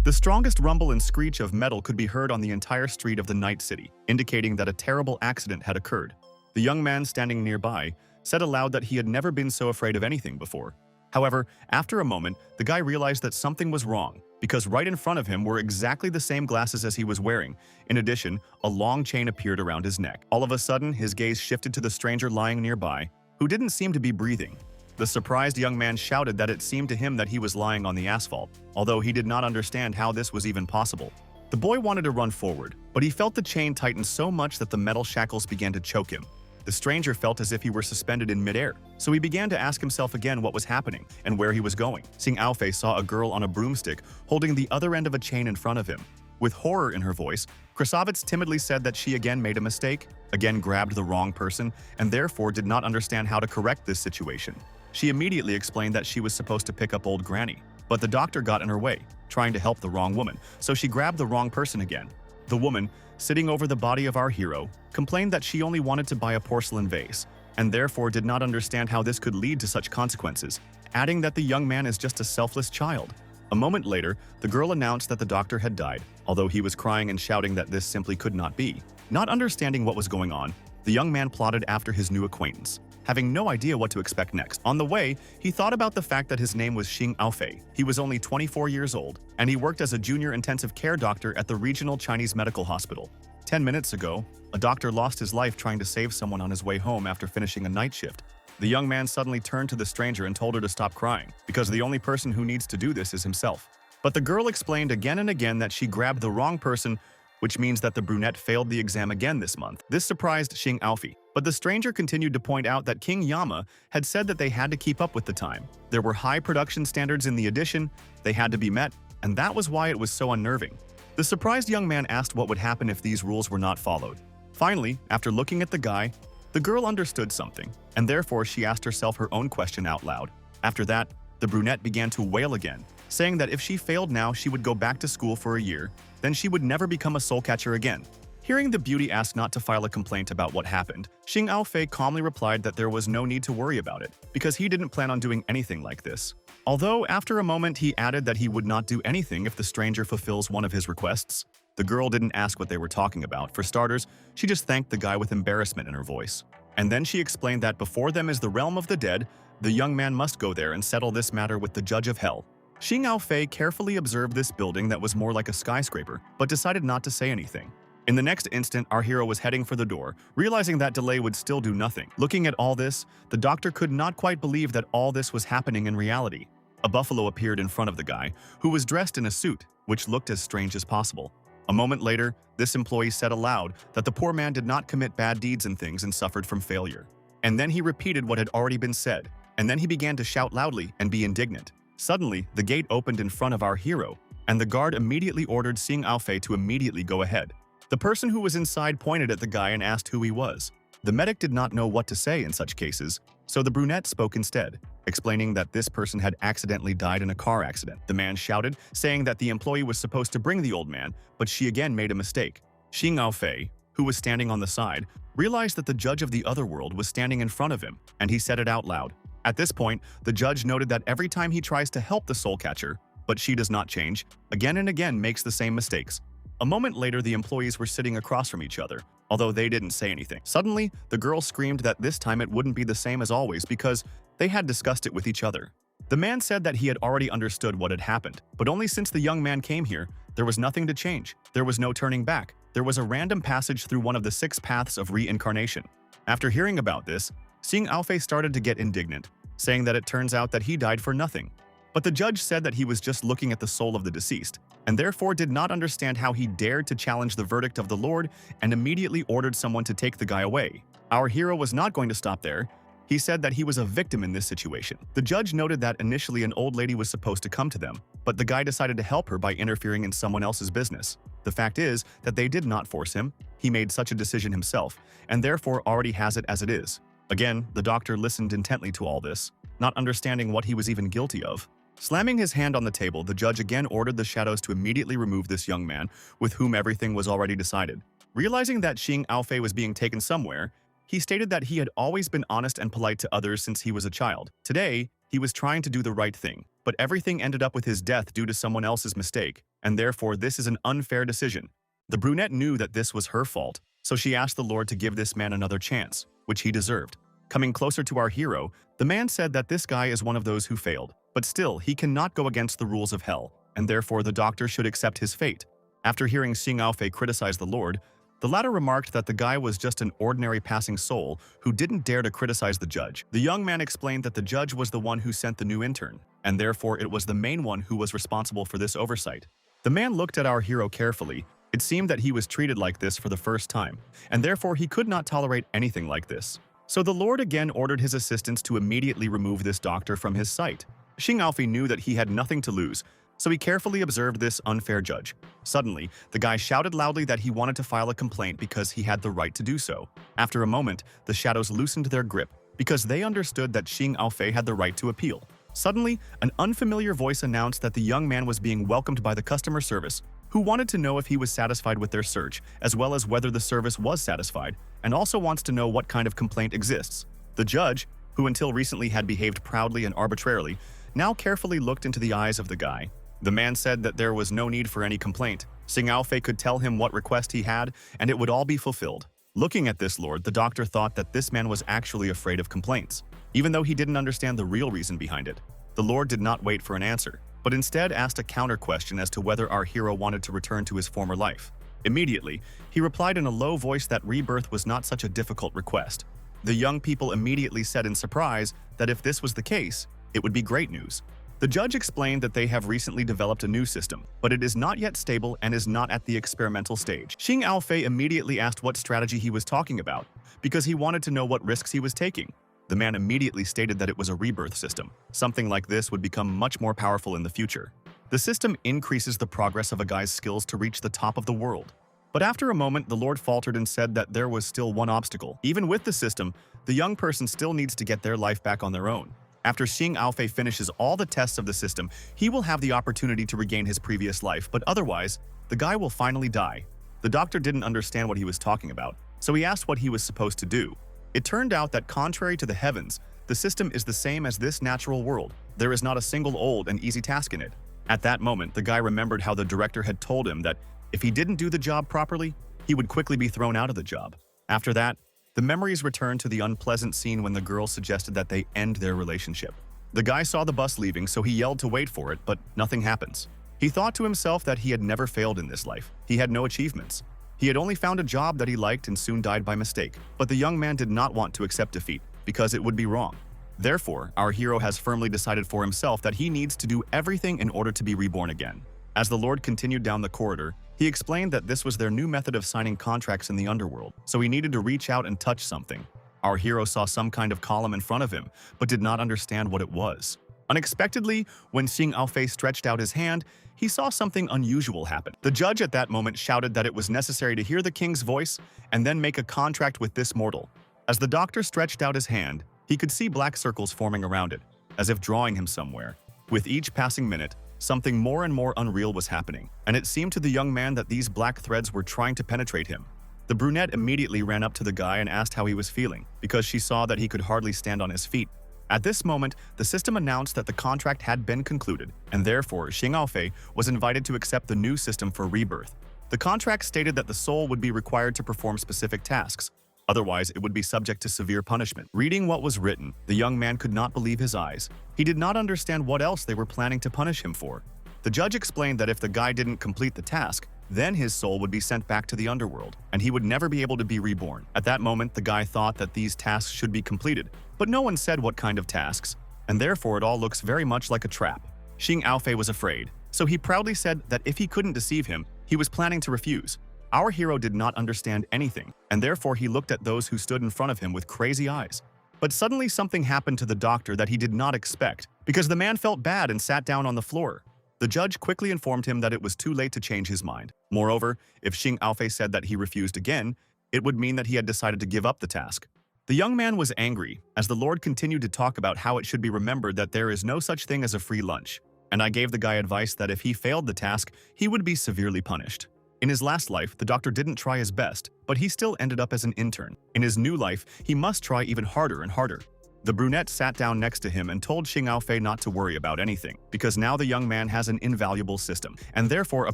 The strongest rumble and screech of metal could be heard on the entire street of the night city, indicating that a terrible accident had occurred. The young man standing nearby said aloud that he had never been so afraid of anything before. However, after a moment, the guy realized that something was wrong, because right in front of him were exactly the same glasses as he was wearing. In addition, a long chain appeared around his neck. All of a sudden, his gaze shifted to the stranger lying nearby, who didn't seem to be breathing. The surprised young man shouted that it seemed to him that he was lying on the asphalt, although he did not understand how this was even possible. The boy wanted to run forward, but he felt the chain tighten so much that the metal shackles began to choke him. The stranger felt as if he were suspended in midair, so he began to ask himself again what was happening and where he was going. Xing Aofei saw a girl on a broomstick holding the other end of a chain in front of him. With horror in her voice, Krasavitz timidly said that she again made a mistake, again grabbed the wrong person, and therefore did not understand how to correct this situation. She immediately explained that she was supposed to pick up old Granny, but the doctor got in her way, trying to help the wrong woman, so she grabbed the wrong person again. The woman, sitting over the body of our hero, complained that she only wanted to buy a porcelain vase, and therefore did not understand how this could lead to such consequences, adding that the young man is just a selfless child. A moment later, the girl announced that the doctor had died, although he was crying and shouting that this simply could not be. Not understanding what was going on, the young man plodded after his new acquaintance, having no idea what to expect next. On the way, he thought about the fact that his name was Xing Aofei. He was only 24 years old, and he worked as a junior intensive care doctor at the regional Chinese medical hospital. 10 minutes ago, a doctor lost his life trying to save someone on his way home after finishing a night shift. The young man suddenly turned to the stranger and told her to stop crying, because the only person who needs to do this is himself. But the girl explained again and again that she grabbed the wrong person, which means that the brunette failed the exam again this month. This surprised Xing Aofei, but the stranger continued to point out that King Yama had said that they had to keep up with the time. There were high production standards in the edition, they had to be met, and that was why it was so unnerving. The surprised young man asked what would happen if these rules were not followed. Finally, after looking at the guy, the girl understood something, and therefore she asked herself her own question out loud. After that, the brunette began to wail again, saying that if she failed now, she would go back to school for a year, then she would never become a soul catcher again. Hearing the beauty ask not to file a complaint about what happened, Xing Aofei calmly replied that there was no need to worry about it, because he didn't plan on doing anything like this. Although, after a moment, he added that he would not do anything if the stranger fulfills one of his requests. The girl didn't ask what they were talking about. For starters, she just thanked the guy with embarrassment in her voice. And then she explained that before them is the realm of the dead, the young man must go there and settle this matter with the judge of hell. Xing Aofei carefully observed this building that was more like a skyscraper, but decided not to say anything. In the next instant, our hero was heading for the door, realizing that delay would still do nothing. Looking at all this, the doctor could not quite believe that all this was happening in reality. A buffalo appeared in front of the guy, who was dressed in a suit, which looked as strange as possible. A moment later, this employee said aloud that the poor man did not commit bad deeds and things and suffered from failure. And then he repeated what had already been said, and then he began to shout loudly and be indignant. Suddenly, the gate opened in front of our hero, and the guard immediately ordered Xing Aofei to immediately go ahead. The person who was inside pointed at the guy and asked who he was. The medic did not know what to say in such cases, so the brunette spoke instead, explaining that this person had accidentally died in a car accident. The man shouted, saying that the employee was supposed to bring the old man, but she again made a mistake. Xing Aofei, who was standing on the side, realized that the judge of the other world was standing in front of him, and he said it out loud. At this point, the judge noted that every time he tries to help the soul catcher, but she does not change, again and again makes the same mistakes. A moment later, the employees were sitting across from each other, although they didn't say anything. Suddenly, the girl screamed that this time it wouldn't be the same as always because they had discussed it with each other. The man said that he had already understood what had happened, but only since the young man came here, there was nothing to change. There was no turning back. There was a random passage through one of the 6 paths of reincarnation. After hearing about this, Xing Aofei started to get indignant, saying that it turns out that he died for nothing. But the judge said that he was just looking at the soul of the deceased, and therefore did not understand how he dared to challenge the verdict of the Lord and immediately ordered someone to take the guy away. Our hero was not going to stop there. He said that he was a victim in this situation. The judge noted that initially an old lady was supposed to come to them, but the guy decided to help her by interfering in someone else's business. The fact is that they did not force him. He made such a decision himself, and therefore already has it as it is. Again, the doctor listened intently to all this, not understanding what he was even guilty of. Slamming his hand on the table, the judge again ordered the shadows to immediately remove this young man, with whom everything was already decided. Realizing that Xing Aofei was being taken somewhere, he stated that he had always been honest and polite to others since he was a child. Today, he was trying to do the right thing, but everything ended up with his death due to someone else's mistake, and therefore this is an unfair decision. The brunette knew that this was her fault, so she asked the Lord to give this man another chance, which he deserved. Coming closer to our hero, the man said that this guy is one of those who failed, but still, he cannot go against the rules of hell, and therefore the doctor should accept his fate. After hearing Xing Aofei criticize the Lord, the latter remarked that the guy was just an ordinary passing soul who didn't dare to criticize the judge. The young man explained that the judge was the one who sent the new intern, and therefore it was the main one who was responsible for this oversight. The man looked at our hero carefully. It seemed that he was treated like this for the first time, and therefore he could not tolerate anything like this. So the Lord again ordered his assistants to immediately remove this doctor from his sight. Xing Aofei knew that he had nothing to lose, so he carefully observed this unfair judge. Suddenly, the guy shouted loudly that he wanted to file a complaint because he had the right to do so. After a moment, the shadows loosened their grip because they understood that Xing Aofei had the right to appeal. Suddenly, an unfamiliar voice announced that the young man was being welcomed by the customer service, who wanted to know if he was satisfied with their search, as well as whether the service was satisfied, and also wants to know what kind of complaint exists. The judge, who until recently had behaved proudly and arbitrarily, now carefully looked into the eyes of the guy. The man said that there was no need for any complaint. Xing Aofei could tell him what request he had, and it would all be fulfilled. Looking at this lord, the doctor thought that this man was actually afraid of complaints, even though he didn't understand the real reason behind it. The lord did not wait for an answer, but instead asked a counter question as to whether our hero wanted to return to his former life. Immediately, he replied in a low voice that rebirth was not such a difficult request. The young people immediately said in surprise that if this was the case, it would be great news. The judge explained that they have recently developed a new system, but it is not yet stable and is not at the experimental stage. Xing Aofei immediately asked what strategy he was talking about, because he wanted to know what risks he was taking. The man immediately stated that it was a rebirth system. Something like this would become much more powerful in the future. The system increases the progress of a guy's skills to reach the top of the world. But after a moment, the Lord faltered and said that there was still one obstacle. Even with the system, the young person still needs to get their life back on their own. After Xing Aofei finishes all the tests of the system, he will have the opportunity to regain his previous life, but otherwise, the guy will finally die. The doctor didn't understand what he was talking about, so he asked what he was supposed to do. It turned out that contrary to the heavens, the system is the same as this natural world. There is not a single old and easy task in it. At that moment, the guy remembered how the director had told him that if he didn't do the job properly, he would quickly be thrown out of the job. After that, the memories returned to the unpleasant scene when the girl suggested that they end their relationship. The guy saw the bus leaving, so he yelled to wait for it, but nothing happens. He thought to himself that he had never failed in this life. He had no achievements. He had only found a job that he liked and soon died by mistake. But the young man did not want to accept defeat, because it would be wrong. Therefore, our hero has firmly decided for himself that he needs to do everything in order to be reborn again. As the Lord continued down the corridor, he explained that this was their new method of signing contracts in the underworld, so he needed to reach out and touch something. Our hero saw some kind of column in front of him, but did not understand what it was. Unexpectedly, when Xing Aofei stretched out his hand, he saw something unusual happen. The judge at that moment shouted that it was necessary to hear the king's voice and then make a contract with this mortal. As the doctor stretched out his hand, he could see black circles forming around it, as if drawing him somewhere. With each passing minute, something more and more unreal was happening, and it seemed to the young man that these black threads were trying to penetrate him. The brunette immediately ran up to the guy and asked how he was feeling, because she saw that he could hardly stand on his feet. At this moment, the system announced that the contract had been concluded, and therefore Xing Aofei was invited to accept the new system for rebirth. The contract stated that the soul would be required to perform specific tasks. Otherwise, it would be subject to severe punishment. Reading what was written, the young man could not believe his eyes. He did not understand what else they were planning to punish him for. The judge explained that if the guy didn't complete the task, then his soul would be sent back to the underworld, and he would never be able to be reborn. At that moment, the guy thought that these tasks should be completed, but no one said what kind of tasks, and therefore it all looks very much like a trap. Xing Aofei was afraid, so he proudly said that if he couldn't deceive him, he was planning to refuse. Our hero did not understand anything, and therefore he looked at those who stood in front of him with crazy eyes. But suddenly something happened to the doctor that he did not expect, because the man felt bad and sat down on the floor. The judge quickly informed him that it was too late to change his mind. Moreover, if Xing Aofei said that he refused again, it would mean that he had decided to give up the task. The young man was angry, as the Lord continued to talk about how it should be remembered that there is no such thing as a free lunch, and I gave the guy advice that if he failed the task, he would be severely punished. In his last life, the doctor didn't try his best, but he still ended up as an intern. In his new life, he must try even harder and harder. The brunette sat down next to him and told Xing Aofei not to worry about anything, because now the young man has an invaluable system, and therefore a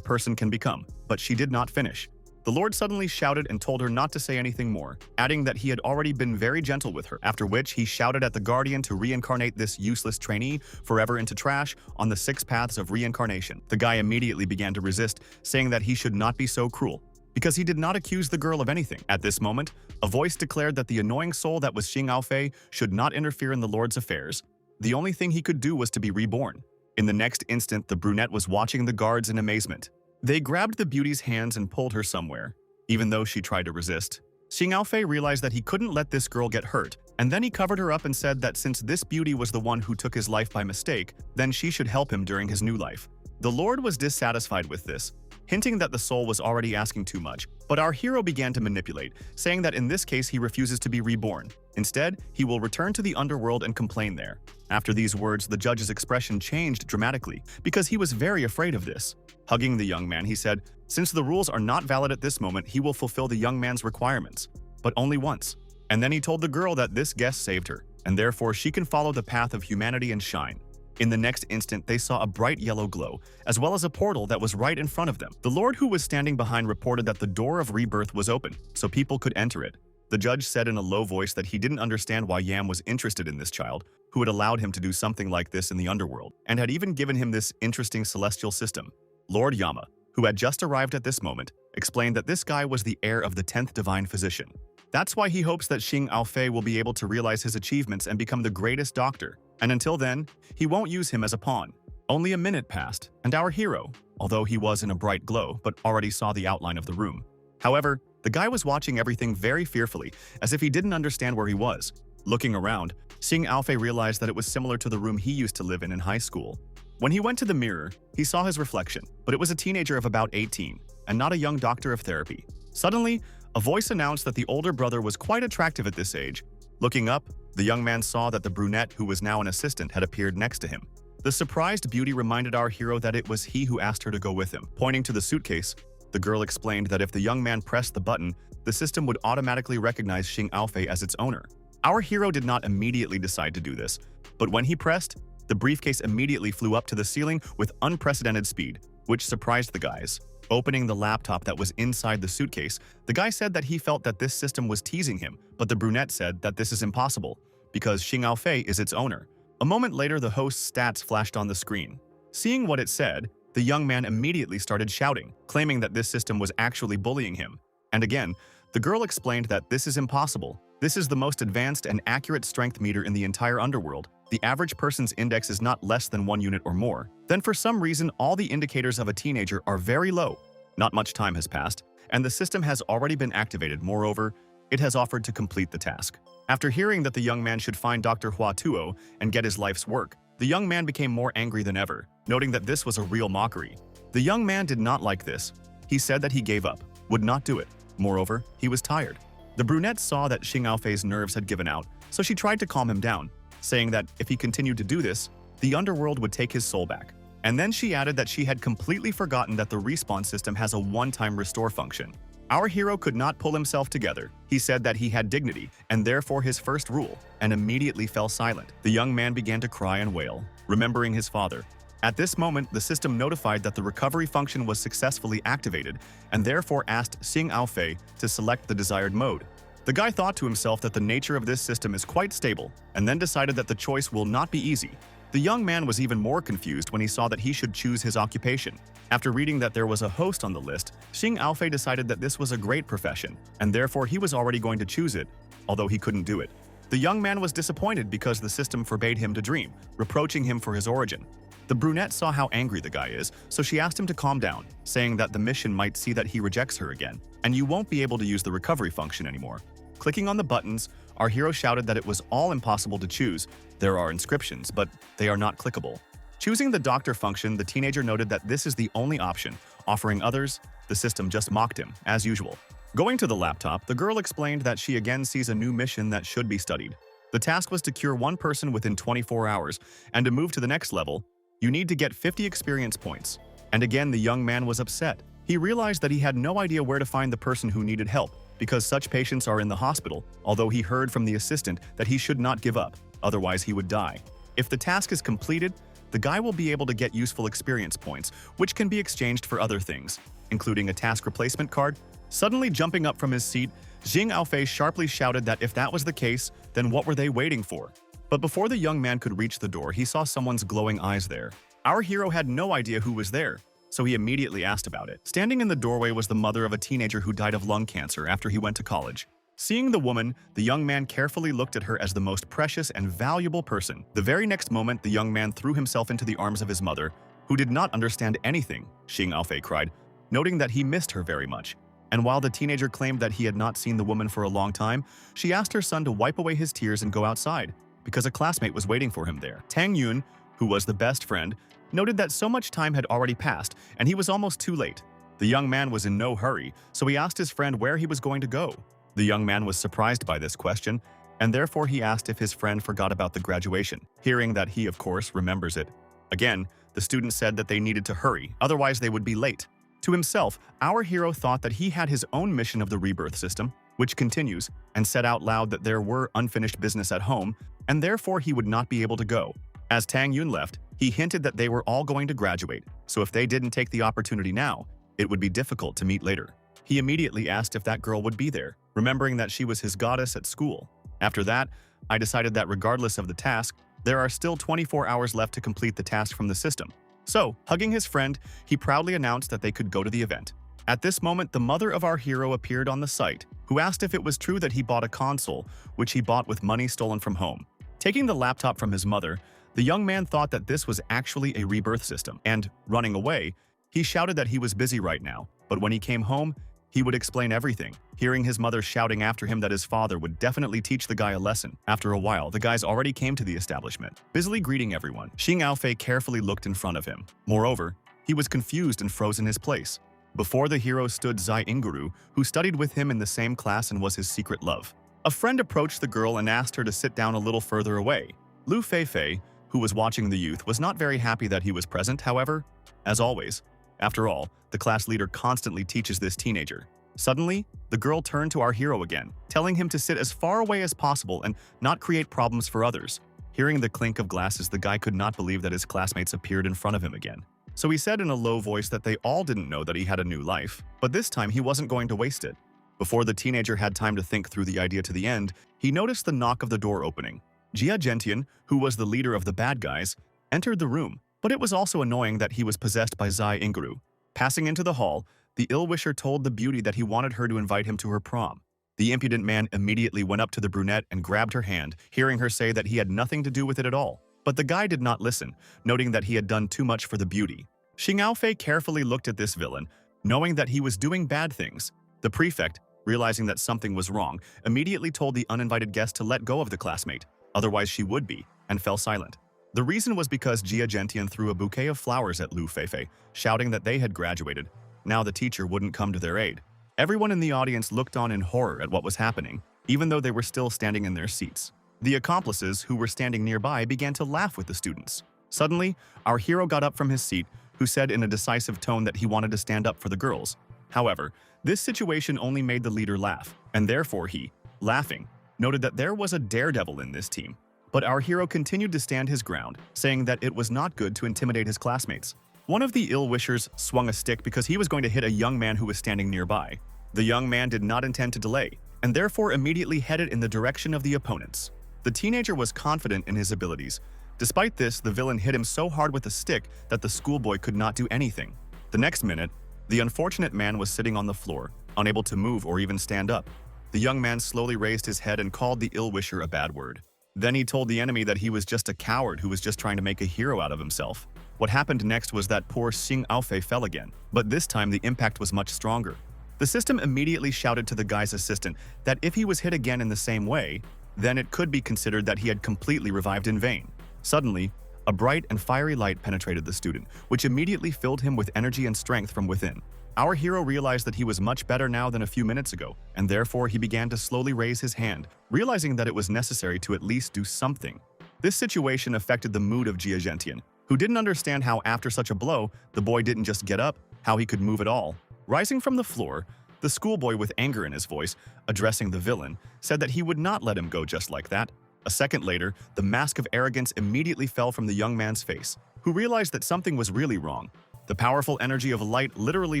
person can become. But she did not finish. The Lord suddenly shouted and told her not to say anything more, adding that he had already been very gentle with her, after which he shouted at the guardian to reincarnate this useless trainee forever into trash on the 6 paths of reincarnation. The guy immediately began to resist, saying that he should not be so cruel, because he did not accuse the girl of anything. At this moment, a voice declared that the annoying soul that was Xing Aofei should not interfere in the Lord's affairs. The only thing he could do was to be reborn. In the next instant, the brunette was watching the guards in amazement. They grabbed the beauty's hands and pulled her somewhere, even though she tried to resist. Xing Aofei realized that he couldn't let this girl get hurt, and then he covered her up and said that since this beauty was the one who took his life by mistake, then she should help him during his new life. The Lord was dissatisfied with this, hinting that the soul was already asking too much, but our hero began to manipulate, saying that in this case he refuses to be reborn. Instead, he will return to the underworld and complain there. After these words, the judge's expression changed dramatically, because he was very afraid of this. Hugging the young man, he said, since the rules are not valid at this moment, he will fulfill the young man's requirements, but only once. And then he told the girl that this guest saved her, and therefore she can follow the path of humanity and shine. In the next instant, they saw a bright yellow glow, as well as a portal that was right in front of them. The Lord who was standing behind reported that the door of rebirth was open, so people could enter it. The judge said in a low voice that he didn't understand why Yam was interested in this child, who had allowed him to do something like this in the underworld, and had even given him this interesting celestial system. Lord Yama, who had just arrived at this moment, explained that this guy was the heir of the 10th divine physician. That's why he hopes that Xing Aofei will be able to realize his achievements and become the greatest doctor. And until then, he won't use him as a pawn. Only a minute passed, and our hero, although he was in a bright glow but already saw the outline of the room. However, the guy was watching everything very fearfully, as if he didn't understand where he was. Looking around, Xing Aofei realized that it was similar to the room he used to live in high school. When he went to the mirror, he saw his reflection, but it was a teenager of about 18, and not a young doctor of therapy. Suddenly, a voice announced that the older brother was quite attractive at this age. Looking up, the young man saw that the brunette, who was now an assistant, had appeared next to him. The surprised beauty reminded our hero that it was he who asked her to go with him. Pointing to the suitcase, the girl explained that if the young man pressed the button, the system would automatically recognize Xing Aofei as its owner. Our hero did not immediately decide to do this, but when he pressed, the briefcase immediately flew up to the ceiling with unprecedented speed, which surprised the guys. Opening the laptop that was inside the suitcase, the guy said that he felt that this system was teasing him, but the brunette said that this is impossible, because Xing Aofei is its owner. A moment later, the host's stats flashed on the screen. Seeing what it said, the young man immediately started shouting, claiming that this system was actually bullying him. And again, the girl explained that this is impossible. This is the most advanced and accurate strength meter in the entire underworld. The average person's index is not less than 1 unit or more. Then for some reason, all the indicators of a teenager are very low. Not much time has passed, and the system has already been activated. Moreover, it has offered to complete the task. After hearing that the young man should find Dr. Hua Tuo and get his life's work, the young man became more angry than ever, noting that this was a real mockery. The young man did not like this. He said that he gave up, would not do it. Moreover, he was tired. The brunette saw that Xing Aofei's nerves had given out, so she tried to calm him down, saying that if he continued to do this, the underworld would take his soul back. And then she added that she had completely forgotten that the respawn system has a one-time restore function. Our hero could not pull himself together. He said that he had dignity, and therefore his first rule, and immediately fell silent. The young man began to cry and wail, remembering his father. At this moment, the system notified that the recovery function was successfully activated, and therefore asked Xing Aofei to select the desired mode. The guy thought to himself that the nature of this system is quite stable, and then decided that the choice will not be easy. The young man was even more confused when he saw that he should choose his occupation. After reading that there was a host on the list, Xing Aofei decided that this was a great profession, and therefore he was already going to choose it, although he couldn't do it. The young man was disappointed because the system forbade him to dream, reproaching him for his origin. The brunette saw how angry the guy is, so she asked him to calm down, saying that the mission might see that he rejects her again, and you won't be able to use the recovery function anymore. Clicking on the buttons, our hero shouted that it was all impossible to choose. There are inscriptions, but they are not clickable. Choosing the doctor function, the teenager noted that this is the only option. Offering others, the system just mocked him, as usual. Going to the laptop, the girl explained that she again sees a new mission that should be studied. The task was to cure one person within 24 hours, and to move to the next level, you need to get 50 experience points. And again, the young man was upset. He realized that he had no idea where to find the person who needed help, because such patients are in the hospital, although he heard from the assistant that he should not give up. otherwise he would die. If the task is completed, the guy will be able to get useful experience points, which can be exchanged for other things, including a task replacement card. Suddenly jumping up from his seat, Jing Aofei sharply shouted that if that was the case, then what were they waiting for? But before the young man could reach the door, he saw someone's glowing eyes there. Our hero had no idea who was there, so he immediately asked about it. Standing in the doorway was the mother of a teenager who died of lung cancer after he went to college. Seeing the woman, the young man carefully looked at her as the most precious and valuable person. The very next moment, the young man threw himself into the arms of his mother, who did not understand anything, Xing Aofei cried, noting that he missed her very much. And while the teenager claimed that he had not seen the woman for a long time, she asked her son to wipe away his tears and go outside, because a classmate was waiting for him there. Tang Yun, who was the best friend, noted that so much time had already passed and he was almost too late. The young man was in no hurry, so he asked his friend where he was going to go. The young man was surprised by this question, and therefore he asked if his friend forgot about the graduation, hearing that he, of course, remembers it. Again, the student said that they needed to hurry, otherwise they would be late. To himself, our hero thought that he had his own mission of the rebirth system, which continues, and said out loud that there were unfinished business at home, and therefore he would not be able to go. As Tang Yun left, he hinted that they were all going to graduate, so if they didn't take the opportunity now, it would be difficult to meet later. He immediately asked if that girl would be there, remembering that she was his goddess at school. After that, I decided that regardless of the task, there are still 24 hours left to complete the task from the system. So, hugging his friend, he proudly announced that they could go to the event. At this moment, the mother of our hero appeared on the site, who asked if it was true that he bought a console, which he bought with money stolen from home. Taking the laptop from his mother, the young man thought that this was actually a rebirth system, and, running away, he shouted that he was busy right now, but when he came home, he would explain everything, hearing his mother shouting after him that his father would definitely teach the guy a lesson. After a while, the guys already came to the establishment, busily greeting everyone. Xing Aofei carefully looked in front of him. Moreover, he was confused and froze in his place. Before the hero stood Zai Inguru, who studied with him in the same class and was his secret love. A friend approached the girl and asked her to sit down a little further away. Lu Feifei, who was watching the youth, was not very happy that he was present, however. As always, after all, the class leader constantly teaches this teenager. Suddenly, the girl turned to our hero again, telling him to sit as far away as possible and not create problems for others. Hearing the clink of glasses, the guy could not believe that his classmates appeared in front of him again. So he said in a low voice that they all didn't know that he had a new life, but this time he wasn't going to waste it. Before the teenager had time to think through the idea to the end, he noticed the knock of the door opening. Jia Gentian, who was the leader of the bad guys, entered the room, but it was also annoying that he was possessed by Zai Inguru. Passing into the hall, the ill-wisher told the beauty that he wanted her to invite him to her prom. The impudent man immediately went up to the brunette and grabbed her hand, hearing her say that he had nothing to do with it at all. But the guy did not listen, noting that he had done too much for the beauty. Xing Aofei carefully looked at this villain, knowing that he was doing bad things. The prefect, realizing that something was wrong, immediately told the uninvited guest to let go of the classmate, otherwise she would be, and fell silent. The reason was because Jia Gentian threw a bouquet of flowers at Lu Feifei, shouting that they had graduated. Now the teacher wouldn't come to their aid. Everyone in the audience looked on in horror at what was happening, even though they were still standing in their seats. The accomplices, who were standing nearby, began to laugh with the students. Suddenly, our hero got up from his seat, who said in a decisive tone that he wanted to stand up for the girls. However, this situation only made the leader laugh, and therefore he, laughing, noted that there was a daredevil in this team. But our hero continued to stand his ground, saying that it was not good to intimidate his classmates. One of the ill-wishers swung a stick because he was going to hit a young man who was standing nearby. The young man did not intend to delay, and therefore immediately headed in the direction of the opponents. The teenager was confident in his abilities. Despite this, the villain hit him so hard with a stick that the schoolboy could not do anything. The next minute, the unfortunate man was sitting on the floor, unable to move or even stand up. The young man slowly raised his head and called the ill-wisher a bad word. Then he told the enemy that he was just a coward who was just trying to make a hero out of himself. What happened next was that poor Xing Aofei fell again, but this time the impact was much stronger. The system immediately shouted to the guy's assistant that if he was hit again in the same way, then it could be considered that he had completely revived in vain. Suddenly, a bright and fiery light penetrated the student, which immediately filled him with energy and strength from within. Our hero realized that he was much better now than a few minutes ago, and therefore he began to slowly raise his hand, realizing that it was necessary to at least do something. This situation affected the mood of Jia Gentian, who didn't understand how after such a blow, the boy didn't just get up, how he could move at all. Rising from the floor, the schoolboy with anger in his voice, addressing the villain, said that he would not let him go just like that. A second later, the mask of arrogance immediately fell from the young man's face, who realized that something was really wrong. The powerful energy of light literally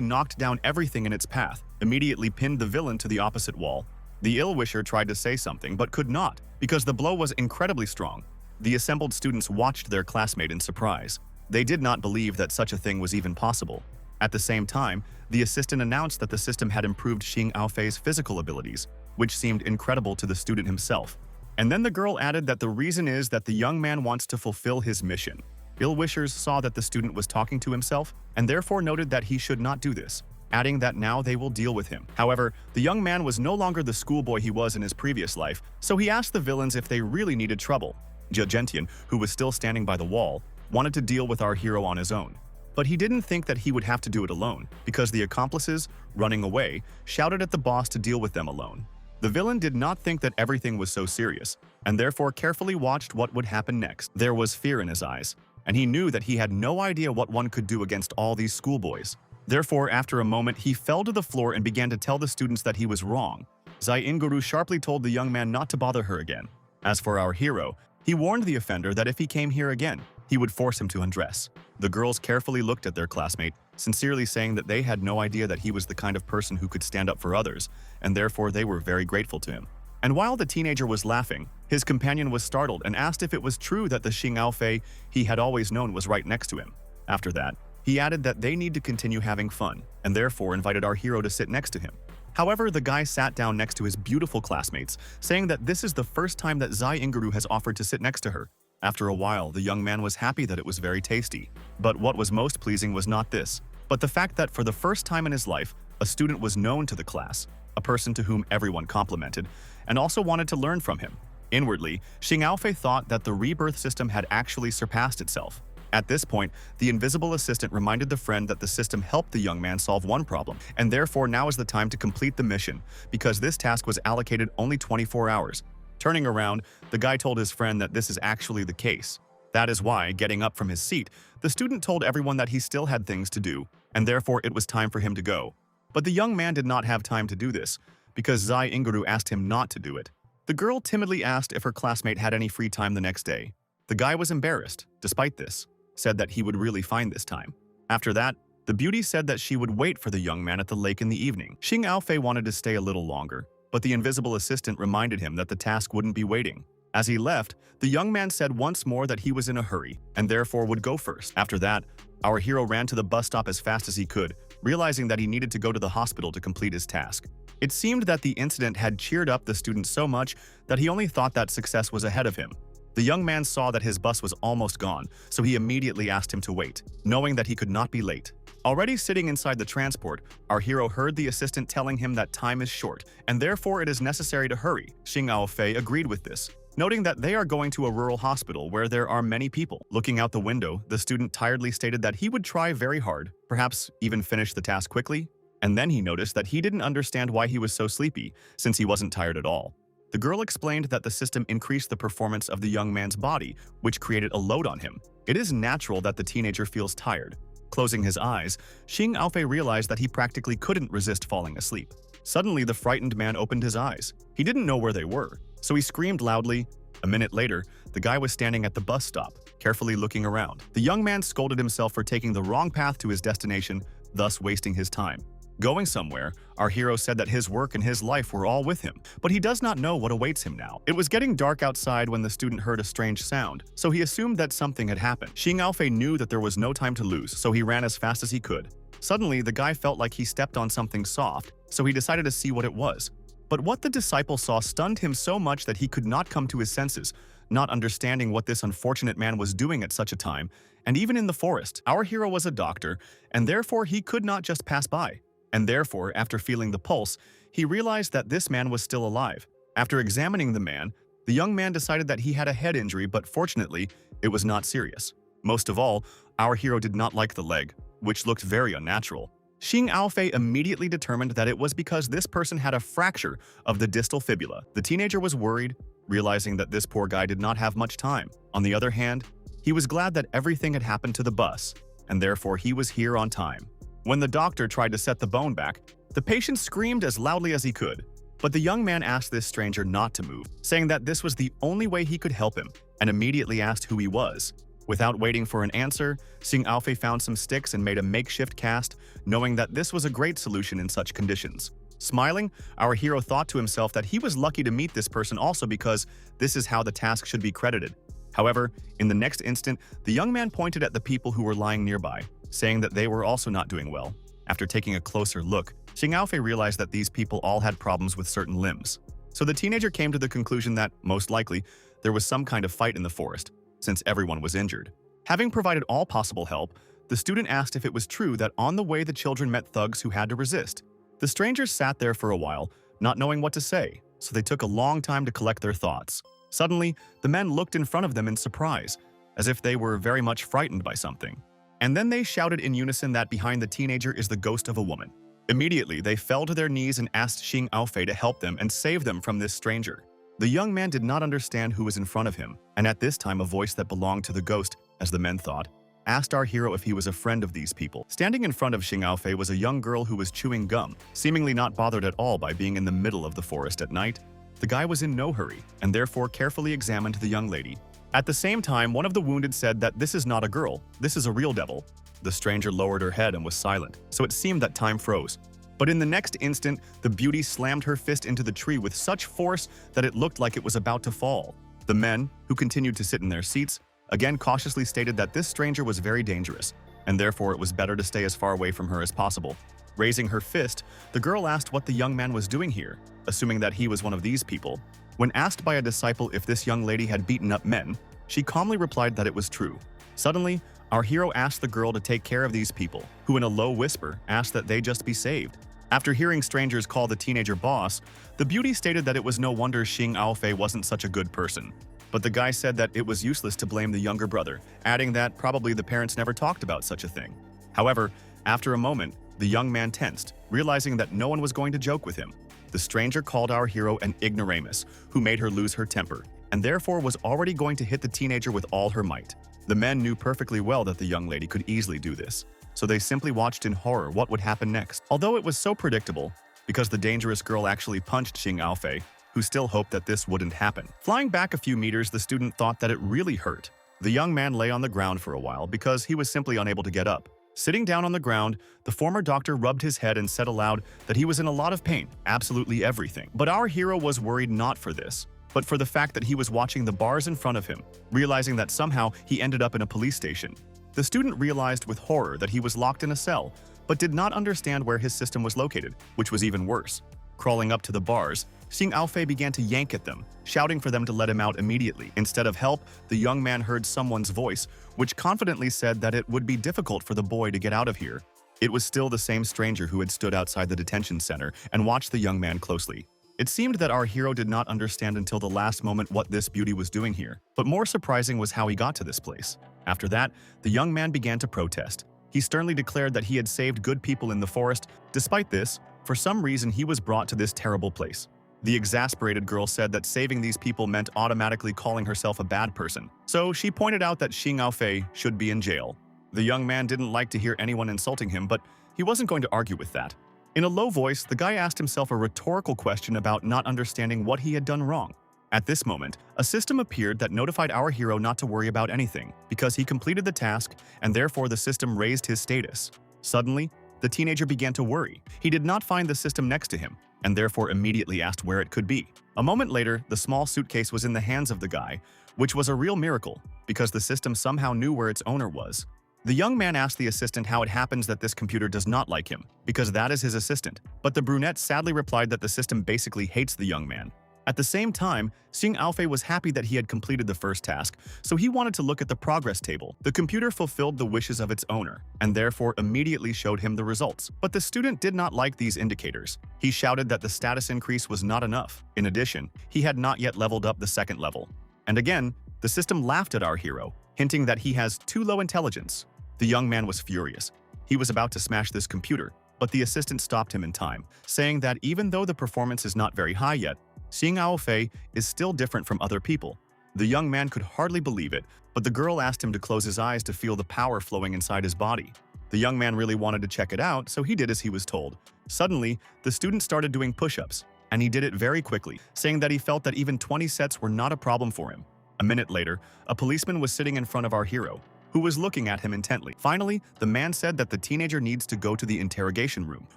knocked down everything in its path, immediately pinned the villain to the opposite wall. The ill-wisher tried to say something but could not, because the blow was incredibly strong. The assembled students watched their classmate in surprise. They did not believe that such a thing was even possible. At the same time, the assistant announced that the system had improved Xing Aofei's physical abilities, which seemed incredible to the student himself. And then the girl added that the reason is that the young man wants to fulfill his mission. Ill-wishers saw that the student was talking to himself and therefore noted that he should not do this, adding that now they will deal with him. However, the young man was no longer the schoolboy he was in his previous life, so he asked the villains if they really needed trouble. Jia Gentian, who was still standing by the wall, wanted to deal with our hero on his own. But he didn't think that he would have to do it alone, because the accomplices, running away, shouted at the boss to deal with them alone. The villain did not think that everything was so serious, and therefore carefully watched what would happen next. There was fear in his eyes, and he knew that he had no idea what one could do against all these schoolboys. Therefore, after a moment, he fell to the floor and began to tell the students that he was wrong. Zai Inguru sharply told the young man not to bother her again. As for our hero, he warned the offender that if he came here again, he would force him to undress. The girls carefully looked at their classmate, sincerely saying that they had no idea that he was the kind of person who could stand up for others, and therefore they were very grateful to him. And while the teenager was laughing, his companion was startled and asked if it was true that the Xing Aofei he had always known was right next to him. After that, he added that they need to continue having fun, and therefore invited our hero to sit next to him. However, the guy sat down next to his beautiful classmates, saying that this is the first time that Zai Inguru has offered to sit next to her. After a while, the young man was happy that it was very tasty. But what was most pleasing was not this, but the fact that for the first time in his life, a student was known to the class, a person to whom everyone complimented, and also wanted to learn from him. Inwardly, Xing Aofei thought that the rebirth system had actually surpassed itself. At this point, the invisible assistant reminded the friend that the system helped the young man solve one problem, and therefore now is the time to complete the mission, because this task was allocated only 24 hours. Turning around, the guy told his friend that this is actually the case. That is why, getting up from his seat, the student told everyone that he still had things to do, and therefore it was time for him to go. But the young man did not have time to do this, because Zai Inguru asked him not to do it. The girl timidly asked if her classmate had any free time the next day. The guy was embarrassed, despite this, said that he would really find this time. After that, the beauty said that she would wait for the young man at the lake in the evening. Xing Aofei wanted to stay a little longer, but the invisible assistant reminded him that the task wouldn't be waiting. As he left, the young man said once more that he was in a hurry, and therefore would go first. After that, our hero ran to the bus stop as fast as he could, realizing that he needed to go to the hospital to complete his task. It seemed that the incident had cheered up the student so much that he only thought that success was ahead of him. The young man saw that his bus was almost gone, so he immediately asked him to wait, knowing that he could not be late. Already sitting inside the transport, our hero heard the assistant telling him that time is short, and therefore it is necessary to hurry. Xing Aofei agreed with this, noting that they are going to a rural hospital where there are many people. Looking out the window, the student tiredly stated that he would try very hard, perhaps even finish the task quickly, and then he noticed that he didn't understand why he was so sleepy, since he wasn't tired at all. The girl explained that the system increased the performance of the young man's body, which created a load on him. It is natural that the teenager feels tired. Closing his eyes, Xing Aofei realized that he practically couldn't resist falling asleep. Suddenly, the frightened man opened his eyes. He didn't know where they were, so he screamed loudly. A minute later, the guy was standing at the bus stop, carefully looking around. The young man scolded himself for taking the wrong path to his destination, thus wasting his time. Going somewhere, our hero said that his work and his life were all with him, but he does not know what awaits him now. It was getting dark outside when the student heard a strange sound, so he assumed that something had happened. Xing Aofei knew that there was no time to lose, so he ran as fast as he could. Suddenly, the guy felt like he stepped on something soft, so he decided to see what it was. But what the disciple saw stunned him so much that he could not come to his senses, not understanding what this unfortunate man was doing at such a time, and even in the forest. Our hero was a doctor, and therefore he could not just pass by. And therefore, after feeling the pulse, he realized that this man was still alive. After examining the man, the young man decided that he had a head injury, but fortunately, it was not serious. Most of all, our hero did not like the leg, which looked very unnatural. Xing Aofei immediately determined that it was because this person had a fracture of the distal fibula. The teenager was worried, realizing that this poor guy did not have much time. On the other hand, he was glad that everything had happened to the bus, and therefore he was here on time. When the doctor tried to set the bone back, the patient screamed as loudly as he could. But the young man asked this stranger not to move, saying that this was the only way he could help him, and immediately asked who he was. Without waiting for an answer, Xing Aofei found some sticks and made a makeshift cast, knowing that this was a great solution in such conditions. Smiling, our hero thought to himself that he was lucky to meet this person also because this is how the task should be credited. However, in the next instant, the young man pointed at the people who were lying nearby, saying that they were also not doing well. After taking a closer look, Xing Aofei realized that these people all had problems with certain limbs. So the teenager came to the conclusion that, most likely, there was some kind of fight in the forest, since everyone was injured. Having provided all possible help, the student asked if it was true that on the way the children met thugs who had to resist. The strangers sat there for a while, not knowing what to say, so they took a long time to collect their thoughts. Suddenly, the men looked in front of them in surprise, as if they were very much frightened by something. And then they shouted in unison that behind the teenager is the ghost of a woman. Immediately, they fell to their knees and asked Xing Aofei to help them and save them from this stranger. The young man did not understand who was in front of him, and at this time a voice that belonged to the ghost, as the men thought, asked our hero if he was a friend of these people. Standing in front of Xing Aofei was a young girl who was chewing gum, seemingly not bothered at all by being in the middle of the forest at night. The guy was in no hurry, and therefore carefully examined the young lady. At the same time, one of the wounded said that this is not a girl, this is a real devil. The stranger lowered her head and was silent, so it seemed that time froze. But in the next instant, the beauty slammed her fist into the tree with such force that it looked like it was about to fall. The men, who continued to sit in their seats, again cautiously stated that this stranger was very dangerous, and therefore it was better to stay as far away from her as possible. Raising her fist, the girl asked what the young man was doing here, assuming that he was one of these people. When asked by a disciple if this young lady had beaten up men, she calmly replied that it was true. Suddenly, our hero asked the girl to take care of these people, who in a low whisper asked that they just be saved. After hearing strangers call the teenager boss, the beauty stated that it was no wonder Xing Aofei wasn't such a good person. But the guy said that it was useless to blame the younger brother, adding that probably the parents never talked about such a thing. However, after a moment, the young man tensed, realizing that no one was going to joke with him. The stranger called our hero an ignoramus, who made her lose her temper, and therefore was already going to hit the teenager with all her might. The men knew perfectly well that the young lady could easily do this, so they simply watched in horror what would happen next. Although it was so predictable, because the dangerous girl actually punched Xing Aofei, who still hoped that this wouldn't happen. Flying back a few meters, the student thought that it really hurt. The young man lay on the ground for a while because he was simply unable to get up. Sitting down on the ground, the former doctor rubbed his head and said aloud that he was in a lot of pain, absolutely everything. But our hero was worried not for this, but for the fact that he was watching the bars in front of him, realizing that somehow he ended up in a police station. The student realized with horror that he was locked in a cell, but did not understand where his system was located, which was even worse. Crawling up to the bars, Xing Aofei began to yank at them, shouting for them to let him out immediately. Instead of help, the young man heard someone's voice, which confidently said that it would be difficult for the boy to get out of here. It was still the same stranger who had stood outside the detention center and watched the young man closely. It seemed that our hero did not understand until the last moment what this beauty was doing here, but more surprising was how he got to this place. After that, the young man began to protest. He sternly declared that he had saved good people in the forest. Despite this, for some reason he was brought to this terrible place. The exasperated girl said that saving these people meant automatically calling herself a bad person, so she pointed out that Xing Aofei should be in jail. The young man didn't like to hear anyone insulting him, but he wasn't going to argue with that. In a low voice, the guy asked himself a rhetorical question about not understanding what he had done wrong. At this moment, a system appeared that notified our hero not to worry about anything, because he completed the task, and therefore the system raised his status. Suddenly, the teenager began to worry. He did not find the system next to him, and therefore immediately asked where it could be. A moment later, the small suitcase was in the hands of the guy, which was a real miracle, because the system somehow knew where its owner was. The young man asked the assistant how it happens that this computer does not like him, because that is his assistant, but the brunette sadly replied that the system basically hates the young man. At the same time, Xing Aofei was happy that he had completed the first task, so he wanted to look at the progress table. The computer fulfilled the wishes of its owner, and therefore immediately showed him the results. But the student did not like these indicators. He shouted that the status increase was not enough. In addition, he had not yet leveled up the second level. And again, the system laughed at our hero, hinting that he has too low intelligence. The young man was furious. He was about to smash this computer, but the assistant stopped him in time, saying that even though the performance is not very high yet, Xing Aofei is still different from other people. The young man could hardly believe it, but the girl asked him to close his eyes to feel the power flowing inside his body. The young man really wanted to check it out, so he did as he was told. Suddenly, the student started doing push-ups. and he did it very quickly, saying that he felt that even 20 sets were not a problem for him. A minute later, a policeman was sitting in front of our hero, who was looking at him intently. Finally, the man said that the teenager needs to go to the interrogation room.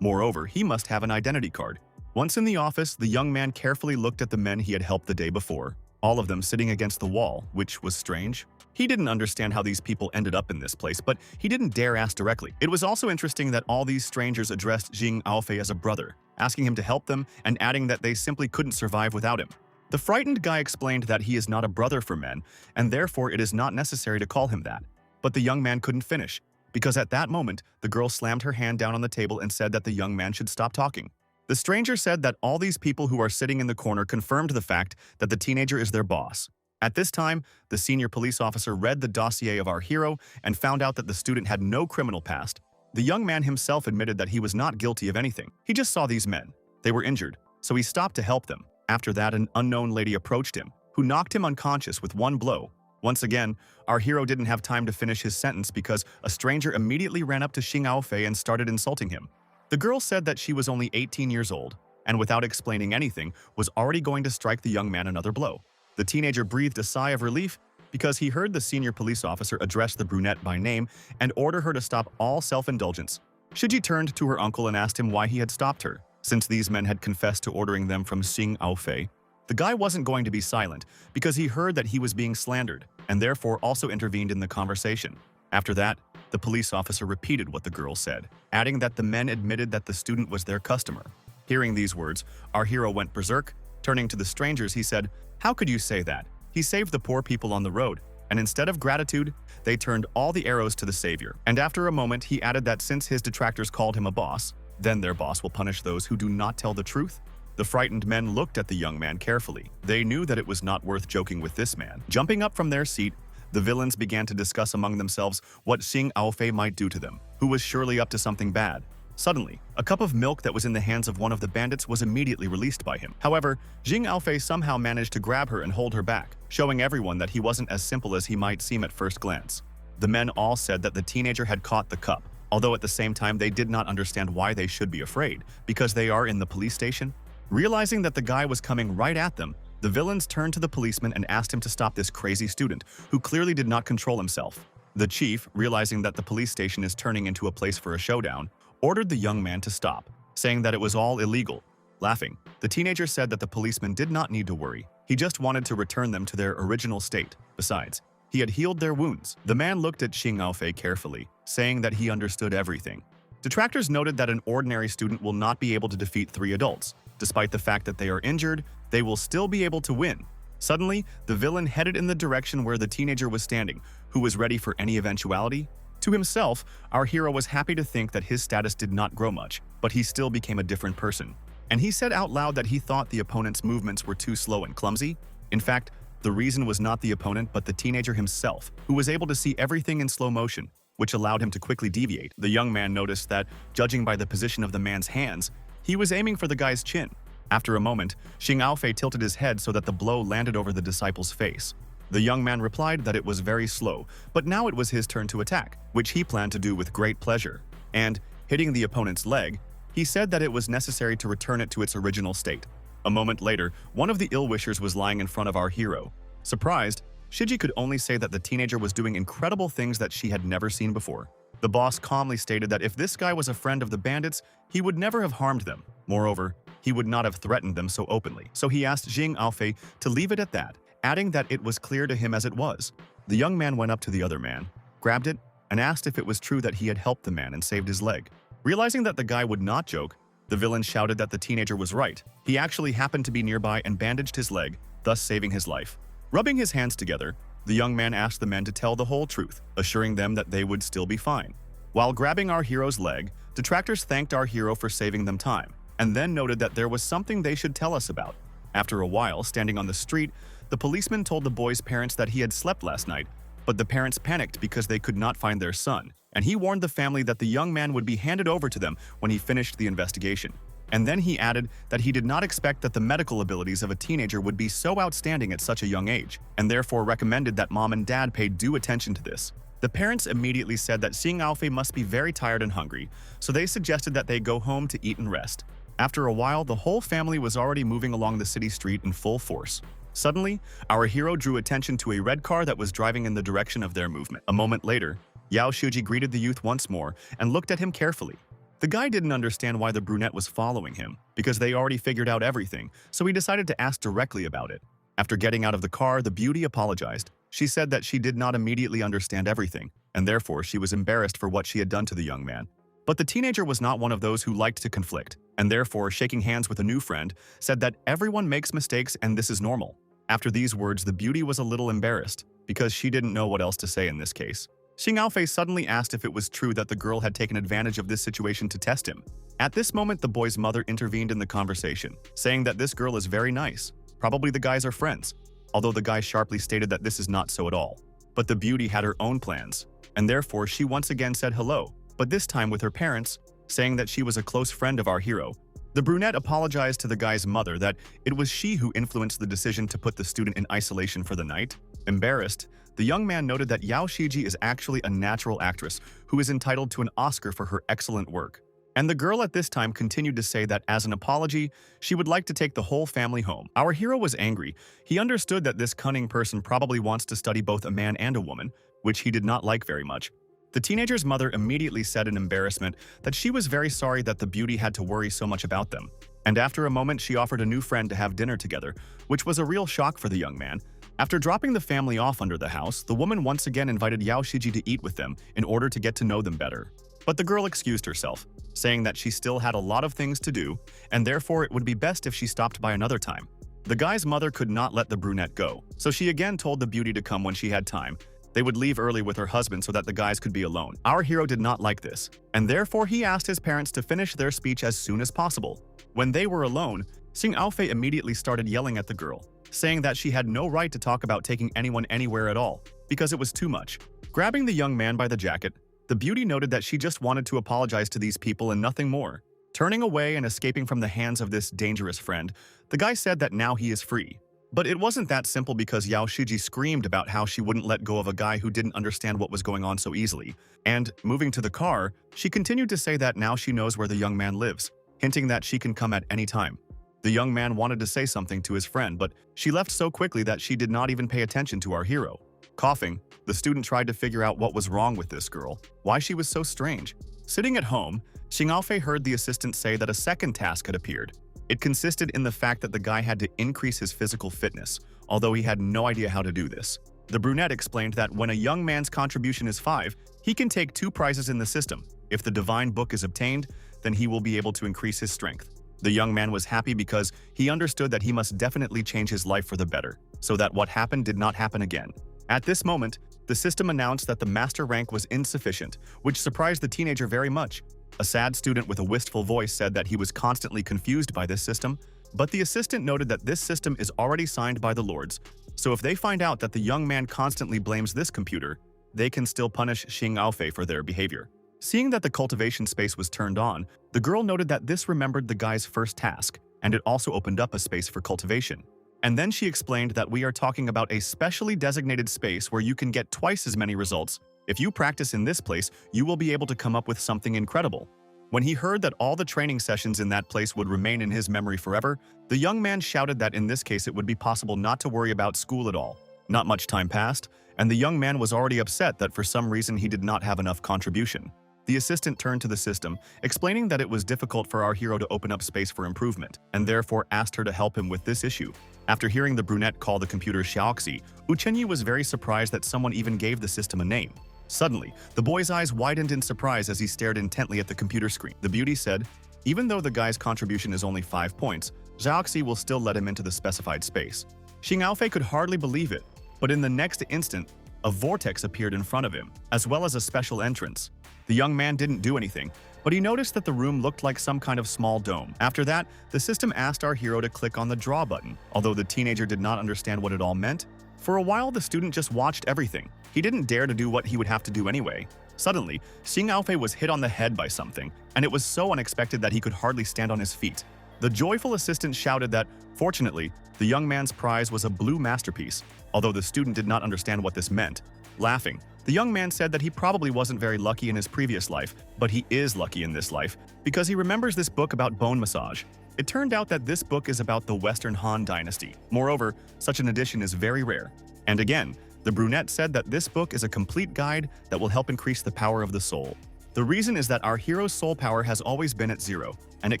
Moreover, he must have an identity card. Once in the office, the young man carefully looked at the men he had helped the day before, all of them sitting against the wall, which was strange. He didn't understand how these people ended up in this place, but he didn't dare ask directly. It was also interesting that all these strangers addressed Jing Aofei as a brother, asking him to help them and adding that they simply couldn't survive without him. The frightened guy explained that he is not a brother for men, and therefore it is not necessary to call him that. But the young man couldn't finish, because at that moment, the girl slammed her hand down on the table and said that the young man should stop talking. The stranger said that all these people who are sitting in the corner confirmed the fact that the teenager is their boss. At this time, the senior police officer read the dossier of our hero and found out that the student had no criminal past. The young man himself admitted that he was not guilty of anything. He just saw these men. They were injured, so he stopped to help them. After that, an unknown lady approached him, who knocked him unconscious with one blow. Once again, our hero didn't have time to finish his sentence because a stranger immediately ran up to Xing Aofei and started insulting him. The girl said that she was only 18 years old, and without explaining anything, was already going to strike the young man another blow. The teenager breathed a sigh of relief because he heard the senior police officer address the brunette by name and order her to stop all self-indulgence. Shiji turned to her uncle and asked him why he had stopped her, since these men had confessed to ordering them from Xing Aofei. The guy wasn't going to be silent because he heard that he was being slandered and therefore also intervened in the conversation. After that, the police officer repeated what the girl said, adding that the men admitted that the student was their customer. Hearing these words, our hero went berserk. Turning to the strangers, he said, "How could you say that? He saved the poor people on the road." And instead of gratitude, they turned all the arrows to the savior. And after a moment, he added that since his detractors called him a boss, then their boss will punish those who do not tell the truth. The frightened men looked at the young man carefully. They knew that it was not worth joking with this man. Jumping up from their seat, the villains began to discuss among themselves what Xing Aofei might do to them, who was surely up to something bad. Suddenly, a cup of milk that was in the hands of one of the bandits was immediately released by him. However, Xing Aofei somehow managed to grab her and hold her back, showing everyone that he wasn't as simple as he might seem at first glance. The men all said that the teenager had caught the cup, although at the same time they did not understand why they should be afraid, because they are in the police station. Realizing that the guy was coming right at them, the villains turned to the policeman and asked him to stop this crazy student, who clearly did not control himself. The chief, realizing that the police station is turning into a place for a showdown, ordered the young man to stop, saying that it was all illegal. Laughing, the teenager said that the policeman did not need to worry. He just wanted to return them to their original state. Besides, he had healed their wounds. The man looked at Xing Aofei carefully, saying that he understood everything. Detractors noted that an ordinary student will not be able to defeat 3 adults. Despite the fact that they are injured, they will still be able to win. Suddenly, the villain headed in the direction where the teenager was standing, who was ready for any eventuality. To himself, our hero was happy to think that his status did not grow much, but he still became a different person. And he said out loud that he thought the opponent's movements were too slow and clumsy. In fact, the reason was not the opponent but the teenager himself, who was able to see everything in slow motion, which allowed him to quickly deviate. The young man noticed that, judging by the position of the man's hands, he was aiming for the guy's chin. After a moment, Xing Aofei tilted his head so that the blow landed over the disciple's face. The young man replied that it was very slow, but now it was his turn to attack, which he planned to do with great pleasure. And, hitting the opponent's leg, he said that it was necessary to return it to its original state. A moment later, one of the ill-wishers was lying in front of our hero. Surprised, Shiji could only say that the teenager was doing incredible things that she had never seen before. The boss calmly stated that if this guy was a friend of the bandits, he would never have harmed them. Moreover, he would not have threatened them so openly. So he asked Xing Aofei to leave it at that, adding that it was clear to him as it was. The young man went up to the other man, grabbed it, and asked if it was true that he had helped the man and saved his leg. Realizing that the guy would not joke, the villain shouted that the teenager was right. He actually happened to be nearby and bandaged his leg, thus saving his life. Rubbing his hands together, the young man asked the men to tell the whole truth, assuring them that they would still be fine. While grabbing our hero's leg, detractors thanked our hero for saving them time, and then noted that there was something they should tell us about. After a while, standing on the street, the policeman told the boy's parents that he had slept last night, but the parents panicked because they could not find their son, and he warned the family that the young man would be handed over to them when he finished the investigation. And then he added that he did not expect that the medical abilities of a teenager would be so outstanding at such a young age, and therefore recommended that mom and dad pay due attention to this. The parents immediately said that Xing Aofei must be very tired and hungry, so they suggested that they go home to eat and rest. After a while, the whole family was already moving along the city street in full force. Suddenly, our hero drew attention to a red car that was driving in the direction of their movement. A moment later, Yao Shuji greeted the youth once more and looked at him carefully. The guy didn't understand why the brunette was following him, because they already figured out everything, so he decided to ask directly about it. After getting out of the car, the beauty apologized. She said that she did not immediately understand everything, and therefore she was embarrassed for what she had done to the young man. But the teenager was not one of those who liked to conflict, and therefore, shaking hands with a new friend, said that everyone makes mistakes and this is normal. After these words, the beauty was a little embarrassed, because she didn't know what else to say in this case. Xing Aofei suddenly asked if it was true that the girl had taken advantage of this situation to test him. At this moment, the boy's mother intervened in the conversation, saying that this girl is very nice. Probably the guys are friends, although the guy sharply stated that this is not so at all. But the beauty had her own plans, and therefore she once again said hello, but this time with her parents, saying that she was a close friend of our hero. The brunette apologized to the guy's mother that it was she who influenced the decision to put the student in isolation for the night. Embarrassed, the young man noted that Yao Shiji is actually a natural actress who is entitled to an Oscar for her excellent work. And the girl at this time continued to say that as an apology, she would like to take the whole family home. Our hero was angry. He understood that this cunning person probably wants to study both a man and a woman, which he did not like very much. The teenager's mother immediately said in embarrassment that she was very sorry that the beauty had to worry so much about them. And after a moment, she offered a new friend to have dinner together, which was a real shock for the young man. After dropping the family off under the house, the woman once again invited Yao Shiji to eat with them in order to get to know them better. But the girl excused herself, saying that she still had a lot of things to do, and therefore it would be best if she stopped by another time. The guy's mother could not let the brunette go, so she again told the beauty to come when she had time. They would leave early with her husband so that the guys could be alone. Our hero did not like this, and therefore he asked his parents to finish their speech as soon as possible. When they were alone, Xing Aofei immediately started yelling at the girl, saying that she had no right to talk about taking anyone anywhere at all, because it was too much. Grabbing the young man by the jacket, the beauty noted that she just wanted to apologize to these people and nothing more. Turning away and escaping from the hands of this dangerous friend, the guy said that now he is free. But it wasn't that simple because Yao Shiji screamed about how she wouldn't let go of a guy who didn't understand what was going on so easily. And, moving to the car, she continued to say that now she knows where the young man lives, hinting that she can come at any time. The young man wanted to say something to his friend, but she left so quickly that she did not even pay attention to our hero. Coughing, the student tried to figure out what was wrong with this girl, why she was so strange. Sitting at home, Xing Aofei heard the assistant say that a second task had appeared. It consisted in the fact that the guy had to increase his physical fitness, although he had no idea how to do this. The brunette explained that when a young man's contribution is 5, he can take 2 prizes in the system. If the divine book is obtained, then he will be able to increase his strength. The young man was happy because he understood that he must definitely change his life for the better, so that what happened did not happen again. At this moment, the system announced that the master rank was insufficient, which surprised the teenager very much. A sad student with a wistful voice said that he was constantly confused by this system, but the assistant noted that this system is already signed by the lords, so if they find out that the young man constantly blames this computer, they can still punish Xing Aofei for their behavior. Seeing that the cultivation space was turned on, the girl noted that this remembered the guy's first task, and it also opened up a space for cultivation. And then she explained that we are talking about a specially designated space where you can get twice as many results. If you practice in this place, you will be able to come up with something incredible. When he heard that all the training sessions in that place would remain in his memory forever, the young man shouted that in this case it would be possible not to worry about school at all. Not much time passed, and the young man was already upset that for some reason he did not have enough contribution. The assistant turned to the system, explaining that it was difficult for our hero to open up space for improvement, and therefore asked her to help him with this issue. After hearing the brunette call the computer Xiaoxi, Uchenyi was very surprised that someone even gave the system a name. Suddenly, the boy's eyes widened in surprise as he stared intently at the computer screen. The beauty said, even though the guy's contribution is only 5 points, Xiaoxi will still let him into the specified space. Xing Aofei could hardly believe it, but in the next instant, a vortex appeared in front of him, as well as a special entrance. The young man didn't do anything, but he noticed that the room looked like some kind of small dome. After that, the system asked our hero to click on the draw button, although the teenager did not understand what it all meant. For a while, the student just watched everything. He didn't dare to do what he would have to do anyway. Suddenly, Xing Aofei was hit on the head by something, and it was so unexpected that he could hardly stand on his feet. The joyful assistant shouted that, fortunately, the young man's prize was a blue masterpiece, although the student did not understand what this meant. Laughing, The young man said that he probably wasn't very lucky in his previous life, but he is lucky in this life because he remembers this book about bone massage. It turned out that this book is about the Western Han Dynasty. Moreover, such an edition is very rare. And again, the brunette said that this book is a complete guide that will help increase the power of the soul. The reason is that our hero's soul power has always been at 0, and it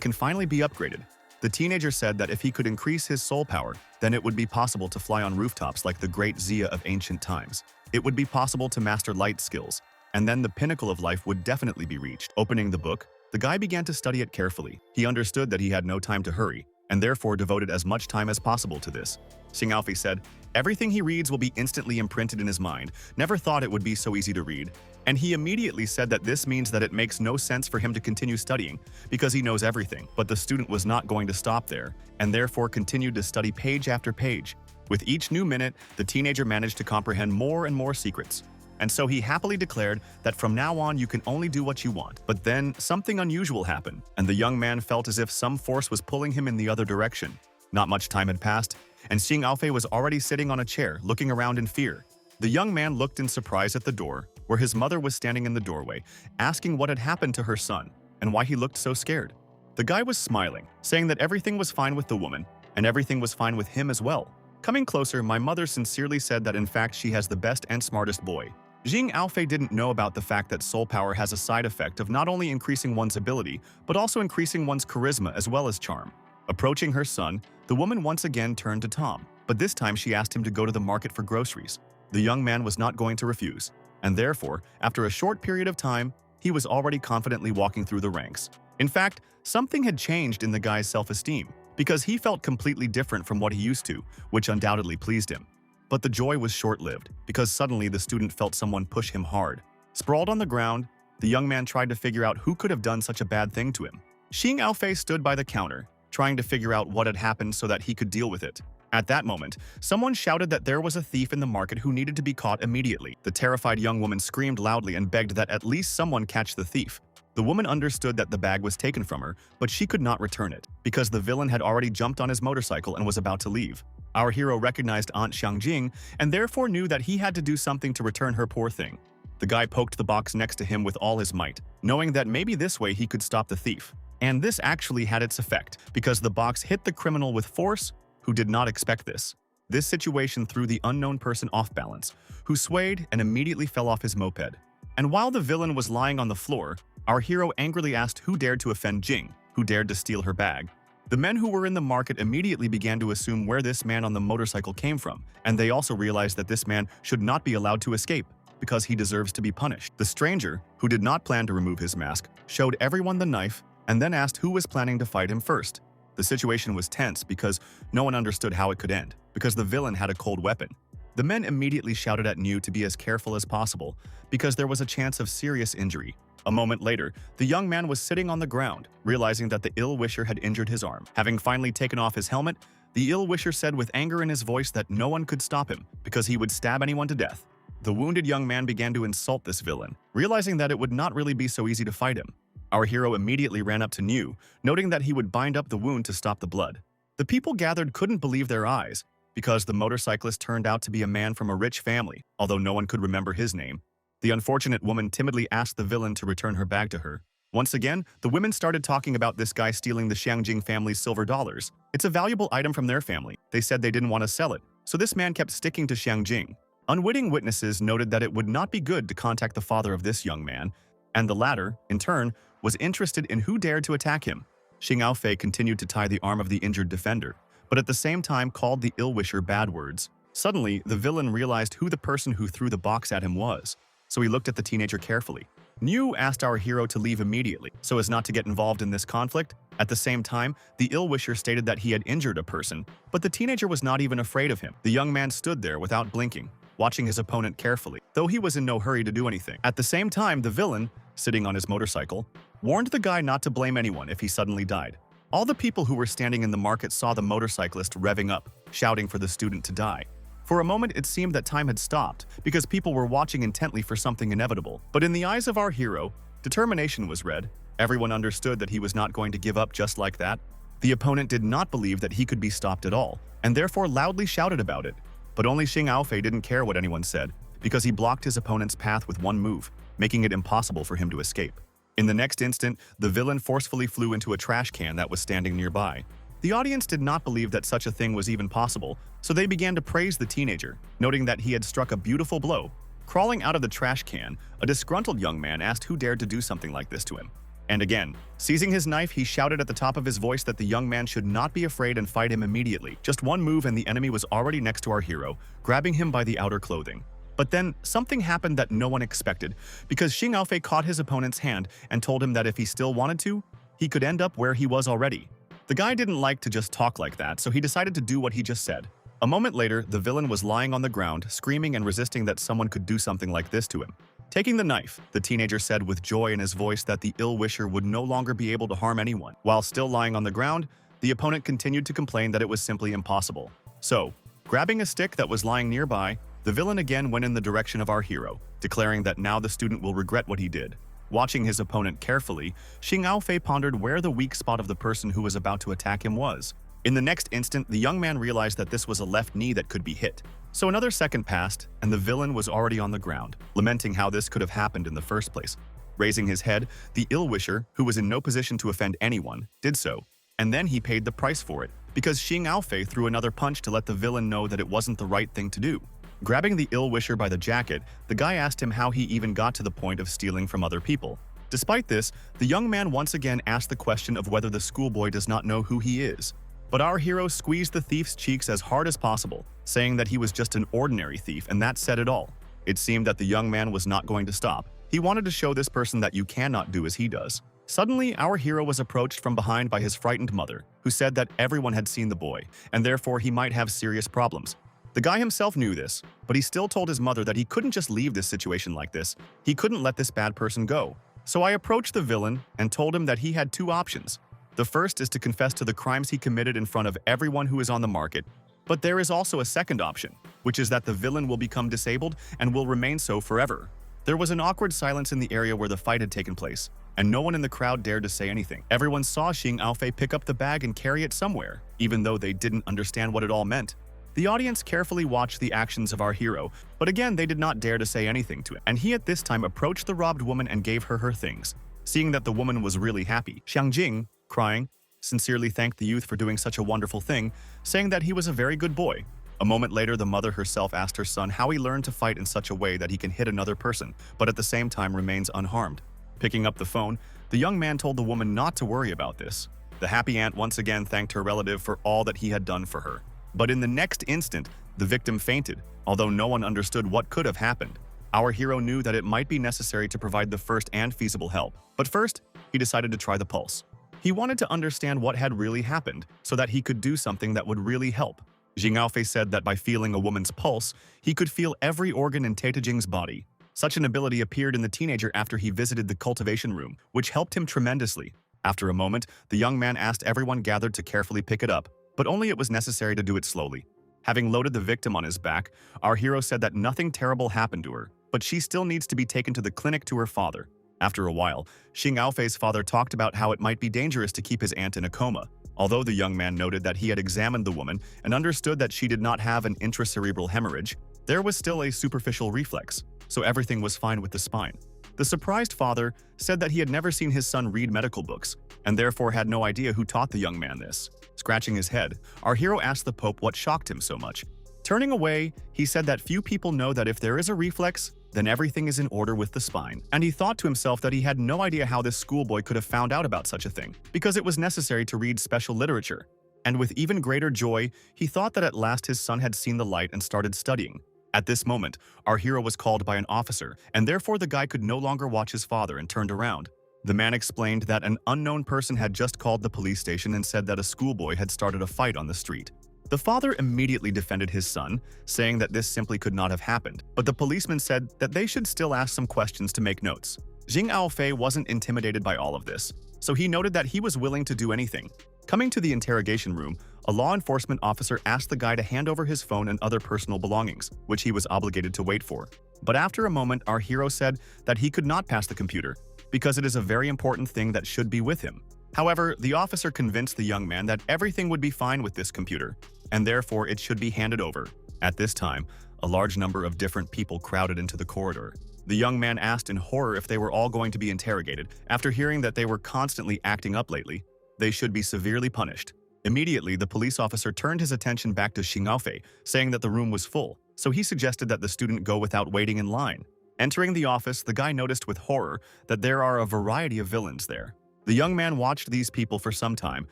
can finally be upgraded. The teenager said that if he could increase his soul power, then it would be possible to fly on rooftops like the great Zia of ancient times. It would be possible to master light skills, and then the pinnacle of life would definitely be reached. Opening the book, the guy began to study it carefully. He understood that he had no time to hurry, and therefore devoted as much time as possible to this. Xing Aofei said, "Everything he reads will be instantly imprinted in his mind. Never thought it would be so easy to read." And he immediately said that this means that it makes no sense for him to continue studying because he knows everything. But the student was not going to stop there, and therefore continued to study page after page. With each new minute, the teenager managed to comprehend more and more secrets. And so he happily declared that from now on you can only do what you want. But then something unusual happened, and the young man felt as if some force was pulling him in the other direction. Not much time had passed, and Xing Aofei was already sitting on a chair, looking around in fear. The young man looked in surprise at the door, where his mother was standing in the doorway, asking what had happened to her son, and why he looked so scared. The guy was smiling, saying that everything was fine with the woman, and everything was fine with him as well. Coming closer, my mother sincerely said that in fact she has the best and smartest boy. Xing Aofei didn't know about the fact that soul power has a side effect of not only increasing one's ability, but also increasing one's charisma as well as charm. Approaching her son, the woman once again turned to Tom, but this time she asked him to go to the market for groceries. The young man was not going to refuse, and therefore, after a short period of time, he was already confidently walking through the ranks. In fact, something had changed in the guy's self-esteem, because he felt completely different from what he used to, which undoubtedly pleased him. But the joy was short-lived, because suddenly the student felt someone push him hard. Sprawled on the ground, the young man tried to figure out who could have done such a bad thing to him. Xing Aofei stood by the counter, trying to figure out what had happened so that he could deal with it. At that moment, someone shouted that there was a thief in the market who needed to be caught immediately. The terrified young woman screamed loudly and begged that at least someone catch the thief. The woman understood that the bag was taken from her, but she could not return it, because the villain had already jumped on his motorcycle and was about to leave. Our hero recognized Aunt Xiangjing and therefore knew that he had to do something to return her poor thing. The guy poked the box next to him with all his might, knowing that maybe this way he could stop the thief. And this actually had its effect, because the box hit the criminal with force, who did not expect this. This situation threw the unknown person off balance, who swayed and immediately fell off his moped. And while the villain was lying on the floor, our hero angrily asked who dared to offend Jing, who dared to steal her bag. The men who were in the market immediately began to assume where this man on the motorcycle came from, and they also realized that this man should not be allowed to escape, because he deserves to be punished. The stranger, who did not plan to remove his mask, showed everyone the knife and then asked who was planning to fight him first. The situation was tense because no one understood how it could end, because the villain had a cold weapon. The men immediately shouted at Niu to be as careful as possible, because there was a chance of serious injury. A moment later, the young man was sitting on the ground, realizing that the ill-wisher had injured his arm. Having finally taken off his helmet, the ill-wisher said with anger in his voice that no one could stop him, because he would stab anyone to death. The wounded young man began to insult this villain, realizing that it would not really be so easy to fight him. Our hero immediately ran up to Niu, noting that he would bind up the wound to stop the blood. The people gathered couldn't believe their eyes, because the motorcyclist turned out to be a man from a rich family, although no one could remember his name. The unfortunate woman timidly asked the villain to return her bag to her. Once again, the women started talking about this guy stealing the Xiangjing family's silver dollars. It's a valuable item from their family. They said they didn't want to sell it, so this man kept sticking to Xiangjing. Unwitting witnesses noted that it would not be good to contact the father of this young man, and the latter, in turn, was interested in who dared to attack him. Xing Aofei continued to tie the arm of the injured defender, but at the same time called the ill-wisher bad words. Suddenly, the villain realized who the person who threw the box at him was, so he looked at the teenager carefully. Niu asked our hero to leave immediately, so as not to get involved in this conflict. At the same time, the ill-wisher stated that he had injured a person, but the teenager was not even afraid of him. The young man stood there without blinking, watching his opponent carefully, though he was in no hurry to do anything. At the same time, the villain, sitting on his motorcycle, warned the guy not to blame anyone if he suddenly died. All the people who were standing in the market saw the motorcyclist revving up, shouting for the student to die. For a moment, it seemed that time had stopped, because people were watching intently for something inevitable. But in the eyes of our hero, determination was read. Everyone understood that he was not going to give up just like that. The opponent did not believe that he could be stopped at all, and therefore loudly shouted about it. But only Xing Aofei didn't care what anyone said, because he blocked his opponent's path with one move, making it impossible for him to escape. In the next instant, the villain forcefully flew into a trash can that was standing nearby. The audience did not believe that such a thing was even possible, so they began to praise the teenager, noting that he had struck a beautiful blow. Crawling out of the trash can, a disgruntled young man asked who dared to do something like this to him. And again, seizing his knife, he shouted at the top of his voice that the young man should not be afraid and fight him immediately. Just one move and the enemy was already next to our hero, grabbing him by the outer clothing. But then, something happened that no one expected, because Xing Aofei caught his opponent's hand and told him that if he still wanted to, he could end up where he was already. The guy didn't like to just talk like that, so he decided to do what he just said. A moment later, the villain was lying on the ground, screaming and resisting that someone could do something like this to him. Taking the knife, the teenager said with joy in his voice that the ill-wisher would no longer be able to harm anyone. While still lying on the ground, the opponent continued to complain that it was simply impossible. So, grabbing a stick that was lying nearby, the villain again went in the direction of our hero, declaring that now the student will regret what he did. Watching his opponent carefully, Xing Aofei pondered where the weak spot of the person who was about to attack him was. In the next instant, the young man realized that this was a left knee that could be hit. So another second passed, and the villain was already on the ground, lamenting how this could have happened in the first place. Raising his head, the ill-wisher, who was in no position to offend anyone, did so, and then he paid the price for it, because Xing Aofei threw another punch to let the villain know that it wasn't the right thing to do. Grabbing the ill-wisher by the jacket, the guy asked him how he even got to the point of stealing from other people. Despite this, the young man once again asked the question of whether the schoolboy does not know who he is. But our hero squeezed the thief's cheeks as hard as possible, saying that he was just an ordinary thief, and that said it all. It seemed that the young man was not going to stop. He wanted to show this person that you cannot do as he does. Suddenly, our hero was approached from behind by his frightened mother, who said that everyone had seen the boy, and therefore he might have serious problems. The guy himself knew this, but he still told his mother that he couldn't just leave this situation like this. He couldn't let this bad person go. So I approached the villain and told him that he had two options. The first is to confess to the crimes he committed in front of everyone who is on the market, but there is also a second option, which is that the villain will become disabled and will remain so forever. There was an awkward silence in the area where the fight had taken place, and no one in the crowd dared to say anything. Everyone saw Xing Aofei pick up the bag and carry it somewhere, even though they didn't understand what it all meant. The audience carefully watched the actions of our hero, but again they did not dare to say anything to him, and he at this time approached the robbed woman and gave her her things. Seeing that the woman was really happy, Xiang Jing, crying, sincerely thanked the youth for doing such a wonderful thing, saying that he was a very good boy. A moment later, the mother herself asked her son how he learned to fight in such a way that he can hit another person, but at the same time remains unharmed. Picking up the phone, the young man told the woman not to worry about this. The happy aunt once again thanked her relative for all that he had done for her. But in the next instant, the victim fainted, although no one understood what could have happened. Our hero knew that it might be necessary to provide the first and feasible help, but first, he decided to try the pulse. He wanted to understand what had really happened, so that he could do something that would really help. Xing Aofei said that by feeling a woman's pulse, he could feel every organ in Teta Jing's body. Such an ability appeared in the teenager after he visited the cultivation room, which helped him tremendously. After a moment, the young man asked everyone gathered to carefully pick it up, but only it was necessary to do it slowly. Having loaded the victim on his back, our hero said that nothing terrible happened to her, but she still needs to be taken to the clinic to her father. After a while, Xing Aofei's father talked about how it might be dangerous to keep his aunt in a coma. Although the young man noted that he had examined the woman and understood that she did not have an intracerebral hemorrhage, there was still a superficial reflex, so everything was fine with the spine. The surprised father said that he had never seen his son read medical books, and therefore had no idea who taught the young man this. Scratching his head, our hero asked the Pope what shocked him so much. Turning away, he said that few people know that if there is a reflex, then everything is in order with the spine. And he thought to himself that he had no idea how this schoolboy could have found out about such a thing, because it was necessary to read special literature. And with even greater joy, he thought that at last his son had seen the light and started studying. At this moment, our hero was called by an officer, and therefore the guy could no longer watch his father and turned around. The man explained that an unknown person had just called the police station and said that a schoolboy had started a fight on the street. The father immediately defended his son, saying that this simply could not have happened, but the policeman said that they should still ask some questions to make notes. Xing Aofei wasn't intimidated by all of this, so he noted that he was willing to do anything. Coming to the interrogation room, a law enforcement officer asked the guy to hand over his phone and other personal belongings, which he was obligated to wait for. But after a moment, our hero said that he could not pass the computer, because it is a very important thing that should be with him. However, the officer convinced the young man that everything would be fine with this computer, and therefore it should be handed over. At this time, a large number of different people crowded into the corridor. The young man asked in horror if they were all going to be interrogated. After hearing that they were constantly acting up lately, they should be severely punished. Immediately, the police officer turned his attention back to Xing Aofei, saying that the room was full, so he suggested that the student go without waiting in line. Entering the office, the guy noticed with horror that there are a variety of villains there. The young man watched these people for some time,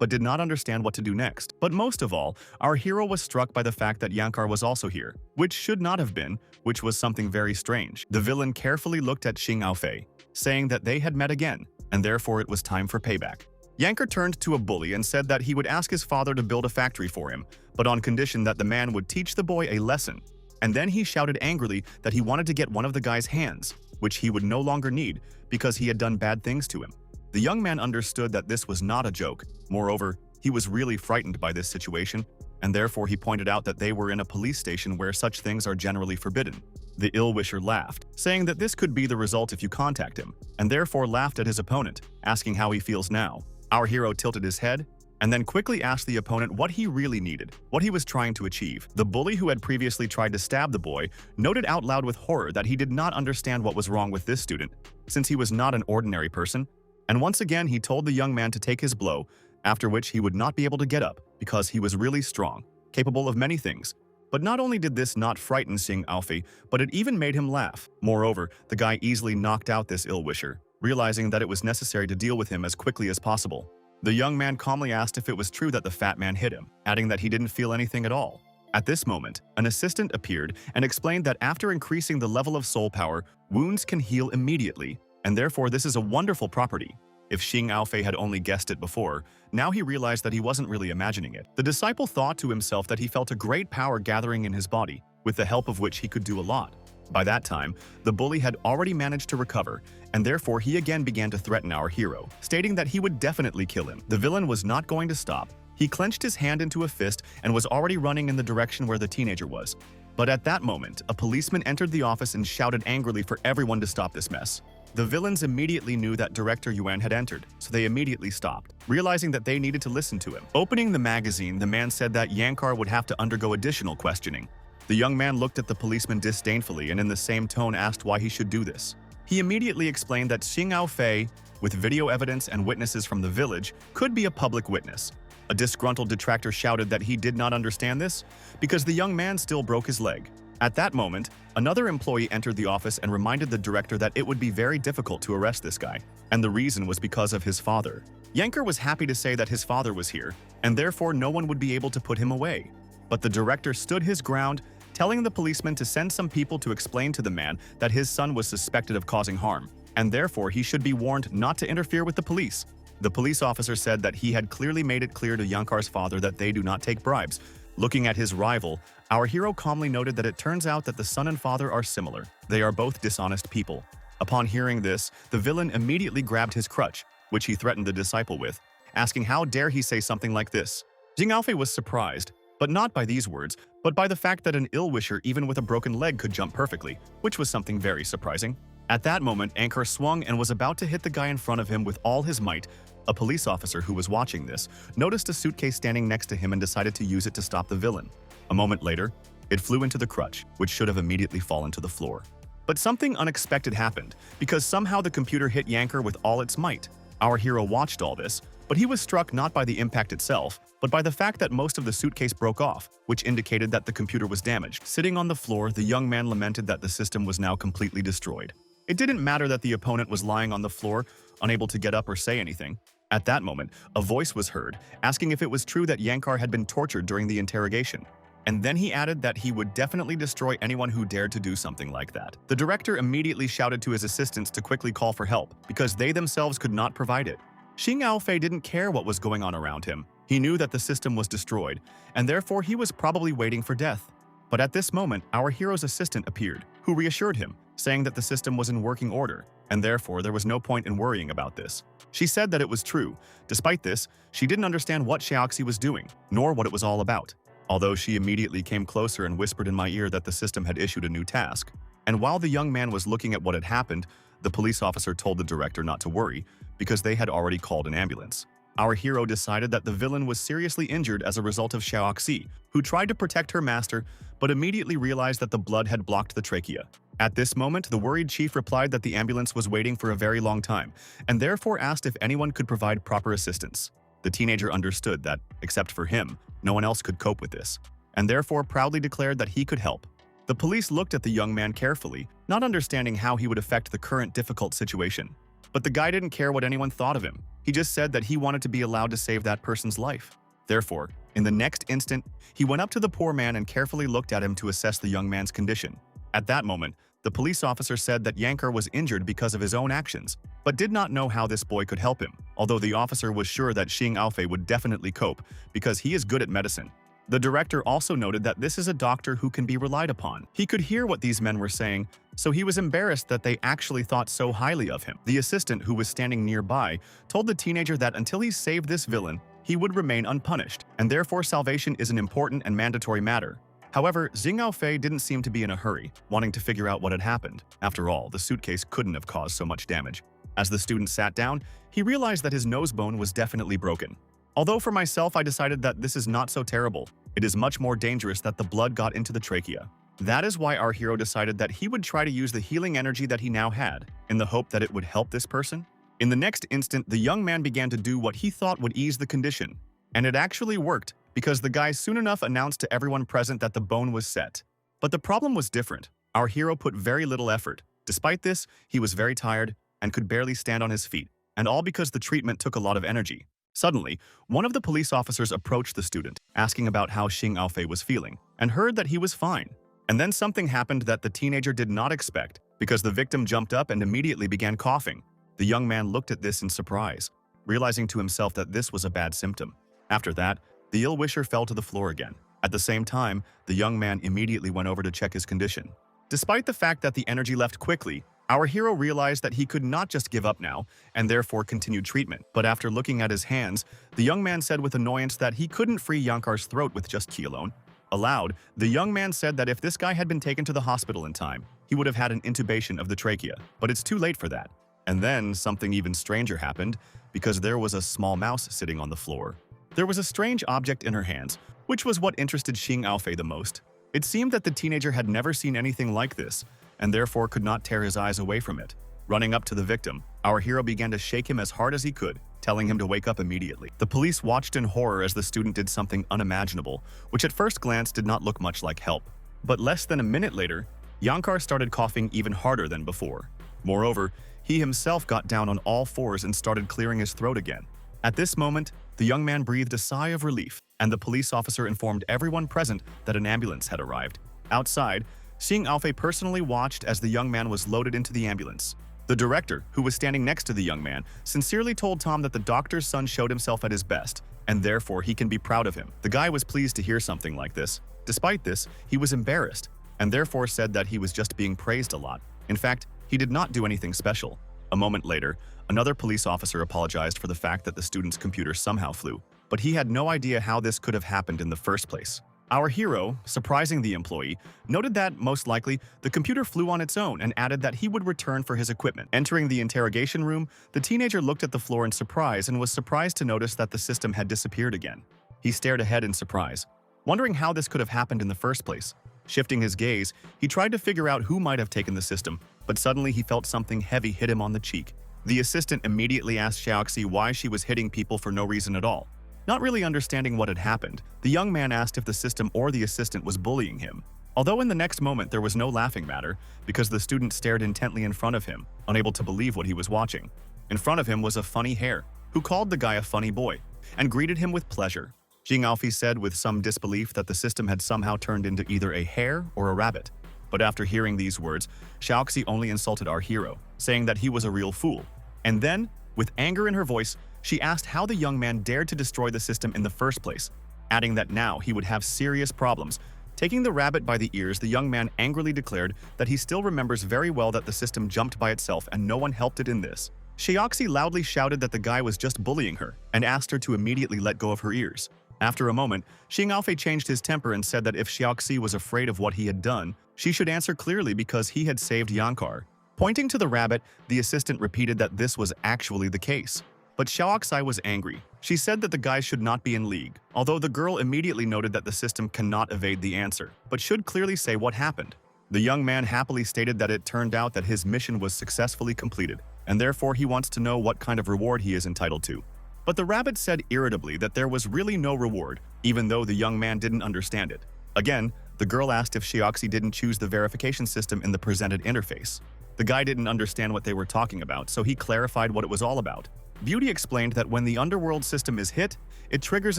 but did not understand what to do next. But most of all, our hero was struck by the fact that Yankar was also here, which should not have been, which was something very strange. The villain carefully looked at Xing Aofei, saying that they had met again, and therefore it was time for payback. Yankar turned to a bully and said that he would ask his father to build a factory for him, but on condition that the man would teach the boy a lesson. And then he shouted angrily that he wanted to get one of the guy's hands, which he would no longer need because he had done bad things to him. The young man understood that this was not a joke. Moreover, he was really frightened by this situation, and therefore he pointed out that they were in a police station where such things are generally forbidden. The ill-wisher laughed, saying that this could be the result if you contact him, and therefore laughed at his opponent, asking how he feels now. Our hero tilted his head and then quickly asked the opponent what he really needed, what he was trying to achieve. The bully who had previously tried to stab the boy noted out loud with horror that he did not understand what was wrong with this student, since he was not an ordinary person, and once again he told the young man to take his blow, after which he would not be able to get up because he was really strong, capable of many things. But not only did this not frighten Xing Aofei, but it even made him laugh. Moreover, the guy easily knocked out this ill-wisher, realizing that it was necessary to deal with him as quickly as possible. The young man calmly asked if it was true that the fat man hit him, adding that he didn't feel anything at all. At this moment, an assistant appeared and explained that after increasing the level of soul power, wounds can heal immediately, and therefore this is a wonderful property. If Xing Aofei had only guessed it before, now he realized that he wasn't really imagining it. The disciple thought to himself that he felt a great power gathering in his body, with the help of which he could do a lot. By that time, the bully had already managed to recover, and therefore he again began to threaten our hero, stating that he would definitely kill him. The villain was not going to stop. He clenched his hand into a fist and was already running in the direction where the teenager was. But at that moment, a policeman entered the office and shouted angrily for everyone to stop this mess. The villains immediately knew that Director Yuan had entered, so they immediately stopped, realizing that they needed to listen to him. Opening the magazine, the man said that Yankar would have to undergo additional questioning. The young man looked at the policeman disdainfully and in the same tone asked why he should do this. He immediately explained that Xing Aofei, with video evidence and witnesses from the village, could be a public witness. A disgruntled detractor shouted that he did not understand this because the young man still broke his leg. At that moment, another employee entered the office and reminded the director that it would be very difficult to arrest this guy, and the reason was because of his father. Yankar was happy to say that his father was here, and therefore no one would be able to put him away. But the director stood his ground, telling the policeman to send some people to explain to the man that his son was suspected of causing harm, and therefore he should be warned not to interfere with the police. The police officer said that he had clearly made it clear to Yankar's father that they do not take bribes. Looking at his rival, our hero calmly noted that it turns out that the son and father are similar. They are both dishonest people. Upon hearing this, the villain immediately grabbed his crutch, which he threatened the disciple with, asking how dare he say something like this. Xing Aofei was surprised, but not by these words, but by the fact that an ill-wisher even with a broken leg could jump perfectly, which was something very surprising. At that moment, Yankar swung and was about to hit the guy in front of him with all his might. A police officer who was watching this noticed a suitcase standing next to him and decided to use it to stop the villain. A moment later, it flew into the crutch, which should have immediately fallen to the floor. But something unexpected happened, because somehow the computer hit Yankar with all its might. Our hero watched all this, but he was struck not by the impact itself, but by the fact that most of the suitcase broke off, which indicated that the computer was damaged. Sitting on the floor, the young man lamented that the system was now completely destroyed. It didn't matter that the opponent was lying on the floor, unable to get up or say anything. At that moment, a voice was heard, asking if it was true that Yankar had been tortured during the interrogation. And then he added that he would definitely destroy anyone who dared to do something like that. The director immediately shouted to his assistants to quickly call for help, because they themselves could not provide it. Xing Aofei didn't care what was going on around him. He knew that the system was destroyed, and therefore he was probably waiting for death. But at this moment, our hero's assistant appeared, who reassured him, saying that the system was in working order, and therefore there was no point in worrying about this. She said that it was true. Despite this, she didn't understand what Xiaoxi was doing, nor what it was all about. Although she immediately came closer and whispered in my ear that the system had issued a new task. And while the young man was looking at what had happened, the police officer told the director not to worry, because they had already called an ambulance. our hero decided that the villain was seriously injured as a result of Xiaoxi, who tried to protect her master but immediately realized that the blood had blocked the trachea. At this moment, the worried chief replied that the ambulance was waiting for a very long time and therefore asked if anyone could provide proper assistance. The teenager understood that, except for him, no one else could cope with this, and therefore proudly declared that he could help. The police looked at the young man carefully, not understanding how he would affect the current difficult situation. But the guy didn't care what anyone thought of him. He just said that he wanted to be allowed to save that person's life. Therefore, in the next instant, he went up to the poor man and carefully looked at him to assess the young man's condition. At that moment, the police officer said that Yankar was injured because of his own actions, but did not know how this boy could help him, although the officer was sure that Xing Aofei would definitely cope because he is good at medicine. The director also noted that this is a doctor who can be relied upon. He could hear what these men were saying, so he was embarrassed that they actually thought so highly of him. The assistant, who was standing nearby, told the teenager that until he saved this villain, he would remain unpunished, and therefore salvation is an important and mandatory matter. However, Xing Aofei didn't seem to be in a hurry, wanting to figure out what had happened. After all, the suitcase couldn't have caused so much damage. As the student sat down, he realized that his nose bone was definitely broken. Although for myself I decided that this is not so terrible, it is much more dangerous that the blood got into the trachea. That is why our hero decided that he would try to use the healing energy that he now had, in the hope that it would help this person. In the next instant, the young man began to do what he thought would ease the condition. And it actually worked, because the guy soon enough announced to everyone present that the bone was set. But the problem was different. Our hero put very little effort. Despite this, he was very tired and could barely stand on his feet, and all because the treatment took a lot of energy. Suddenly, one of the police officers approached the student, asking about how Xing Aofei was feeling, and heard that he was fine. And then something happened that the teenager did not expect, because the victim jumped up and immediately began coughing. The young man looked at this in surprise, realizing to himself that this was a bad symptom. After that, the ill-wisher fell to the floor again. At the same time, the young man immediately went over to check his condition. Despite the fact that the energy left quickly, our hero realized that he could not just give up now, and therefore continued treatment. But after looking at his hands, the young man said with annoyance that he couldn't free Yankar's throat with just qi alone. Aloud, the young man said that if this guy had been taken to the hospital in time, he would have had an intubation of the trachea, but it's too late for that. And then something even stranger happened, because there was a small mouse sitting on the floor. There was a strange object in her hands, which was what interested Xing Aofei the most. It seemed that the teenager had never seen anything like this, and therefore could not tear his eyes away from it. Running up to the victim, our hero began to shake him as hard as he could, telling him to wake up immediately. The police watched in horror as the student did something unimaginable, which at first glance did not look much like help. But less than a minute later, Yankar started coughing even harder than before. Moreover, he himself got down on all fours and started clearing his throat again. At this moment, the young man breathed a sigh of relief, and the police officer informed everyone present that an ambulance had arrived. Outside, Xing Aofei personally watched as the young man was loaded into the ambulance. The director, who was standing next to the young man, sincerely told Tom that the doctor's son showed himself at his best, and therefore he can be proud of him. The guy was pleased to hear something like this. Despite this, he was embarrassed, and therefore said that he was just being praised a lot. In fact, he did not do anything special. A moment later, another police officer apologized for the fact that the student's computer somehow flew, but he had no idea how this could have happened in the first place. Our hero, surprising the employee, noted that, most likely, the computer flew on its own and added that he would return for his equipment. Entering the interrogation room, the teenager looked at the floor in surprise and was surprised to notice that the system had disappeared again. He stared ahead in surprise, wondering how this could have happened in the first place. Shifting his gaze, he tried to figure out who might have taken the system, but suddenly he felt something heavy hit him on the cheek. The assistant immediately asked Xiaoxi why she was hitting people for no reason at all. Not really understanding what had happened, the young man asked if the system or the assistant was bullying him. Although in the next moment there was no laughing matter, because the student stared intently in front of him, unable to believe what he was watching. In front of him was a funny hare, who called the guy a funny boy, and greeted him with pleasure. Xing Aofei said with some disbelief that the system had somehow turned into either a hare or a rabbit. But after hearing these words, Xiaoxi only insulted our hero, saying that he was a real fool. And then, with anger in her voice, she asked how the young man dared to destroy the system in the first place, adding that now he would have serious problems. Taking the rabbit by the ears, the young man angrily declared that he still remembers very well that the system jumped by itself and no one helped it in this. Xiaoxi loudly shouted that the guy was just bullying her and asked her to immediately let go of her ears. After a moment, Xing Aofei changed his temper and said that if Xiaoxi was afraid of what he had done, she should answer clearly because he had saved Yankar. Pointing to the rabbit, the assistant repeated that this was actually the case. But Xiaoxi was angry. She said that the guy should not be in league, although the girl immediately noted that the system cannot evade the answer, but should clearly say what happened. The young man happily stated that it turned out that his mission was successfully completed, and therefore he wants to know what kind of reward he is entitled to. But the rabbit said irritably that there was really no reward, even though the young man didn't understand it. Again, the girl asked if Xiaoxi didn't choose the verification system in the presented interface. The guy didn't understand what they were talking about, so he clarified what it was all about. Beauty explained that when the underworld system is hit, it triggers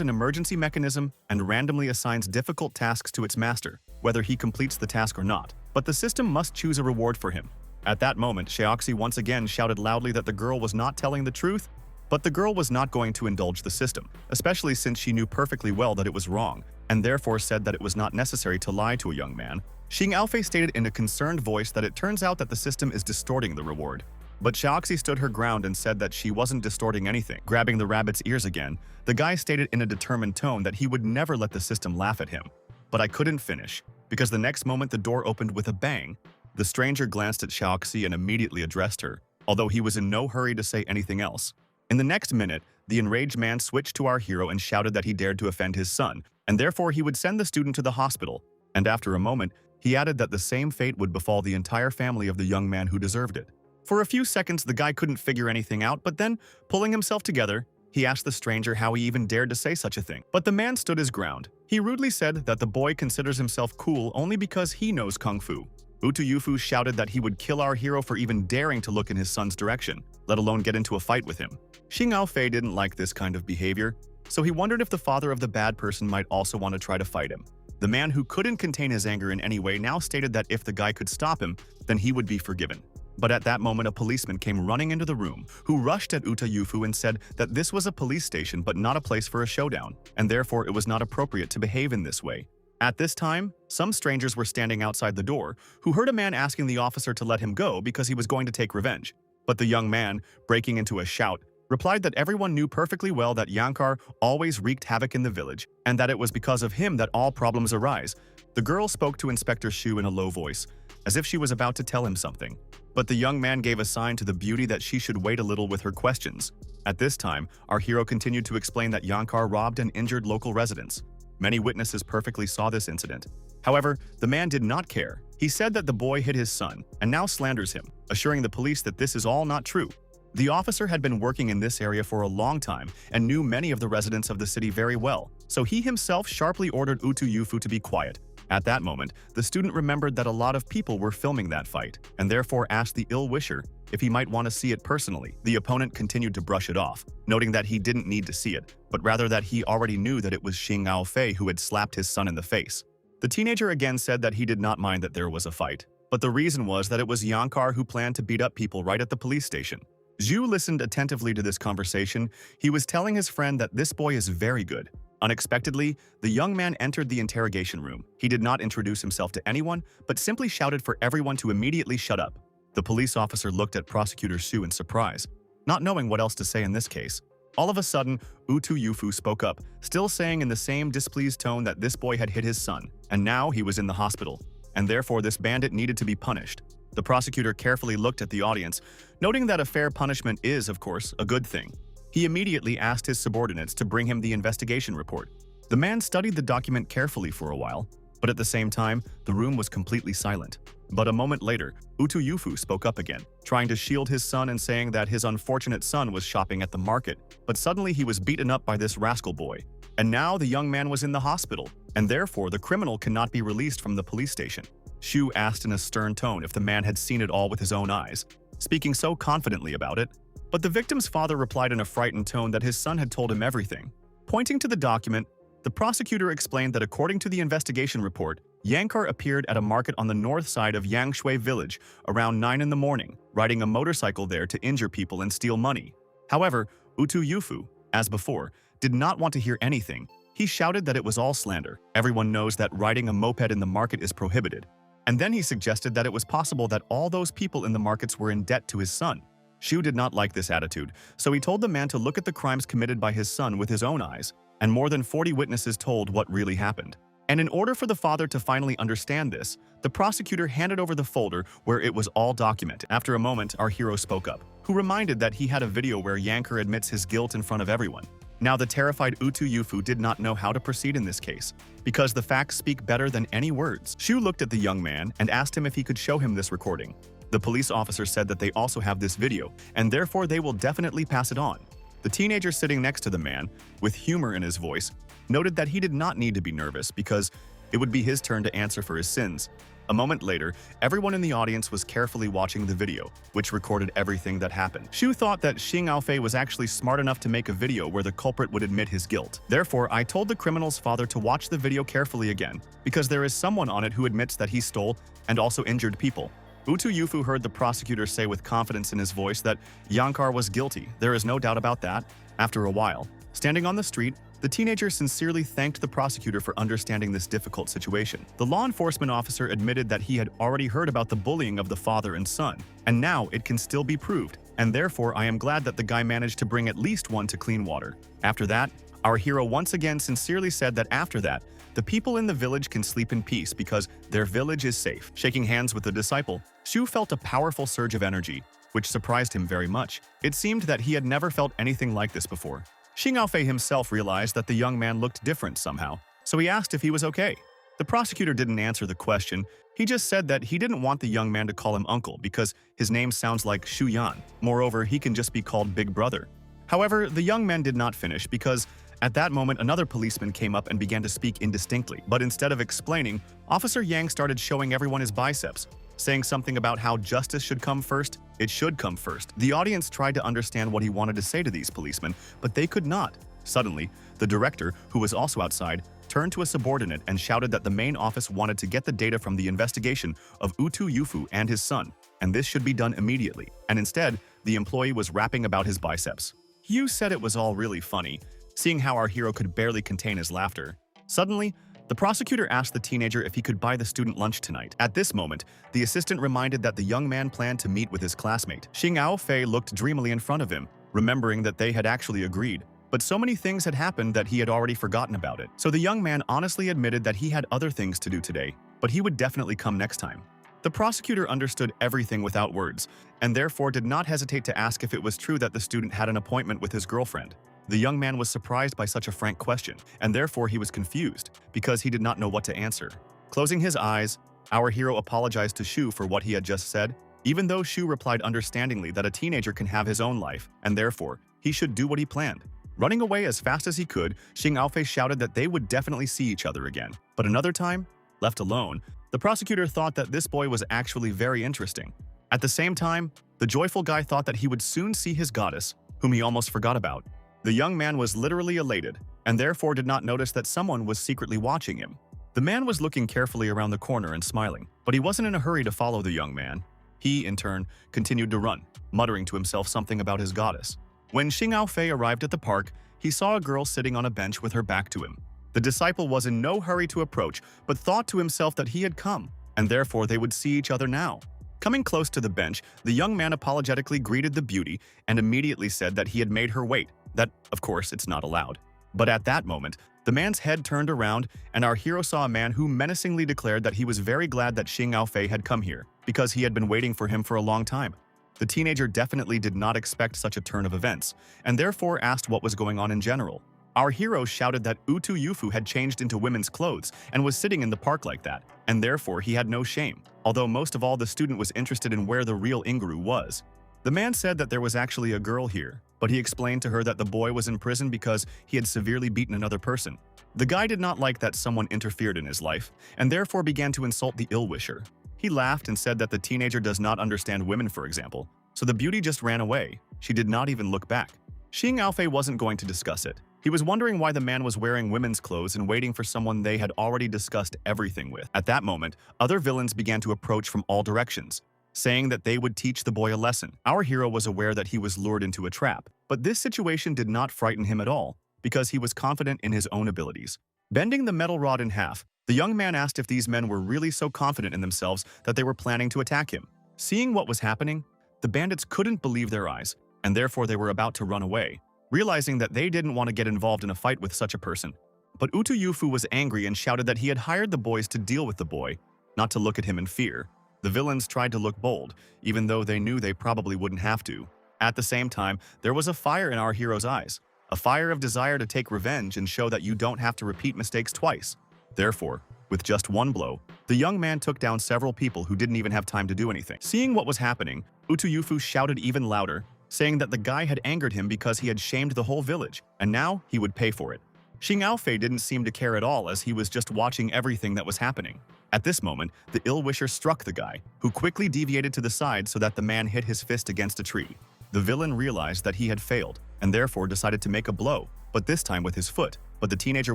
an emergency mechanism and randomly assigns difficult tasks to its master, whether he completes the task or not. But the system must choose a reward for him. At that moment, Xiaoxi once again shouted loudly that the girl was not telling the truth, but the girl was not going to indulge the system, especially since she knew perfectly well that it was wrong, and therefore said that it was not necessary to lie to a young man. Xing Aofei stated in a concerned voice that it turns out that the system is distorting the reward. But Xiaoxi stood her ground and said that she wasn't distorting anything. Grabbing the rabbit's ears again, the guy stated in a determined tone that he would never let the system laugh at him. But I couldn't finish, because the next moment the door opened with a bang. The stranger glanced at Xiaoxi and immediately addressed her, although he was in no hurry to say anything else. In the next minute, the enraged man switched to our hero and shouted that he dared to offend his son, and therefore he would send the student to the hospital. And after a moment, he added that the same fate would befall the entire family of the young man who deserved it. For a few seconds, the guy couldn't figure anything out, but then, pulling himself together, he asked the stranger how he even dared to say such a thing. But the man stood his ground. He rudely said that the boy considers himself cool only because he knows kung fu. Yufu shouted that he would kill our hero for even daring to look in his son's direction, let alone get into a fight with him. Xing Aofei didn't like this kind of behavior, so he wondered if the father of the bad person might also want to try to fight him. The man who couldn't contain his anger in any way now stated that if the guy could stop him, then he would be forgiven. But at that moment, a policeman came running into the room, who rushed at Yufu and said that this was a police station but not a place for a showdown, and therefore it was not appropriate to behave in this way. At this time, some strangers were standing outside the door, who heard a man asking the officer to let him go because he was going to take revenge. But the young man, breaking into a shout, replied that everyone knew perfectly well that Yankar always wreaked havoc in the village, and that it was because of him that all problems arise. The girl spoke to Inspector Shu in a low voice, as if she was about to tell him something. But the young man gave a sign to the beauty that she should wait a little with her questions. At this time, our hero continued to explain that Yankar robbed and injured local residents. Many witnesses perfectly saw this incident. However, the man did not care. He said that the boy hit his son, and now slanders him, assuring the police that this is all not true. The officer had been working in this area for a long time and knew many of the residents of the city very well, so he himself sharply ordered Yufu to be quiet. At that moment, the student remembered that a lot of people were filming that fight, and therefore asked the ill-wisher if he might want to see it personally. The opponent continued to brush it off, noting that he didn't need to see it, but rather that he already knew that it was Xing Aofei who had slapped his son in the face. The teenager again said that he did not mind that there was a fight, but the reason was that it was Yankar who planned to beat up people right at the police station. Zhu listened attentively to this conversation. He was telling his friend that this boy is very good. Unexpectedly, the young man entered the interrogation room. He did not introduce himself to anyone, but simply shouted for everyone to immediately shut up. The police officer looked at Prosecutor Shu in surprise, not knowing what else to say in this case. All of a sudden, Yufu spoke up, still saying in the same displeased tone that this boy had hit his son, and now he was in the hospital, and therefore this bandit needed to be punished. The prosecutor carefully looked at the audience, noting that a fair punishment is, of course, a good thing. He immediately asked his subordinates to bring him the investigation report. The man studied the document carefully for a while, but at the same time, the room was completely silent. But a moment later, Yufu spoke up again, trying to shield his son and saying that his unfortunate son was shopping at the market, but suddenly he was beaten up by this rascal boy. And now the young man was in the hospital, and therefore the criminal cannot be released from the police station. Shu asked in a stern tone if the man had seen it all with his own eyes, speaking so confidently about it. But the victim's father replied in a frightened tone that his son had told him everything. Pointing to the document, the prosecutor explained that according to the investigation report, Yankar appeared at a market on the north side of Yangshui village around 9 in the morning, riding a motorcycle there to injure people and steal money. However, Yufu, as before, did not want to hear anything. He shouted that it was all slander. Everyone knows that riding a moped in the market is prohibited. And then he suggested that it was possible that all those people in the markets were in debt to his son. Shu did not like this attitude, so he told the man to look at the crimes committed by his son with his own eyes, and more than 40 witnesses told what really happened. And in order for the father to finally understand this, the prosecutor handed over the folder where it was all documented. After a moment, our hero spoke up, who reminded that he had a video where Yankar admits his guilt in front of everyone. Now, the terrified Utu Yufu did not know how to proceed in this case, because the facts speak better than any words. Shu looked at the young man and asked him if he could show him this recording. The police officer said that they also have this video, and therefore they will definitely pass it on. The teenager sitting next to the man, with humor in his voice, noted that he did not need to be nervous because it would be his turn to answer for his sins. A moment later, everyone in the audience was carefully watching the video, which recorded everything that happened. Shu thought that Xing Aofei was actually smart enough to make a video where the culprit would admit his guilt. Therefore, I told the criminal's father to watch the video carefully again, because there is someone on it who admits that he stole and also injured people. Utu Yufu heard the prosecutor say with confidence in his voice that Yankar was guilty. There is no doubt about that. After a while, standing on the street, the teenager sincerely thanked the prosecutor for understanding this difficult situation. The law enforcement officer admitted that he had already heard about the bullying of the father and son, and now it can still be proved, and therefore I am glad that the guy managed to bring at least one to clean water. After that, our hero once again sincerely said that after that, the people in the village can sleep in peace because their village is safe. Shaking hands with the disciple, Shu felt a powerful surge of energy, which surprised him very much. It seemed that he had never felt anything like this before. Xing Aofei himself realized that the young man looked different somehow, so he asked if he was okay. The prosecutor didn't answer the question. He just said that he didn't want the young man to call him uncle because his name sounds like Shu Yan. Moreover, he can just be called Big Brother. However, the young man did not finish because at that moment another policeman came up and began to speak indistinctly. But instead of explaining, Officer Yang started showing everyone his biceps, saying something about how justice should come first. It should come first. The audience tried to understand what he wanted to say to these policemen, but they could not. Suddenly, the director, who was also outside, turned to a subordinate and shouted that the main office wanted to get the data from the investigation of Utu Yufu and his son, and this should be done immediately. And instead, the employee was rapping about his biceps. You said it was all really funny, seeing how our hero could barely contain his laughter. Suddenly, the prosecutor asked the teenager if he could buy the student lunch tonight. At this moment, the assistant reminded that the young man planned to meet with his classmate. Xing Aofei looked dreamily in front of him, remembering that they had actually agreed. But so many things had happened that he had already forgotten about it. So the young man honestly admitted that he had other things to do today, but he would definitely come next time. The prosecutor understood everything without words, and therefore did not hesitate to ask if it was true that the student had an appointment with his girlfriend. The young man was surprised by such a frank question, and therefore he was confused, because he did not know what to answer. Closing his eyes, our hero apologized to Shu for what he had just said, even though Shu replied understandingly that a teenager can have his own life, and therefore, he should do what he planned. Running away as fast as he could, Xing Aofei shouted that they would definitely see each other again. But another time, left alone, the prosecutor thought that this boy was actually very interesting. At the same time, the joyful guy thought that he would soon see his goddess, whom he almost forgot about. The young man was literally elated, and therefore did not notice that someone was secretly watching him. The man was looking carefully around the corner and smiling, but he wasn't in a hurry to follow the young man. He, in turn, continued to run, muttering to himself something about his goddess. When Xing Aofei arrived at the park, he saw a girl sitting on a bench with her back to him. The disciple was in no hurry to approach, but thought to himself that he had come, and therefore they would see each other now. Coming close to the bench, the young man apologetically greeted the beauty and immediately said that he had made her wait. That, of course, it's not allowed. But at that moment, the man's head turned around, and our hero saw a man who menacingly declared that he was very glad that Xing Aofei had come here, because he had been waiting for him for a long time. The teenager definitely did not expect such a turn of events, and therefore asked what was going on in general. Our hero shouted that Utu Yufu had changed into women's clothes and was sitting in the park like that, and therefore he had no shame, although most of all the student was interested in where the real Inguru was. The man said that there was actually a girl here, but he explained to her that the boy was in prison because he had severely beaten another person. The guy did not like that someone interfered in his life, and therefore began to insult the ill-wisher. He laughed and said that the teenager does not understand women, for example, so the beauty just ran away. She did not even look back. Xing Aofei wasn't going to discuss it. He was wondering why the man was wearing women's clothes and waiting for someone they had already discussed everything with. At that moment, other villains began to approach from all directions, saying that they would teach the boy a lesson. Our hero was aware that he was lured into a trap, but this situation did not frighten him at all, because he was confident in his own abilities. Bending the metal rod in half, the young man asked if these men were really so confident in themselves that they were planning to attack him. Seeing what was happening, the bandits couldn't believe their eyes, and therefore they were about to run away, realizing that they didn't want to get involved in a fight with such a person. But Utu Yufu was angry and shouted that he had hired the boys to deal with the boy, not to look at him in fear. The villains tried to look bold, even though they knew they probably wouldn't have to. At the same time, there was a fire in our hero's eyes. a fire of desire to take revenge and show that you don't have to repeat mistakes twice. Therefore, with just one blow, the young man took down several people who didn't even have time to do anything. Seeing what was happening, Utuyufu shouted even louder, saying that the guy had angered him because he had shamed the whole village, and now he would pay for it. Xing Aofei didn't seem to care at all as he was just watching everything that was happening. At this moment, the ill-wisher struck the guy, who quickly deviated to the side so that the man hit his fist against a tree. The villain realized that he had failed, and therefore decided to make a blow, but this time with his foot. But the teenager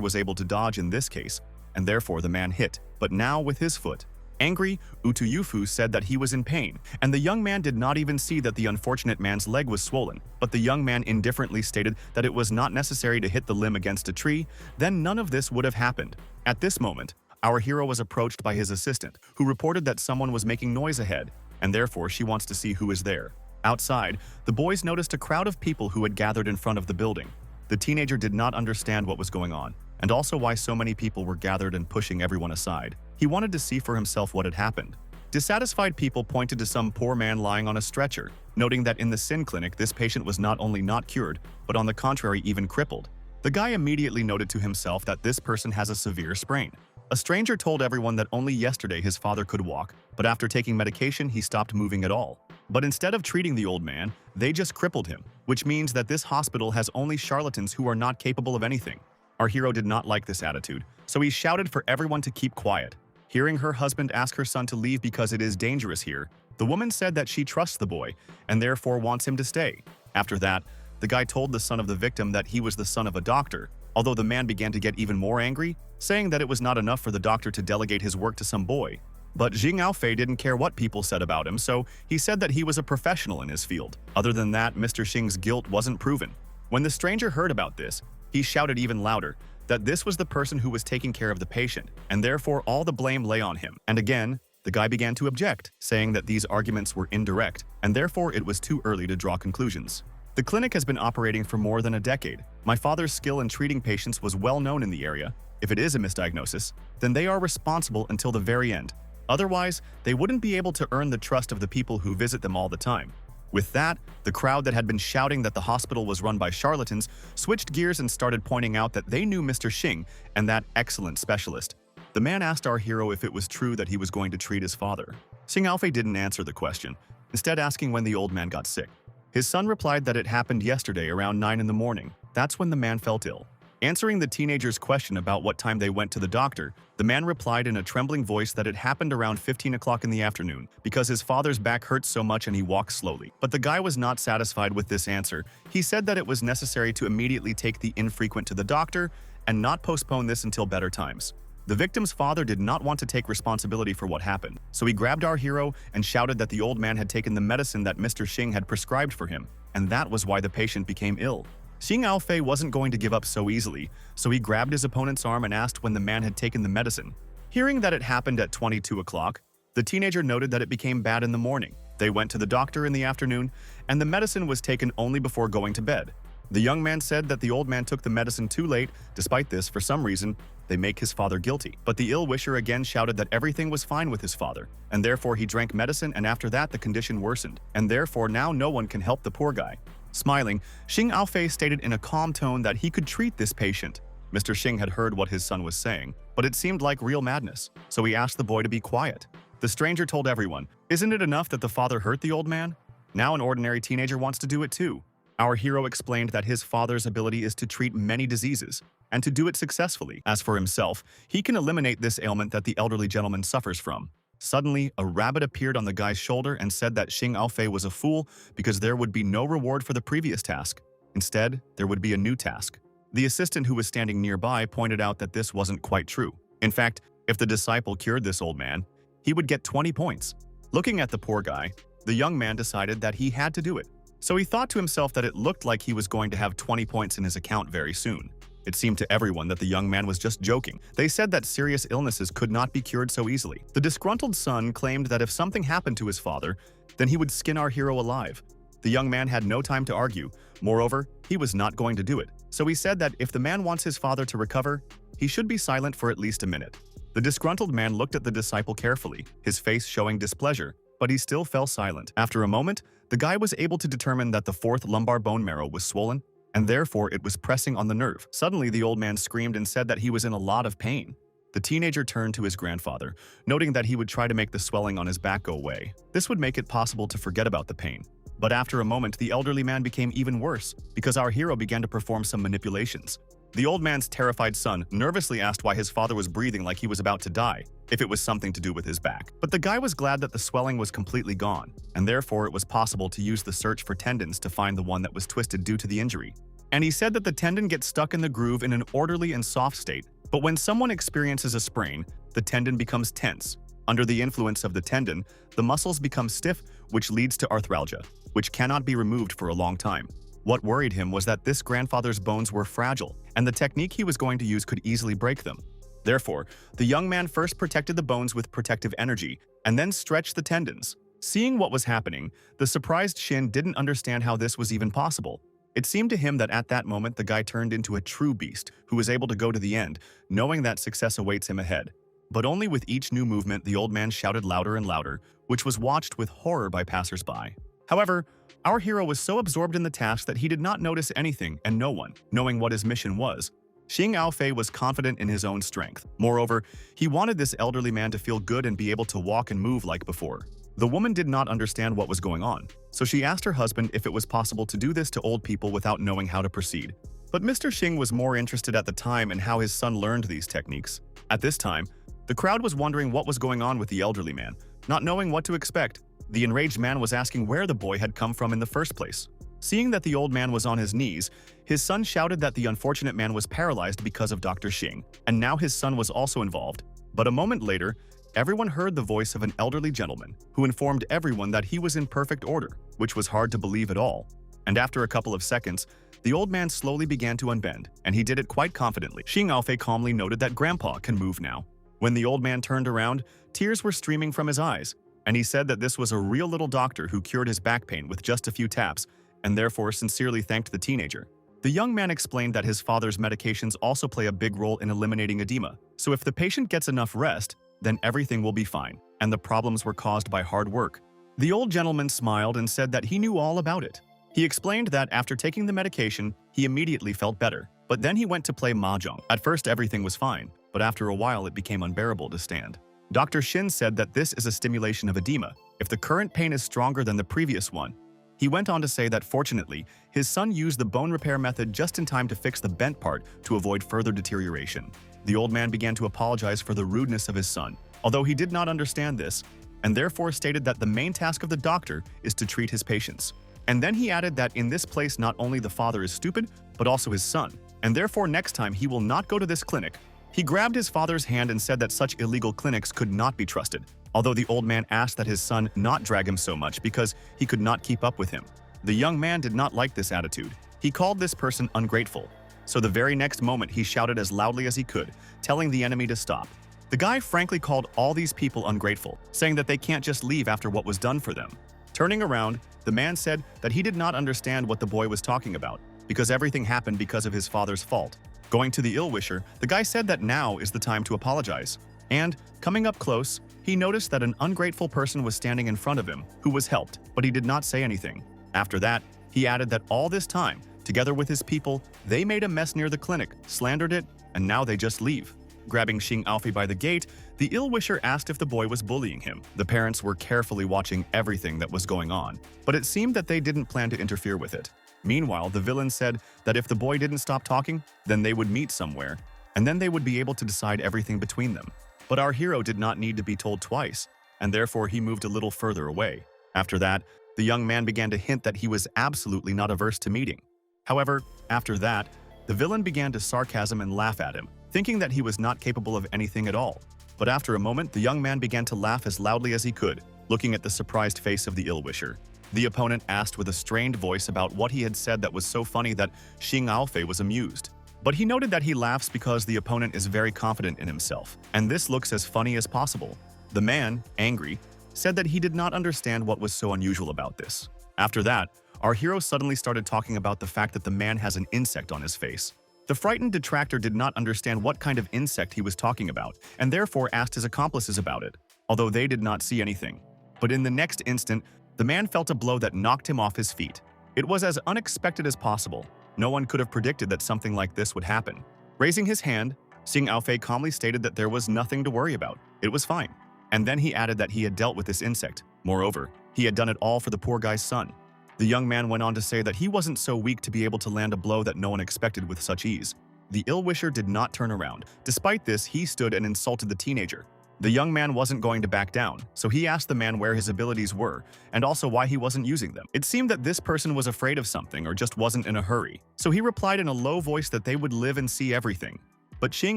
was able to dodge in this case, and therefore the man hit, but now with his foot. Angry, Utuyufu said that he was in pain, and the young man did not even see that the unfortunate man's leg was swollen, but the young man indifferently stated that it was not necessary to hit the limb against a tree, then none of this would have happened. At this moment, our hero was approached by his assistant, who reported that someone was making noise ahead, and therefore she wants to see who is there. Outside, the boys noticed a crowd of people who had gathered in front of the building. The teenager did not understand what was going on, and also why so many people were gathered and pushing everyone aside. He wanted to see for himself what had happened. Dissatisfied people pointed to some poor man lying on a stretcher, noting that in the Sin Clinic this patient was not only not cured, but on the contrary even crippled. The guy immediately noted to himself that this person has a severe sprain. A stranger told everyone that only yesterday his father could walk, but after taking medication he stopped moving at all. But instead of treating the old man, they just crippled him, which means that this hospital has only charlatans who are not capable of anything. Our hero did not like this attitude, so he shouted for everyone to keep quiet. Hearing her husband ask her son to leave because it is dangerous here, the woman said that she trusts the boy and therefore wants him to stay. After that, the guy told the son of the victim that he was the son of a doctor, although the man began to get even more angry, saying that it was not enough for the doctor to delegate his work to some boy. But Xing Aofei didn't care what people said about him, so he said that he was a professional in his field. Other than that, Mr. Xing's guilt wasn't proven. When the stranger heard about this, he shouted even louder that this was the person who was taking care of the patient, and therefore all the blame lay on him. And again, the guy began to object, saying that these arguments were indirect, and therefore it was too early to draw conclusions. The clinic has been operating for more than a decade. My father's skill in treating patients was well known in the area. If it is a misdiagnosis, then they are responsible until the very end. Otherwise, they wouldn't be able to earn the trust of the people who visit them all the time. With that, the crowd that had been shouting that the hospital was run by charlatans switched gears and started pointing out that they knew Mr. Xing and that excellent specialist. The man asked our hero if it was true that he was going to treat his father. Xing Aofei didn't answer the question, instead asking when the old man got sick. His son replied that it happened yesterday around 9 in the morning. That's when the man felt ill. Answering the teenager's question about what time they went to the doctor, the man replied in a trembling voice that it happened around 15 o'clock in the afternoon because his father's back hurt so much and he walked slowly. But the guy was not satisfied with this answer. He said that it was necessary to immediately take the infrequent to the doctor and not postpone this until better times. The victim's father did not want to take responsibility for what happened, so he grabbed our hero and shouted that the old man had taken the medicine that Mr. Xing had prescribed for him, and that was why the patient became ill. Xing Aofei wasn't going to give up so easily, so he grabbed his opponent's arm and asked when the man had taken the medicine. Hearing that it happened at 22 o'clock, the teenager noted that it became bad in the morning. They went to the doctor in the afternoon, and the medicine was taken only before going to bed. The young man said that the old man took the medicine too late. Despite this, for some reason, they make his father guilty. But the ill-wisher again shouted that everything was fine with his father, and therefore he drank medicine, and after that the condition worsened, and therefore now no one can help the poor guy. Smiling, Xing Aofei stated in a calm tone that he could treat this patient. Mr. Xing had heard what his son was saying, but it seemed like real madness, so he asked the boy to be quiet. The stranger told everyone, "Isn't it enough that the father hurt the old man? Now an ordinary teenager wants to do it too." Our hero explained that his father's ability is to treat many diseases, and to do it successfully. As for himself, he can eliminate this ailment that the elderly gentleman suffers from. Suddenly, a rabbit appeared on the guy's shoulder and said that Xing Aofei was a fool because there would be no reward for the previous task. Instead, there would be a new task. The assistant who was standing nearby pointed out that this wasn't quite true. In fact, if the disciple cured this old man, he would get 20 points. Looking at the poor guy, the young man decided that he had to do it. So he thought to himself that it looked like he was going to have 20 points in his account very soon. It seemed to everyone that the young man was just joking. They said that serious illnesses could not be cured so easily. The disgruntled son claimed that if something happened to his father, then he would skin our hero alive. The young man had no time to argue. Moreover, he was not going to do it. So he said that if the man wants his father to recover, he should be silent for at least a minute. The disgruntled man looked at the disciple carefully, his face showing displeasure, but he still fell silent. After a moment, the guy was able to determine that the fourth lumbar bone marrow was swollen, and therefore it was pressing on the nerve. Suddenly, the old man screamed and said that he was in a lot of pain. The teenager turned to his grandfather, noting that he would try to make the swelling on his back go away. This would make it possible to forget about the pain. But after a moment, the elderly man became even worse, because our hero began to perform some manipulations. The old man's terrified son nervously asked why his father was breathing like he was about to die, if it was something to do with his back. But the guy was glad that the swelling was completely gone, and therefore it was possible to use the search for tendons to find the one that was twisted due to the injury. And he said that the tendon gets stuck in the groove in an orderly and soft state, but when someone experiences a sprain, the tendon becomes tense. Under the influence of the tendon, the muscles become stiff, which leads to arthralgia, which cannot be removed for a long time. What worried him was that this grandfather's bones were fragile, and the technique he was going to use could easily break them. Therefore, the young man first protected the bones with protective energy, and then stretched the tendons. Seeing what was happening, the surprised Shin didn't understand how this was even possible. It seemed to him that at that moment the guy turned into a true beast who was able to go to the end, knowing that success awaits him ahead. But only with each new movement the old man shouted louder and louder, which was watched with horror by passers-by. However, our hero was so absorbed in the task that he did not notice anything and no one, knowing what his mission was. Xing Aofei was confident in his own strength. Moreover, he wanted this elderly man to feel good and be able to walk and move like before. The woman did not understand what was going on, so she asked her husband if it was possible to do this to old people without knowing how to proceed. But Mr. Xing was more interested at the time in how his son learned these techniques. At this time, the crowd was wondering what was going on with the elderly man, not knowing what to expect. The enraged man was asking where the boy had come from in the first place. Seeing that the old man was on his knees, his son shouted that the unfortunate man was paralyzed because of Dr. Xing, and now his son was also involved. But a moment later, everyone heard the voice of an elderly gentleman who informed everyone that he was in perfect order, which was hard to believe at all. And after a couple of seconds, the old man slowly began to unbend, and he did it quite confidently. Xing Aofei calmly noted that Grandpa can move now. When the old man turned around, tears were streaming from his eyes, and he said that this was a real little doctor who cured his back pain with just a few taps, and therefore sincerely thanked the teenager. The young man explained that his father's medications also play a big role in eliminating edema, so if the patient gets enough rest, then everything will be fine, and the problems were caused by hard work. The old gentleman smiled and said that he knew all about it. He explained that after taking the medication, he immediately felt better, but then he went to play mahjong. At first everything was fine, but after a while it became unbearable to stand. Dr. Shin said that this is a stimulation of edema, if the current pain is stronger than the previous one. He went on to say that fortunately, his son used the bone repair method just in time to fix the bent part to avoid further deterioration. The old man began to apologize for the rudeness of his son, although he did not understand this, and therefore stated that the main task of the doctor is to treat his patients. And then he added that in this place not only the father is stupid, but also his son, and therefore next time he will not go to this clinic. He grabbed his father's hand and said that such illegal clinics could not be trusted, although the old man asked that his son not drag him so much because he could not keep up with him. The young man did not like this attitude. He called this person ungrateful. So the very next moment he shouted as loudly as he could, telling the enemy to stop. The guy frankly called all these people ungrateful, saying that they can't just leave after what was done for them. Turning around, the man said that he did not understand what the boy was talking about, because everything happened because of his father's fault. Going to the ill-wisher, the guy said that now is the time to apologize. And, coming up close, he noticed that an ungrateful person was standing in front of him, who was helped, but he did not say anything. After that, he added that all this time, together with his people, they made a mess near the clinic, slandered it, and now they just leave. Grabbing Xing Aofei by the gate, the ill-wisher asked if the boy was bullying him. The parents were carefully watching everything that was going on, but it seemed that they didn't plan to interfere with it. Meanwhile, the villain said that if the boy didn't stop talking, then they would meet somewhere, and then they would be able to decide everything between them. But our hero did not need to be told twice, and therefore he moved a little further away. After that, the young man began to hint that he was absolutely not averse to meeting. However, after that, the villain began to sarcasm and laugh at him, thinking that he was not capable of anything at all. But after a moment, the young man began to laugh as loudly as he could, looking at the surprised face of the ill-wisher. The opponent asked with a strained voice about what he had said that was so funny that Xing Aofei was amused. But he noted that he laughs because the opponent is very confident in himself, and this looks as funny as possible. The man, angry, said that he did not understand what was so unusual about this. After that, our hero suddenly started talking about the fact that the man has an insect on his face. The frightened detractor did not understand what kind of insect he was talking about, and therefore asked his accomplices about it, although they did not see anything. But in the next instant, the man felt a blow that knocked him off his feet. It was as unexpected as possible. No one could have predicted that something like this would happen. Raising his hand, Xing Aofei calmly stated that there was nothing to worry about. It was fine. And then he added that he had dealt with this insect. Moreover, he had done it all for the poor guy's son. The young man went on to say that he wasn't so weak to be able to land a blow that no one expected with such ease. The ill-wisher did not turn around. Despite this, he stood and insulted the teenager. The young man wasn't going to back down, so he asked the man where his abilities were, and also why he wasn't using them. It seemed that this person was afraid of something or just wasn't in a hurry, so he replied in a low voice that they would live and see everything. But Xing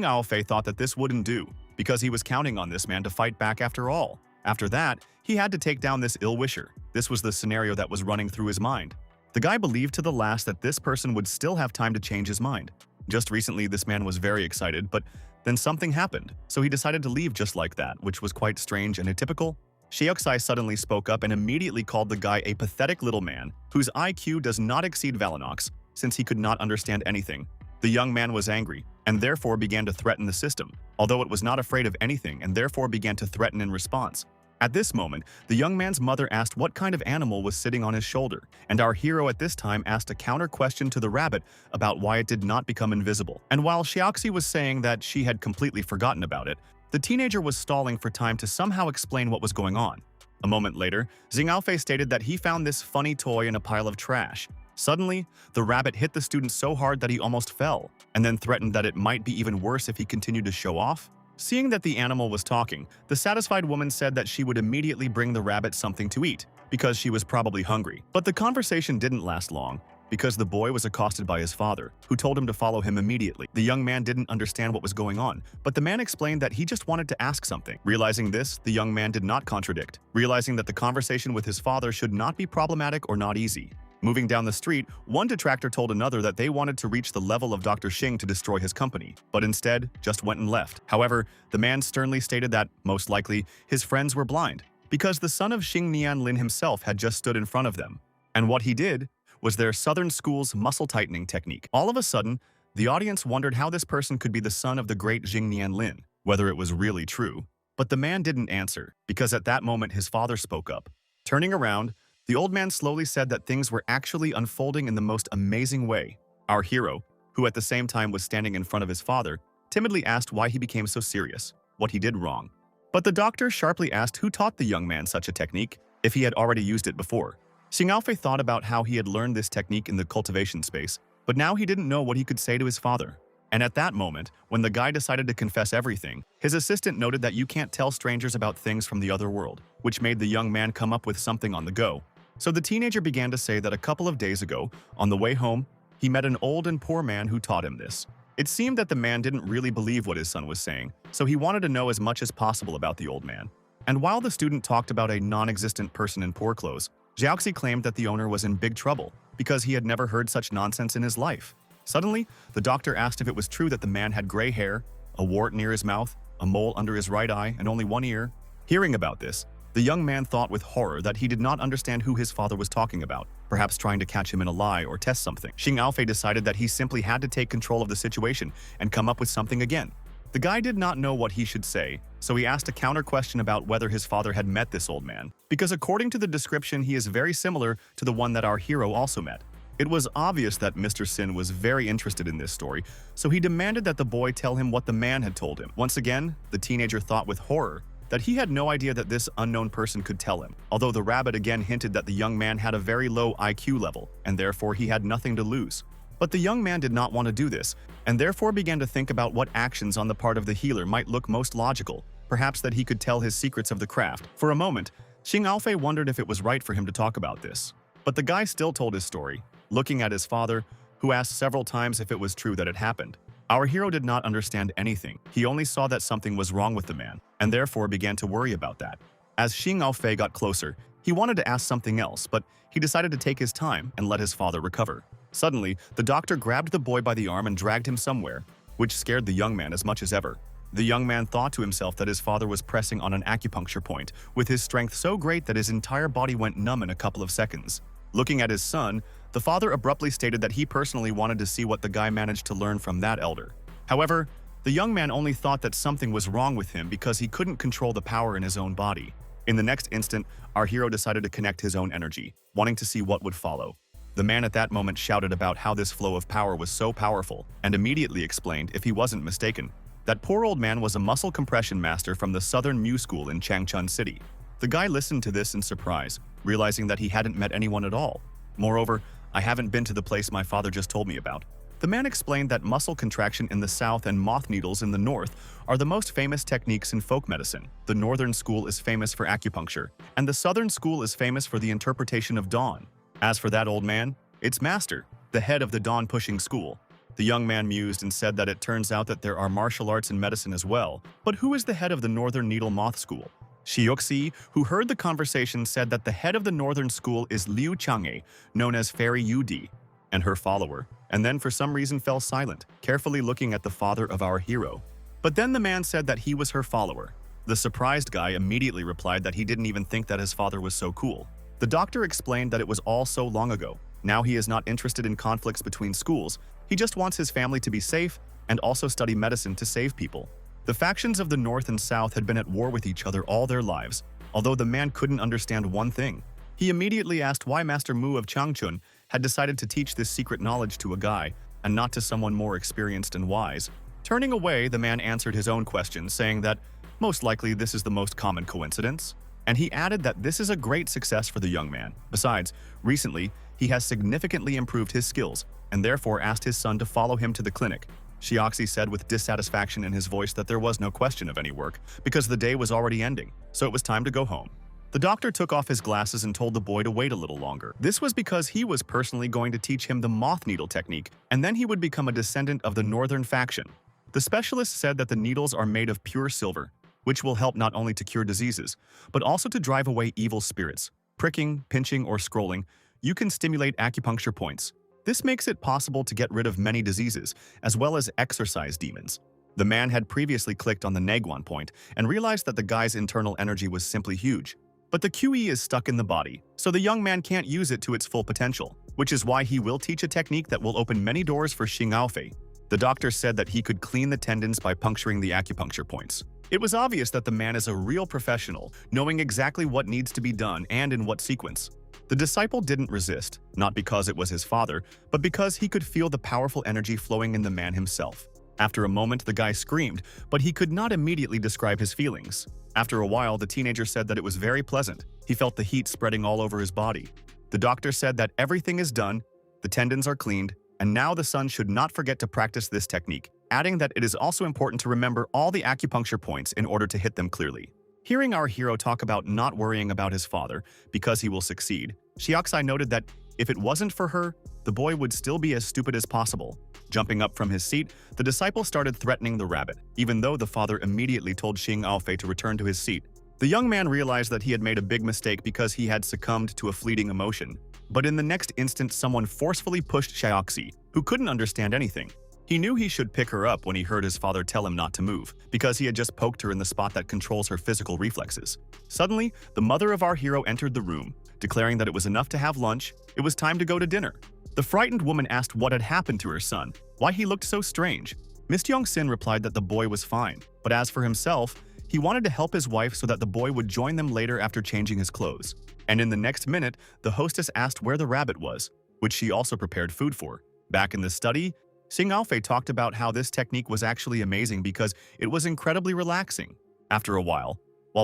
Aofei thought that this wouldn't do, because he was counting on this man to fight back after all. After that, he had to take down this ill-wisher. This was the scenario that was running through his mind. The guy believed to the last that this person would still have time to change his mind. Just recently, this man was very excited, but then something happened, so he decided to leave just like that, which was quite strange and atypical. Xiaoxai suddenly spoke up and immediately called the guy a pathetic little man whose IQ does not exceed Valenox, since he could not understand anything. The young man was angry, and therefore began to threaten the system, although it was not afraid of anything and therefore began to threaten in response. At this moment, the young man's mother asked what kind of animal was sitting on his shoulder, and our hero at this time asked a counter question to the rabbit about why it did not become invisible. And while Xiaoxi was saying that she had completely forgotten about it, the teenager was stalling for time to somehow explain what was going on. A moment later, Xing Aofei stated that he found this funny toy in a pile of trash. Suddenly, the rabbit hit the student so hard that he almost fell, and then threatened that it might be even worse if he continued to show off. Seeing that the animal was talking, the satisfied woman said that she would immediately bring the rabbit something to eat, because she was probably hungry. But the conversation didn't last long, because the boy was accosted by his father, who told him to follow him immediately. The young man didn't understand what was going on, but the man explained that he just wanted to ask something. Realizing this, the young man did not contradict, realizing that the conversation with his father should not be problematic or not easy. Moving down the street, one detractor told another that they wanted to reach the level of Dr. Xing to destroy his company, but instead just went and left. However, the man sternly stated that, most likely, his friends were blind, because the son of Xing Nianlin himself had just stood in front of them. And what he did was their Southern School's muscle-tightening technique. All of a sudden, the audience wondered how this person could be the son of the great Xing Nianlin, whether it was really true. But the man didn't answer, because at that moment his father spoke up. Turning around, the old man slowly said that things were actually unfolding in the most amazing way. Our hero, who at the same time was standing in front of his father, timidly asked why he became so serious, what he did wrong. But the doctor sharply asked who taught the young man such a technique, if he had already used it before. Xing Aofei thought about how he had learned this technique in the cultivation space, but now he didn't know what he could say to his father. And at that moment, when the guy decided to confess everything, his assistant noted that you can't tell strangers about things from the other world, which made the young man come up with something on the go. So the teenager began to say that a couple of days ago, on the way home, he met an old and poor man who taught him this. It seemed that the man didn't really believe what his son was saying, so he wanted to know as much as possible about the old man. And while the student talked about a non-existent person in poor clothes, Xiaoxi claimed that the owner was in big trouble because he had never heard such nonsense in his life. Suddenly, the doctor asked if it was true that the man had gray hair, a wart near his mouth, a mole under his right eye, and only one ear. Hearing about this, the young man thought with horror that he did not understand who his father was talking about, perhaps trying to catch him in a lie or test something. Xing Aofei decided that he simply had to take control of the situation and come up with something again. The guy did not know what he should say, so he asked a counter question about whether his father had met this old man, because according to the description he is very similar to the one that our hero also met. It was obvious that Mr. Sin was very interested in this story, so he demanded that the boy tell him what the man had told him. Once again, the teenager thought with horror that he had no idea that this unknown person could tell him, although the rabbit again hinted that the young man had a very low IQ level, and therefore he had nothing to lose. But the young man did not want to do this, and therefore began to think about what actions on the part of the healer might look most logical, perhaps that he could tell his secrets of the craft. For a moment, Xing Aofei wondered if it was right for him to talk about this. But the guy still told his story, looking at his father, who asked several times if it was true that it happened. Our hero did not understand anything. He only saw that something was wrong with the man, and therefore began to worry about that. As Xing Aofei got closer, he wanted to ask something else, but he decided to take his time and let his father recover. Suddenly, the doctor grabbed the boy by the arm and dragged him somewhere, which scared the young man as much as ever. The young man thought to himself that his father was pressing on an acupuncture point, with his strength so great that his entire body went numb in a couple of seconds. Looking at his son, the father abruptly stated that he personally wanted to see what the guy managed to learn from that elder. However, the young man only thought that something was wrong with him because he couldn't control the power in his own body. In the next instant, our hero decided to connect his own energy, wanting to see what would follow. The man at that moment shouted about how this flow of power was so powerful and immediately explained, if he wasn't mistaken, that poor old man was a muscle compression master from the Southern Mu School in Changchun City. The guy listened to this in surprise, realizing that he hadn't met anyone at all. Moreover, I haven't been to the place my father just told me about. The man explained that muscle contraction in the south and moth needles in the north are the most famous techniques in folk medicine. The northern school is famous for acupuncture, and the southern school is famous for the interpretation of dawn. As for that old man, it's Master, the head of the dawn-pushing school. The young man mused and said that it turns out that there are martial arts in medicine as well. But who is the head of the northern needle moth school? Xiuxi, who heard the conversation, said that the head of the northern school is Liu Chang'e, known as Fairy Yudi, and her follower, and then for some reason fell silent, carefully looking at the father of our hero. But then the man said that he was her follower. The surprised guy immediately replied that he didn't even think that his father was so cool. The doctor explained that it was all so long ago. Now he is not interested in conflicts between schools. He just wants his family to be safe and also study medicine to save people. The factions of the North and South had been at war with each other all their lives, although the man couldn't understand one thing. He immediately asked why Master Mu of Changchun had decided to teach this secret knowledge to a guy and not to someone more experienced and wise. Turning away, the man answered his own question, saying that most likely this is the most common coincidence. And he added that this is a great success for the young man. Besides, recently, he has significantly improved his skills and therefore asked his son to follow him to the clinic. Xiaoxi said with dissatisfaction in his voice that there was no question of any work because the day was already ending, so it was time to go home. The doctor took off his glasses and told the boy to wait a little longer. This was because he was personally going to teach him the moth needle technique, and then he would become a descendant of the northern faction. The specialist said that the needles are made of pure silver, which will help not only to cure diseases, but also to drive away evil spirits. Pricking, pinching, or scrolling, you can stimulate acupuncture points. This makes it possible to get rid of many diseases, as well as exorcise demons. The man had previously clicked on the Naguan point and realized that the guy's internal energy was simply huge. But the QE is stuck in the body, so the young man can't use it to its full potential, which is why he will teach a technique that will open many doors for Xing Aofei. The doctor said that he could clean the tendons by puncturing the acupuncture points. It was obvious that the man is a real professional, knowing exactly what needs to be done and in what sequence. The disciple didn't resist, not because it was his father, but because he could feel the powerful energy flowing in the man himself. After a moment, the guy screamed, but he could not immediately describe his feelings. After a while, the teenager said that it was very pleasant. He felt the heat spreading all over his body. The doctor said that everything is done, the tendons are cleaned, and now the son should not forget to practice this technique, adding that it is also important to remember all the acupuncture points in order to hit them clearly. Hearing our hero talk about not worrying about his father because he will succeed, Xiaoxi noted that if it wasn't for her, the boy would still be as stupid as possible. Jumping up from his seat, the disciple started threatening the rabbit, even though the father immediately told Xing Aofei to return to his seat. The young man realized that he had made a big mistake because he had succumbed to a fleeting emotion. But in the next instant, someone forcefully pushed Xiaoxi, who couldn't understand anything. He knew he should pick her up when he heard his father tell him not to move, because he had just poked her in the spot that controls her physical reflexes. Suddenly, the mother of our hero entered the room, declaring that it was enough to have lunch, it was time to go to dinner. The frightened woman asked what had happened to her son, why he looked so strange. Miss Yong-sin replied that the boy was fine, but as for himself, he wanted to help his wife so that the boy would join them later after changing his clothes. And in the next minute, the hostess asked where the rabbit was, which she also prepared food for. Back in the study, Xing Aofei talked about how this technique was actually amazing because it was incredibly relaxing. After a while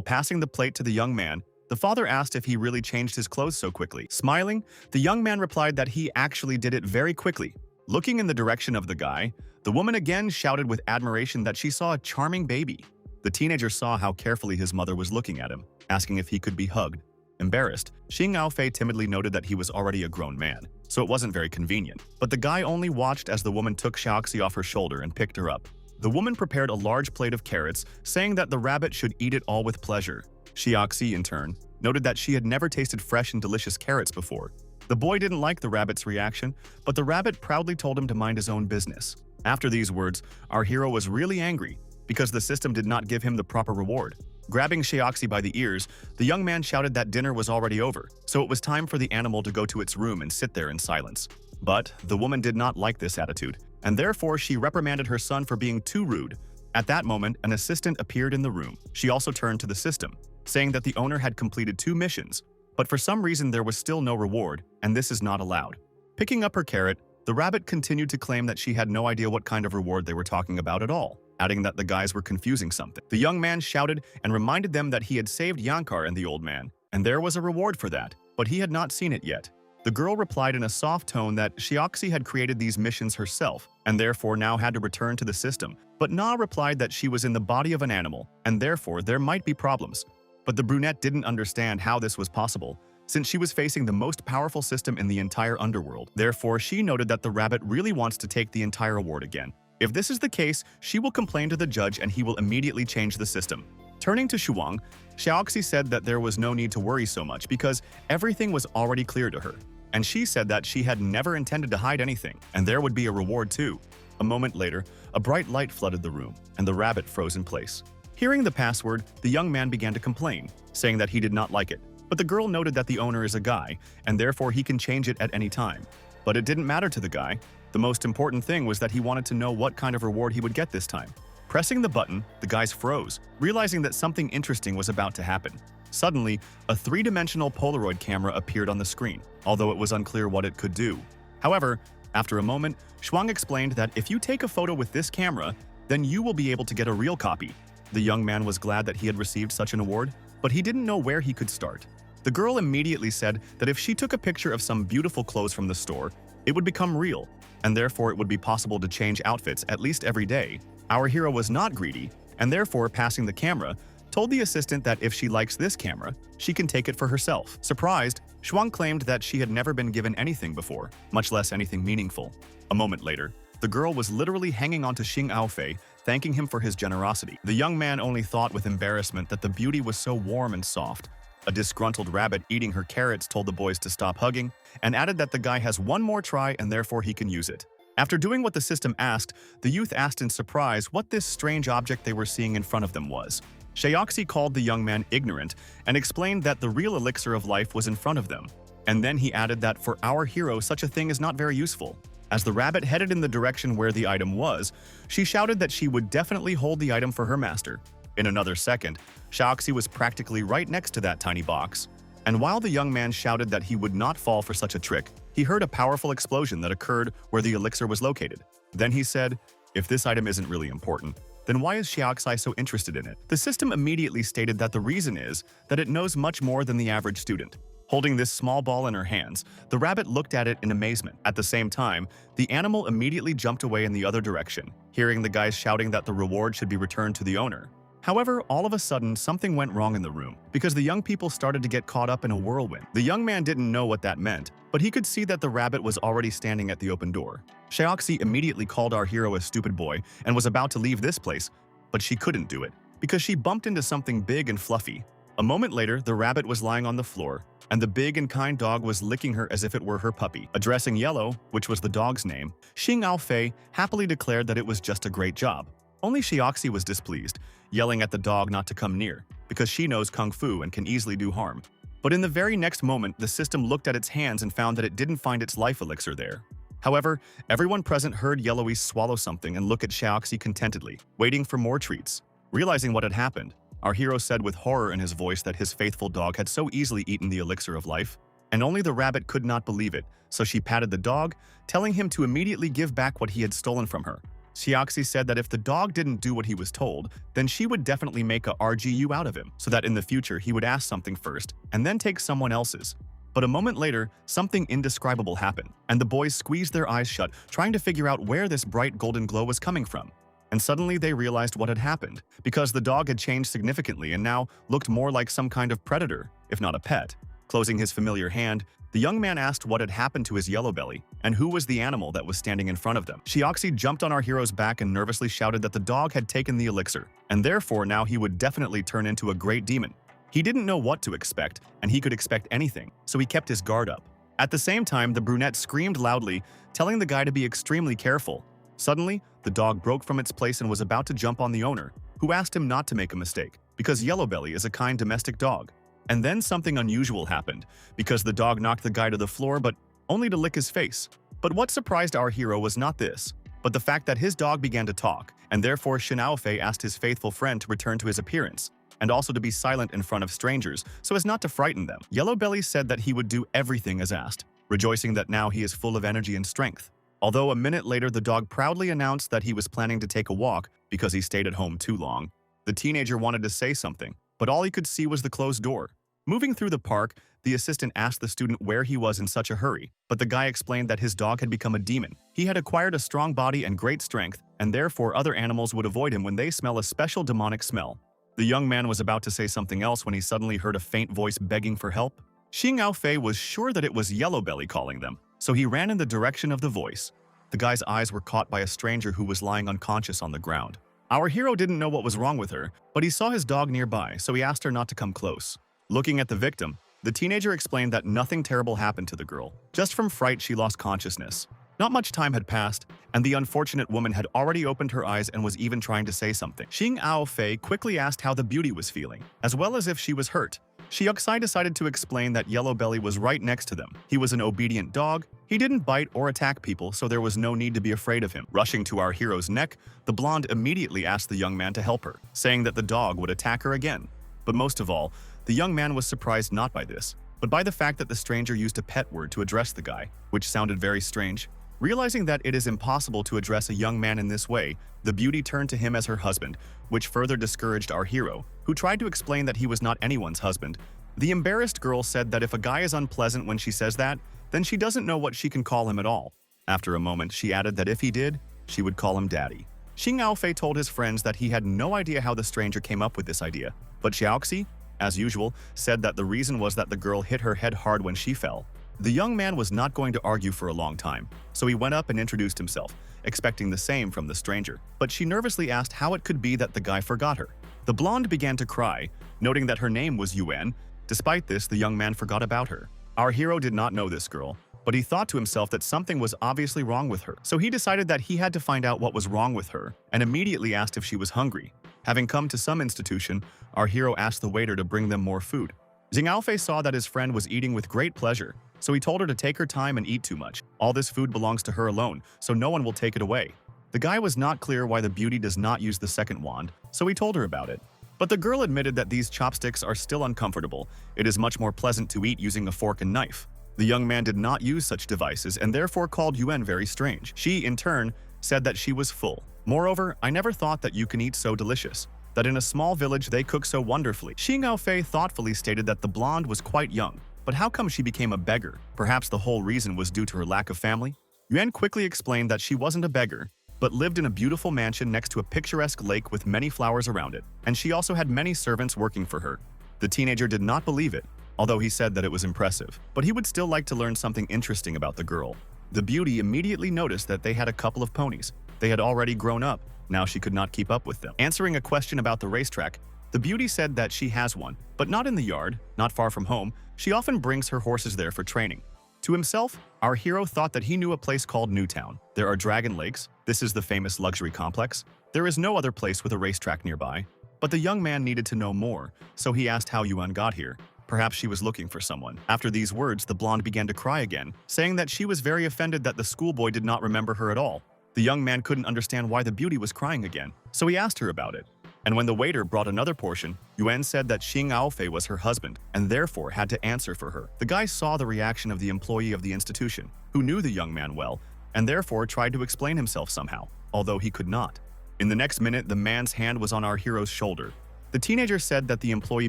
passing the plate to the young man, the father asked if he really changed his clothes so quickly. Smiling, the young man replied that he actually did it very quickly. Looking in the direction of the guy, the woman again shouted with admiration that she saw a charming baby. The teenager saw how carefully his mother was looking at him, asking if he could be hugged. Embarrassed, Xing Aofei timidly noted that he was already a grown man, so it wasn't very convenient. But the guy only watched as the woman took Xiaoxi off her shoulder and picked her up. The woman prepared a large plate of carrots, saying that the rabbit should eat it all with pleasure. Xiaoxi, in turn, noted that she had never tasted fresh and delicious carrots before. The boy didn't like the rabbit's reaction, but the rabbit proudly told him to mind his own business. After these words, our hero was really angry because the system did not give him the proper reward. Grabbing Xiaoxi by the ears, the young man shouted that dinner was already over, so it was time for the animal to go to its room and sit there in silence. But the woman did not like this attitude, and therefore she reprimanded her son for being too rude. At that moment, an assistant appeared in the room. She also turned to the system, saying that the owner had completed 2 missions, but for some reason there was still no reward, and this is not allowed. Picking up her carrot, the rabbit continued to claim that she had no idea what kind of reward they were talking about at all, adding that the guys were confusing something. The young man shouted and reminded them that he had saved Yankar and the old man, and there was a reward for that, but he had not seen it yet. The girl replied in a soft tone that Xiaoxi had created these missions herself, and therefore now had to return to the system, but Na replied that she was in the body of an animal, and therefore there might be problems. But the brunette didn't understand how this was possible, since she was facing the most powerful system in the entire underworld. Therefore, she noted that the rabbit really wants to take the entire award again. If this is the case, she will complain to the judge and he will immediately change the system. Turning to Shuang, Xiaoxi said that there was no need to worry so much because everything was already clear to her. And she said that she had never intended to hide anything, and there would be a reward too. A moment later, a bright light flooded the room, and the rabbit froze in place. Hearing the password, the young man began to complain, saying that he did not like it. But the girl noted that the owner is a guy, and therefore he can change it at any time. But it didn't matter to the guy. The most important thing was that he wanted to know what kind of reward he would get this time. Pressing the button, the guys froze, realizing that something interesting was about to happen. Suddenly, a three-dimensional Polaroid camera appeared on the screen, although it was unclear what it could do. However, after a moment, Shuang explained that if you take a photo with this camera, then you will be able to get a real copy. The young man was glad that he had received such an award, but he didn't know where he could start. The girl immediately said that if she took a picture of some beautiful clothes from the store, it would become real, and therefore it would be possible to change outfits at least every day. Our hero was not greedy, and therefore passing the camera, told the assistant that if she likes this camera, she can take it for herself. Surprised, Shuang claimed that she had never been given anything before, much less anything meaningful. A moment later, the girl was literally hanging onto Xing Aofei, thanking him for his generosity. The young man only thought with embarrassment that the beauty was so warm and soft. A disgruntled rabbit eating her carrots told the boys to stop hugging, and added that the guy has one more try and therefore he can use it. After doing what the system asked, the youth asked in surprise what this strange object they were seeing in front of them was. Xiaoxi called the young man ignorant and explained that the real elixir of life was in front of them. And then he added that for our hero such a thing is not very useful. As the rabbit headed in the direction where the item was, she shouted that she would definitely hold the item for her master. In another second, Xiaoxi was practically right next to that tiny box. And while the young man shouted that he would not fall for such a trick, he heard a powerful explosion that occurred where the elixir was located. Then he said, if this item isn't really important, then why is Xiaoxi so interested in it? The system immediately stated that the reason is that it knows much more than the average student. Holding this small ball in her hands, the rabbit looked at it in amazement. At the same time, the animal immediately jumped away in the other direction, hearing the guys shouting that the reward should be returned to the owner. However, all of a sudden, something went wrong in the room, because the young people started to get caught up in a whirlwind. The young man didn't know what that meant, but he could see that the rabbit was already standing at the open door. Xiaoxi immediately called our hero a stupid boy and was about to leave this place, but she couldn't do it, because she bumped into something big and fluffy. A moment later, the rabbit was lying on the floor, and the big and kind dog was licking her as if it were her puppy. Addressing Yellow, which was the dog's name, Xing Aofei happily declared that it was just a great job. Only Xiaoxi was displeased, yelling at the dog not to come near, because she knows kung fu and can easily do harm. But in the very next moment, the system looked at its hands and found that it didn't find its life elixir there. However, everyone present heard Yellowy swallow something and look at Xiaoxi contentedly, waiting for more treats. Realizing what had happened, our hero said with horror in his voice that his faithful dog had so easily eaten the elixir of life, and only the rabbit could not believe it, so she patted the dog, telling him to immediately give back what he had stolen from her. Xiaoxi said that if the dog didn't do what he was told, then she would definitely make a RGU out of him, so that in the future he would ask something first, and then take someone else's. But a moment later, something indescribable happened, and the boys squeezed their eyes shut, trying to figure out where this bright golden glow was coming from. And suddenly they realized what had happened, because the dog had changed significantly and now looked more like some kind of predator, if not a pet. Closing his familiar hand, the young man asked what had happened to his yellow belly and who was the animal that was standing in front of them. Xiaoxi jumped on our hero's back and nervously shouted that the dog had taken the elixir, and therefore now he would definitely turn into a great demon. He didn't know what to expect, and he could expect anything, so he kept his guard up. At the same time, the brunette screamed loudly, telling the guy to be extremely careful. Suddenly, the dog broke from its place and was about to jump on the owner, who asked him not to make a mistake, because Yellowbelly is a kind domestic dog. And then something unusual happened, because the dog knocked the guy to the floor, but only to lick his face. But what surprised our hero was not this, but the fact that his dog began to talk, and therefore Shinaofei asked his faithful friend to return to his appearance, and also to be silent in front of strangers, so as not to frighten them. Yellowbelly said that he would do everything as asked, rejoicing that now he is full of energy and strength. Although a minute later the dog proudly announced that he was planning to take a walk because he stayed at home too long. The teenager wanted to say something, but all he could see was the closed door. Moving through the park, the assistant asked the student where he was in such a hurry, but the guy explained that his dog had become a demon. He had acquired a strong body and great strength, and therefore other animals would avoid him when they smell a special demonic smell. The young man was about to say something else when he suddenly heard a faint voice begging for help. Xing Aofei was sure that it was Yellow Belly calling them, so he ran in the direction of the voice. The guy's eyes were caught by a stranger who was lying unconscious on the ground. Our hero didn't know what was wrong with her, but he saw his dog nearby, so he asked her not to come close. Looking at the victim, the teenager explained that nothing terrible happened to the girl. Just from fright, she lost consciousness. Not much time had passed, and the unfortunate woman had already opened her eyes and was even trying to say something. Xing Aofei quickly asked how the beauty was feeling, as well as if she was hurt. Xiaoxai decided to explain that Yellow Belly was right next to them. He was an obedient dog. He didn't bite or attack people, so there was no need to be afraid of him. Rushing to our hero's neck, the blonde immediately asked the young man to help her, saying that the dog would attack her again. But most of all, the young man was surprised not by this, but by the fact that the stranger used a pet word to address the guy, which sounded very strange. Realizing that it is impossible to address a young man in this way, the beauty turned to him as her husband, which further discouraged our hero, who tried to explain that he was not anyone's husband. The embarrassed girl said that if a guy is unpleasant when she says that, then she doesn't know what she can call him at all. After a moment, she added that if he did, she would call him daddy. Xing Aofei told his friends that he had no idea how the stranger came up with this idea, but Xiaoxi, as usual, said that the reason was that the girl hit her head hard when she fell. The young man was not going to argue for a long time, so he went up and introduced himself, expecting the same from the stranger. But she nervously asked how it could be that the guy forgot her. The blonde began to cry, noting that her name was Yuan. Despite this, the young man forgot about her. Our hero did not know this girl, but he thought to himself that something was obviously wrong with her. So he decided that he had to find out what was wrong with her, and immediately asked if she was hungry. Having come to some institution, our hero asked the waiter to bring them more food. Xing Aofei saw that his friend was eating with great pleasure, so he told her to take her time and eat too much. All this food belongs to her alone, so no one will take it away. The guy was not clear why the beauty does not use the second wand, so he told her about it. But the girl admitted that these chopsticks are still uncomfortable. It is much more pleasant to eat using a fork and knife. The young man did not use such devices and therefore called Yuan very strange. She, in turn, said that she was full. Moreover, I never thought that you can eat so delicious, that in a small village they cook so wonderfully. Xing Aofei thoughtfully stated that the blonde was quite young, but how come she became a beggar? Perhaps the whole reason was due to her lack of family? Yuan quickly explained that she wasn't a beggar, but lived in a beautiful mansion next to a picturesque lake with many flowers around it, and she also had many servants working for her. The teenager did not believe it, although he said that it was impressive, but he would still like to learn something interesting about the girl. The beauty immediately noticed that they had a couple of ponies. They had already grown up. Now she could not keep up with them. Answering a question about the racetrack, the beauty said that she has one, but not in the yard, not far from home. She often brings her horses there for training. To himself, our hero thought that he knew a place called Newtown. There are Dragon Lakes. This is the famous luxury complex. There is no other place with a racetrack nearby. But the young man needed to know more, so he asked how Yuan got here. Perhaps she was looking for someone. After these words, the blonde began to cry again, saying that she was very offended that the schoolboy did not remember her at all. The young man couldn't understand why the beauty was crying again, so he asked her about it. And when the waiter brought another portion, Yuan said that Xing Aofei was her husband and therefore had to answer for her. The guy saw the reaction of the employee of the institution, who knew the young man well, and therefore tried to explain himself somehow, although he could not. In the next minute, the man's hand was on our hero's shoulder. The teenager said that the employee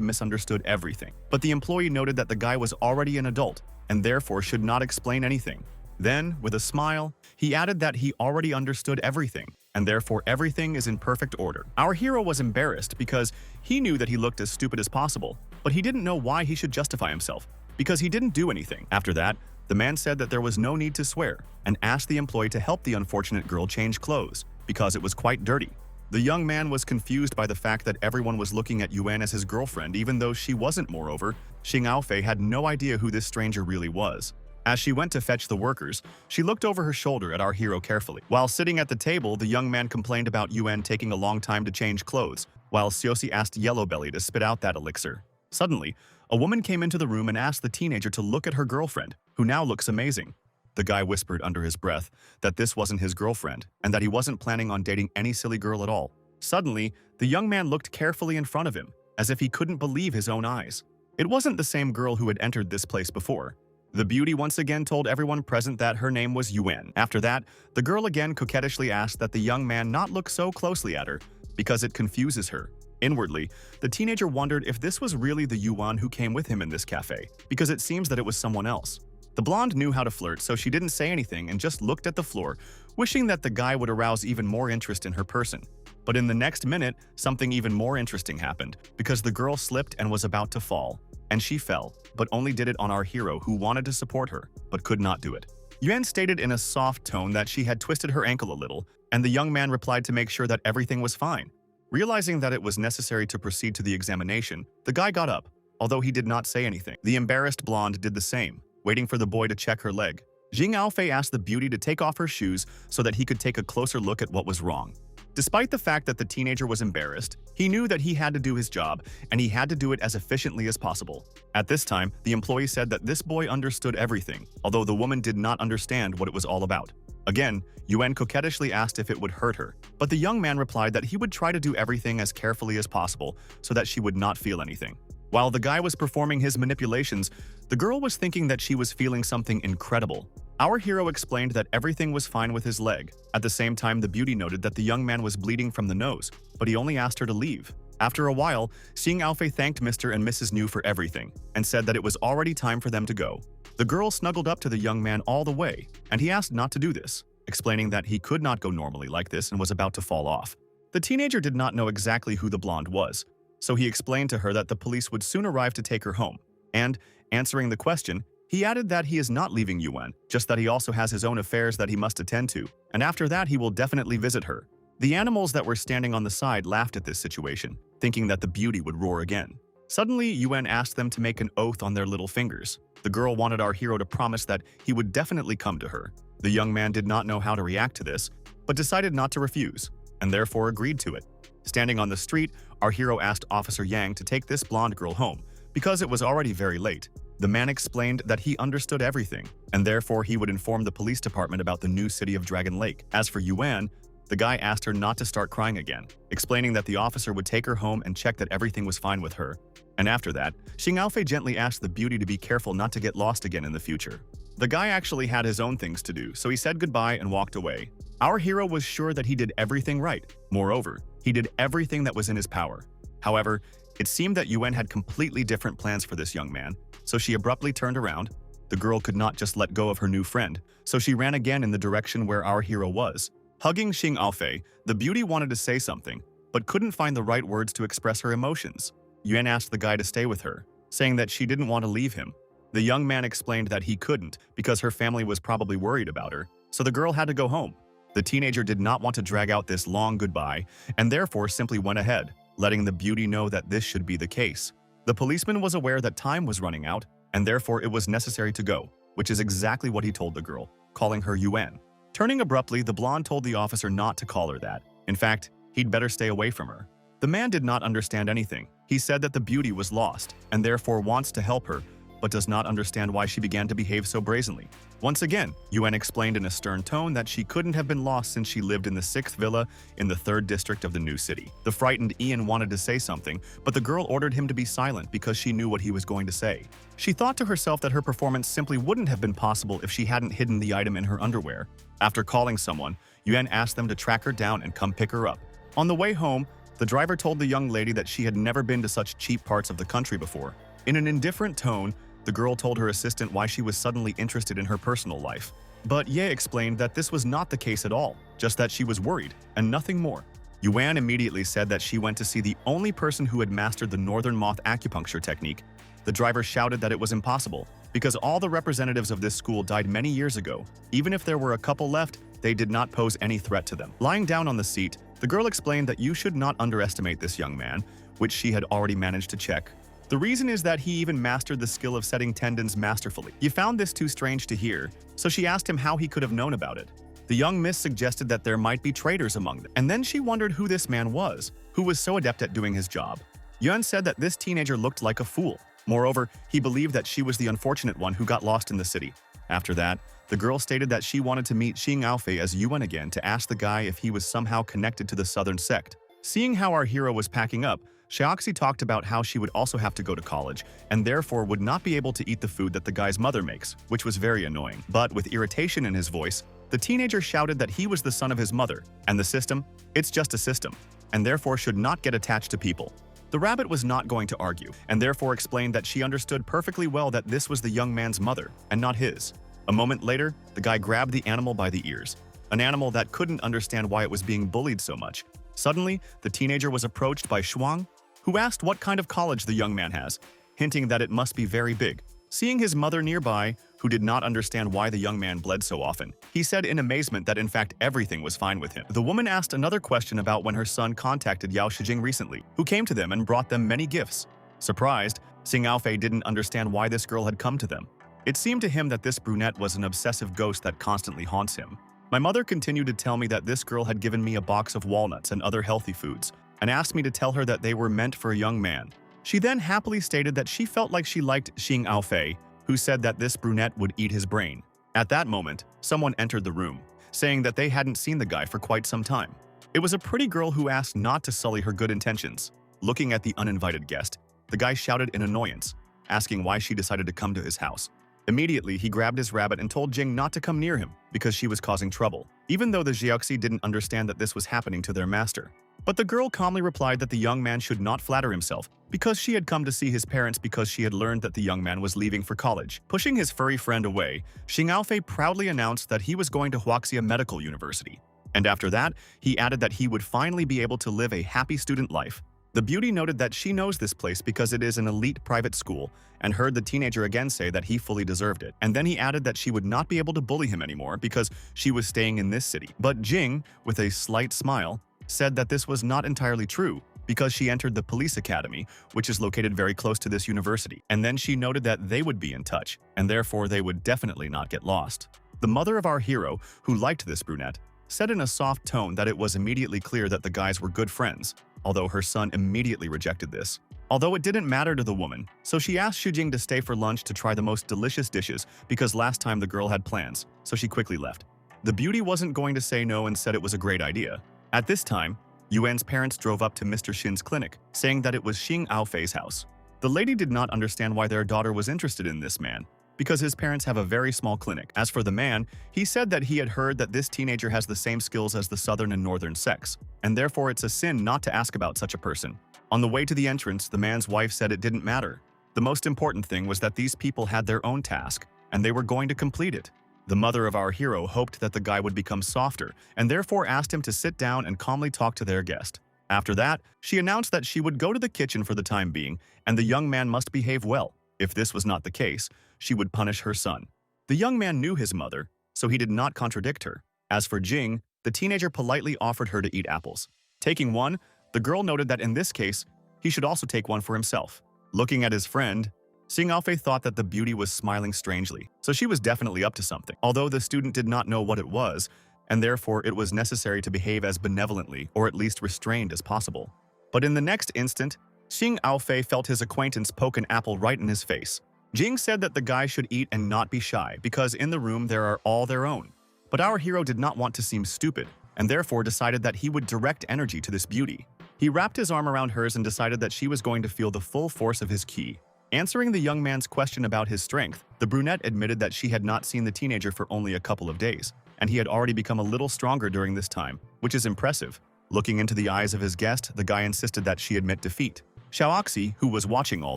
misunderstood everything, but the employee noted that the guy was already an adult and therefore should not explain anything. Then, with a smile, he added that he already understood everything, and therefore everything is in perfect order. Our hero was embarrassed because he knew that he looked as stupid as possible, but he didn't know why he should justify himself, because he didn't do anything. After that, the man said that there was no need to swear, and asked the employee to help the unfortunate girl change clothes, because it was quite dirty. The young man was confused by the fact that everyone was looking at Yuan as his girlfriend, even though she wasn't. Moreover, Xing Aofei had no idea who this stranger really was. As she went to fetch the workers, she looked over her shoulder at our hero carefully. While sitting at the table, the young man complained about Yuan taking a long time to change clothes, while Siosi asked Yellow Belly to spit out that elixir. Suddenly, a woman came into the room and asked the teenager to look at her girlfriend, who now looks amazing. The guy whispered under his breath that this wasn't his girlfriend and that he wasn't planning on dating any silly girl at all. Suddenly, the young man looked carefully in front of him, as if he couldn't believe his own eyes. It wasn't the same girl who had entered this place before. The beauty once again told everyone present that her name was Yuan. After that, the girl again coquettishly asked that the young man not look so closely at her, because it confuses her. Inwardly, the teenager wondered if this was really the Yuan who came with him in this cafe, because it seems that it was someone else. The blonde knew how to flirt, so she didn't say anything and just looked at the floor, wishing that the guy would arouse even more interest in her person. But in the next minute, something even more interesting happened, because the girl slipped and was about to fall. And she fell, but only did it on our hero who wanted to support her, but could not do it. Yuan stated in a soft tone that she had twisted her ankle a little, and the young man replied to make sure that everything was fine. Realizing that it was necessary to proceed to the examination, the guy got up, although he did not say anything. The embarrassed blonde did the same, waiting for the boy to check her leg. Jing Aofei asked the beauty to take off her shoes so that he could take a closer look at what was wrong. Despite the fact that the teenager was embarrassed, he knew that he had to do his job, and he had to do it as efficiently as possible. At this time, the employee said that this boy understood everything, although the woman did not understand what it was all about. Again, Yuan coquettishly asked if it would hurt her, but the young man replied that he would try to do everything as carefully as possible so that she would not feel anything. While the guy was performing his manipulations, the girl was thinking that she was feeling something incredible. Our hero explained that everything was fine with his leg. At the same time, the beauty noted that the young man was bleeding from the nose, but he only asked her to leave. After a while, Xing Aofei thanked Mr. and Mrs. New for everything, and said that it was already time for them to go. The girl snuggled up to the young man all the way, and he asked not to do this, explaining that he could not go normally like this and was about to fall off. The teenager did not know exactly who the blonde was, so he explained to her that the police would soon arrive to take her home, and, answering the question, he added that he is not leaving Yuan, just that he also has his own affairs that he must attend to, and after that he will definitely visit her. The animals that were standing on the side laughed at this situation, thinking that the beauty would roar again. Suddenly, Yuan asked them to make an oath on their little fingers. The girl wanted our hero to promise that he would definitely come to her. The young man did not know how to react to this, but decided not to refuse, and therefore agreed to it. Standing on the street, our hero asked Officer Yang to take this blonde girl home, because it was already very late. The man explained that he understood everything, and therefore he would inform the police department about the new city of Dragon Lake. As for Yuan, the guy asked her not to start crying again, explaining that the officer would take her home and check that everything was fine with her. And after that, Xing Aofei gently asked the beauty to be careful not to get lost again in the future. The guy actually had his own things to do, so he said goodbye and walked away. Our hero was sure that he did everything right. Moreover, he did everything that was in his power. However, it seemed that Yuan had completely different plans for this young man, so she abruptly turned around. The girl could not just let go of her new friend, so she ran again in the direction where our hero was. Hugging Xing Aofei, the beauty wanted to say something, but couldn't find the right words to express her emotions. Yuan asked the guy to stay with her, saying that she didn't want to leave him. The young man explained that he couldn't because her family was probably worried about her, so the girl had to go home. The teenager did not want to drag out this long goodbye, and therefore simply went ahead, letting the beauty know that this should be the case. The policeman was aware that time was running out, and therefore it was necessary to go, which is exactly what he told the girl, calling her Yuan. Turning abruptly, the blonde told the officer not to call her that. In fact, he'd better stay away from her. The man did not understand anything. He said that the beauty was lost, and therefore wants to help her, but does not understand why she began to behave so brazenly. Once again, Yuan explained in a stern tone that she couldn't have been lost since she lived in the 6th villa in the 3rd district of the new city. The frightened Ian wanted to say something, but the girl ordered him to be silent because she knew what he was going to say. She thought to herself that her performance simply wouldn't have been possible if she hadn't hidden the item in her underwear. After calling someone, Yuan asked them to track her down and come pick her up. On the way home, the driver told the young lady that she had never been to such cheap parts of the country before. In an indifferent tone, the girl told her assistant why she was suddenly interested in her personal life. But Ye explained that this was not the case at all, just that she was worried, and nothing more. Yuan immediately said that she went to see the only person who had mastered the northern moth acupuncture technique. The driver shouted that it was impossible, because all the representatives of this school died many years ago. Even if there were a couple left, they did not pose any threat to them. Lying down on the seat, the girl explained that you should not underestimate this young man, which she had already managed to check. The reason is that he even mastered the skill of setting tendons masterfully. You found this too strange to hear, so she asked him how he could have known about it. The young miss suggested that there might be traitors among them, and then she wondered who this man was, who was so adept at doing his job. Yuan said that this teenager looked like a fool. Moreover, he believed that she was the unfortunate one who got lost in the city. After that, the girl stated that she wanted to meet Xing Aofei as Yuan again to ask the guy if he was somehow connected to the southern sect. Seeing how our hero was packing up, Xiaoxi talked about how she would also have to go to college and therefore would not be able to eat the food that the guy's mother makes, which was very annoying. But with irritation in his voice, the teenager shouted that he was the son of his mother, and the system, it's just a system, and therefore should not get attached to people. The rabbit was not going to argue, and therefore explained that she understood perfectly well that this was the young man's mother, and not his. A moment later, the guy grabbed the animal by the ears, an animal that couldn't understand why it was being bullied so much. Suddenly, the teenager was approached by Shuang, who asked what kind of college the young man has, hinting that it must be very big. Seeing his mother nearby, who did not understand why the young man bled so often, he said in amazement that in fact everything was fine with him. The woman asked another question about when her son contacted Yao Shijing recently, who came to them and brought them many gifts. Surprised, Xing Aofei didn't understand why this girl had come to them. It seemed to him that this brunette was an obsessive ghost that constantly haunts him. My mother continued to tell me that this girl had given me a box of walnuts and other healthy foods, and asked me to tell her that they were meant for a young man. She then happily stated that she felt like she liked Xing Aofei, who said that this brunette would eat his brain. At that moment, someone entered the room, saying that they hadn't seen the guy for quite some time. It was a pretty girl who asked not to sully her good intentions. Looking at the uninvited guest, the guy shouted in annoyance, asking why she decided to come to his house. Immediately, he grabbed his rabbit and told Jing not to come near him because she was causing trouble, even though the Jiaoxi didn't understand that this was happening to their master. But the girl calmly replied that the young man should not flatter himself because she had come to see his parents because she had learned that the young man was leaving for college. Pushing his furry friend away, Xing Aofei proudly announced that he was going to Huaxia Medical University. And after that, he added that he would finally be able to live a happy student life. The beauty noted that she knows this place because it is an elite private school and heard the teenager again say that he fully deserved it. And then he added that she would not be able to bully him anymore because she was staying in this city. But Jing, with a slight smile, said that this was not entirely true because she entered the police academy, which is located very close to this university. And then she noted that they would be in touch, and therefore they would definitely not get lost. The mother of our hero, who liked this brunette, said in a soft tone that it was immediately clear that the guys were good friends, although her son immediately rejected this. Although it didn't matter to the woman, so she asked Shujing to stay for lunch to try the most delicious dishes because last time the girl had plans, so she quickly left. The beauty wasn't going to say no and said it was a great idea. At this time, Yuan's parents drove up to Mr. Shin's clinic, saying that it was Xing Aofei's house. The lady did not understand why their daughter was interested in this man, because his parents have a very small clinic. As for the man, he said that he had heard that this teenager has the same skills as the southern and northern sex, and therefore it's a sin not to ask about such a person. On the way to the entrance, the man's wife said it didn't matter. The most important thing was that these people had their own task, and they were going to complete it. The mother of our hero hoped that the guy would become softer, and therefore asked him to sit down and calmly talk to their guest. After that, she announced that she would go to the kitchen for the time being, and the young man must behave well. If this was not the case, she would punish her son. The young man knew his mother, so he did not contradict her. As for Jing, the teenager politely offered her to eat apples. Taking one, the girl noted that in this case, he should also take one for himself. Looking at his friend, Xing Aofei thought that the beauty was smiling strangely, so she was definitely up to something. Although the student did not know what it was, and therefore it was necessary to behave as benevolently or at least restrained as possible. But in the next instant, Xing Aofei felt his acquaintance poke an apple right in his face. Jing said that the guy should eat and not be shy because in the room there are all their own. But our hero did not want to seem stupid, and therefore decided that he would direct energy to this beauty. He wrapped his arm around hers and decided that she was going to feel the full force of his ki. Answering the young man's question about his strength, the brunette admitted that she had not seen the teenager for only a couple of days, and he had already become a little stronger during this time, which is impressive. Looking into the eyes of his guest, the guy insisted that she admit defeat. Xiaoxi, who was watching all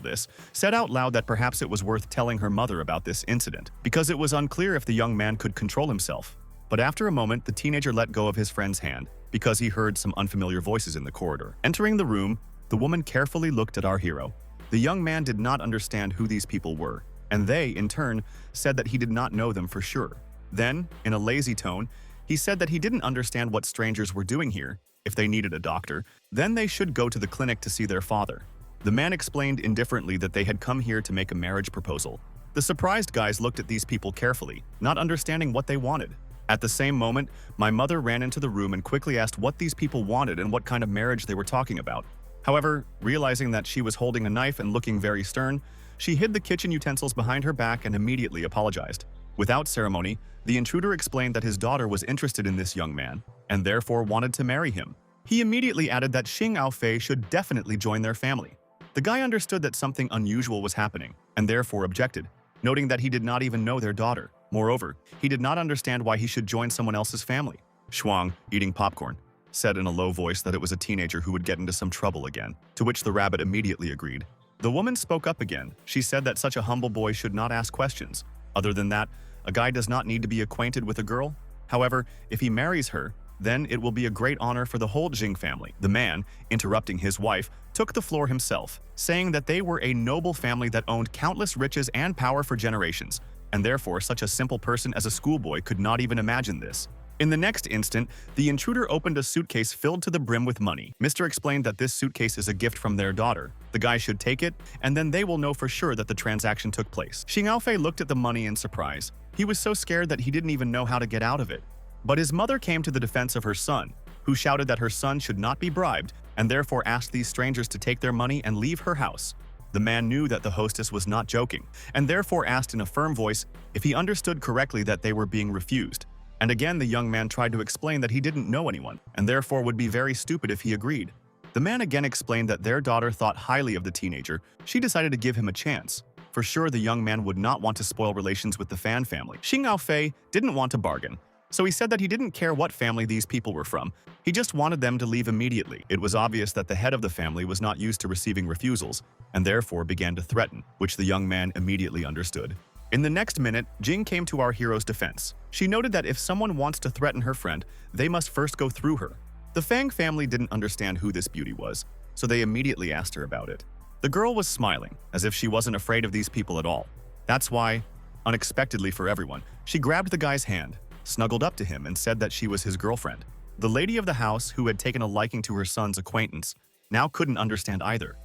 this, said out loud that perhaps it was worth telling her mother about this incident, because it was unclear if the young man could control himself. But after a moment, the teenager let go of his friend's hand, because he heard some unfamiliar voices in the corridor. Entering the room, the woman carefully looked at our hero. The young man did not understand who these people were, and they, in turn, said that he did not know them for sure. Then, in a lazy tone, he said that he didn't understand what strangers were doing here. If they needed a doctor, then they should go to the clinic to see their father. The man explained indifferently that they had come here to make a marriage proposal. The surprised guys looked at these people carefully, not understanding what they wanted. At the same moment, my mother ran into the room and quickly asked what these people wanted and what kind of marriage they were talking about. However, realizing that she was holding a knife and looking very stern, she hid the kitchen utensils behind her back and immediately apologized. Without ceremony, the intruder explained that his daughter was interested in this young man and therefore wanted to marry him. He immediately added that Xing Aofei should definitely join their family. The guy understood that something unusual was happening, and therefore objected, noting that he did not even know their daughter. Moreover, he did not understand why he should join someone else's family. Shuang, eating popcorn, said in a low voice that it was a teenager who would get into some trouble again, to which the rabbit immediately agreed. The woman spoke up again. She said that such a humble boy should not ask questions. Other than that, a guy does not need to be acquainted with a girl. However, if he marries her, then it will be a great honor for the whole Jing family. The man, interrupting his wife, took the floor himself, saying that they were a noble family that owned countless riches and power for generations, and therefore such a simple person as a schoolboy could not even imagine this. In the next instant, the intruder opened a suitcase filled to the brim with money. Mr. explained that this suitcase is a gift from their daughter. The guy should take it, and then they will know for sure that the transaction took place. Xing Aofei looked at the money in surprise. He was so scared that he didn't even know how to get out of it. But his mother came to the defense of her son, who shouted that her son should not be bribed, and therefore asked these strangers to take their money and leave her house. The man knew that the hostess was not joking, and therefore asked in a firm voice if he understood correctly that they were being refused. And again the young man tried to explain that he didn't know anyone, and therefore would be very stupid if he agreed. The man again explained that their daughter thought highly of the teenager. She decided to give him a chance. For sure the young man would not want to spoil relations with the Fan family. Xing Aofei didn't want to bargain, so he said that he didn't care what family these people were from. He just wanted them to leave immediately. It was obvious that the head of the family was not used to receiving refusals, and therefore began to threaten, which the young man immediately understood. In the next minute, Jing came to our hero's defense. She noted that if someone wants to threaten her friend, they must first go through her. The Fang family didn't understand who this beauty was, so they immediately asked her about it. The girl was smiling, as if she wasn't afraid of these people at all. That's why, unexpectedly for everyone, she grabbed the guy's hand, snuggled up to him, and said that she was his girlfriend. The lady of the house, who had taken a liking to her son's acquaintance, now couldn't understand either.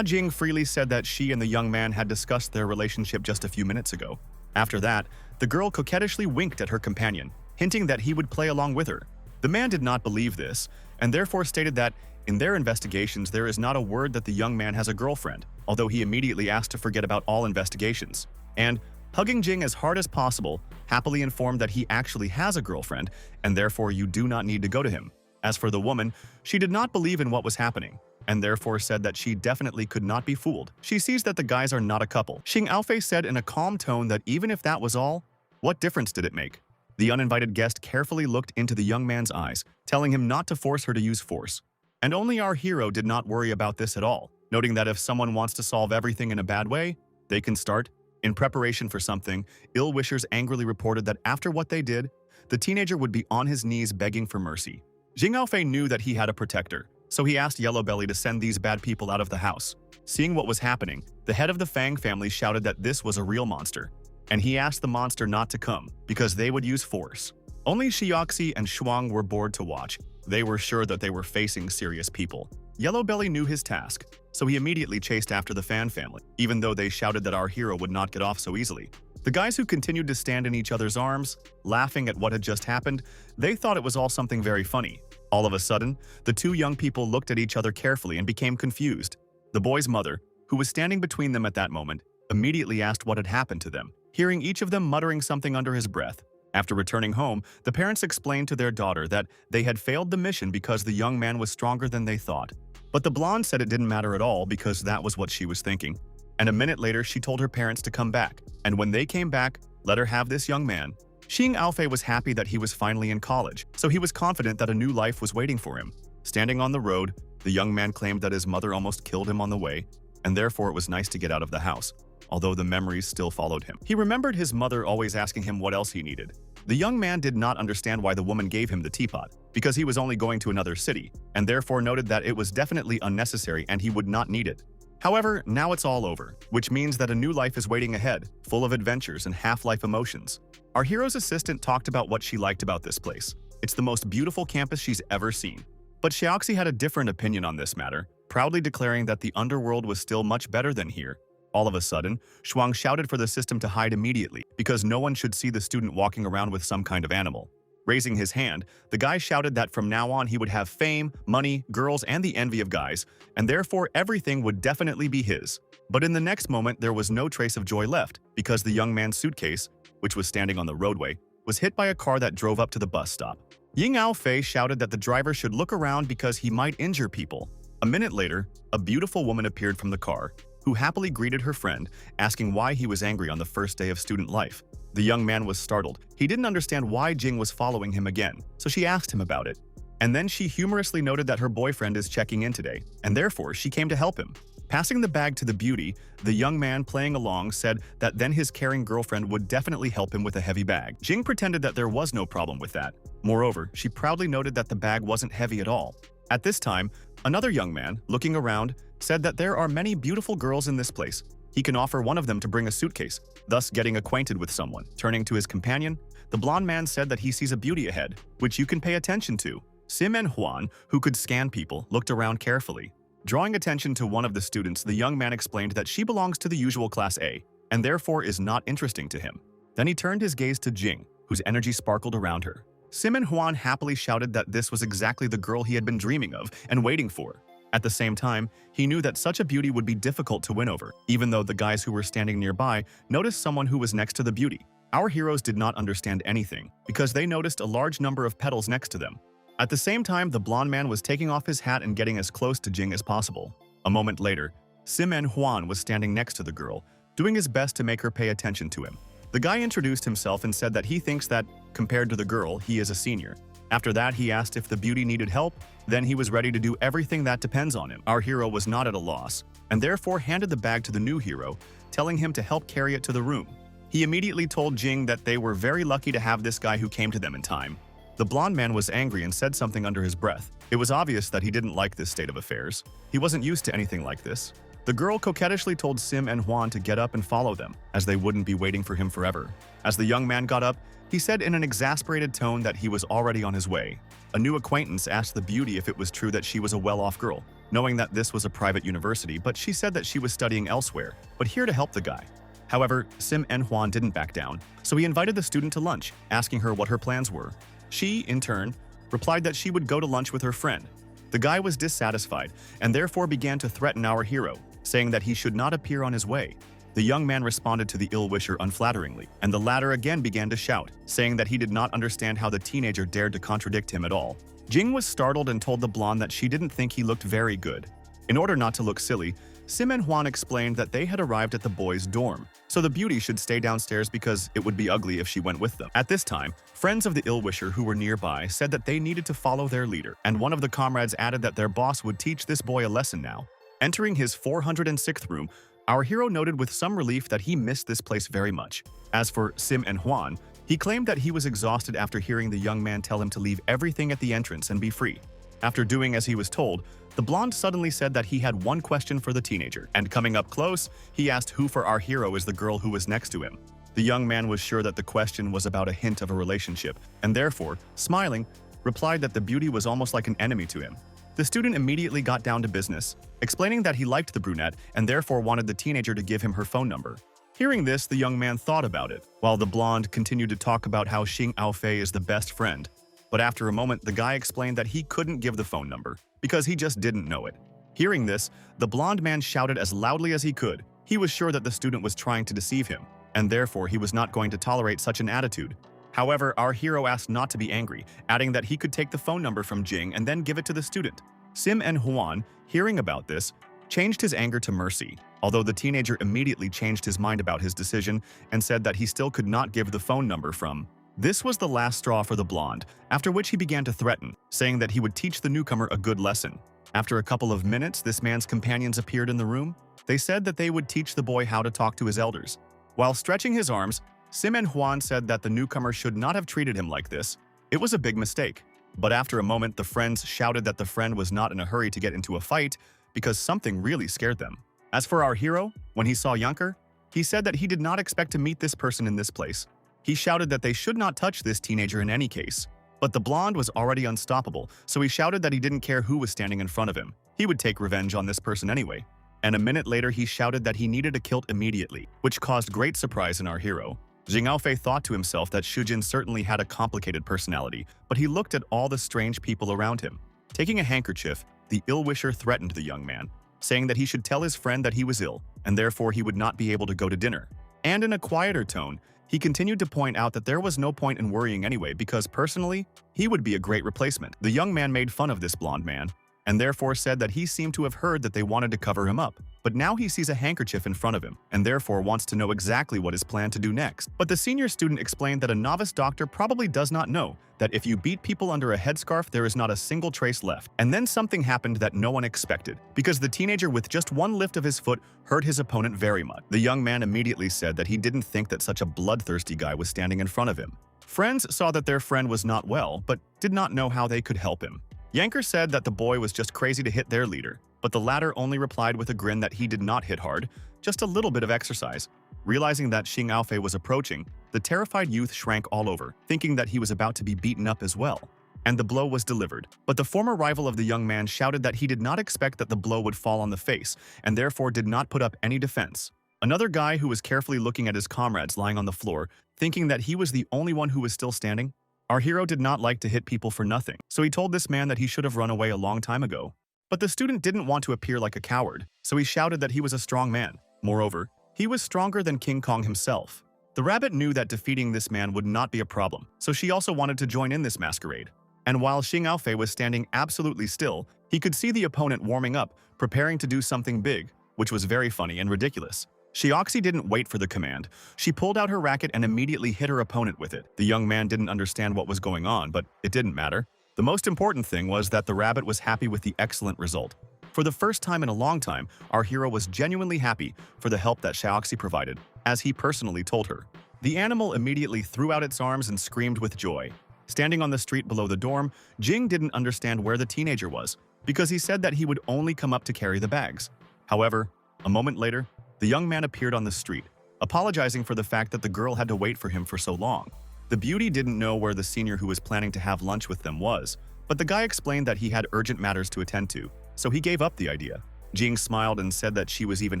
Jing freely said that she and the young man had discussed their relationship just a few minutes ago. After that, the girl coquettishly winked at her companion, hinting that he would play along with her. The man did not believe this, and therefore stated that, in their investigations, there is not a word that the young man has a girlfriend, although he immediately asked to forget about all investigations. And, hugging Jing as hard as possible, happily informed that he actually has a girlfriend, and therefore you do not need to go to him. As for the woman, she did not believe in what was happening, and therefore said that she definitely could not be fooled. She sees that the guys are not a couple. Xing Aofei said in a calm tone that even if that was all, what difference did it make? The uninvited guest carefully looked into the young man's eyes, telling him not to force her to use force. And only our hero did not worry about this at all, noting that if someone wants to solve everything in a bad way, they can start. In preparation for something, ill-wishers angrily reported that after what they did, the teenager would be on his knees begging for mercy. Xing Aofei knew that he had a protector, so he asked Yellow Belly to send these bad people out of the house. Seeing what was happening, the head of the Fang family shouted that this was a real monster, and he asked the monster not to come because they would use force. Only Xiaoxi and Shuang were bored to watch. They were sure that they were facing serious people. Yellow Belly knew his task, so he immediately chased after the Fan family, even though they shouted that our hero would not get off so easily. The guys who continued to stand in each other's arms, laughing at what had just happened, they thought it was all something very funny. All of a sudden, the two young people looked at each other carefully and became confused. The boy's mother, who was standing between them at that moment, immediately asked what had happened to them, hearing each of them muttering something under his breath. After returning home, the parents explained to their daughter that they had failed the mission because the young man was stronger than they thought. But the blonde said it didn't matter at all because that was what she was thinking. And a minute later, she told her parents to come back. And when they came back, let her have this young man. Xing Aofei was happy that he was finally in college, so he was confident that a new life was waiting for him. Standing on the road, the young man claimed that his mother almost killed him on the way, and therefore it was nice to get out of the house, although the memories still followed him. He remembered his mother always asking him what else he needed. The young man did not understand why the woman gave him the teapot, because he was only going to another city, and therefore noted that it was definitely unnecessary and he would not need it. However, now it's all over, which means that a new life is waiting ahead, full of adventures and half-life emotions. Our hero's assistant talked about what she liked about this place. It's the most beautiful campus she's ever seen. But Xiaoxi had a different opinion on this matter, proudly declaring that the underworld was still much better than here. All of a sudden, Shuang shouted for the system to hide immediately, because no one should see the student walking around with some kind of animal. Raising his hand, the guy shouted that from now on he would have fame, money, girls, and the envy of guys, and therefore everything would definitely be his. But in the next moment, there was no trace of joy left, because the young man's suitcase, which was standing on the roadway, was hit by a car that drove up to the bus stop. Ying Aofei shouted that the driver should look around because he might injure people. A minute later, a beautiful woman appeared from the car, who happily greeted her friend, asking why he was angry on the first day of student life. The young man was startled. He didn't understand why Jing was following him again, so she asked him about it. And then she humorously noted that her boyfriend is checking in today, and therefore she came to help him. Passing the bag to the beauty, the young man playing along said that then his caring girlfriend would definitely help him with a heavy bag. Jing pretended that there was no problem with that. Moreover, she proudly noted that the bag wasn't heavy at all. At this time, another young man, looking around, said that there are many beautiful girls in this place. He can offer one of them to bring a suitcase, thus getting acquainted with someone. Turning to his companion, the blonde man said that he sees a beauty ahead, which you can pay attention to. Sim and Huan, who could scan people, looked around carefully. Drawing attention to one of the students, the young man explained that she belongs to the usual Class A, and therefore is not interesting to him. Then he turned his gaze to Jing, whose energy sparkled around her. Sim and Huan happily shouted that this was exactly the girl he had been dreaming of and waiting for. At the same time, he knew that such a beauty would be difficult to win over, even though the guys who were standing nearby noticed someone who was next to the beauty. Our heroes did not understand anything, because they noticed a large number of petals next to them. At the same time, the blonde man was taking off his hat and getting as close to Jing as possible. A moment later, Sim and Huan was standing next to the girl, doing his best to make her pay attention to him. The guy introduced himself and said that he thinks that, compared to the girl, he is a senior. After that, he asked if the beauty needed help, then he was ready to do everything that depends on him. Our hero was not at a loss, and therefore handed the bag to the new hero, telling him to help carry it to the room. He immediately told Jing that they were very lucky to have this guy who came to them in time. The blonde man was angry and said something under his breath. It was obvious that he didn't like this state of affairs. He wasn't used to anything like this. The girl coquettishly told Sim and Huan to get up and follow them, as they wouldn't be waiting for him forever. As the young man got up, he said in an exasperated tone that he was already on his way. A new acquaintance asked the beauty if it was true that she was a well-off girl, knowing that this was a private university, but she said that she was studying elsewhere, but here to help the guy. However, Sim and Huan didn't back down, so he invited the student to lunch, asking her what her plans were. She, in turn, replied that she would go to lunch with her friend. The guy was dissatisfied and therefore began to threaten our hero, saying that he should not appear on his way. The young man responded to the ill-wisher unflatteringly, and the latter again began to shout, saying that he did not understand how the teenager dared to contradict him at all. Jing was startled and told the blonde that she didn't think he looked very good. In order not to look silly, Sim and Huan explained that they had arrived at the boys' dorm, so the beauty should stay downstairs because it would be ugly if she went with them. At this time, friends of the ill-wisher who were nearby said that they needed to follow their leader, and one of the comrades added that their boss would teach this boy a lesson now. Entering his 406th room, our hero noted with some relief that he missed this place very much. As for Sim and Huan, he claimed that he was exhausted after hearing the young man tell him to leave everything at the entrance and be free. After doing as he was told, the blonde suddenly said that he had one question for the teenager, and coming up close, he asked who for our hero is the girl who was next to him. The young man was sure that the question was about a hint of a relationship, and therefore, smiling, replied that the beauty was almost like an enemy to him. The student immediately got down to business, explaining that he liked the brunette and therefore wanted the teenager to give him her phone number. Hearing this, the young man thought about it, while the blonde continued to talk about how Xing Aofei is the best friend. But after a moment, the guy explained that he couldn't give the phone number, because he just didn't know it. Hearing this, the blonde man shouted as loudly as he could. He was sure that the student was trying to deceive him, and therefore he was not going to tolerate such an attitude. However, our hero asked not to be angry, adding that he could take the phone number from Jing and then give it to the student. Sim and Huan, hearing about this, changed his anger to mercy, although the teenager immediately changed his mind about his decision and said that he still could not give the phone number from. This was the last straw for the blonde, after which he began to threaten, saying that he would teach the newcomer a good lesson. After a couple of minutes, this man's companions appeared in the room. They said that they would teach the boy how to talk to his elders. While stretching his arms, Sim and Huan said that the newcomer should not have treated him like this. It was a big mistake. But after a moment, the friends shouted that the friend was not in a hurry to get into a fight because something really scared them. As for our hero, when he saw Yanker, he said that he did not expect to meet this person in this place. He shouted that they should not touch this teenager in any case. But the blonde was already unstoppable, so he shouted that he didn't care who was standing in front of him. He would take revenge on this person anyway. And a minute later, he shouted that he needed a kilt immediately, which caused great surprise in our hero. Jing Aofei thought to himself that Shujin certainly had a complicated personality, but he looked at all the strange people around him. Taking a handkerchief, the ill-wisher threatened the young man, saying that he should tell his friend that he was ill, and therefore he would not be able to go to dinner. And in a quieter tone, He continued to point out that there was no point in worrying anyway because personally, he would be a great replacement. The young man made fun of this blonde man and therefore said that he seemed to have heard that they wanted to cover him up. But now he sees a handkerchief in front of him and therefore wants to know exactly what is planned to do next. But the senior student explained that a novice doctor probably does not know that if you beat people under a headscarf, there is not a single trace left. And then something happened that no one expected, because the teenager with just one lift of his foot hurt his opponent very much. The young man immediately said that he didn't think that such a bloodthirsty guy was standing in front of him. Friends saw that their friend was not well, but did not know how they could help him. Yanker said that the boy was just crazy to hit their leader, but the latter only replied with a grin that he did not hit hard, just a little bit of exercise. Realizing that Xing Aofei was approaching, the terrified youth shrank all over, thinking that he was about to be beaten up as well. And the blow was delivered. But the former rival of the young man shouted that he did not expect that the blow would fall on the face, and therefore did not put up any defense. Another guy who was carefully looking at his comrades lying on the floor, thinking that he was the only one who was still standing. Our hero did not like to hit people for nothing, so he told this man that he should have run away a long time ago. But the student didn't want to appear like a coward, so he shouted that he was a strong man. Moreover, he was stronger than King Kong himself. The rabbit knew that defeating this man would not be a problem, so she also wanted to join in this masquerade. And while Xing Aofei was standing absolutely still, he could see the opponent warming up, preparing to do something big, which was very funny and ridiculous. Xiaoxi didn't wait for the command. She pulled out her racket and immediately hit her opponent with it. The young man didn't understand what was going on, but it didn't matter. The most important thing was that the rabbit was happy with the excellent result. For the first time in a long time, our hero was genuinely happy for the help that Xiaoxi provided, as he personally told her. The animal immediately threw out its arms and screamed with joy. Standing on the street below the dorm, Jing didn't understand where the teenager was, because he said that he would only come up to carry the bags. However, a moment later, the young man appeared on the street, apologizing for the fact that the girl had to wait for him for so long. The beauty didn't know where the senior who was planning to have lunch with them was, but the guy explained that he had urgent matters to attend to, so he gave up the idea. Jing smiled and said that she was even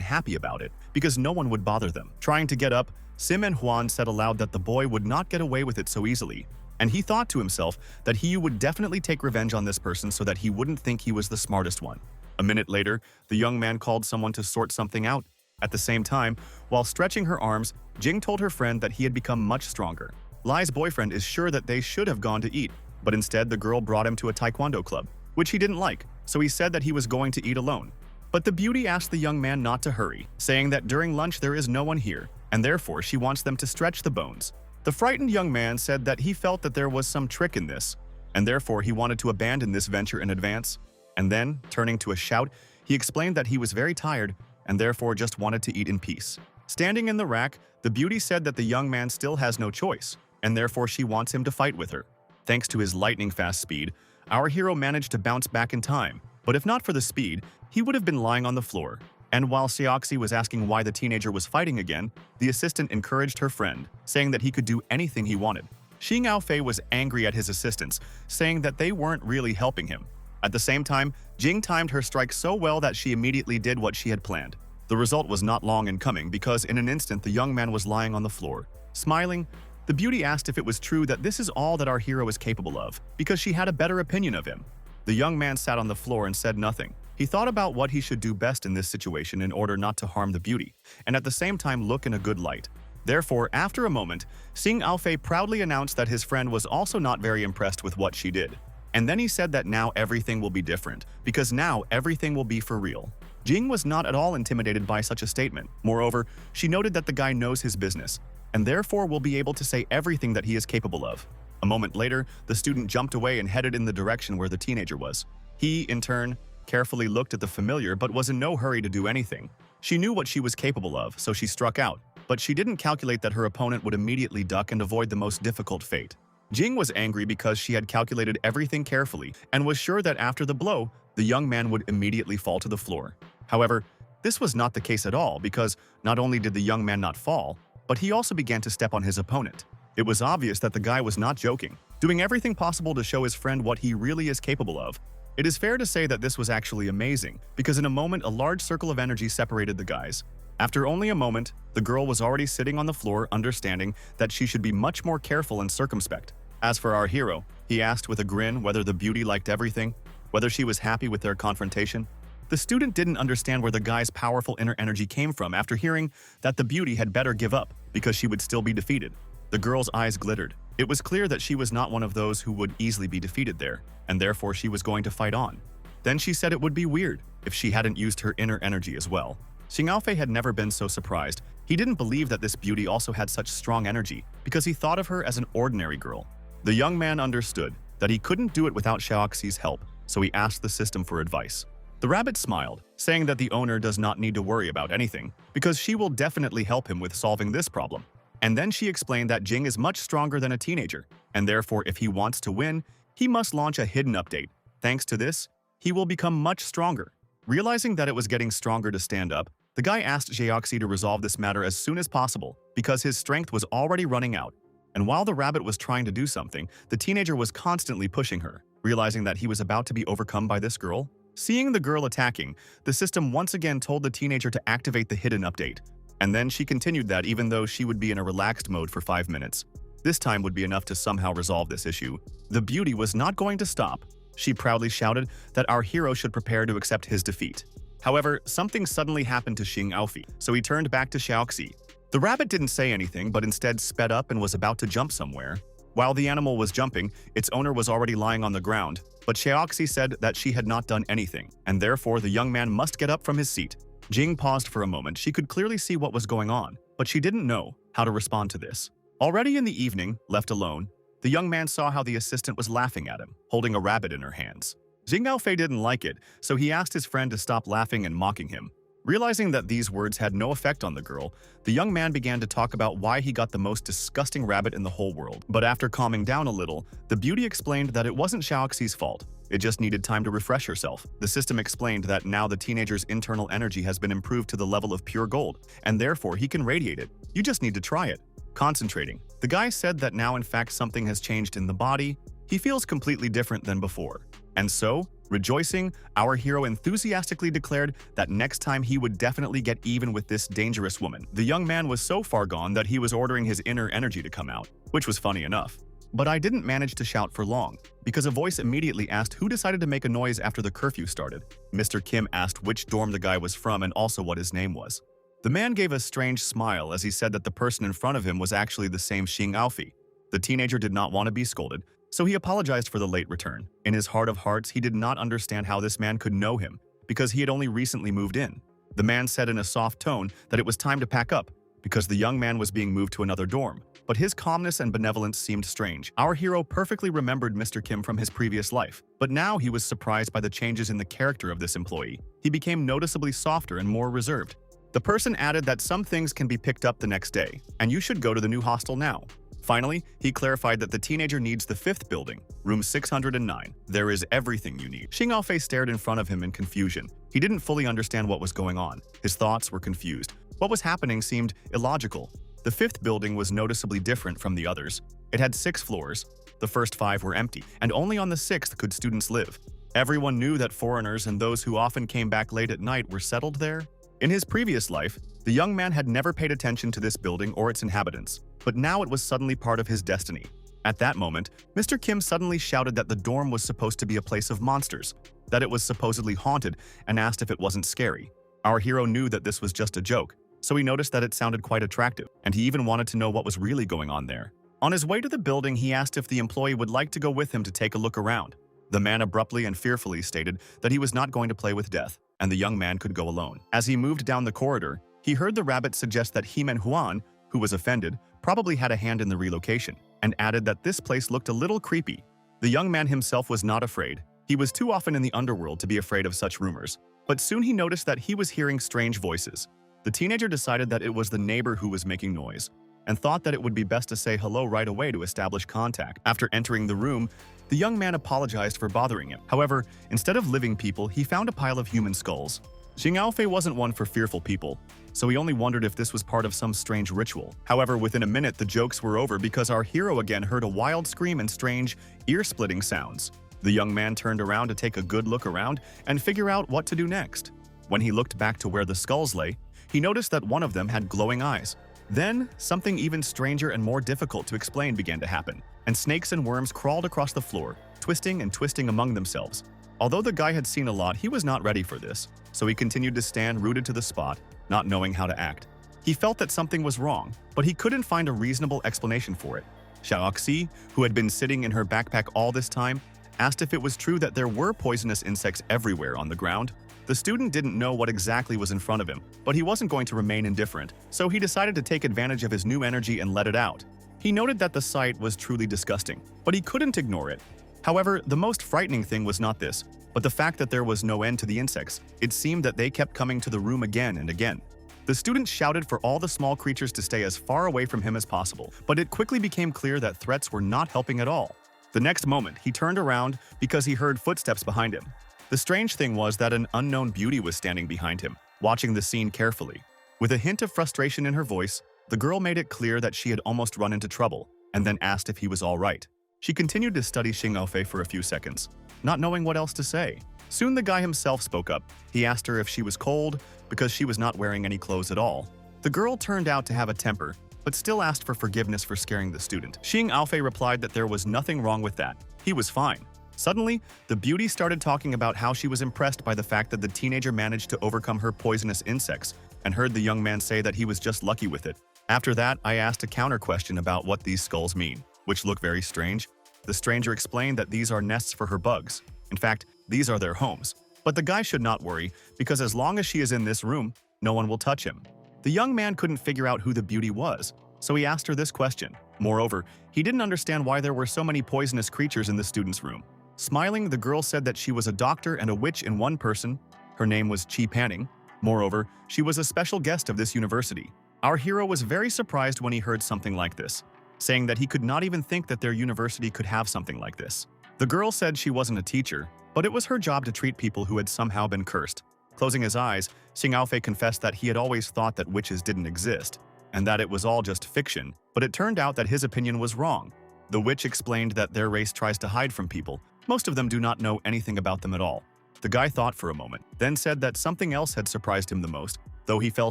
happy about it, because no one would bother them. Trying to get up, Sim and Huan said aloud that the boy would not get away with it so easily, and he thought to himself that he would definitely take revenge on this person so that he wouldn't think he was the smartest one. A minute later, the young man called someone to sort something out. At the same time, while stretching her arms, Jing told her friend that he had become much stronger. Lai's boyfriend is sure that they should have gone to eat, but instead the girl brought him to a taekwondo club, which he didn't like, so he said that he was going to eat alone. But the beauty asked the young man not to hurry, saying that during lunch there is no one here, and therefore she wants them to stretch the bones. The frightened young man said that he felt that there was some trick in this, and therefore he wanted to abandon this venture in advance. And then, turning to a shout, he explained that he was very tired and therefore just wanted to eat in peace. Standing in the rack, the beauty said that the young man still has no choice, and therefore she wants him to fight with her. Thanks to his lightning-fast speed, our hero managed to bounce back in time, but if not for the speed, he would have been lying on the floor. And while Xiaoxi was asking why the teenager was fighting again, the assistant encouraged her friend, saying that he could do anything he wanted. Xing Aofei was angry at his assistants, saying that they weren't really helping him. At the same time, Jing timed her strike so well that she immediately did what she had planned. The result was not long in coming because in an instant the young man was lying on the floor. Smiling, the beauty asked if it was true that this is all that our hero is capable of, because she had a better opinion of him. The young man sat on the floor and said nothing. He thought about what he should do best in this situation in order not to harm the beauty, and at the same time look in a good light. Therefore, after a moment, Xing Aofei proudly announced that his friend was also not very impressed with what she did. And then he said that now everything will be different, because now everything will be for real. Jing was not at all intimidated by such a statement. Moreover, she noted that the guy knows his business, and therefore will be able to say everything that he is capable of. A moment later, the student jumped away and headed in the direction where the teenager was. He, in turn, carefully looked at the familiar but was in no hurry to do anything. She knew what she was capable of, so she struck out, but she didn't calculate that her opponent would immediately duck and avoid the most difficult fate. Jing was angry because she had calculated everything carefully and was sure that after the blow, the young man would immediately fall to the floor. However, this was not the case at all because not only did the young man not fall, but he also began to step on his opponent. It was obvious that the guy was not joking, doing everything possible to show his friend what he really is capable of. It is fair to say that this was actually amazing, because in a moment a large circle of energy separated the guys. After only a moment, the girl was already sitting on the floor, understanding that she should be much more careful and circumspect. As for our hero, he asked with a grin whether the beauty liked everything, whether she was happy with their confrontation. The student didn't understand where the guy's powerful inner energy came from after hearing that the beauty had better give up because she would still be defeated. The girl's eyes glittered. It was clear that she was not one of those who would easily be defeated there, and therefore she was going to fight on. Then she said it would be weird if she hadn't used her inner energy as well. Xing Aofei had never been so surprised. He didn't believe that this beauty also had such strong energy because he thought of her as an ordinary girl. The young man understood that he couldn't do it without Xiaoxi's help, so he asked the system for advice. The rabbit smiled, saying that the owner does not need to worry about anything because she will definitely help him with solving this problem. And then she explained that Jing is much stronger than a teenager, and therefore if he wants to win, he must launch a hidden update. Thanks to this, he will become much stronger. Realizing that it was getting stronger to stand up, the guy asked Xiaoxi to resolve this matter as soon as possible because his strength was already running out. And while the rabbit was trying to do something, the teenager was constantly pushing her. Realizing that he was about to be overcome by this girl, seeing the girl attacking, the system once again told the teenager to activate the hidden update. And then she continued that even though she would be in a relaxed mode for 5 minutes, this time would be enough to somehow resolve this issue. The beauty was not going to stop. She proudly shouted that our hero should prepare to accept his defeat. However, something suddenly happened to Xing Aofei, so he turned back to Xiaoxi. The rabbit didn't say anything but instead sped up and was about to jump somewhere. While the animal was jumping, its owner was already lying on the ground, but Xiaoxi said that she had not done anything, and therefore the young man must get up from his seat. Jing paused for a moment. She could clearly see what was going on, but she didn't know how to respond to this. Already in the evening, left alone, the young man saw how the assistant was laughing at him, holding a rabbit in her hands. Xing Aofei didn't like it, so he asked his friend to stop laughing and mocking him. Realizing that these words had no effect on the girl, the young man began to talk about why he got the most disgusting rabbit in the whole world. But after calming down a little, the beauty explained that it wasn't Xiaoxi's fault. It just needed time to refresh herself. The system explained that now the teenager's internal energy has been improved to the level of pure gold, and therefore he can radiate it. You just need to try it. Concentrating. The guy said that now in fact something has changed in the body. He feels completely different than before. And so, rejoicing, our hero enthusiastically declared that next time he would definitely get even with this dangerous woman. The young man was so far gone that he was ordering his inner energy to come out, which was funny enough. But I didn't manage to shout for long, because a voice immediately asked who decided to make a noise after the curfew started. Mr. Kim asked which dorm the guy was from and also what his name was. The man gave a strange smile as he said that the person in front of him was actually the same Xing Aofei. The teenager did not want to be scolded, so he apologized for the late return. In his heart of hearts, he did not understand how this man could know him, because he had only recently moved in. The man said in a soft tone that it was time to pack up, because the young man was being moved to another dorm. But his calmness and benevolence seemed strange. Our hero perfectly remembered Mr. Kim from his previous life, but now he was surprised by the changes in the character of this employee. He became noticeably softer and more reserved. The person added that some things can be picked up the next day, and you should go to the new hostel now. Finally, he clarified that the teenager needs the 5th building, room 609. There is everything you need. Xing Aofei stared in front of him in confusion. He didn't fully understand what was going on. His thoughts were confused. What was happening seemed illogical. The 5th building was noticeably different from the others. It had 6 floors. The first 5 were empty, and only on the 6th could students live. Everyone knew that foreigners and those who often came back late at night were settled there. In his previous life, the young man had never paid attention to this building or its inhabitants, but now it was suddenly part of his destiny. At that moment, Mr. Kim suddenly shouted that the dorm was supposed to be a place of monsters, that it was supposedly haunted, and asked if it wasn't scary. Our hero knew that this was just a joke, so he noticed that it sounded quite attractive, and he even wanted to know what was really going on there. On his way to the building, he asked if the employee would like to go with him to take a look around. The man abruptly and fearfully stated that he was not going to play with death, and the young man could go alone. As he moved down the corridor, he heard the rabbit suggest that Manhwa, who was offended, probably had a hand in the relocation, and added that this place looked a little creepy. The young man himself was not afraid. He was too often in the underworld to be afraid of such rumors. But soon he noticed that he was hearing strange voices. The teenager decided that it was the neighbor who was making noise, and thought that it would be best to say hello right away to establish contact. After entering the room, the young man apologized for bothering him. However, instead of living people, he found a pile of human skulls. Xing Aofei wasn't one for fearful people, so he only wondered if this was part of some strange ritual. However, within a minute, the jokes were over because our hero again heard a wild scream and strange, ear-splitting sounds. The young man turned around to take a good look around and figure out what to do next. When he looked back to where the skulls lay, he noticed that one of them had glowing eyes. Then, something even stranger and more difficult to explain began to happen, and snakes and worms crawled across the floor, twisting and twisting among themselves. Although the guy had seen a lot, he was not ready for this, so he continued to stand rooted to the spot, not knowing how to act. He felt that something was wrong, but he couldn't find a reasonable explanation for it. Xiaoxi, who had been sitting in her backpack all this time, asked if it was true that there were poisonous insects everywhere on the ground. The student didn't know what exactly was in front of him, but he wasn't going to remain indifferent, so he decided to take advantage of his new energy and let it out. He noted that the sight was truly disgusting, but he couldn't ignore it. However, the most frightening thing was not this, but the fact that there was no end to the insects. It seemed that they kept coming to the room again and again. The student shouted for all the small creatures to stay as far away from him as possible, but it quickly became clear that threats were not helping at all. The next moment, he turned around because he heard footsteps behind him. The strange thing was that an unknown beauty was standing behind him, watching the scene carefully. With a hint of frustration in her voice, the girl made it clear that she had almost run into trouble, and then asked if he was all right. She continued to study Xing Aofei for a few seconds, not knowing what else to say. Soon the guy himself spoke up. He asked her if she was cold, because she was not wearing any clothes at all. The girl turned out to have a temper, but still asked for forgiveness for scaring the student. Xing Aofei replied that there was nothing wrong with that. He was fine. Suddenly, the beauty started talking about how she was impressed by the fact that the teenager managed to overcome her poisonous insects, and heard the young man say that he was just lucky with it. After that, I asked a counter question about what these skulls mean, which look very strange. The stranger explained that these are nests for her bugs. In fact, these are their homes. But the guy should not worry, because as long as she is in this room, no one will touch him. The young man couldn't figure out who the beauty was, so he asked her this question. Moreover, he didn't understand why there were so many poisonous creatures in the student's room. Smiling, the girl said that she was a doctor and a witch in one person. Her name was Qi Panning. Moreover, she was a special guest of this university. Our hero was very surprised when he heard something like this, saying that he could not even think that their university could have something like this. The girl said she wasn't a teacher, but it was her job to treat people who had somehow been cursed. Closing his eyes, Xing Aofei confessed that he had always thought that witches didn't exist, and that it was all just fiction, but it turned out that his opinion was wrong. The witch explained that their race tries to hide from people. Most of them do not know anything about them at all. The guy thought for a moment, then said that something else had surprised him the most, though he fell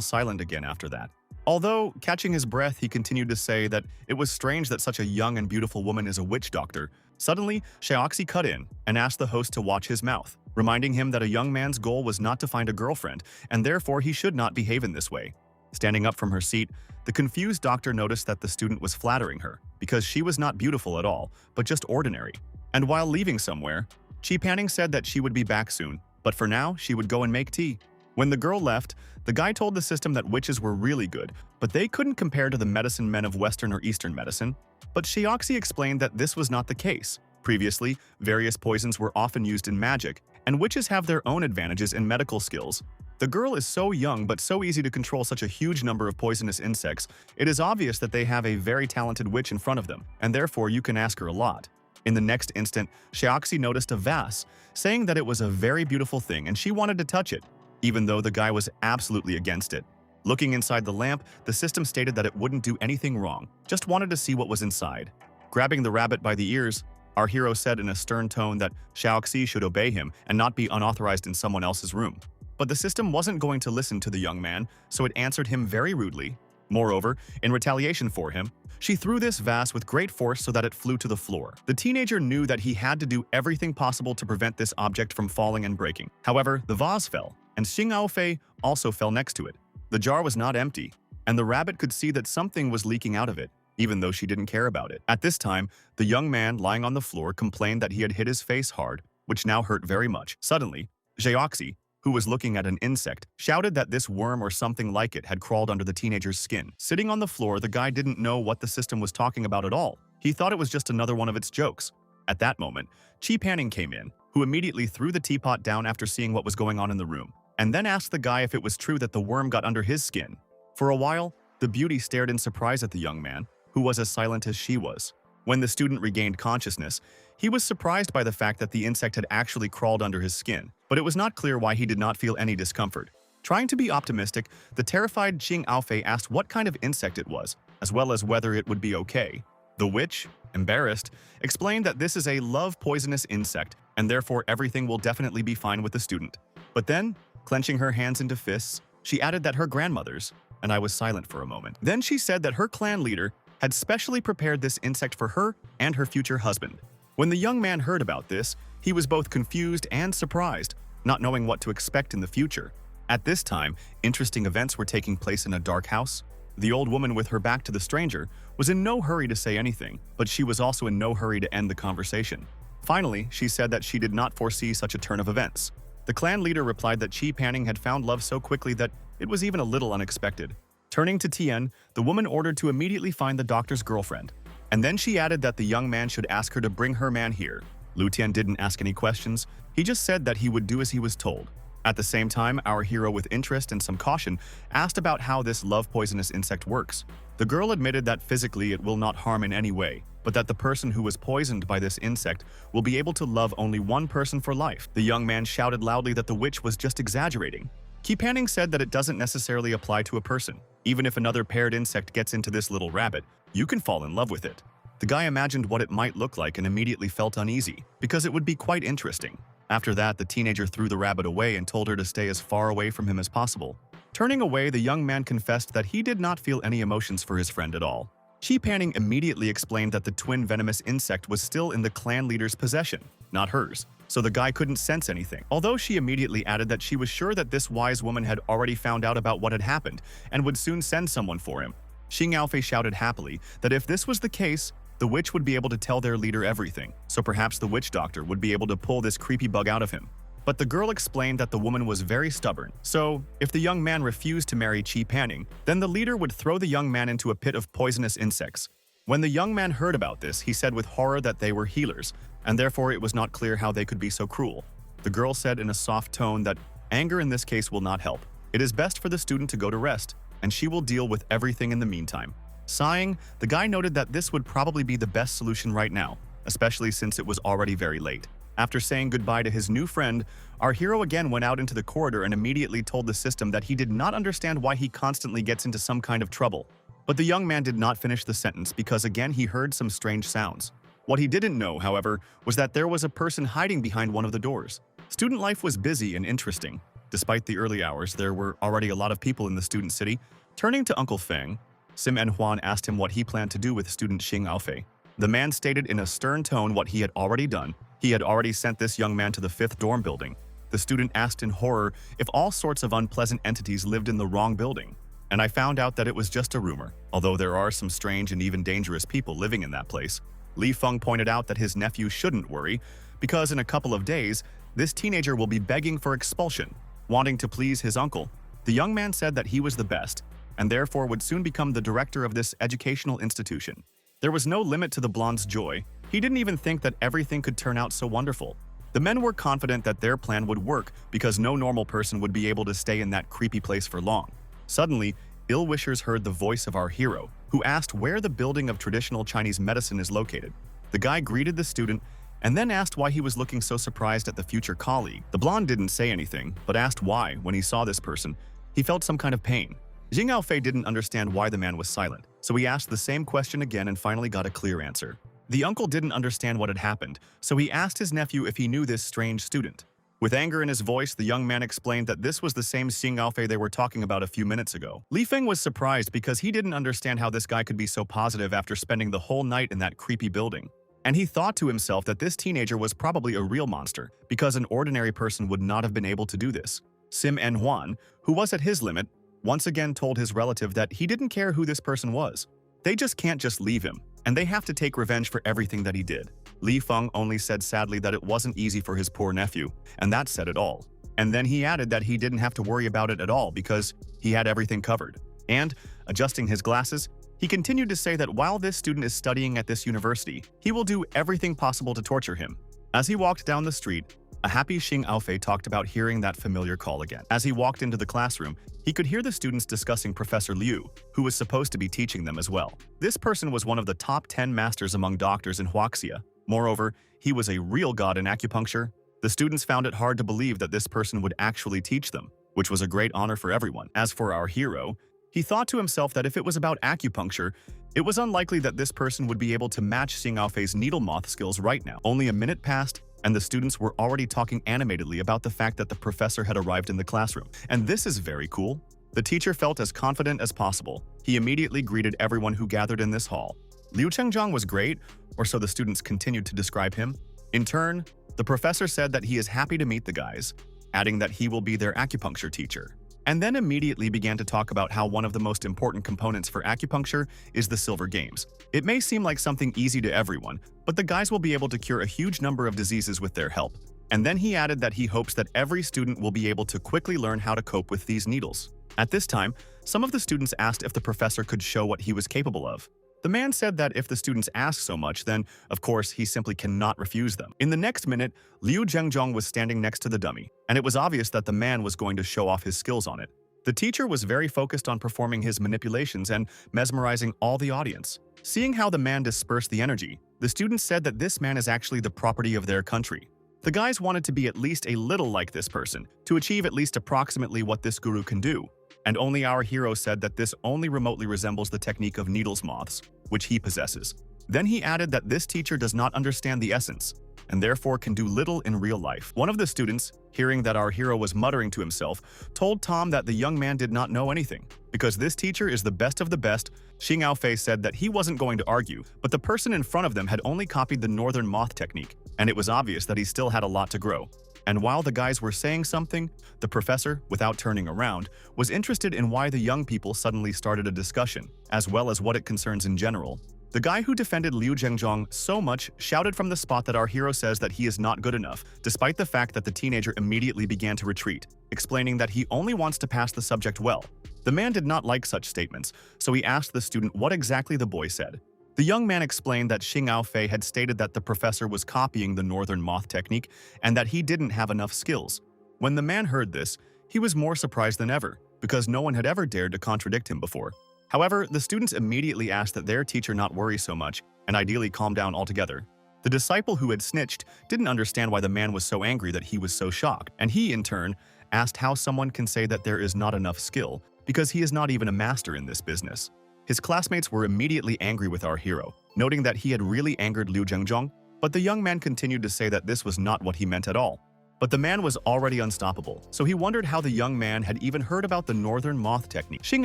silent again after that. Although, catching his breath, he continued to say that it was strange that such a young and beautiful woman is a witch doctor. Suddenly, Xiaoxi cut in and asked the host to watch his mouth, reminding him that a young man's goal was not to find a girlfriend, and therefore he should not behave in this way. Standing up from her seat, the confused doctor noticed that the student was flattering her, because she was not beautiful at all, but just ordinary. And while leaving somewhere, Qi Panning said that she would be back soon, but for now, she would go and make tea. When the girl left, the guy told the system that witches were really good, but they couldn't compare to the medicine men of Western or Eastern medicine. But Xiaoxi explained that this was not the case. Previously, various poisons were often used in magic, and witches have their own advantages in medical skills. The girl is so young but so easy to control such a huge number of poisonous insects, it is obvious that they have a very talented witch in front of them, and therefore you can ask her a lot. In the next instant, Xiaoxi noticed a vase, saying that it was a very beautiful thing and she wanted to touch it, even though the guy was absolutely against it. Looking inside the lamp, the system stated that it wouldn't do anything wrong, just wanted to see what was inside. Grabbing the rabbit by the ears, our hero said in a stern tone that Xiaoxi should obey him and not be unauthorized in someone else's room. But the system wasn't going to listen to the young man, so it answered him very rudely. Moreover, in retaliation for him, she threw this vase with great force so that it flew to the floor. The teenager knew that he had to do everything possible to prevent this object from falling and breaking. However, the vase fell, and Xing Aofei also fell next to it. The jar was not empty, and the rabbit could see that something was leaking out of it, even though she didn't care about it. At this time, the young man lying on the floor complained that he had hit his face hard, which now hurt very much. Suddenly, Xiaoxi, who was looking at an insect, shouted that this worm or something like it had crawled under the teenager's skin. Sitting on the floor, the guy didn't know what the system was talking about at all. He thought it was just another one of its jokes. At that moment, Qi Panning came in, who immediately threw the teapot down after seeing what was going on in the room, and then asked the guy if it was true that the worm got under his skin. For a while, the beauty stared in surprise at the young man, who was as silent as she was. When the student regained consciousness, he was surprised by the fact that the insect had actually crawled under his skin, but it was not clear why he did not feel any discomfort. Trying to be optimistic, the terrified Xing Aofei asked what kind of insect it was, as well as whether it would be okay. The witch, embarrassed, explained that this is a love-poisonous insect, and therefore everything will definitely be fine with the student. But then, clenching her hands into fists, she added that her grandmother's, and I was silent for a moment. Then she said that her clan leader had specially prepared this insect for her and her future husband. When the young man heard about this, He was both confused and surprised, not knowing what to expect in the future. At this time, interesting events were taking place in a dark house. The old woman with her back to the stranger was in no hurry to say anything, but she was also in no hurry to end the conversation. Finally, she said that she did not foresee such a turn of events. The clan leader replied that Chi Panning had found love so quickly that it was even a little unexpected. Turning to Tien, the woman ordered to immediately find the doctor's girlfriend. And then she added that the young man should ask her to bring her man here. Lu Tian didn't ask any questions. He just said that he would do as he was told. At the same time, our hero, with interest and some caution, asked about how this love-poisonous insect works. The girl admitted that physically it will not harm in any way, but that the person who was poisoned by this insect will be able to love only one person for life. The young man shouted loudly that the witch was just exaggerating. Ki Panning said that it doesn't necessarily apply to a person. Even if another paired insect gets into this little rabbit, you can fall in love with it. The guy imagined what it might look like and immediately felt uneasy, because it would be quite interesting. After that, the teenager threw the rabbit away and told her to stay as far away from him as possible. Turning away, the young man confessed that he did not feel any emotions for his friend at all. Chi Panning immediately explained that the twin venomous insect was still in the clan leader's possession, not hers, so the guy couldn't sense anything. Although she immediately added that she was sure that this wise woman had already found out about what had happened and would soon send someone for him. Xing Yaofei shouted happily that if this was the case, the witch would be able to tell their leader everything, so perhaps the witch doctor would be able to pull this creepy bug out of him. But the girl explained that the woman was very stubborn, so if the young man refused to marry Chi Panning, then the leader would throw the young man into a pit of poisonous insects. When the young man heard about this, he said with horror that they were healers, and therefore it was not clear how they could be so cruel. The girl said in a soft tone that anger in this case will not help. It is best for the student to go to rest, and she will deal with everything in the meantime. Sighing, the guy noted that this would probably be the best solution right now, especially since it was already very late. After saying goodbye to his new friend, our hero again went out into the corridor and immediately told the system that he did not understand why he constantly gets into some kind of trouble. But the young man did not finish the sentence because again he heard some strange sounds. What he didn't know, however, was that there was a person hiding behind one of the doors. Student life was busy and interesting. Despite the early hours, there were already a lot of people in the student city. Turning to Uncle Feng, Sim and Huan asked him what he planned to do with student Xing Aofei. The man stated in a stern tone what he had already done. He had already sent this young man to the 5th dorm building. The student asked in horror if all sorts of unpleasant entities lived in the wrong building. And I found out that it was just a rumor, although there are some strange and even dangerous people living in that place. Li Feng pointed out that his nephew shouldn't worry, because in a couple of days, this teenager will be begging for expulsion, wanting to please his uncle. The young man said that he was the best, and therefore would soon become the director of this educational institution. There was no limit to the blonde's joy. He didn't even think that everything could turn out so wonderful. The men were confident that their plan would work because no normal person would be able to stay in that creepy place for long. Suddenly, ill-wishers heard the voice of our hero, who asked where the building of traditional Chinese medicine is located. The guy greeted the student and then asked why he was looking so surprised at the future colleague. The blonde didn't say anything, but asked why, when he saw this person, he felt some kind of pain. Xing Yaofei didn't understand why the man was silent, so he asked the same question again and finally got a clear answer. The uncle didn't understand what had happened, so he asked his nephew if he knew this strange student. With anger in his voice, the young man explained that this was the same Xing Yaofei they were talking about a few minutes ago. Li Feng was surprised because he didn't understand how this guy could be so positive after spending the whole night in that creepy building. And he thought to himself that this teenager was probably a real monster, because an ordinary person would not have been able to do this. Sim En Huan, who was at his limit, once again told his relative that he didn't care who this person was. They just can't just leave him, and they have to take revenge for everything that he did. Li Feng only said sadly that it wasn't easy for his poor nephew, and that said it all. And then he added that he didn't have to worry about it at all because he had everything covered. And, adjusting his glasses, he continued to say that while this student is studying at this university, he will do everything possible to torture him. As he walked down the street, a happy Xing Aofei talked about hearing that familiar call again. As he walked into the classroom, he could hear the students discussing Professor Liu, who was supposed to be teaching them as well. This person was one of the top 10 masters among doctors in Huaxia. Moreover, he was a real god in acupuncture. The students found it hard to believe that this person would actually teach them, which was a great honor for everyone. As for our hero, he thought to himself that if it was about acupuncture, it was unlikely that this person would be able to match Xing Aofei's needle moth skills right now. Only a minute passed, and the students were already talking animatedly about the fact that the professor had arrived in the classroom. And this is very cool. The teacher felt as confident as possible. He immediately greeted everyone who gathered in this hall. Liu Chengzhang was great, or so the students continued to describe him. In turn, the professor said that he is happy to meet the guys, adding that he will be their acupuncture teacher, and then immediately began to talk about how one of the most important components for acupuncture is the silver games. It may seem like something easy to everyone, but the guys will be able to cure a huge number of diseases with their help. And then he added that he hopes that every student will be able to quickly learn how to cope with these needles. At this time, some of the students asked if the professor could show what he was capable of. The man said that if the students ask so much, then, of course, he simply cannot refuse them. In the next minute, Liu Zhengjong was standing next to the dummy, and it was obvious that the man was going to show off his skills on it. The teacher was very focused on performing his manipulations and mesmerizing all the audience. Seeing how the man dispersed the energy, the students said that this man is actually the property of their country. The guys wanted to be at least a little like this person, to achieve at least approximately what this guru can do. And only our hero said that this only remotely resembles the technique of needles moths, which he possesses. Then he added that this teacher does not understand the essence, and therefore can do little in real life. One of the students, hearing that our hero was muttering to himself, told Tom that the young man did not know anything. Because this teacher is the best of the best, Xing Aofei said that he wasn't going to argue, but the person in front of them had only copied the northern moth technique, and it was obvious that he still had a lot to grow. And while the guys were saying something, the professor, without turning around, was interested in why the young people suddenly started a discussion, as well as what it concerns in general. The guy who defended Liu Zhengjong so much shouted from the spot that our hero says that he is not good enough, despite the fact that the teenager immediately began to retreat, explaining that he only wants to pass the subject well. The man did not like such statements, so he asked the student what exactly the boy said. The young man explained that Xing Aofei had stated that the professor was copying the northern moth technique and that he didn't have enough skills. When the man heard this, he was more surprised than ever, because no one had ever dared to contradict him before. However, the students immediately asked that their teacher not worry so much and ideally calm down altogether. The disciple who had snitched didn't understand why the man was so angry that he was so shocked, and he, in turn, asked how someone can say that there is not enough skill, because he is not even a master in this business. His classmates were immediately angry with our hero, noting that he had really angered Liu Zhengjong, but the young man continued to say that this was not what he meant at all. But the man was already unstoppable, so he wondered how the young man had even heard about the northern moth technique. Xing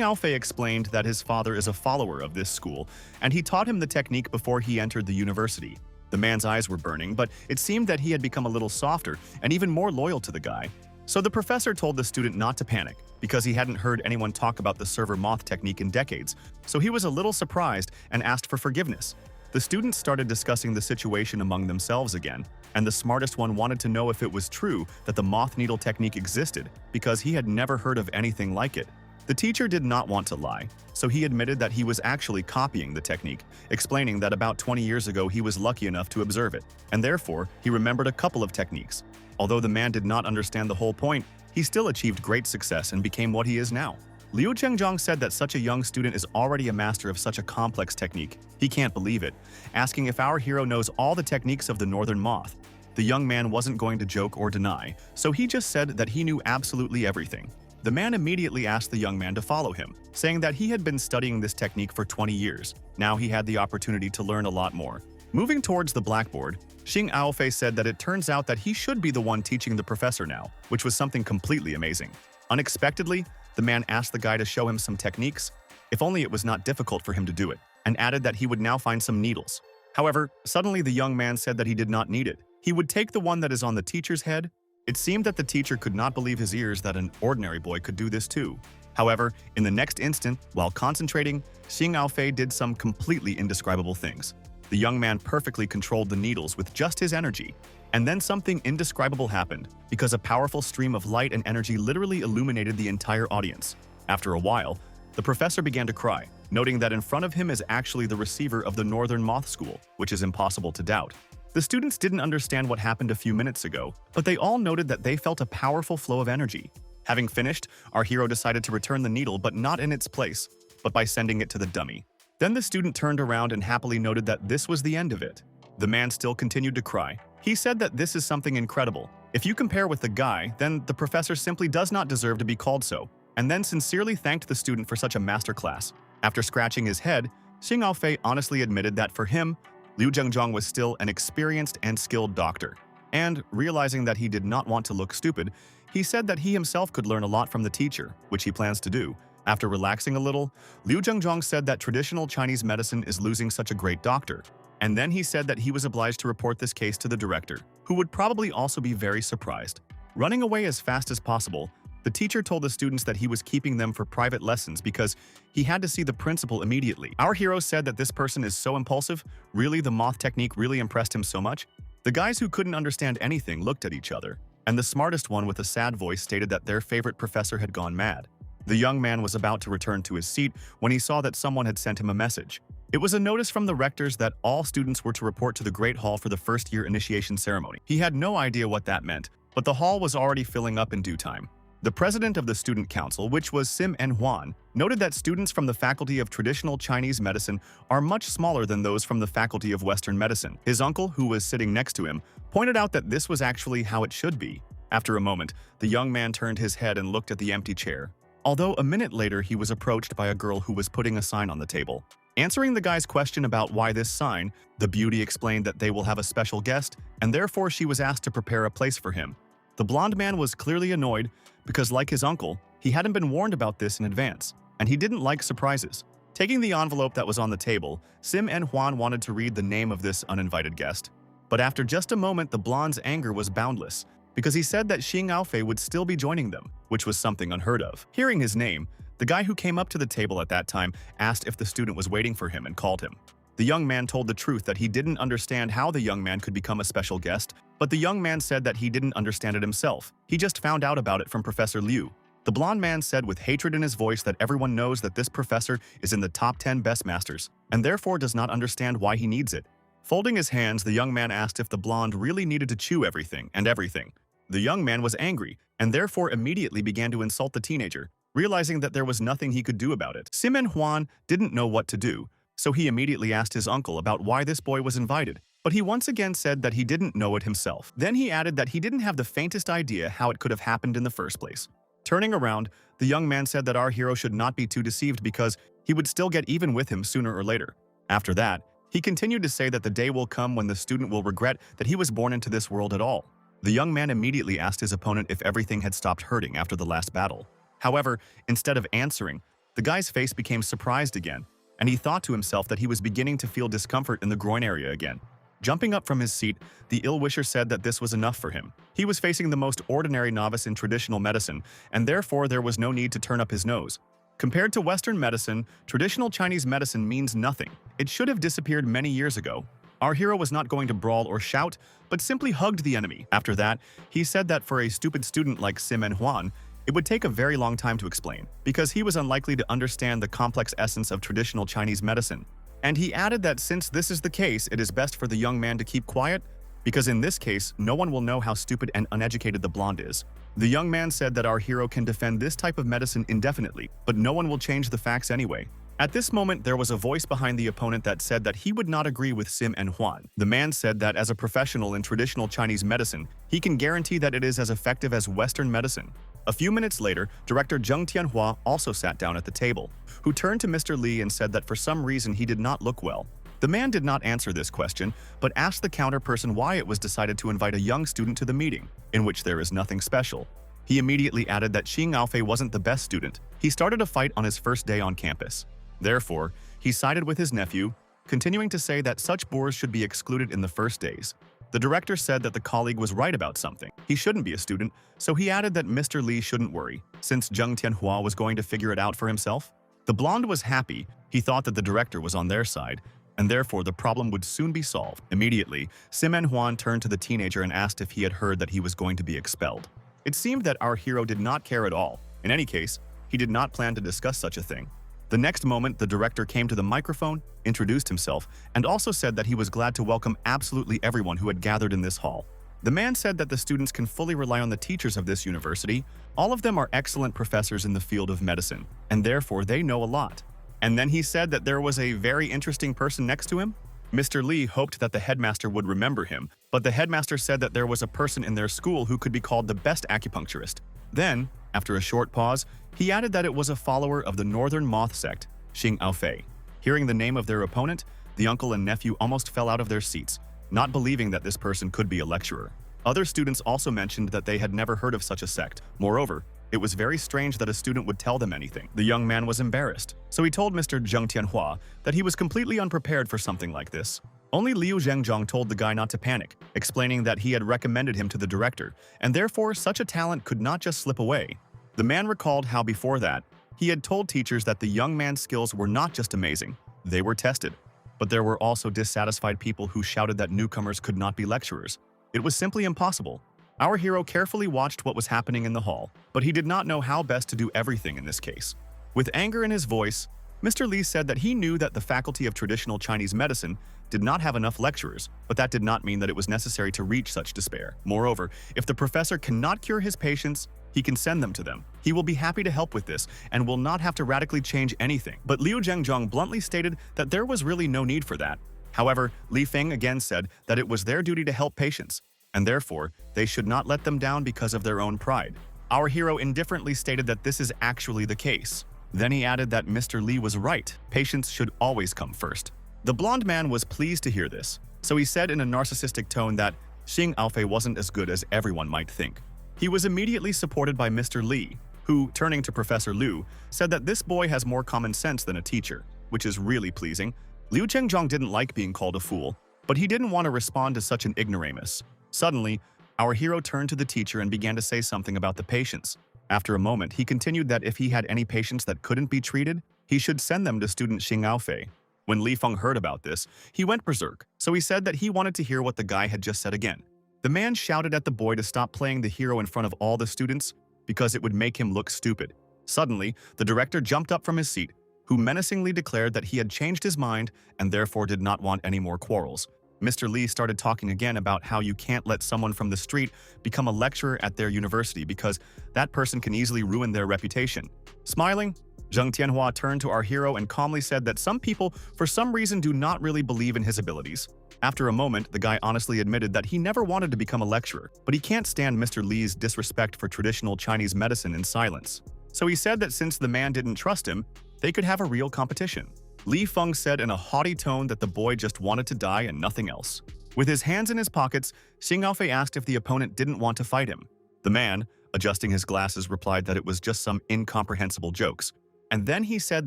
Aofei explained that his father is a follower of this school, and he taught him the technique before he entered the university. The man's eyes were burning, but it seemed that he had become a little softer and even more loyal to the guy. So the professor told the student not to panic, because he hadn't heard anyone talk about the silver moth technique in decades, so he was a little surprised and asked for forgiveness. The students started discussing the situation among themselves again, and the smartest one wanted to know if it was true that the moth needle technique existed, because he had never heard of anything like it. The teacher did not want to lie, so he admitted that he was actually copying the technique, explaining that about 20 years ago he was lucky enough to observe it, and therefore he remembered a couple of techniques. Although the man did not understand the whole point, he still achieved great success and became what he is now. Liu Zhengjong said that such a young student is already a master of such a complex technique. He can't believe it, asking if our hero knows all the techniques of the northern moth. The young man wasn't going to joke or deny, so he just said that he knew absolutely everything. The man immediately asked the young man to follow him, saying that he had been studying this technique for 20 years. Now he had the opportunity to learn a lot more. Moving towards the blackboard, Xing Aofei said that it turns out that he should be the one teaching the professor now, which was something completely amazing. Unexpectedly, the man asked the guy to show him some techniques, if only it was not difficult for him to do it, and added that he would now find some needles. However, suddenly the young man said that he did not need it. He would take the one that is on the teacher's head. It seemed that the teacher could not believe his ears that an ordinary boy could do this too. However, in the next instant, while concentrating, Xing Aofei did some completely indescribable things. The young man perfectly controlled the needles with just his energy. And then something indescribable happened, because a powerful stream of light and energy literally illuminated the entire audience. After a while, the professor began to cry, noting that in front of him is actually the receiver of the Northern Moth School, which is impossible to doubt. The students didn't understand what happened a few minutes ago, but they all noted that they felt a powerful flow of energy. Having finished, our hero decided to return the needle, but not in its place, but by sending it to the dummy. Then the student turned around and happily noted that this was the end of it. The man still continued to cry. He said that this is something incredible. If you compare with the guy, then the professor simply does not deserve to be called so, and then sincerely thanked the student for such a masterclass. After scratching his head, Xing Aofei honestly admitted that for him, Liu Zhengjong was still an experienced and skilled doctor. And, realizing that he did not want to look stupid, he said that he himself could learn a lot from the teacher, which he plans to do. After relaxing a little, Liu Zhengjong said that traditional Chinese medicine is losing such a great doctor, And then he said that he was obliged to report this case to the director, who would probably also be very surprised. Running away as fast as possible, the teacher told the students that he was keeping them for private lessons because he had to see the principal immediately. Our hero said that this person is so impulsive, really the moth technique really impressed him so much. The guys who couldn't understand anything looked at each other, and the smartest one with a sad voice stated that their favorite professor had gone mad. The young man was about to return to his seat when he saw that someone had sent him a message. It was a notice from the rectors that all students were to report to the Great Hall for the first-year initiation ceremony. He had no idea what that meant, but the hall was already filling up in due time. The president of the student council, which was Sim and Huan, noted that students from the faculty of traditional Chinese medicine are much smaller than those from the faculty of Western medicine. His uncle, who was sitting next to him, pointed out that this was actually how it should be. After a moment, the young man turned his head and looked at the empty chair. Although a minute later he was approached by a girl who was putting a sign on the table. Answering the guy's question about why this sign, the beauty explained that they will have a special guest, and therefore she was asked to prepare a place for him. The blonde man was clearly annoyed because, like his uncle, he hadn't been warned about this in advance, and he didn't like surprises. Taking the envelope that was on the table, Sim and Huan wanted to read the name of this uninvited guest. But after just a moment, the blonde's anger was boundless, because he said that Xing Aofei would still be joining them, which was something unheard of. Hearing his name, the guy who came up to the table at that time asked if the student was waiting for him and called him. The young man told the truth that he didn't understand how the young man could become a special guest, but the young man said that he didn't understand it himself. He just found out about it from Professor Liu. The blonde man said with hatred in his voice that everyone knows that this professor is in the top 10 best masters, and therefore does not understand why he needs it. Folding his hands, the young man asked if the blonde really needed to chew everything and everything. The young man was angry, and therefore immediately began to insult the teenager, realizing that there was nothing he could do about it. Sim and Huan didn't know what to do, so he immediately asked his uncle about why this boy was invited, but he once again said that he didn't know it himself. Then he added that he didn't have the faintest idea how it could have happened in the first place. Turning around, the young man said that our hero should not be too deceived because he would still get even with him sooner or later. After that, he continued to say that the day will come when the student will regret that he was born into this world at all. The young man immediately asked his opponent if everything had stopped hurting after the last battle. However, instead of answering, the guy's face became surprised again, and he thought to himself that he was beginning to feel discomfort in the groin area again. Jumping up from his seat, the ill-wisher said that this was enough for him. He was facing the most ordinary novice in traditional medicine, and therefore there was no need to turn up his nose. Compared to Western medicine, traditional Chinese medicine means nothing. It should have disappeared many years ago. Our hero was not going to brawl or shout, but simply hugged the enemy. After that, he said that for a stupid student like Sim and Huan, it would take a very long time to explain, because he was unlikely to understand the complex essence of traditional Chinese medicine. And he added that since this is the case, it is best for the young man to keep quiet, because in this case, no one will know how stupid and uneducated the blonde is. The young man said that our hero can defend this type of medicine indefinitely, but no one will change the facts anyway. At this moment, there was a voice behind the opponent that said that he would not agree with Sim and Huan. The man said that as a professional in traditional Chinese medicine, he can guarantee that it is as effective as Western medicine. A few minutes later, Director Zheng Tianhua also sat down at the table, who turned to Mr. Li and said that for some reason he did not look well. The man did not answer this question, but asked the counterperson why it was decided to invite a young student to the meeting, in which there is nothing special. He immediately added that Xing Aofei wasn't the best student. He started a fight on his first day on campus. Therefore, he sided with his nephew, continuing to say that such boors should be excluded in the first days. The director said that the colleague was right about something. He shouldn't be a student, so he added that Mr. Li shouldn't worry, since Zheng Tianhua was going to figure it out for himself. The blonde was happy. He thought that the director was on their side, and therefore the problem would soon be solved. Immediately, Sim and Huan turned to the teenager and asked if he had heard that he was going to be expelled. It seemed that our hero did not care at all. In any case, he did not plan to discuss such a thing. The next moment, the director came to the microphone, introduced himself, and also said that he was glad to welcome absolutely everyone who had gathered in this hall. The man said that the students can fully rely on the teachers of this university. All of them are excellent professors in the field of medicine, and therefore they know a lot. And then he said that there was a very interesting person next to him. Mr. Li hoped that the headmaster would remember him, but the headmaster said that there was a person in their school who could be called the best acupuncturist. Then, after a short pause, he added that it was a follower of the Northern Moth sect, Xing Aofei. Hearing the name of their opponent, the uncle and nephew almost fell out of their seats, not believing that this person could be a lecturer. Other students also mentioned that they had never heard of such a sect. Moreover, it was very strange that a student would tell them anything. The young man was embarrassed, so he told Mr. Zheng Tianhua that he was completely unprepared for something like this. Only Liu Zhengjong told the guy not to panic, explaining that he had recommended him to the director, and therefore such a talent could not just slip away. The man recalled how before that, he had told teachers that the young man's skills were not just amazing, they were tested. But there were also dissatisfied people who shouted that newcomers could not be lecturers. It was simply impossible. Our hero carefully watched what was happening in the hall, but he did not know how best to do everything in this case. With anger in his voice, Mr. Li said that he knew that the Faculty of Traditional Chinese Medicine did not have enough lecturers, but that did not mean that it was necessary to reach such despair. Moreover, if the professor cannot cure his patients, he can send them to them. He will be happy to help with this and will not have to radically change anything. But Liu Zhengjong bluntly stated that there was really no need for that. However, Li Feng again said that it was their duty to help patients, and therefore, they should not let them down because of their own pride. Our hero indifferently stated that this is actually the case. Then he added that Mr. Li was right. Patients should always come first. The blonde man was pleased to hear this, so he said in a narcissistic tone that Xing Alfei wasn't as good as everyone might think. He was immediately supported by Mr. Li, who, turning to Professor Liu, said that this boy has more common sense than a teacher, which is really pleasing. Liu Zhengjong didn't like being called a fool, but he didn't want to respond to such an ignoramus. Suddenly, our hero turned to the teacher and began to say something about the patients. After a moment, he continued that if he had any patients that couldn't be treated, he should send them to student Xing Aofei. When Li Feng heard about this, he went berserk, so he said that he wanted to hear what the guy had just said again. The man shouted at the boy to stop playing the hero in front of all the students because it would make him look stupid. Suddenly, the director jumped up from his seat, who menacingly declared that he had changed his mind and therefore did not want any more quarrels. Mr. Li started talking again about how you can't let someone from the street become a lecturer at their university because that person can easily ruin their reputation. Smiling, Zheng Tianhua turned to our hero and calmly said that some people, for some reason, do not really believe in his abilities. After a moment, the guy honestly admitted that he never wanted to become a lecturer, but he can't stand Mr. Li's disrespect for traditional Chinese medicine in silence. So he said that since the man didn't trust him, they could have a real competition. Li Feng said in a haughty tone that the boy just wanted to die and nothing else. With his hands in his pockets, Xing Aofei asked if the opponent didn't want to fight him. The man, adjusting his glasses, replied that it was just some incomprehensible jokes. And then he said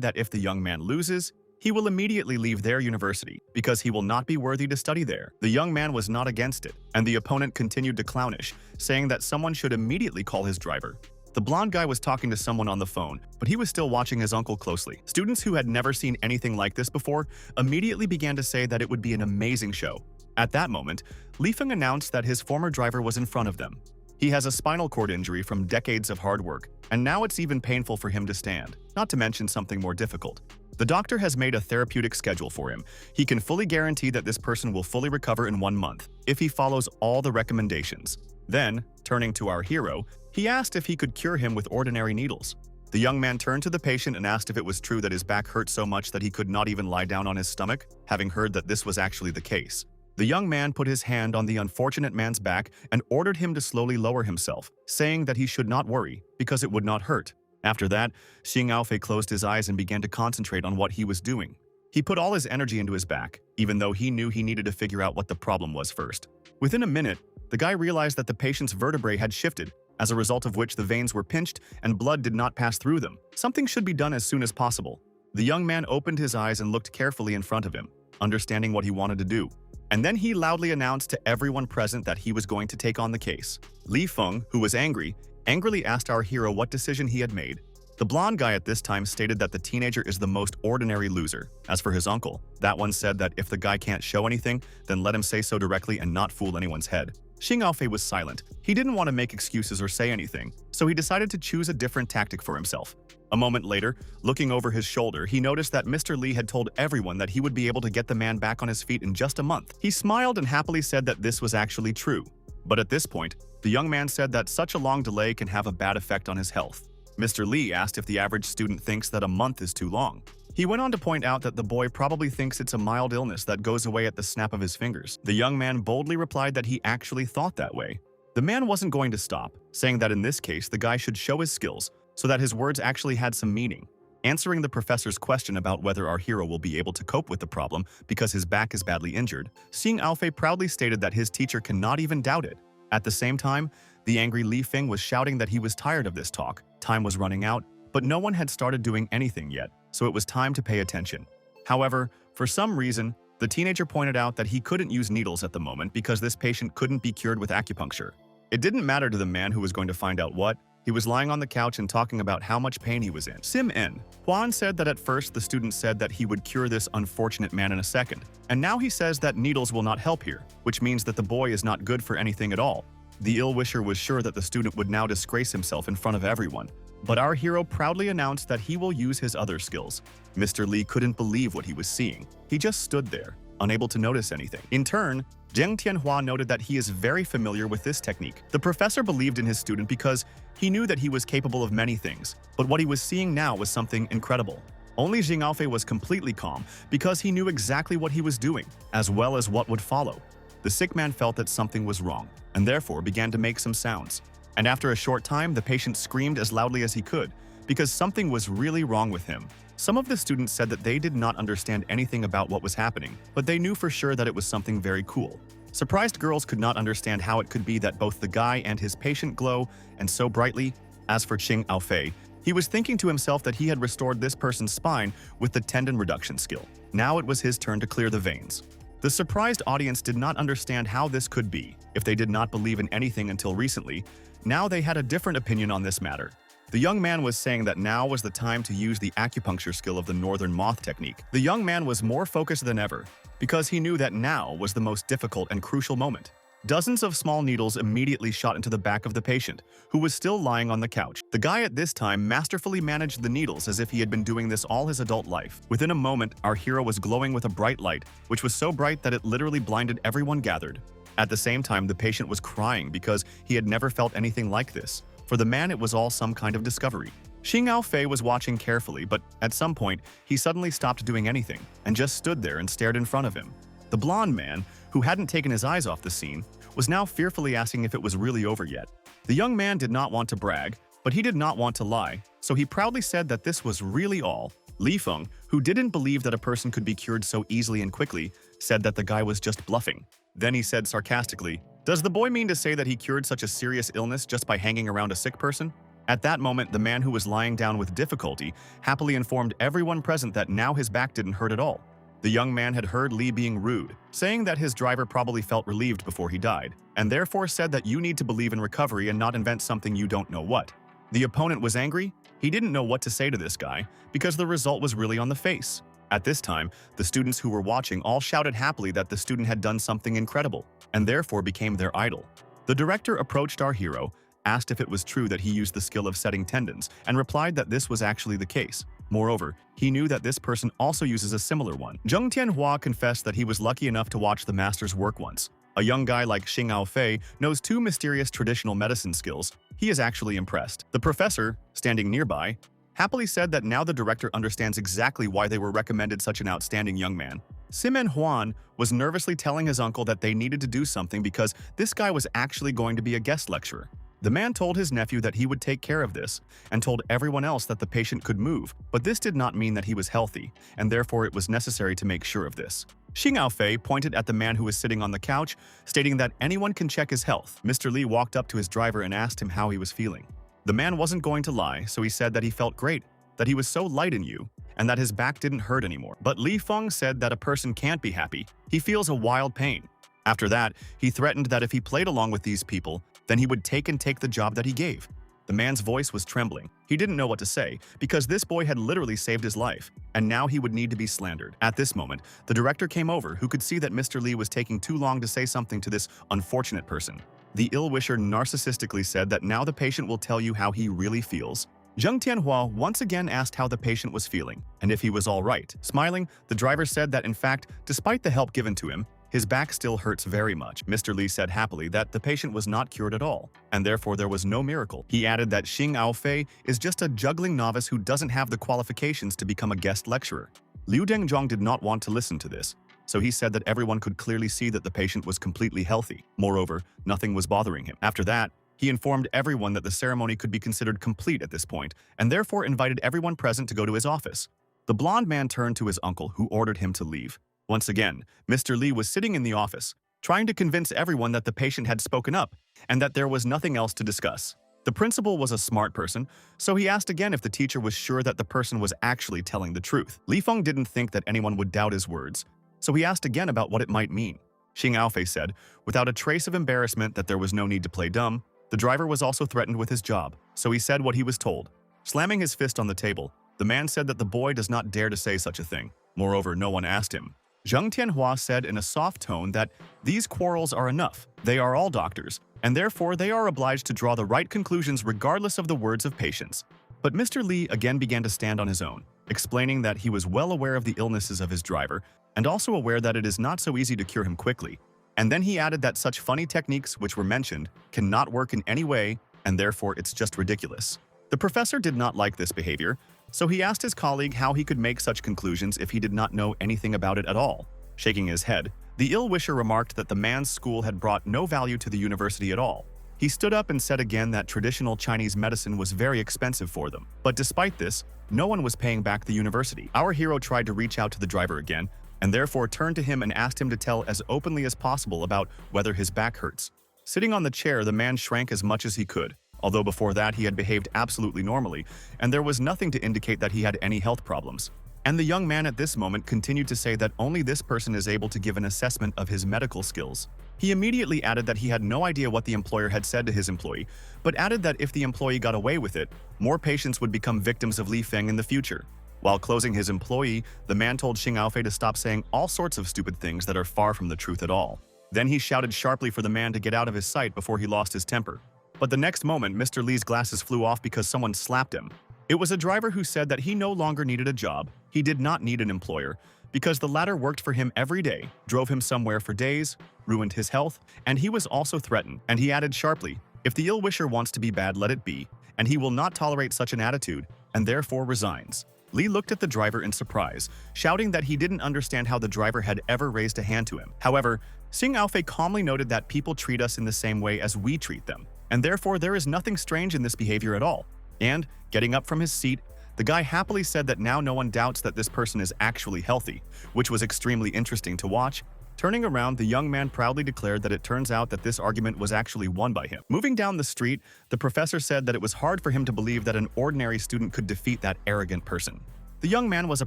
that if the young man loses, he will immediately leave their university because he will not be worthy to study there. The young man was not against it, and the opponent continued to clownish, saying that someone should immediately call his driver. The blonde guy was talking to someone on the phone, but he was still watching his uncle closely. Students who had never seen anything like this before immediately began to say that it would be an amazing show. At that moment, Li Feng announced that his former driver was in front of them. He has a spinal cord injury from decades of hard work, and now it's even painful for him to stand, not to mention something more difficult. The doctor has made a therapeutic schedule for him. He can fully guarantee that this person will fully recover in 1 month, if he follows all the recommendations. Then, turning to our hero, he asked if he could cure him with ordinary needles. The young man turned to the patient and asked if it was true that his back hurt so much that he could not even lie down on his stomach, having heard that this was actually the case. The young man put his hand on the unfortunate man's back and ordered him to slowly lower himself, saying that he should not worry, because it would not hurt. After that, Xing Aofei closed his eyes and began to concentrate on what he was doing. He put all his energy into his back, even though he knew he needed to figure out what the problem was first. Within a minute, the guy realized that the patient's vertebrae had shifted, as a result of which the veins were pinched and blood did not pass through them. Something should be done as soon as possible. The young man opened his eyes and looked carefully in front of him, understanding what he wanted to do. And then he loudly announced to everyone present that he was going to take on the case. Li Feng, who was angry, angrily asked our hero what decision he had made. The blonde guy at this time stated that the teenager is the most ordinary loser. As for his uncle, that one said that if the guy can't show anything, then let him say so directly and not fool anyone's head. Xing Aofei was silent. He didn't want to make excuses or say anything, so he decided to choose a different tactic for himself. A moment later, looking over his shoulder, he noticed that Mr. Li had told everyone that he would be able to get the man back on his feet in just a month. He smiled and happily said that this was actually true. But at this point, the young man said that such a long delay can have a bad effect on his health. Mr. Li asked if the average student thinks that a month is too long. He went on to point out that the boy probably thinks it's a mild illness that goes away at the snap of his fingers. The young man boldly replied that he actually thought that way. The man wasn't going to stop, saying that in this case the guy should show his skills so that his words actually had some meaning. Answering the professor's question about whether our hero will be able to cope with the problem because his back is badly injured, Xing Aofei proudly stated that his teacher cannot even doubt it. At the same time, the angry Li Feng was shouting that he was tired of this talk. Time was running out, but no one had started doing anything yet, so it was time to pay attention. However, for some reason, The teenager pointed out that he couldn't use needles at the moment because this patient couldn't be cured with acupuncture. It didn't matter to the man who was going to find out what. He was lying on the couch and talking about how much pain he was in. Sim N. Huan said that at first the student said that he would cure this unfortunate man in a second. And now he says that needles will not help here, which means that the boy is not good for anything at all. The ill-wisher was sure that the student would now disgrace himself in front of everyone. But our hero proudly announced that he will use his other skills. Mr. Lee couldn't believe what he was seeing. He just stood there, unable to notice anything. In turn, Zheng Tianhua noted that he is very familiar with this technique. The professor believed in his student because he knew that he was capable of many things, but what he was seeing now was something incredible. Only Jing Aofei was completely calm because he knew exactly what he was doing, as well as what would follow. The sick man felt that something was wrong, and therefore began to make some sounds. And after a short time, the patient screamed as loudly as he could, because something was really wrong with him. Some of the students said that they did not understand anything about what was happening, but they knew for sure that it was something very cool. Surprised girls could not understand how it could be that both the guy and his patient glow, and so brightly. As for Ching Aofei, he was thinking to himself that he had restored this person's spine with the tendon reduction skill. Now it was his turn to clear the veins. The surprised audience did not understand how this could be. If they did not believe in anything until recently, now they had a different opinion on this matter. The young man was saying that now was the time to use the acupuncture skill of the northern moth technique. The young man was more focused than ever, because he knew that now was the most difficult and crucial moment. Dozens of small needles immediately shot into the back of the patient, who was still lying on the couch. The guy at this time masterfully managed the needles as if he had been doing this all his adult life. Within a moment, our hero was glowing with a bright light, which was so bright that it literally blinded everyone gathered. At the same time, the patient was crying because he had never felt anything like this. For the man, it was all some kind of discovery. Xing Aofei was watching carefully, but at some point, he suddenly stopped doing anything and just stood there and stared in front of him. The blonde man, who hadn't taken his eyes off the scene, was now fearfully asking if it was really over yet. The young man did not want to brag, but he did not want to lie, so he proudly said that this was really all. Li Feng, who didn't believe that a person could be cured so easily and quickly, said that the guy was just bluffing. Then he said sarcastically, "Does the boy mean to say that he cured such a serious illness just by hanging around a sick person?" At that moment, the man who was lying down with difficulty happily informed everyone present that now his back didn't hurt at all. The young man had heard Li being rude, saying that his driver probably felt relieved before he died, and therefore said that you need to believe in recovery and not invent something you don't know what. The opponent was angry. He didn't know what to say to this guy, because the result was really on the face. At this time, the students who were watching all shouted happily that the student had done something incredible, and therefore became their idol. The director approached our hero, asked if it was true that he used the skill of setting tendons, and replied that this was actually the case. Moreover, he knew that this person also uses a similar one. Zheng Tianhua confessed that he was lucky enough to watch the master's work once. A young guy like Xing Aofei knows two mysterious traditional medicine skills. He is actually impressed. The professor, standing nearby, happily said that now the director understands exactly why they were recommended such an outstanding young man. Simen Huan was nervously telling his uncle that they needed to do something because this guy was actually going to be a guest lecturer. The man told his nephew that he would take care of this, and told everyone else that the patient could move, but this did not mean that he was healthy, and therefore it was necessary to make sure of this. Xing Aofei pointed at the man who was sitting on the couch, stating that anyone can check his health. Mr. Li walked up to his driver and asked him how he was feeling. The man wasn't going to lie, so he said that he felt great, that he was so light in you, and that his back didn't hurt anymore. But Li Feng said that a person can't be happy. He feels a wild pain. After that, he threatened that if he played along with these people, then he would take the job that he gave. The man's voice was trembling. He didn't know what to say, because this boy had literally saved his life, and now he would need to be slandered. At this moment, the director came over, who could see that Mr. Li was taking too long to say something to this unfortunate person. The ill-wisher narcissistically said that now the patient will tell you how he really feels. Zheng Tianhua once again asked how the patient was feeling, and if he was all right. Smiling, the driver said that in fact, despite the help given to him, his back still hurts very much. Mr. Li said happily that the patient was not cured at all, and therefore there was no miracle. He added that Xing Aofei is just a juggling novice who doesn't have the qualifications to become a guest lecturer. Liu Dengzhong did not want to listen to this, so he said that everyone could clearly see that the patient was completely healthy. Moreover, nothing was bothering him. After that, he informed everyone that the ceremony could be considered complete at this point, and therefore invited everyone present to go to his office. The blonde man turned to his uncle, who ordered him to leave. Once again, Mr. Li was sitting in the office, trying to convince everyone that the patient had spoken up and that there was nothing else to discuss. The principal was a smart person, so he asked again if the teacher was sure that the person was actually telling the truth. Li Feng didn't think that anyone would doubt his words, so he asked again about what it might mean. Xing Aofei said, without a trace of embarrassment, that there was no need to play dumb. The driver was also threatened with his job, so he said what he was told. Slamming his fist on the table, the man said that the boy does not dare to say such a thing. Moreover, no one asked him. Zheng Tianhua said in a soft tone that these quarrels are enough. They are all doctors, and therefore they are obliged to draw the right conclusions regardless of the words of patients. But Mr. Li again began to stand on his own, explaining that he was well aware of the illnesses of his driver and also aware that it is not so easy to cure him quickly. And then he added that such funny techniques which were mentioned cannot work in any way, and therefore it's just ridiculous. The professor did not like this behavior, so he asked his colleague how he could make such conclusions if he did not know anything about it at all. Shaking his head, the ill-wisher remarked that the man's school had brought no value to the university at all. He stood up and said again that traditional Chinese medicine was very expensive for them. But despite this, no one was paying back the university. Our hero tried to reach out to the driver again, and therefore turned to him and asked him to tell as openly as possible about whether his back hurts. Sitting on the chair, the man shrank as much as he could, although before that he had behaved absolutely normally, and there was nothing to indicate that he had any health problems. And the young man at this moment continued to say that only this person is able to give an assessment of his medical skills. He immediately added that he had no idea what the employer had said to his employee, but added that if the employee got away with it, more patients would become victims of Li Feng in the future. While closing his employee, the man told Xing Aofei to stop saying all sorts of stupid things that are far from the truth at all. Then he shouted sharply for the man to get out of his sight before he lost his temper. But the next moment, Mr. Li's glasses flew off because someone slapped him. It was a driver who said that he no longer needed a job, he did not need an employer, because the latter worked for him every day, drove him somewhere for days, ruined his health, and he was also threatened. And he added sharply, if the ill-wisher wants to be bad, let it be, and he will not tolerate such an attitude, and therefore resigns. Li looked at the driver in surprise, shouting that he didn't understand how the driver had ever raised a hand to him. However, Xing Aofei calmly noted that people treat us in the same way as we treat them, and therefore there is nothing strange in this behavior at all. And, getting up from his seat, the guy happily said that now no one doubts that this person is actually healthy, which was extremely interesting to watch. Turning around, the young man proudly declared that it turns out that this argument was actually won by him. Moving down the street, the professor said that it was hard for him to believe that an ordinary student could defeat that arrogant person. The young man was a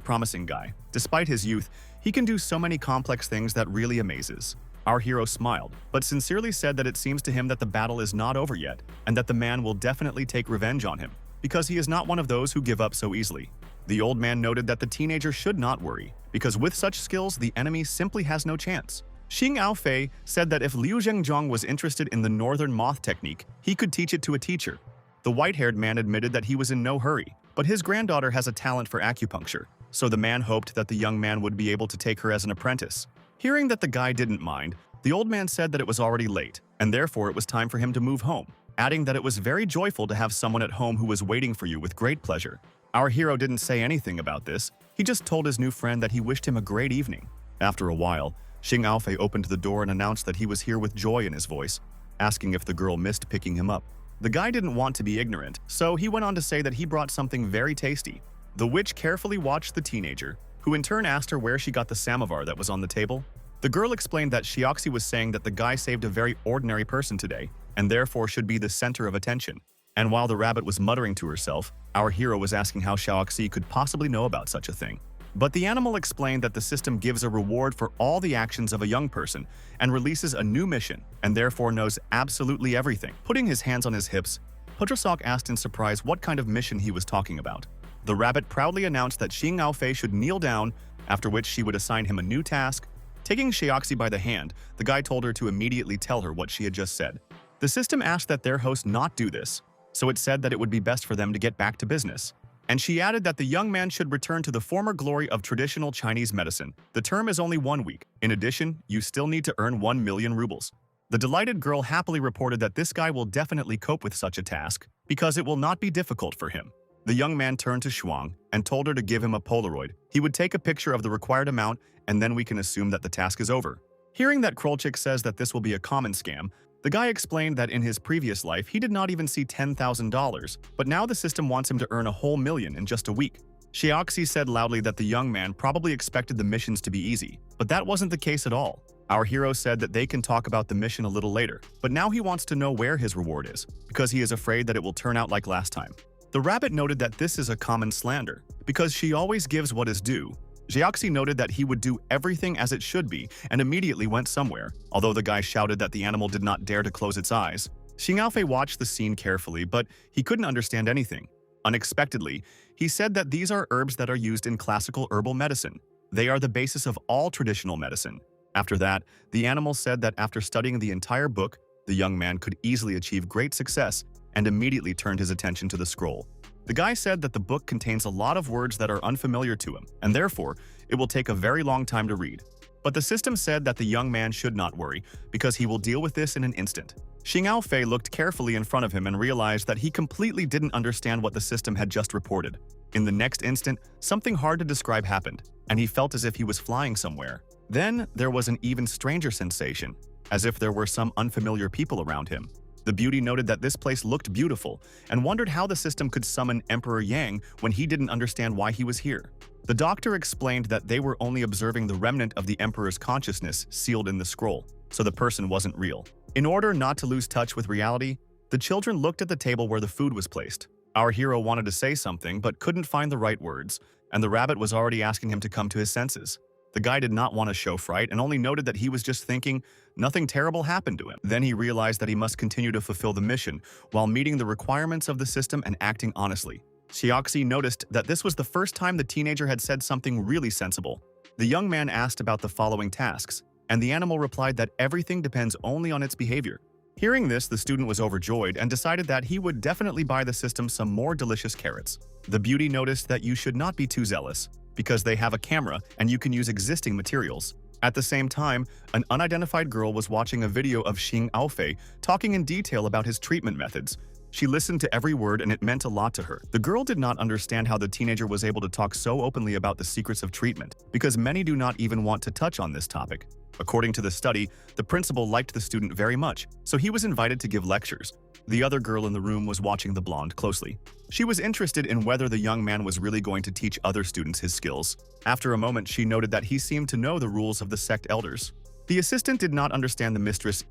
promising guy. Despite his youth, he can do so many complex things that really amazes. Our hero smiled, but sincerely said that it seems to him that the battle is not over yet, and that the man will definitely take revenge on him, because he is not one of those who give up so easily. The old man noted that the teenager should not worry, because with such skills, the enemy simply has no chance. Xing Aofei said that if Liu Zhengjong was interested in the northern moth technique, he could teach it to a teacher. The white-haired man admitted that he was in no hurry, but his granddaughter has a talent for acupuncture, so the man hoped that the young man would be able to take her as an apprentice. Hearing that the guy didn't mind, the old man said that it was already late, and therefore it was time for him to move home, adding that it was very joyful to have someone at home who was waiting for you with great pleasure. Our hero didn't say anything about this, he just told his new friend that he wished him a great evening. After a while, Xing Aofei opened the door and announced that he was here with joy in his voice, asking if the girl missed picking him up. The guy didn't want to be ignorant, so he went on to say that he brought something very tasty. The witch carefully watched the teenager, who in turn asked her where she got the samovar that was on the table. The girl explained that Xiaoxi was saying that the guy saved a very ordinary person today, and therefore should be the center of attention. And while the rabbit was muttering to herself, our hero was asking how Xiaoxi could possibly know about such a thing. But the animal explained that the system gives a reward for all the actions of a young person and releases a new mission, and therefore knows absolutely everything. Putting his hands on his hips, Putrasok asked in surprise what kind of mission he was talking about. The rabbit proudly announced that Xing Aofei should kneel down, after which she would assign him a new task. Taking Xiaoxi by the hand, the guy told her to immediately tell her what she had just said. The system asked that their host not do this, so it said that it would be best for them to get back to business. And she added that the young man should return to the former glory of traditional Chinese medicine. The term is only 1 week. In addition, you still need to earn 1 million rubles. The delighted girl happily reported that this guy will definitely cope with such a task, because it will not be difficult for him. The young man turned to Shuang and told her to give him a Polaroid. He would take a picture of the required amount, and then we can assume that the task is over. Hearing that Krolchik says that this will be a common scam, the guy explained that in his previous life he did not even see $10,000, but now the system wants him to earn a whole million in just a week. Xiaoxi said loudly that the young man probably expected the missions to be easy, but that wasn't the case at all. Our hero said that they can talk about the mission a little later, but now he wants to know where his reward is, because he is afraid that it will turn out like last time. The rabbit noted that this is a common slander, because she always gives what is due. Jiaxi noted that he would do everything as it should be and immediately went somewhere, although the guy shouted that the animal did not dare to close its eyes. Xing Yaofei watched the scene carefully, but he couldn't understand anything. Unexpectedly, he said that these are herbs that are used in classical herbal medicine. They are the basis of all traditional medicine. After that, the animal said that after studying the entire book, the young man could easily achieve great success and immediately turned his attention to the scroll. The guy said that the book contains a lot of words that are unfamiliar to him, and therefore, it will take a very long time to read. But the system said that the young man should not worry, because he will deal with this in an instant. Xing Yaofei looked carefully in front of him and realized that he completely didn't understand what the system had just reported. In the next instant, something hard to describe happened, and he felt as if he was flying somewhere. Then, there was an even stranger sensation, as if there were some unfamiliar people around him. The beauty noted that this place looked beautiful and wondered how the system could summon Emperor Yang when he didn't understand why he was here. The doctor explained that they were only observing the remnant of the emperor's consciousness sealed in the scroll, so the person wasn't real. In order not to lose touch with reality, the children looked at the table where the food was placed. Our hero wanted to say something but couldn't find the right words, and the rabbit was already asking him to come to his senses. The guy did not want to show fright and only noted that he was just thinking nothing terrible happened to him. Then he realized that he must continue to fulfill the mission while meeting the requirements of the system and acting honestly. Xiaoxi noticed that this was the first time the teenager had said something really sensible. The young man asked about the following tasks, and the animal replied that everything depends only on its behavior. Hearing this, the student was overjoyed and decided that he would definitely buy the system some more delicious carrots. The beauty noticed that you should not be too zealous, because they have a camera and you can use existing materials. At the same time, an unidentified girl was watching a video of Xing Yaofei talking in detail about his treatment methods. She listened to every word and it meant a lot to her. The girl did not understand how the teenager was able to talk so openly about the secrets of treatment, because many do not even want to touch on this topic. According to the study, the principal liked the student very much, so he was invited to give lectures. The other girl in the room was watching the blonde closely. She was interested in whether the young man was really going to teach other students his skills. After a moment, she noted that he seemed to know the rules of the sect elders. The assistant did not understand the mistress'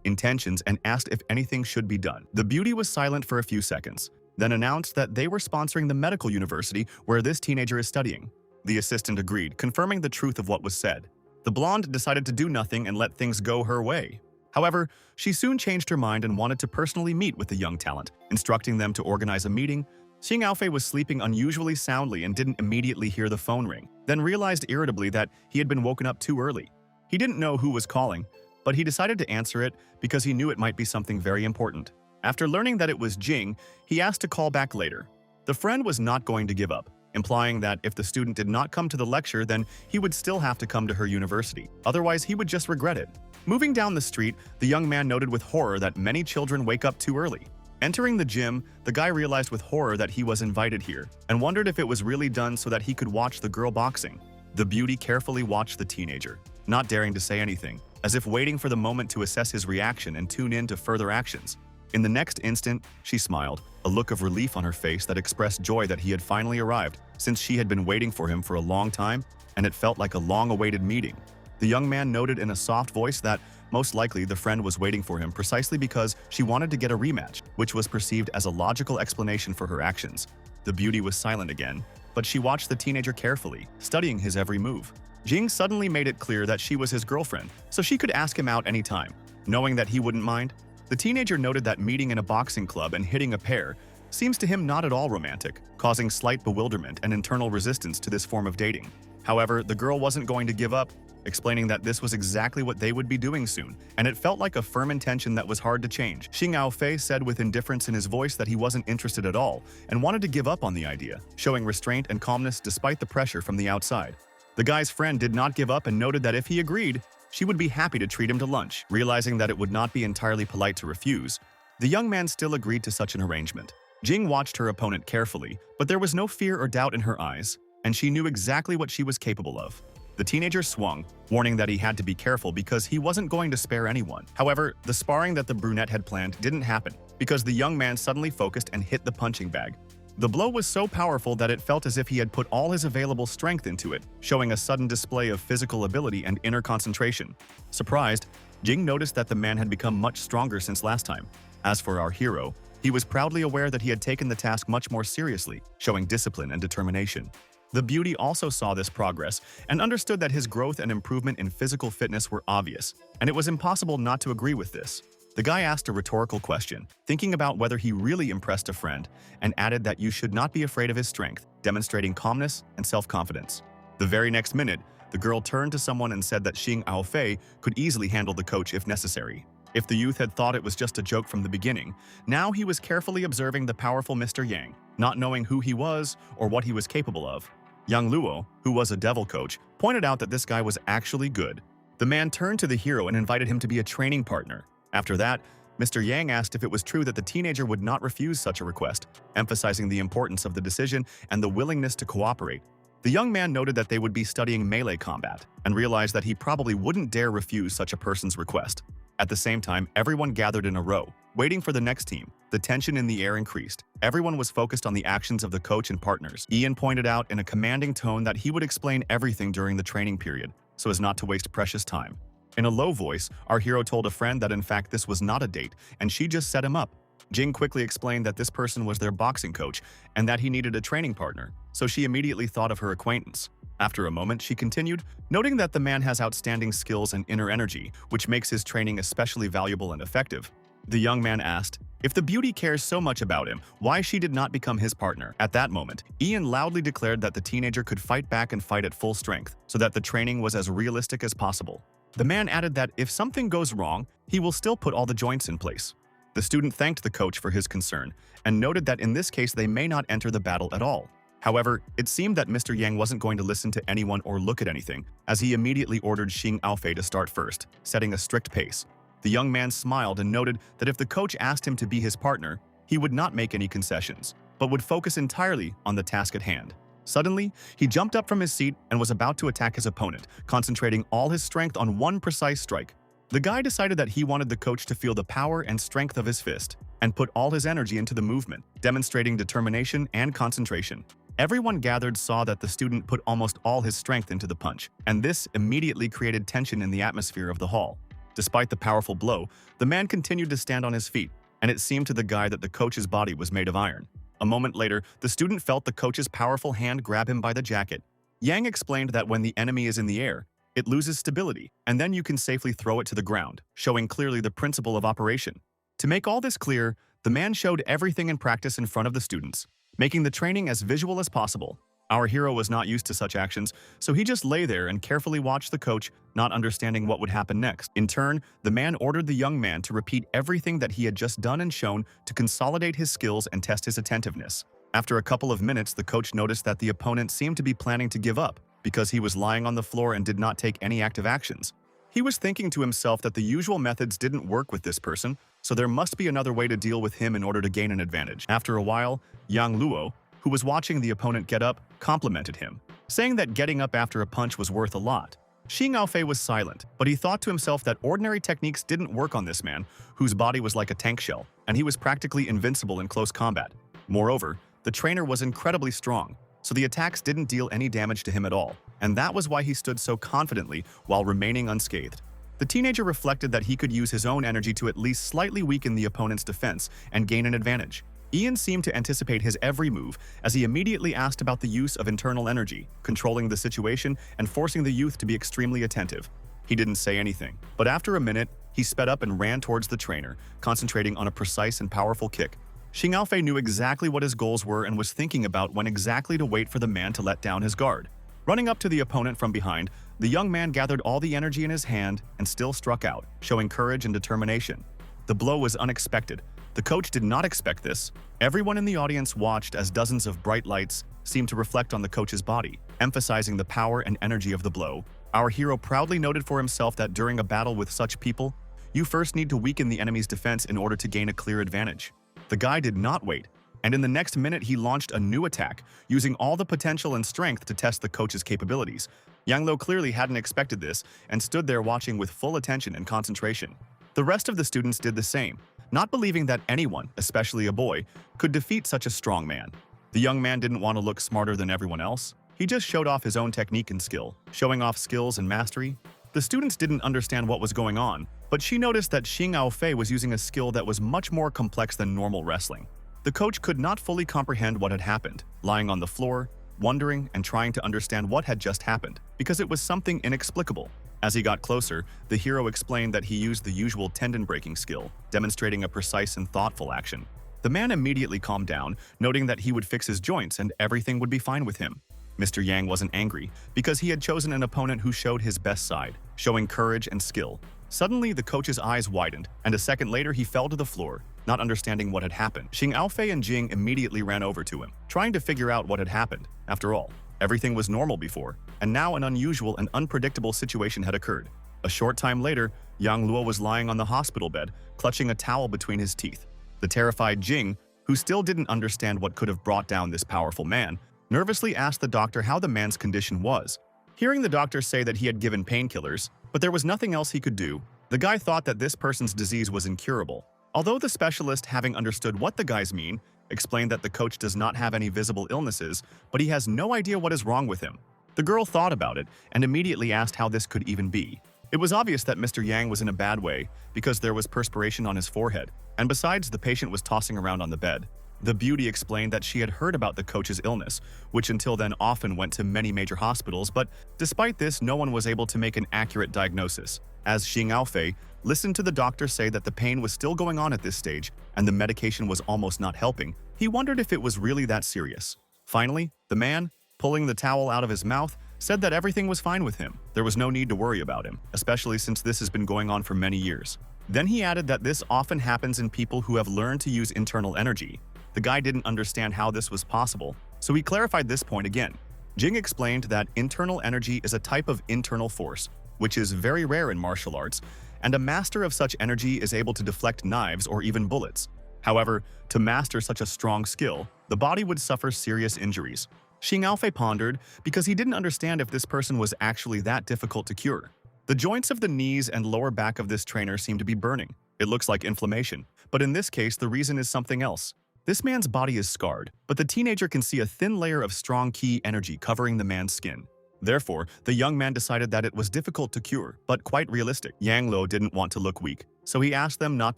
intentions and asked if anything should be done. The beauty was silent for a few seconds, then announced that they were sponsoring the medical university where this teenager is studying. The assistant agreed, confirming the truth of what was said. The blonde decided to do nothing and let things go her way. However, she soon changed her mind and wanted to personally meet with the young talent, instructing them to organize a meeting. Xing Yaofei was sleeping unusually soundly and didn't immediately hear the phone ring, then realized irritably that he had been woken up too early. He didn't know who was calling, but he decided to answer it because he knew it might be something very important. After learning that it was Jing, he asked to call back later. The friend was not going to give up, implying that if the student did not come to the lecture, then he would still have to come to her university. Otherwise, he would just regret it. Moving down the street, the young man noted with horror that many children wake up too early. Entering the gym, the guy realized with horror that he was invited here and wondered if it was really done so that he could watch the girl boxing. The beauty carefully watched the teenager, not daring to say anything, as if waiting for the moment to assess his reaction and tune in to further actions. In the next instant, she smiled, a look of relief on her face that expressed joy that he had finally arrived, since she had been waiting for him for a long time, and it felt like a long-awaited meeting. The young man noted in a soft voice that, most likely, the friend was waiting for him precisely because she wanted to get a rematch, which was perceived as a logical explanation for her actions. The beauty was silent again, but she watched the teenager carefully, studying his every move. Jing suddenly made it clear that she was his girlfriend, so she could ask him out anytime, knowing that he wouldn't mind. The teenager noted that meeting in a boxing club and hitting a pair seems to him not at all romantic, causing slight bewilderment and internal resistance to this form of dating. However, the girl wasn't going to give up, explaining that this was exactly what they would be doing soon, and it felt like a firm intention that was hard to change. Xing Yaofei said with indifference in his voice that he wasn't interested at all and wanted to give up on the idea, showing restraint and calmness despite the pressure from the outside. The guy's friend did not give up and noted that if he agreed, she would be happy to treat him to lunch. Realizing that it would not be entirely polite to refuse, the young man still agreed to such an arrangement. Jing watched her opponent carefully, but there was no fear or doubt in her eyes, and she knew exactly what she was capable of. The teenager swung, warning that he had to be careful because he wasn't going to spare anyone. However, the sparring that the brunette had planned didn't happen because the young man suddenly focused and hit the punching bag. The blow was so powerful that it felt as if he had put all his available strength into it, showing a sudden display of physical ability and inner concentration. Surprised, Jing noticed that the man had become much stronger since last time. As for our hero, he was proudly aware that he had taken the task much more seriously, showing discipline and determination. The beauty also saw this progress and understood that his growth and improvement in physical fitness were obvious, and it was impossible not to agree with this. The guy asked a rhetorical question, thinking about whether he really impressed a friend, and added that you should not be afraid of his strength, demonstrating calmness and self-confidence. The very next minute, the girl turned to someone and said that Xing Aofei could easily handle the coach if necessary. If the youth had thought it was just a joke from the beginning, now he was carefully observing the powerful Mr. Yang, not knowing who he was or what he was capable of. Yang Luo, who was a devil coach, pointed out that this guy was actually good. The man turned to the hero and invited him to be a training partner. After that, Mr. Yang asked if it was true that the teenager would not refuse such a request, emphasizing the importance of the decision and the willingness to cooperate. The young man noted that they would be studying melee combat and realized that he probably wouldn't dare refuse such a person's request. At the same time, everyone gathered in a row, waiting for the next team. The tension in the air increased. Everyone was focused on the actions of the coach and partners. Ian pointed out in a commanding tone that he would explain everything during the training period, so as not to waste precious time. In a low voice, our hero told a friend that in fact this was not a date, and she just set him up. Jing quickly explained that this person was their boxing coach and that he needed a training partner, so she immediately thought of her acquaintance. After a moment, she continued, noting that the man has outstanding skills and inner energy, which makes his training especially valuable and effective. The young man asked, if the beauty cares so much about him, why she did not become his partner. At that moment, Ian loudly declared that the teenager could fight back and fight at full strength, so that the training was as realistic as possible. The man added that if something goes wrong, he will still put all the joints in place. The student thanked the coach for his concern and noted that in this case they may not enter the battle at all. However, it seemed that Mr. Yang wasn't going to listen to anyone or look at anything, as he immediately ordered Xing Aofei to start first, setting a strict pace. The young man smiled and noted that if the coach asked him to be his partner, he would not make any concessions, but would focus entirely on the task at hand. Suddenly, he jumped up from his seat and was about to attack his opponent, concentrating all his strength on one precise strike. The guy decided that he wanted the coach to feel the power and strength of his fist, and put all his energy into the movement, demonstrating determination and concentration. Everyone gathered saw that the student put almost all his strength into the punch, and this immediately created tension in the atmosphere of the hall. Despite the powerful blow, the man continued to stand on his feet, and it seemed to the guy that the coach's body was made of iron. A moment later, the student felt the coach's powerful hand grab him by the jacket. Yang explained that when the enemy is in the air, it loses stability, and then you can safely throw it to the ground, showing clearly the principle of operation. To make all this clear, the man showed everything in practice in front of the students, making the training as visual as possible. Our hero was not used to such actions, so he just lay there and carefully watched the coach, not understanding what would happen next. In turn, the man ordered the young man to repeat everything that he had just done and shown to consolidate his skills and test his attentiveness. After a couple of minutes, the coach noticed that the opponent seemed to be planning to give up, because he was lying on the floor and did not take any active actions. He was thinking to himself that the usual methods didn't work with this person, so there must be another way to deal with him in order to gain an advantage. After a while, Yang Luo, who was watching the opponent get up, complimented him, saying that getting up after a punch was worth a lot. Xing Aofei was silent, but he thought to himself that ordinary techniques didn't work on this man, whose body was like a tank shell, and he was practically invincible in close combat. Moreover, the trainer was incredibly strong, so the attacks didn't deal any damage to him at all, and that was why he stood so confidently while remaining unscathed. The teenager reflected that he could use his own energy to at least slightly weaken the opponent's defense and gain an advantage. Ian seemed to anticipate his every move as he immediately asked about the use of internal energy, controlling the situation and forcing the youth to be extremely attentive. He didn't say anything, but after a minute, he sped up and ran towards the trainer, concentrating on a precise and powerful kick. Xing Aofei knew exactly what his goals were and was thinking about when exactly to wait for the man to let down his guard. Running up to the opponent from behind, the young man gathered all the energy in his hand and still struck out, showing courage and determination. The blow was unexpected. The coach did not expect this. Everyone in the audience watched as dozens of bright lights seemed to reflect on the coach's body, emphasizing the power and energy of the blow. Our hero proudly noted for himself that during a battle with such people, you first need to weaken the enemy's defense in order to gain a clear advantage. The guy did not wait, and in the next minute he launched a new attack, using all the potential and strength to test the coach's capabilities. Yang Lo clearly hadn't expected this and stood there watching with full attention and concentration. The rest of the students did the same, not believing that anyone, especially a boy, could defeat such a strong man. The young man didn't want to look smarter than everyone else. He just showed off his own technique and skill, showing off skills and mastery. The students didn't understand what was going on, but she noticed that Xing Aofei was using a skill that was much more complex than normal wrestling. The coach could not fully comprehend what had happened. Lying on the floor, wondering and trying to understand what had just happened, because it was something inexplicable. As he got closer, the hero explained that he used the usual tendon-breaking skill, demonstrating a precise and thoughtful action. The man immediately calmed down, noting that he would fix his joints and everything would be fine with him. Mr. Yang wasn't angry, because he had chosen an opponent who showed his best side, showing courage and skill. Suddenly, the coach's eyes widened, and a second later he fell to the floor, not understanding what had happened. Xing Aofei and Jing immediately ran over to him, trying to figure out what had happened. After all, everything was normal before, and now an unusual and unpredictable situation had occurred. A short time later, Yang Luo was lying on the hospital bed, clutching a towel between his teeth. The terrified Jing, who still didn't understand what could have brought down this powerful man, nervously asked the doctor how the man's condition was. Hearing the doctor say that he had given painkillers, but there was nothing else he could do, the guy thought that this person's disease was incurable. Although the specialist, having understood what the guys mean, explained that the coach does not have any visible illnesses, but he has no idea what is wrong with him. The girl thought about it and immediately asked how this could even be. It was obvious that Mr. Yang was in a bad way because there was perspiration on his forehead, and besides, the patient was tossing around on the bed. The beauty explained that she had heard about the coach's illness, which until then often went to many major hospitals, but despite this, no one was able to make an accurate diagnosis. As Xing Aofei listened to the doctor say that the pain was still going on at this stage and the medication was almost not helping, he wondered if it was really that serious. Finally, the man, pulling the towel out of his mouth, said that everything was fine with him. There was no need to worry about him, especially since this has been going on for many years. Then he added that this often happens in people who have learned to use internal energy. The guy didn't understand how this was possible, so he clarified this point again. Jing explained that internal energy is a type of internal force, which is very rare in martial arts, and a master of such energy is able to deflect knives or even bullets. However, to master such a strong skill, the body would suffer serious injuries. Xing Aofei pondered because he didn't understand if this person was actually that difficult to cure. The joints of the knees and lower back of this trainer seem to be burning. It looks like inflammation, but in this case, the reason is something else. This man's body is scarred, but the teenager can see a thin layer of strong ki energy covering the man's skin. Therefore, the young man decided that it was difficult to cure, but quite realistic. Yang Luo didn't want to look weak, so he asked them not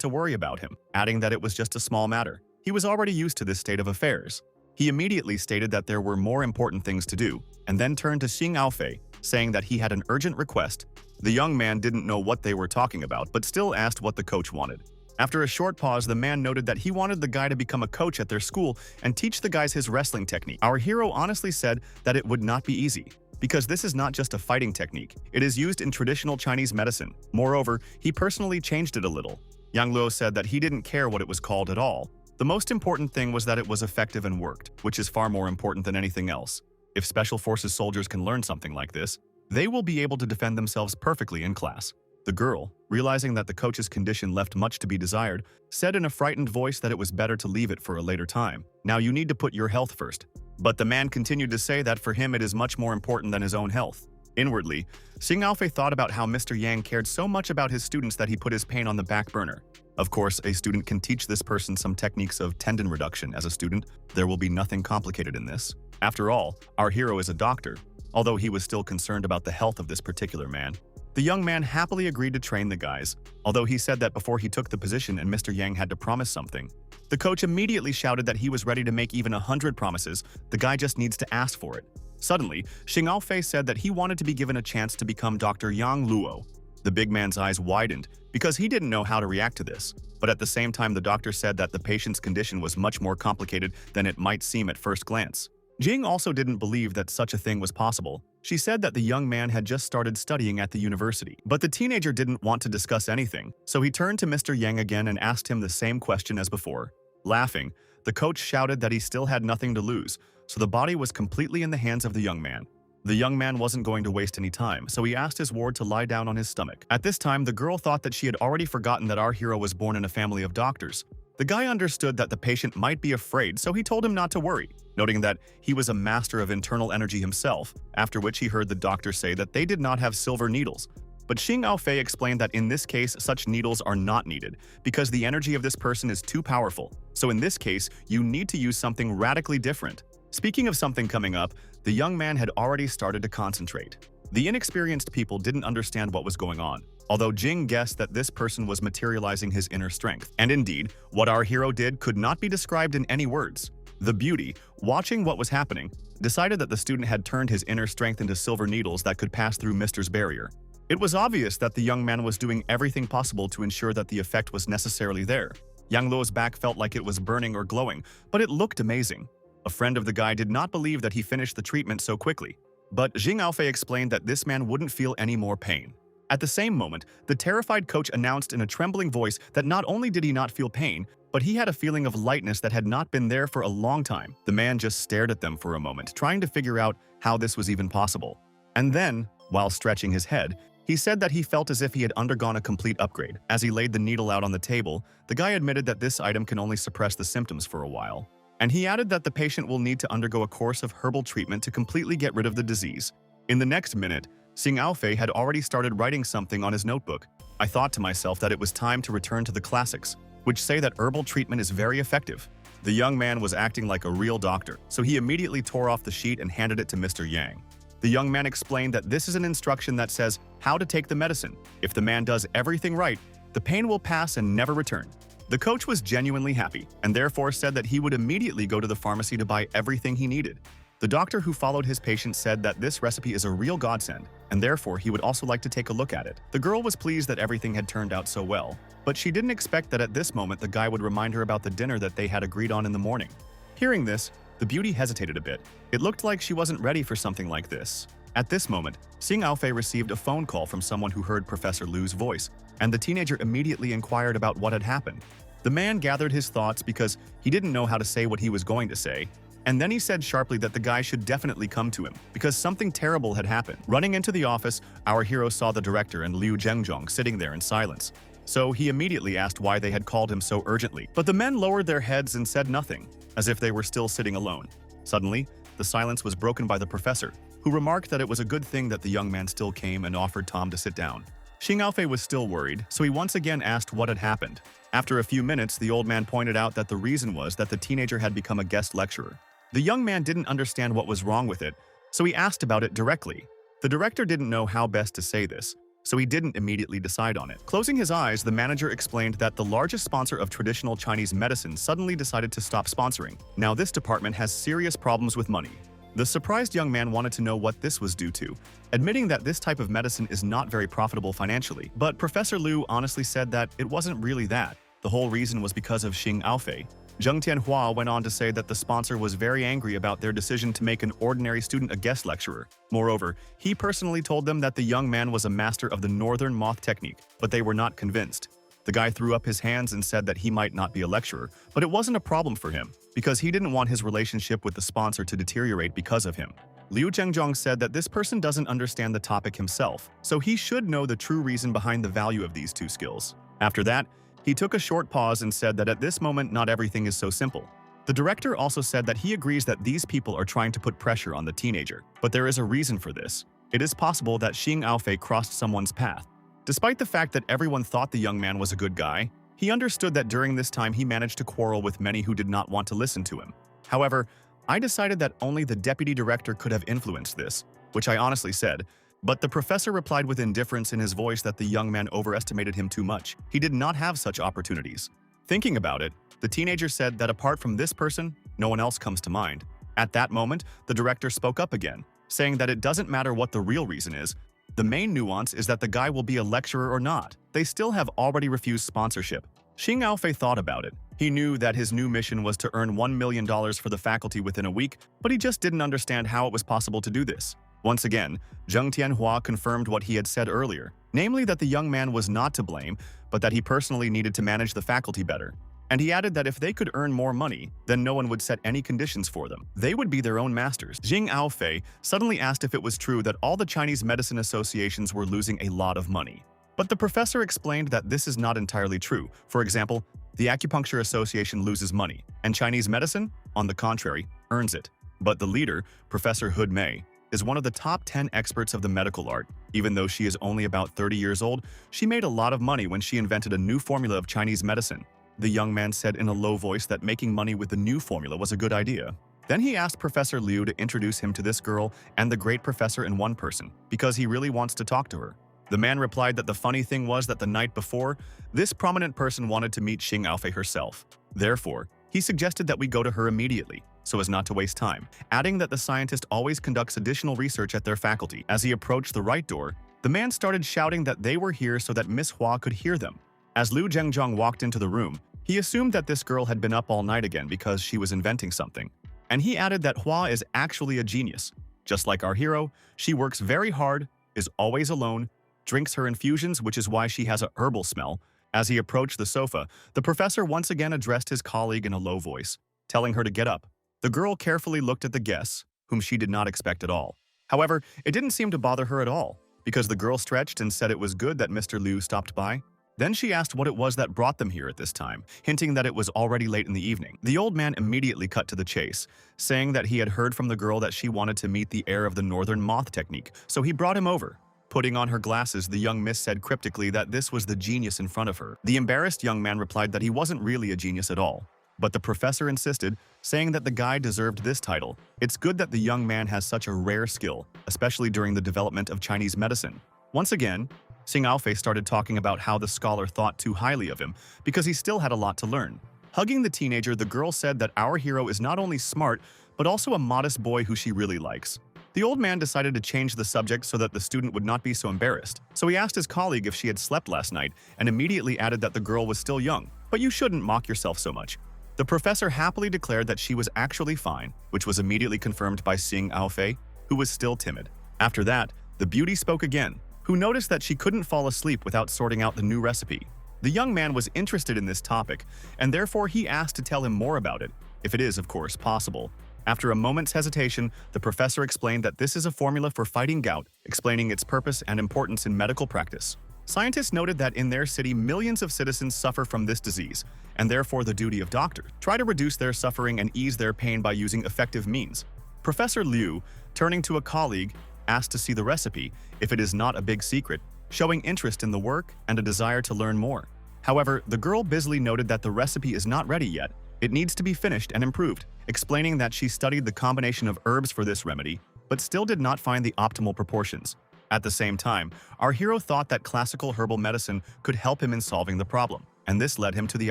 to worry about him, adding that it was just a small matter. He was already used to this state of affairs. He immediately stated that there were more important things to do, and then turned to Xing Aofei, saying that he had an urgent request. The young man didn't know what they were talking about, but still asked what the coach wanted. After a short pause, the man noted that he wanted the guy to become a coach at their school and teach the guys his wrestling technique. Our hero honestly said that it would not be easy, because this is not just a fighting technique. It is used in traditional Chinese medicine. Moreover, he personally changed it a little. Yang Luo said that he didn't care what it was called at all. The most important thing was that it was effective and worked, which is far more important than anything else. If Special Forces soldiers can learn something like this, they will be able to defend themselves perfectly in class. The girl, realizing that the coach's condition left much to be desired, said in a frightened voice that it was better to leave it for a later time. Now you need to put your health first. But the man continued to say that for him it is much more important than his own health. Inwardly, Xing Aofei thought about how Mr. Yang cared so much about his students that he put his pain on the back burner. Of course, a student can teach this person some techniques of tendon reduction as a student. There will be nothing complicated in this. After all, our hero is a doctor, although he was still concerned about the health of this particular man. The young man happily agreed to train the guys, although he said that before he took the position and Mr. Yang had to promise something. The coach immediately shouted that he was ready to make even 100 promises, the guy just needs to ask for it. Suddenly, Xing Aofei said that he wanted to be given a chance to become Dr. Yang Luo. The big man's eyes widened because he didn't know how to react to this, but at the same time the doctor said that the patient's condition was much more complicated than it might seem at first glance. Jing also didn't believe that such a thing was possible. She said that the young man had just started studying at the university, but the teenager didn't want to discuss anything, so he turned to Mr. Yang again and asked him the same question as before. Laughing, the coach shouted that he still had nothing to lose, so the body was completely in the hands of the young man. The young man wasn't going to waste any time, so he asked his ward to lie down on his stomach. At this time, the girl thought that she had already forgotten that our hero was born in a family of doctors. The guy understood that the patient might be afraid, so he told him not to worry, noting that he was a master of internal energy himself, after which he heard the doctor say that they did not have silver needles. But Xing Aofei explained that in this case, such needles are not needed, because the energy of this person is too powerful. So in this case, you need to use something radically different. Speaking of something coming up, the young man had already started to concentrate. The inexperienced people didn't understand what was going on, although Jing guessed that this person was materializing his inner strength. And indeed, what our hero did could not be described in any words. The beauty, watching what was happening, decided that the student had turned his inner strength into silver needles that could pass through Mister's barrier. It was obvious that the young man was doing everything possible to ensure that the effect was necessarily there. Yang Luo's back felt like it was burning or glowing, but it looked amazing. A friend of the guy did not believe that he finished the treatment so quickly. But Jing Aofei explained that this man wouldn't feel any more pain. At the same moment, the terrified coach announced in a trembling voice that not only did he not feel pain, but he had a feeling of lightness that had not been there for a long time. The man just stared at them for a moment, trying to figure out how this was even possible. And then, while stretching his head, he said that he felt as if he had undergone a complete upgrade. As he laid the needle out on the table, the guy admitted that this item can only suppress the symptoms for a while. And he added that the patient will need to undergo a course of herbal treatment to completely get rid of the disease. In the next minute, Xing Aofei had already started writing something on his notebook. I thought to myself that it was time to return to the classics, which say that herbal treatment is very effective. The young man was acting like a real doctor, so he immediately tore off the sheet and handed it to Mr. Yang. The young man explained that this is an instruction that says how to take the medicine. If the man does everything right, the pain will pass and never return. The coach was genuinely happy, and therefore said that he would immediately go to the pharmacy to buy everything he needed. The doctor who followed his patient said that this recipe is a real godsend, and therefore he would also like to take a look at it. The girl was pleased that everything had turned out so well, but she didn't expect that at this moment the guy would remind her about the dinner that they had agreed on in the morning. Hearing this, the beauty hesitated a bit. It looked like she wasn't ready for something like this. At this moment, Xing Aofei received a phone call from someone who heard Professor Lu's voice, and the teenager immediately inquired about what had happened. The man gathered his thoughts because he didn't know how to say what he was going to say, and then he said sharply that the guy should definitely come to him because something terrible had happened. Running into the office, our hero saw the director and Liu Zhengjong sitting there in silence. So he immediately asked why they had called him so urgently. But the men lowered their heads and said nothing, as if they were still sitting alone. Suddenly, the silence was broken by the professor, who remarked that it was a good thing that the young man still came and offered Tom to sit down. Xing Aofei was still worried, so he once again asked what had happened. After a few minutes, the old man pointed out that the reason was that the teenager had become a guest lecturer. The young man didn't understand what was wrong with it, so he asked about it directly. The director didn't know how best to say this, so he didn't immediately decide on it. Closing his eyes, the manager explained that the largest sponsor of traditional Chinese medicine suddenly decided to stop sponsoring. Now this department has serious problems with money. The surprised young man wanted to know what this was due to, admitting that this type of medicine is not very profitable financially. But Professor Lu honestly said that it wasn't really that. The whole reason was because of Xing Aofei. Zheng Tianhua went on to say that the sponsor was very angry about their decision to make an ordinary student a guest lecturer. Moreover, he personally told them that the young man was a master of the northern moth technique, but they were not convinced. The guy threw up his hands and said that he might not be a lecturer, but it wasn't a problem for him, because he didn't want his relationship with the sponsor to deteriorate because of him. Liu Zhengjong said that this person doesn't understand the topic himself, so he should know the true reason behind the value of these two skills. After that, he took a short pause and said that at this moment not everything is so simple. The director also said that he agrees that these people are trying to put pressure on the teenager, but there is a reason for this. It is possible that Xing Aofei crossed someone's path. Despite the fact that everyone thought the young man was a good guy, he understood that during this time he managed to quarrel with many who did not want to listen to him. However, I decided that only the deputy director could have influenced this, which I honestly said, but the professor replied with indifference in his voice that the young man overestimated him too much. He did not have such opportunities. Thinking about it, the teenager said that apart from this person, no one else comes to mind. At that moment, the director spoke up again, saying that it doesn't matter what the real reason is. The main nuance is that the guy will be a lecturer or not. They still have already refused sponsorship. Xing Aofei thought about it. He knew that his new mission was to earn $1 million for the faculty within a week, but he just didn't understand how it was possible to do this. Once again, Zheng Tianhua confirmed what he had said earlier, namely that the young man was not to blame, but that he personally needed to manage the faculty better. And he added that if they could earn more money, then no one would set any conditions for them. They would be their own masters. Xing Aofei suddenly asked if it was true that all the Chinese medicine associations were losing a lot of money. But the professor explained that this is not entirely true. For example, the Acupuncture Association loses money, and Chinese medicine, on the contrary, earns it. But the leader, Professor Hood Mei, is one of the top 10 experts of the medical art. Even though she is only about 30 years old, she made a lot of money when she invented a new formula of Chinese medicine. The young man said in a low voice that making money with the new formula was a good idea. Then he asked Professor Liu to introduce him to this girl and the great professor in one person, because he really wants to talk to her. The man replied that the funny thing was that the night before, this prominent person wanted to meet Xing Aofei herself. Therefore, he suggested that we go to her immediately. so as not to waste time, adding that the scientist always conducts additional research at their faculty. As he approached the right door, the man started shouting that they were here so that Miss Hua could hear them. As Liu Zhengjong walked into the room, he assumed that this girl had been up all night again because she was inventing something. And he added that Hua is actually a genius. Just like our hero, she works very hard, is always alone, drinks her infusions, which is why she has a herbal smell. As he approached the sofa, the professor once again addressed his colleague in a low voice, telling her to get up. The girl carefully looked at the guests, whom she did not expect at all. However, it didn't seem to bother her at all, because the girl stretched and said it was good that Mr. Liu stopped by. Then she asked what it was that brought them here at this time, hinting that it was already late in the evening. The old man immediately cut to the chase, saying that he had heard from the girl that she wanted to meet the heir of the northern moth technique, so he brought him over. Putting on her glasses, the young miss said cryptically that this was the genius in front of her. The embarrassed young man replied that he wasn't really a genius at all. But the professor insisted, saying that the guy deserved this title. It's good that the young man has such a rare skill, especially during the development of Chinese medicine. Once again, Xing Aofei started talking about how the scholar thought too highly of him because he still had a lot to learn. Hugging the teenager, the girl said that our hero is not only smart, but also a modest boy who she really likes. The old man decided to change the subject so that the student would not be so embarrassed. So he asked his colleague if she had slept last night and immediately added that the girl was still young. But you shouldn't mock yourself so much. The professor happily declared that she was actually fine, which was immediately confirmed by Xing Aofei, who was still timid. After that, the beauty spoke again, who noticed that she couldn't fall asleep without sorting out the new recipe. The young man was interested in this topic, and therefore he asked to tell him more about it, if it is, of course, possible. After a moment's hesitation, the professor explained that this is a formula for fighting gout, explaining its purpose and importance in medical practice. Scientists noted that in their city, millions of citizens suffer from this disease, and therefore the duty of doctors try to reduce their suffering and ease their pain by using effective means. Professor Liu, turning to a colleague, asked to see the recipe, if it is not a big secret, showing interest in the work and a desire to learn more. However, the girl busily noted that the recipe is not ready yet. It needs to be finished and improved, explaining that she studied the combination of herbs for this remedy, but still did not find the optimal proportions. At the same time, our hero thought that classical herbal medicine could help him in solving the problem, and this led him to the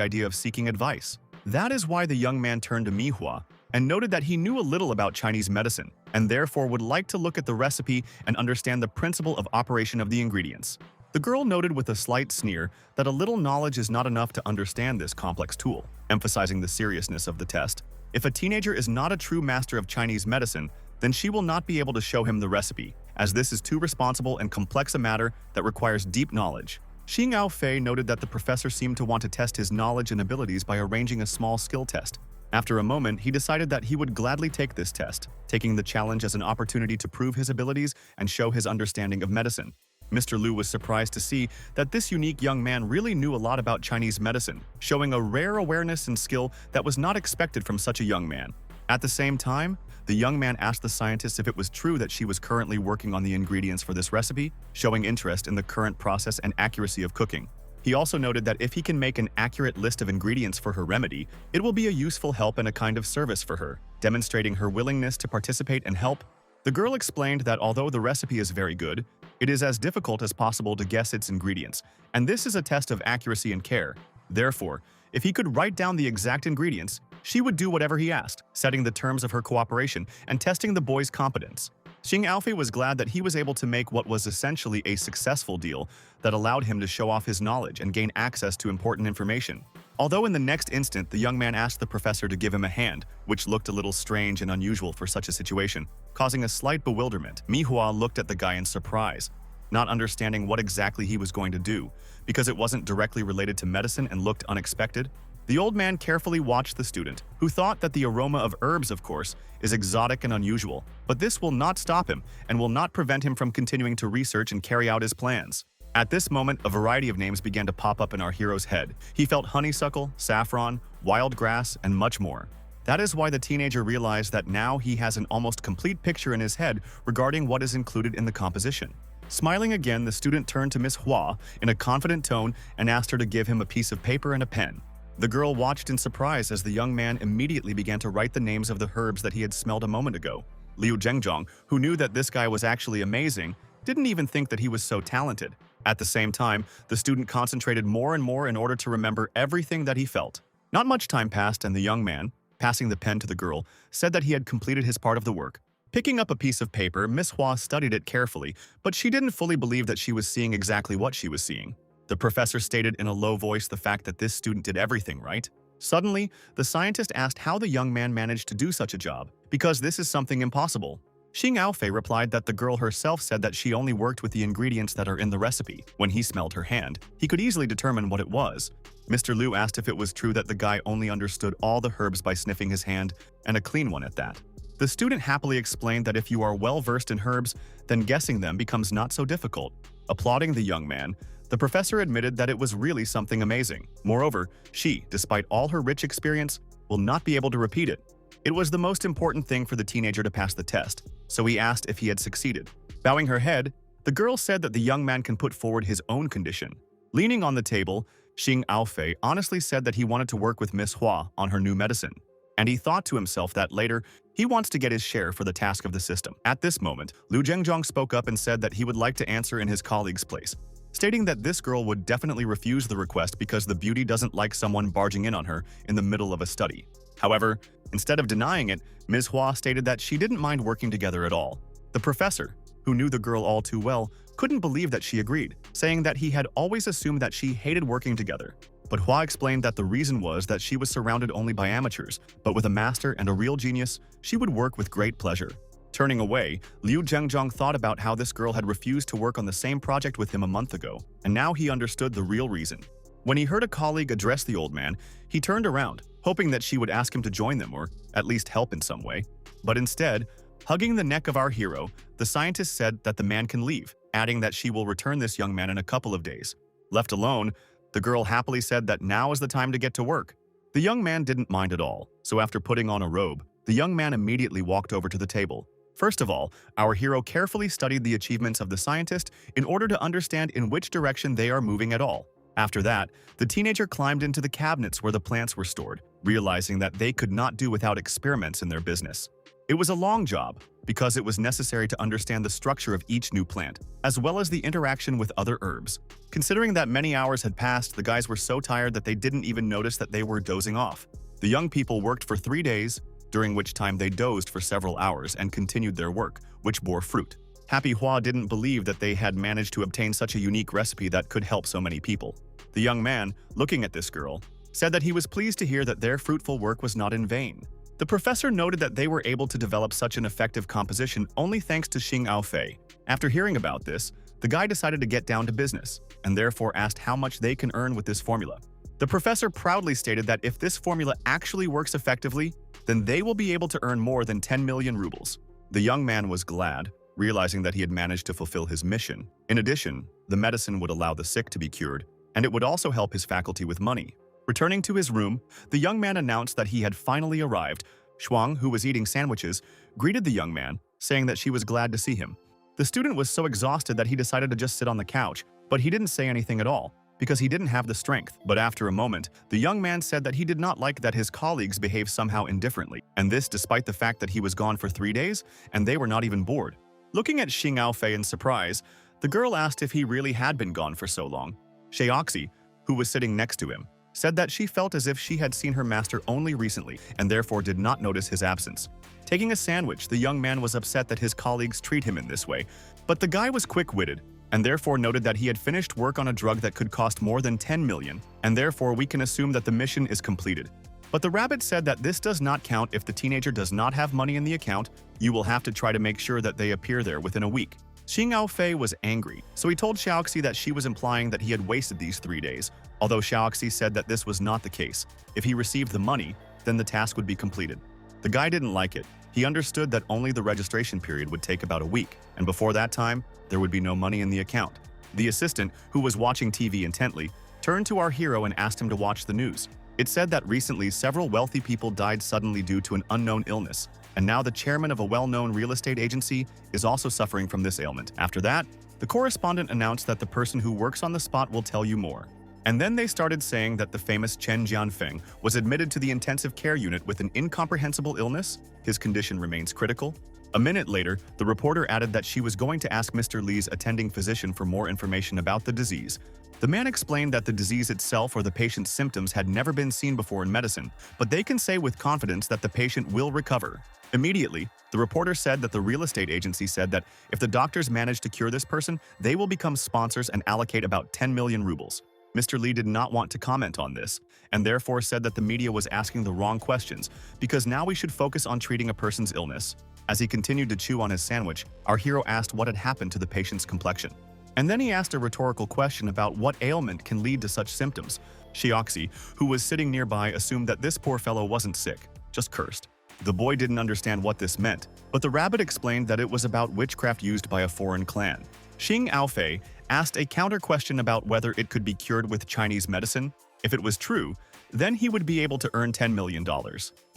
idea of seeking advice. That is why the young man turned to Manhwa and noted that he knew a little about Chinese medicine, and therefore would like to look at the recipe and understand the principle of operation of the ingredients. The girl noted with a slight sneer that a little knowledge is not enough to understand this complex tool, emphasizing the seriousness of the test. If a teenager is not a true master of Chinese medicine, then she will not be able to show him the recipe, as this is too responsible and complex a matter that requires deep knowledge. Xing Aofei noted that the professor seemed to want to test his knowledge and abilities by arranging a small skill test. After a moment, he decided that he would gladly take this test, taking the challenge as an opportunity to prove his abilities and show his understanding of medicine. Mr. Liu was surprised to see that this unique young man really knew a lot about Chinese medicine, showing a rare awareness and skill that was not expected from such a young man. At the same time, the young man asked the scientist if it was true that she was currently working on the ingredients for this recipe, showing interest in the current process and accuracy of cooking. He also noted that if he can make an accurate list of ingredients for her remedy, it will be a useful help and a kind of service for her, demonstrating her willingness to participate and help. The girl explained that although the recipe is very good, it is as difficult as possible to guess its ingredients, and this is a test of accuracy and care. Therefore, if he could write down the exact ingredients, she would do whatever he asked, setting the terms of her cooperation and testing the boy's competence. Xing Aofei was glad that he was able to make what was essentially a successful deal that allowed him to show off his knowledge and gain access to important information. Although in the next instant, the young man asked the professor to give him a hand, which looked a little strange and unusual for such a situation, causing a slight bewilderment. Manhwa looked at the guy in surprise, not understanding what exactly he was going to do, because it wasn't directly related to medicine and looked unexpected. The old man carefully watched the student, who thought that the aroma of herbs, of course, is exotic and unusual, but this will not stop him and will not prevent him from continuing to research and carry out his plans. At this moment, a variety of names began to pop up in our hero's head. He felt honeysuckle, saffron, wild grass, and much more. That is why the teenager realized that now he has an almost complete picture in his head regarding what is included in the composition. Smiling again, the student turned to Miss Hua in a confident tone and asked her to give him a piece of paper and a pen. The girl watched in surprise as the young man immediately began to write the names of the herbs that he had smelled a moment ago. Liu Zhengjong, who knew that this guy was actually amazing, didn't even think that he was so talented. At the same time, the student concentrated more and more in order to remember everything that he felt. Not much time passed and the young man, Passing the pen to the girl, said that he had completed his part of the work. Picking up a piece of paper, Miss Hua studied it carefully, but she didn't fully believe that she was seeing exactly what she was seeing. The professor stated in a low voice the fact that this student did everything right. Suddenly, the scientist asked how the young man managed to do such a job, because this is something impossible. Xing Aofei replied that the girl herself said that she only worked with the ingredients that are in the recipe. When he smelled her hand, he could easily determine what it was. Mr. Liu asked if it was true that the guy only understood all the herbs by sniffing his hand, and a clean one at that. The student happily explained that if you are well versed in herbs, then guessing them becomes not so difficult. Applauding the young man, the professor admitted that it was really something amazing. Moreover, she, despite all her rich experience, will not be able to repeat it. It was the most important thing for the teenager to pass the test, so he asked if he had succeeded. Bowing her head, the girl said that the young man can put forward his own condition. Leaning on the table, Xing Aofei honestly said that he wanted to work with Miss Hua on her new medicine. And he thought to himself that later, he wants to get his share for the task of the system. At this moment, Liu Zhengjong spoke up and said that he would like to answer in his colleague's place, stating that this girl would definitely refuse the request because the beauty doesn't like someone barging in on her in the middle of a study. However, instead of denying it, Ms. Hua stated that she didn't mind working together at all. The professor, who knew the girl all too well, couldn't believe that she agreed, saying that he had always assumed that she hated working together. But Hua explained that the reason was that she was surrounded only by amateurs, but with a master and a real genius, she would work with great pleasure. Turning away, Liu Zhengjong thought about how this girl had refused to work on the same project with him a month ago, and now he understood the real reason. When he heard a colleague address the old man, he turned around, hoping that she would ask him to join them or at least help in some way. But instead, hugging the neck of our hero, the scientist said that the man can leave, adding that she will return this young man in a couple of days. Left alone, the girl happily said that now is the time to get to work. The young man didn't mind at all, so after putting on a robe, the young man immediately walked over to the table. First of all, our hero carefully studied the achievements of the scientist in order to understand in which direction they are moving at all. After that, the teenager climbed into the cabinets where the plants were stored, realizing that they could not do without experiments in their business. It was a long job, because it was necessary to understand the structure of each new plant, as well as the interaction with other herbs. Considering that many hours had passed, the guys were so tired that they didn't even notice that they were dozing off. The young people worked for 3 days, during which time they dozed for several hours and continued their work, which bore fruit. Happy Hua didn't believe that they had managed to obtain such a unique recipe that could help so many people. The young man, looking at this girl, said that he was pleased to hear that their fruitful work was not in vain. The professor noted that they were able to develop such an effective composition only thanks to Xing Aofei. After hearing about this, the guy decided to get down to business, and therefore asked how much they can earn with this formula. The professor proudly stated that if this formula actually works effectively, then they will be able to earn more than 10 million rubles. The young man was glad, realizing that he had managed to fulfill his mission. In addition, the medicine would allow the sick to be cured, and it would also help his faculty with money. Returning to his room, the young man announced that he had finally arrived. Shuang, who was eating sandwiches, greeted the young man, saying that she was glad to see him. The student was so exhausted that he decided to just sit on the couch, but he didn't say anything at all, because he didn't have the strength. But after a moment, the young man said that he did not like that his colleagues behaved somehow indifferently, and this despite the fact that he was gone for 3 days, and they were not even bored. Looking at Xing Aofei in surprise, the girl asked if he really had been gone for so long. Xiaoxi, who was sitting next to him, said that she felt as if she had seen her master only recently and therefore did not notice his absence. Taking a sandwich, the young man was upset that his colleagues treat him in this way, but the guy was quick-witted and therefore noted that he had finished work on a drug that could cost more than 10 million, and therefore we can assume that the mission is completed. But the rabbit said that this does not count if the teenager does not have money in the account. You will have to try to make sure that they appear there within a week. Xing Aofei was angry, so he told Xiaoxi that she was implying that he had wasted these 3 days, although Xiaoxi said that this was not the case. If he received the money, then the task would be completed. The guy didn't like it. He understood that only the registration period would take about a week, and before that time, there would be no money in the account. The assistant, who was watching TV intently, turned to our hero and asked him to watch the news. It said that recently several wealthy people died suddenly due to an unknown illness, and now the chairman of a well-known real estate agency is also suffering from this ailment. After that, the correspondent announced that the person who works on the spot will tell you more. And then they started saying that the famous Chen Jianfeng was admitted to the intensive care unit with an incomprehensible illness. His condition remains critical. A minute later, the reporter added that she was going to ask Mr. Lee's attending physician for more information about the disease. The man explained that the disease itself or the patient's symptoms had never been seen before in medicine, but they can say with confidence that the patient will recover. Immediately, the reporter said that the real estate agency said that if the doctors manage to cure this person, they will become sponsors and allocate about 10 million rubles. Mr. Lee did not want to comment on this, and therefore said that the media was asking the wrong questions, because now we should focus on treating a person's illness. As he continued to chew on his sandwich, our hero asked what had happened to the patient's complexion. And then he asked a rhetorical question about what ailment can lead to such symptoms. Xiaoxi, who was sitting nearby, assumed that this poor fellow wasn't sick, just cursed. The boy didn't understand what this meant, but the rabbit explained that it was about witchcraft used by a foreign clan. Xing Aofei asked a counter question about whether it could be cured with Chinese medicine. If it was true, then he would be able to earn $10 million.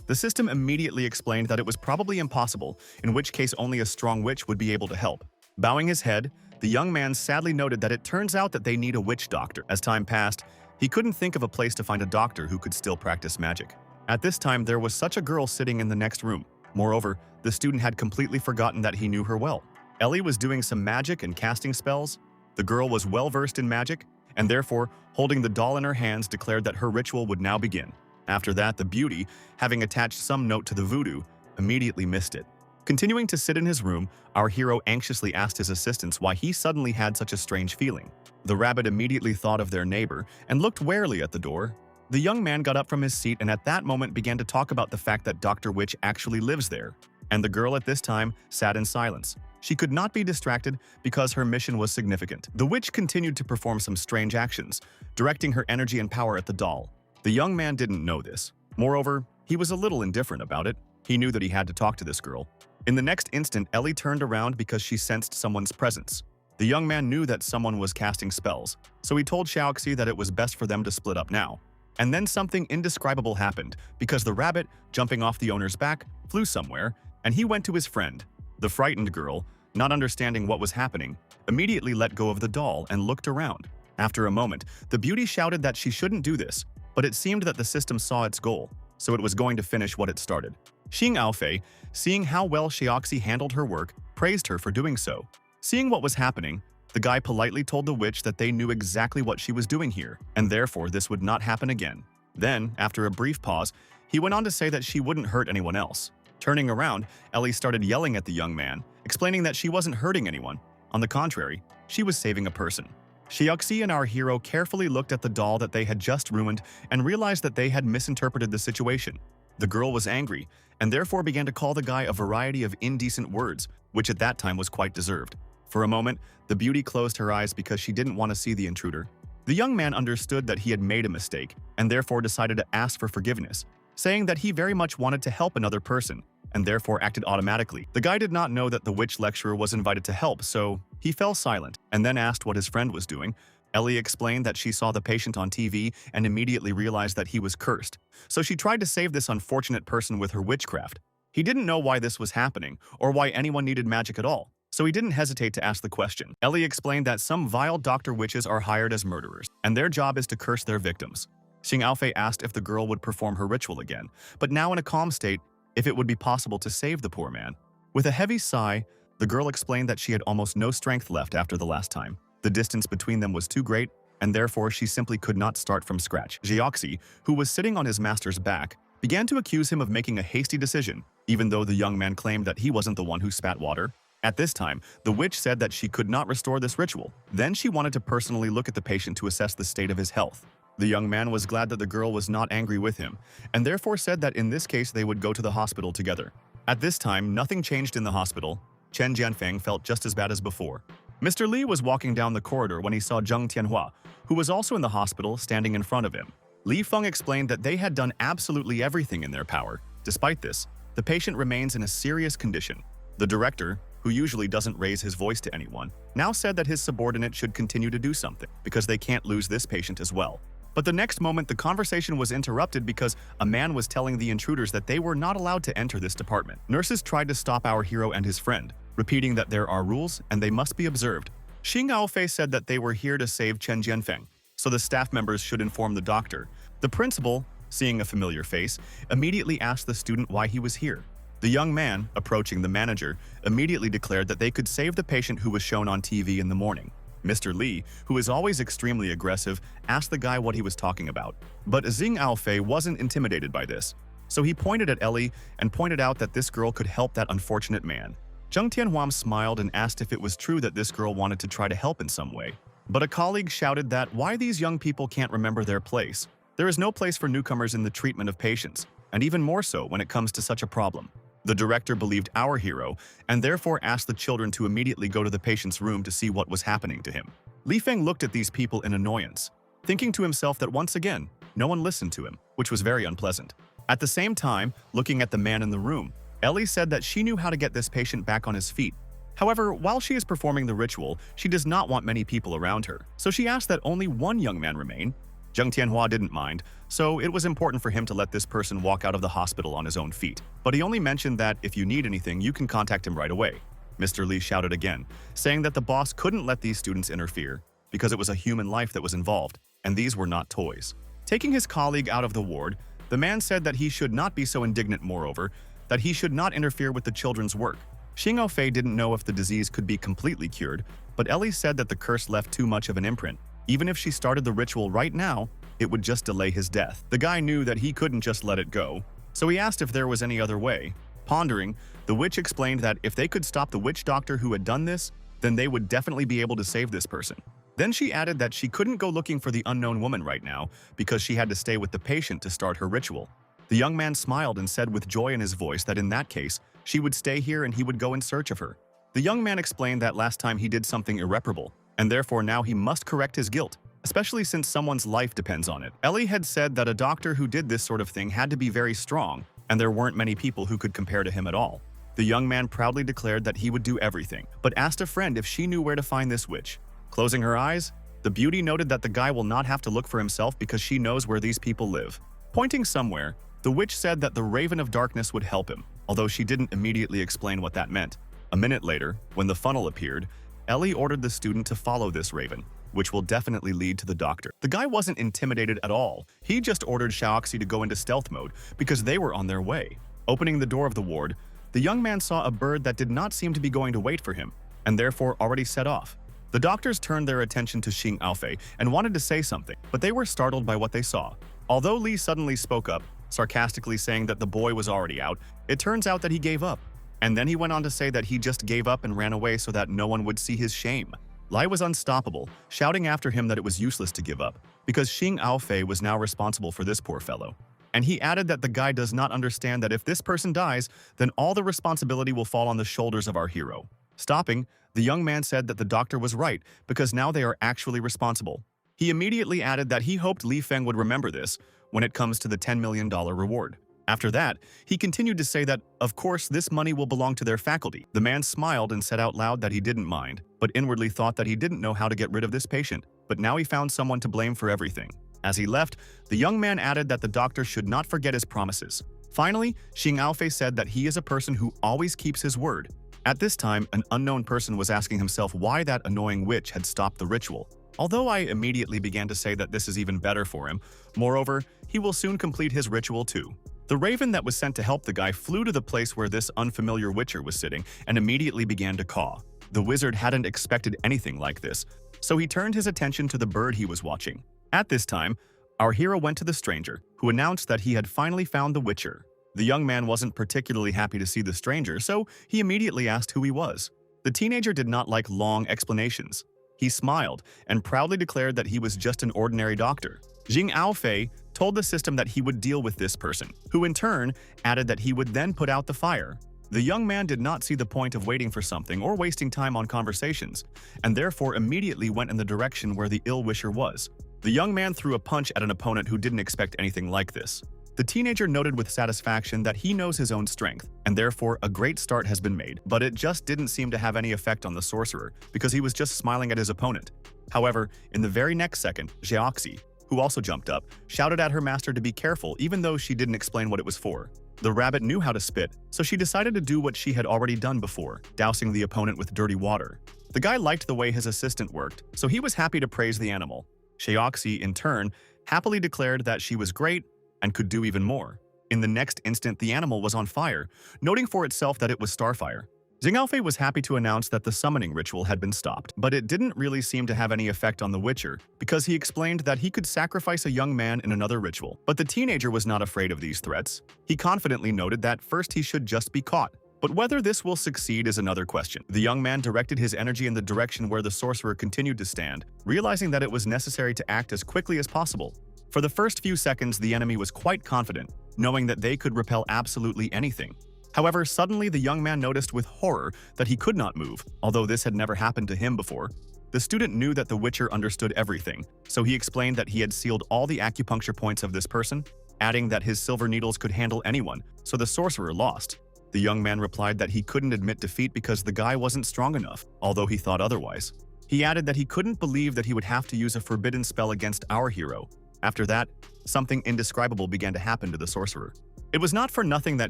The system immediately explained that it was probably impossible, in which case only a strong witch would be able to help. Bowing his head, the young man sadly noted that it turns out that they need a witch doctor. As time passed, he couldn't think of a place to find a doctor who could still practice magic. At this time, there was such a girl sitting in the next room. Moreover, the student had completely forgotten that he knew her well. Ellie was doing some magic and casting spells. The girl was well versed in magic, and therefore, holding the doll in her hands, declared that her ritual would now begin. After that, the beauty, having attached some note to the voodoo, immediately missed it. Continuing to sit in his room, our hero anxiously asked his assistants why he suddenly had such a strange feeling. The rabbit immediately thought of their neighbor and looked warily at the door. The young man got up from his seat and at that moment began to talk about the fact that Dr. Witch actually lives there. And the girl at this time sat in silence. She could not be distracted because her mission was significant. The witch continued to perform some strange actions, directing her energy and power at the doll. The young man didn't know this. Moreover, he was a little indifferent about it. He knew that he had to talk to this girl. In the next instant, Ellie turned around because she sensed someone's presence. The young man knew that someone was casting spells, so he told Xiaoxi that it was best for them to split up now. And then something indescribable happened, because the rabbit, jumping off the owner's back, flew somewhere, and he went to his friend. The frightened girl, not understanding what was happening, immediately let go of the doll and looked around. After a moment, the beauty shouted that she shouldn't do this, but it seemed that the system saw its goal, so it was going to finish what it started. Xing Aofei, seeing how well Xiaoxi handled her work, praised her for doing so. Seeing what was happening, the guy politely told the witch that they knew exactly what she was doing here, and therefore this would not happen again. Then, after a brief pause, he went on to say that she wouldn't hurt anyone else. Turning around, Ellie started yelling at the young man, explaining that she wasn't hurting anyone. On the contrary, she was saving a person. Xiaoxi and our hero carefully looked at the doll that they had just ruined and realized that they had misinterpreted the situation. The girl was angry, and therefore began to call the guy a variety of indecent words, which at that time was quite deserved. For a moment, the beauty closed her eyes because she didn't want to see the intruder. The young man understood that he had made a mistake, and therefore decided to ask for forgiveness, saying that he very much wanted to help another person, and therefore acted automatically. The guy did not know that the witch lecturer was invited to help, so he fell silent, and then asked what his friend was doing. Ellie explained that she saw the patient on TV and immediately realized that he was cursed, so she tried to save this unfortunate person with her witchcraft. He didn't know why this was happening, or why anyone needed magic at all, so he didn't hesitate to ask the question. Ellie explained that some vile doctor witches are hired as murderers, and their job is to curse their victims. Xing Aofei asked if the girl would perform her ritual again, but now in a calm state, if it would be possible to save the poor man. With a heavy sigh, the girl explained that she had almost no strength left after the last time. The distance between them was too great, and therefore she simply could not start from scratch. Xiaoxi, who was sitting on his master's back, began to accuse him of making a hasty decision, even though the young man claimed that he wasn't the one who spat water. At this time, the witch said that she could not restore this ritual. Then she wanted to personally look at the patient to assess the state of his health. The young man was glad that the girl was not angry with him, and therefore said that in this case they would go to the hospital together. At this time, nothing changed in the hospital. Chen Jianfeng felt just as bad as before. Mr. Li was walking down the corridor when he saw Zheng Tianhua, who was also in the hospital, standing in front of him. Li Feng explained that they had done absolutely everything in their power. Despite this, the patient remains in a serious condition. The director, who usually doesn't raise his voice to anyone, now said that his subordinate should continue to do something, because they can't lose this patient as well. But the next moment, the conversation was interrupted because a man was telling the intruders that they were not allowed to enter this department. Nurses tried to stop our hero and his friend, repeating that there are rules and they must be observed. Xing Aofei said that they were here to save Chen Jianfeng, so the staff members should inform the doctor. The principal, seeing a familiar face, immediately asked the student why he was here. The young man, approaching the manager, immediately declared that they could save the patient who was shown on TV in the morning. Mr. Lee, who is always extremely aggressive, asked the guy what he was talking about. But Xing Aofei wasn't intimidated by this. So he pointed at Ellie and pointed out that this girl could help that unfortunate man. Zheng Tianhuam smiled and asked if it was true that this girl wanted to try to help in some way. But a colleague shouted that why these young people can't remember their place. There is no place for newcomers in the treatment of patients, and even more so when it comes to such a problem. The director believed our hero and therefore asked the children to immediately go to the patient's room to see what was happening to him. Li Feng looked at these people in annoyance, thinking to himself that once again, no one listened to him, which was very unpleasant. At the same time, looking at the man in the room, Ellie said that she knew how to get this patient back on his feet. However, while she is performing the ritual, she does not want many people around her, so she asked that only one young man remain. Zheng Tianhua didn't mind, so it was important for him to let this person walk out of the hospital on his own feet. But he only mentioned that if you need anything, you can contact him right away. Mr. Lee shouted again, saying that the boss couldn't let these students interfere because it was a human life that was involved, and these were not toys. Taking his colleague out of the ward, the man said that he should not be so indignant, moreover, that he should not interfere with the children's work. Xing Aofei didn't know if the disease could be completely cured, but Ellie said that the curse left too much of an imprint. Even if she started the ritual right now, it would just delay his death. The guy knew that he couldn't just let it go, so he asked if there was any other way. Pondering, the witch explained that if they could stop the witch doctor who had done this, then they would definitely be able to save this person. Then she added that she couldn't go looking for the unknown woman right now because she had to stay with the patient to start her ritual. The young man smiled and said with joy in his voice that in that case, she would stay here and he would go in search of her. The young man explained that last time he did something irreparable, and therefore now he must correct his guilt, especially since someone's life depends on it. Ellie had said that a doctor who did this sort of thing had to be very strong, and there weren't many people who could compare to him at all. The young man proudly declared that he would do everything, but asked a friend if she knew where to find this witch. Closing her eyes, the beauty noted that the guy will not have to look for himself because she knows where these people live. Pointing somewhere, the witch said that the Raven of Darkness would help him, although she didn't immediately explain what that meant. A minute later, when the funnel appeared, Ellie ordered the student to follow this raven, which will definitely lead to the doctor. The guy wasn't intimidated at all. He just ordered Xiaoxi to go into stealth mode because they were on their way. Opening the door of the ward, the young man saw a bird that did not seem to be going to wait for him, and therefore already set off. The doctors turned their attention to Xing Aofei and wanted to say something, but they were startled by what they saw. Although Li suddenly spoke up, sarcastically saying that the boy was already out, it turns out that he gave up. And then he went on to say that he just gave up and ran away so that no one would see his shame. Lai was unstoppable, shouting after him that it was useless to give up, because Xing Aofei was now responsible for this poor fellow. And he added that the guy does not understand that if this person dies, then all the responsibility will fall on the shoulders of our hero. Stopping, the young man said that the doctor was right, because now they are actually responsible. He immediately added that he hoped Li Feng would remember this when it comes to the $10 million reward. After that, he continued to say that, of course, this money will belong to their faculty. The man smiled and said out loud that he didn't mind, but inwardly thought that he didn't know how to get rid of this patient, but now he found someone to blame for everything. As he left, the young man added that the doctor should not forget his promises. Finally, Xing Aofei said that he is a person who always keeps his word. At this time, an unknown person was asking himself why that annoying witch had stopped the ritual. Although I immediately began to say that this is even better for him, moreover, he will soon complete his ritual too. The raven that was sent to help the guy flew to the place where this unfamiliar witcher was sitting and immediately began to caw. The wizard hadn't expected anything like this, so he turned his attention to the bird he was watching. At this time, our hero went to the stranger, who announced that he had finally found the witcher. The young man wasn't particularly happy to see the stranger, so he immediately asked who he was. The teenager did not like long explanations. He smiled and proudly declared that he was just an ordinary doctor. Xing Aofei told the system that he would deal with this person, who in turn added that he would then put out the fire. The young man did not see the point of waiting for something or wasting time on conversations, and therefore immediately went in the direction where the ill-wisher was. The young man threw a punch at an opponent who didn't expect anything like this. The teenager noted with satisfaction that he knows his own strength, and therefore a great start has been made, but it just didn't seem to have any effect on the sorcerer, because he was just smiling at his opponent. However, in the very next second, Xiaoxi, who also jumped up, shouted at her master to be careful even though she didn't explain what it was for. The rabbit knew how to spit, so she decided to do what she had already done before, dousing the opponent with dirty water. The guy liked the way his assistant worked, so he was happy to praise the animal. Xiaoxi, in turn, happily declared that she was great and could do even more. In the next instant, the animal was on fire, noting for itself that it was starfire. Xing'aofei was happy to announce that the summoning ritual had been stopped, but it didn't really seem to have any effect on the Witcher because he explained that he could sacrifice a young man in another ritual. But the teenager was not afraid of these threats. He confidently noted that first he should just be caught. But whether this will succeed is another question. The young man directed his energy in the direction where the sorcerer continued to stand, realizing that it was necessary to act as quickly as possible. For the first few seconds, the enemy was quite confident, knowing that they could repel absolutely anything. However, suddenly the young man noticed with horror that he could not move, although this had never happened to him before. The student knew that the Witcher understood everything, so he explained that he had sealed all the acupuncture points of this person, adding that his silver needles could handle anyone, so the sorcerer lost. The young man replied that he couldn't admit defeat because the guy wasn't strong enough, although he thought otherwise. He added that he couldn't believe that he would have to use a forbidden spell against our hero. After that, something indescribable began to happen to the sorcerer. It was not for nothing that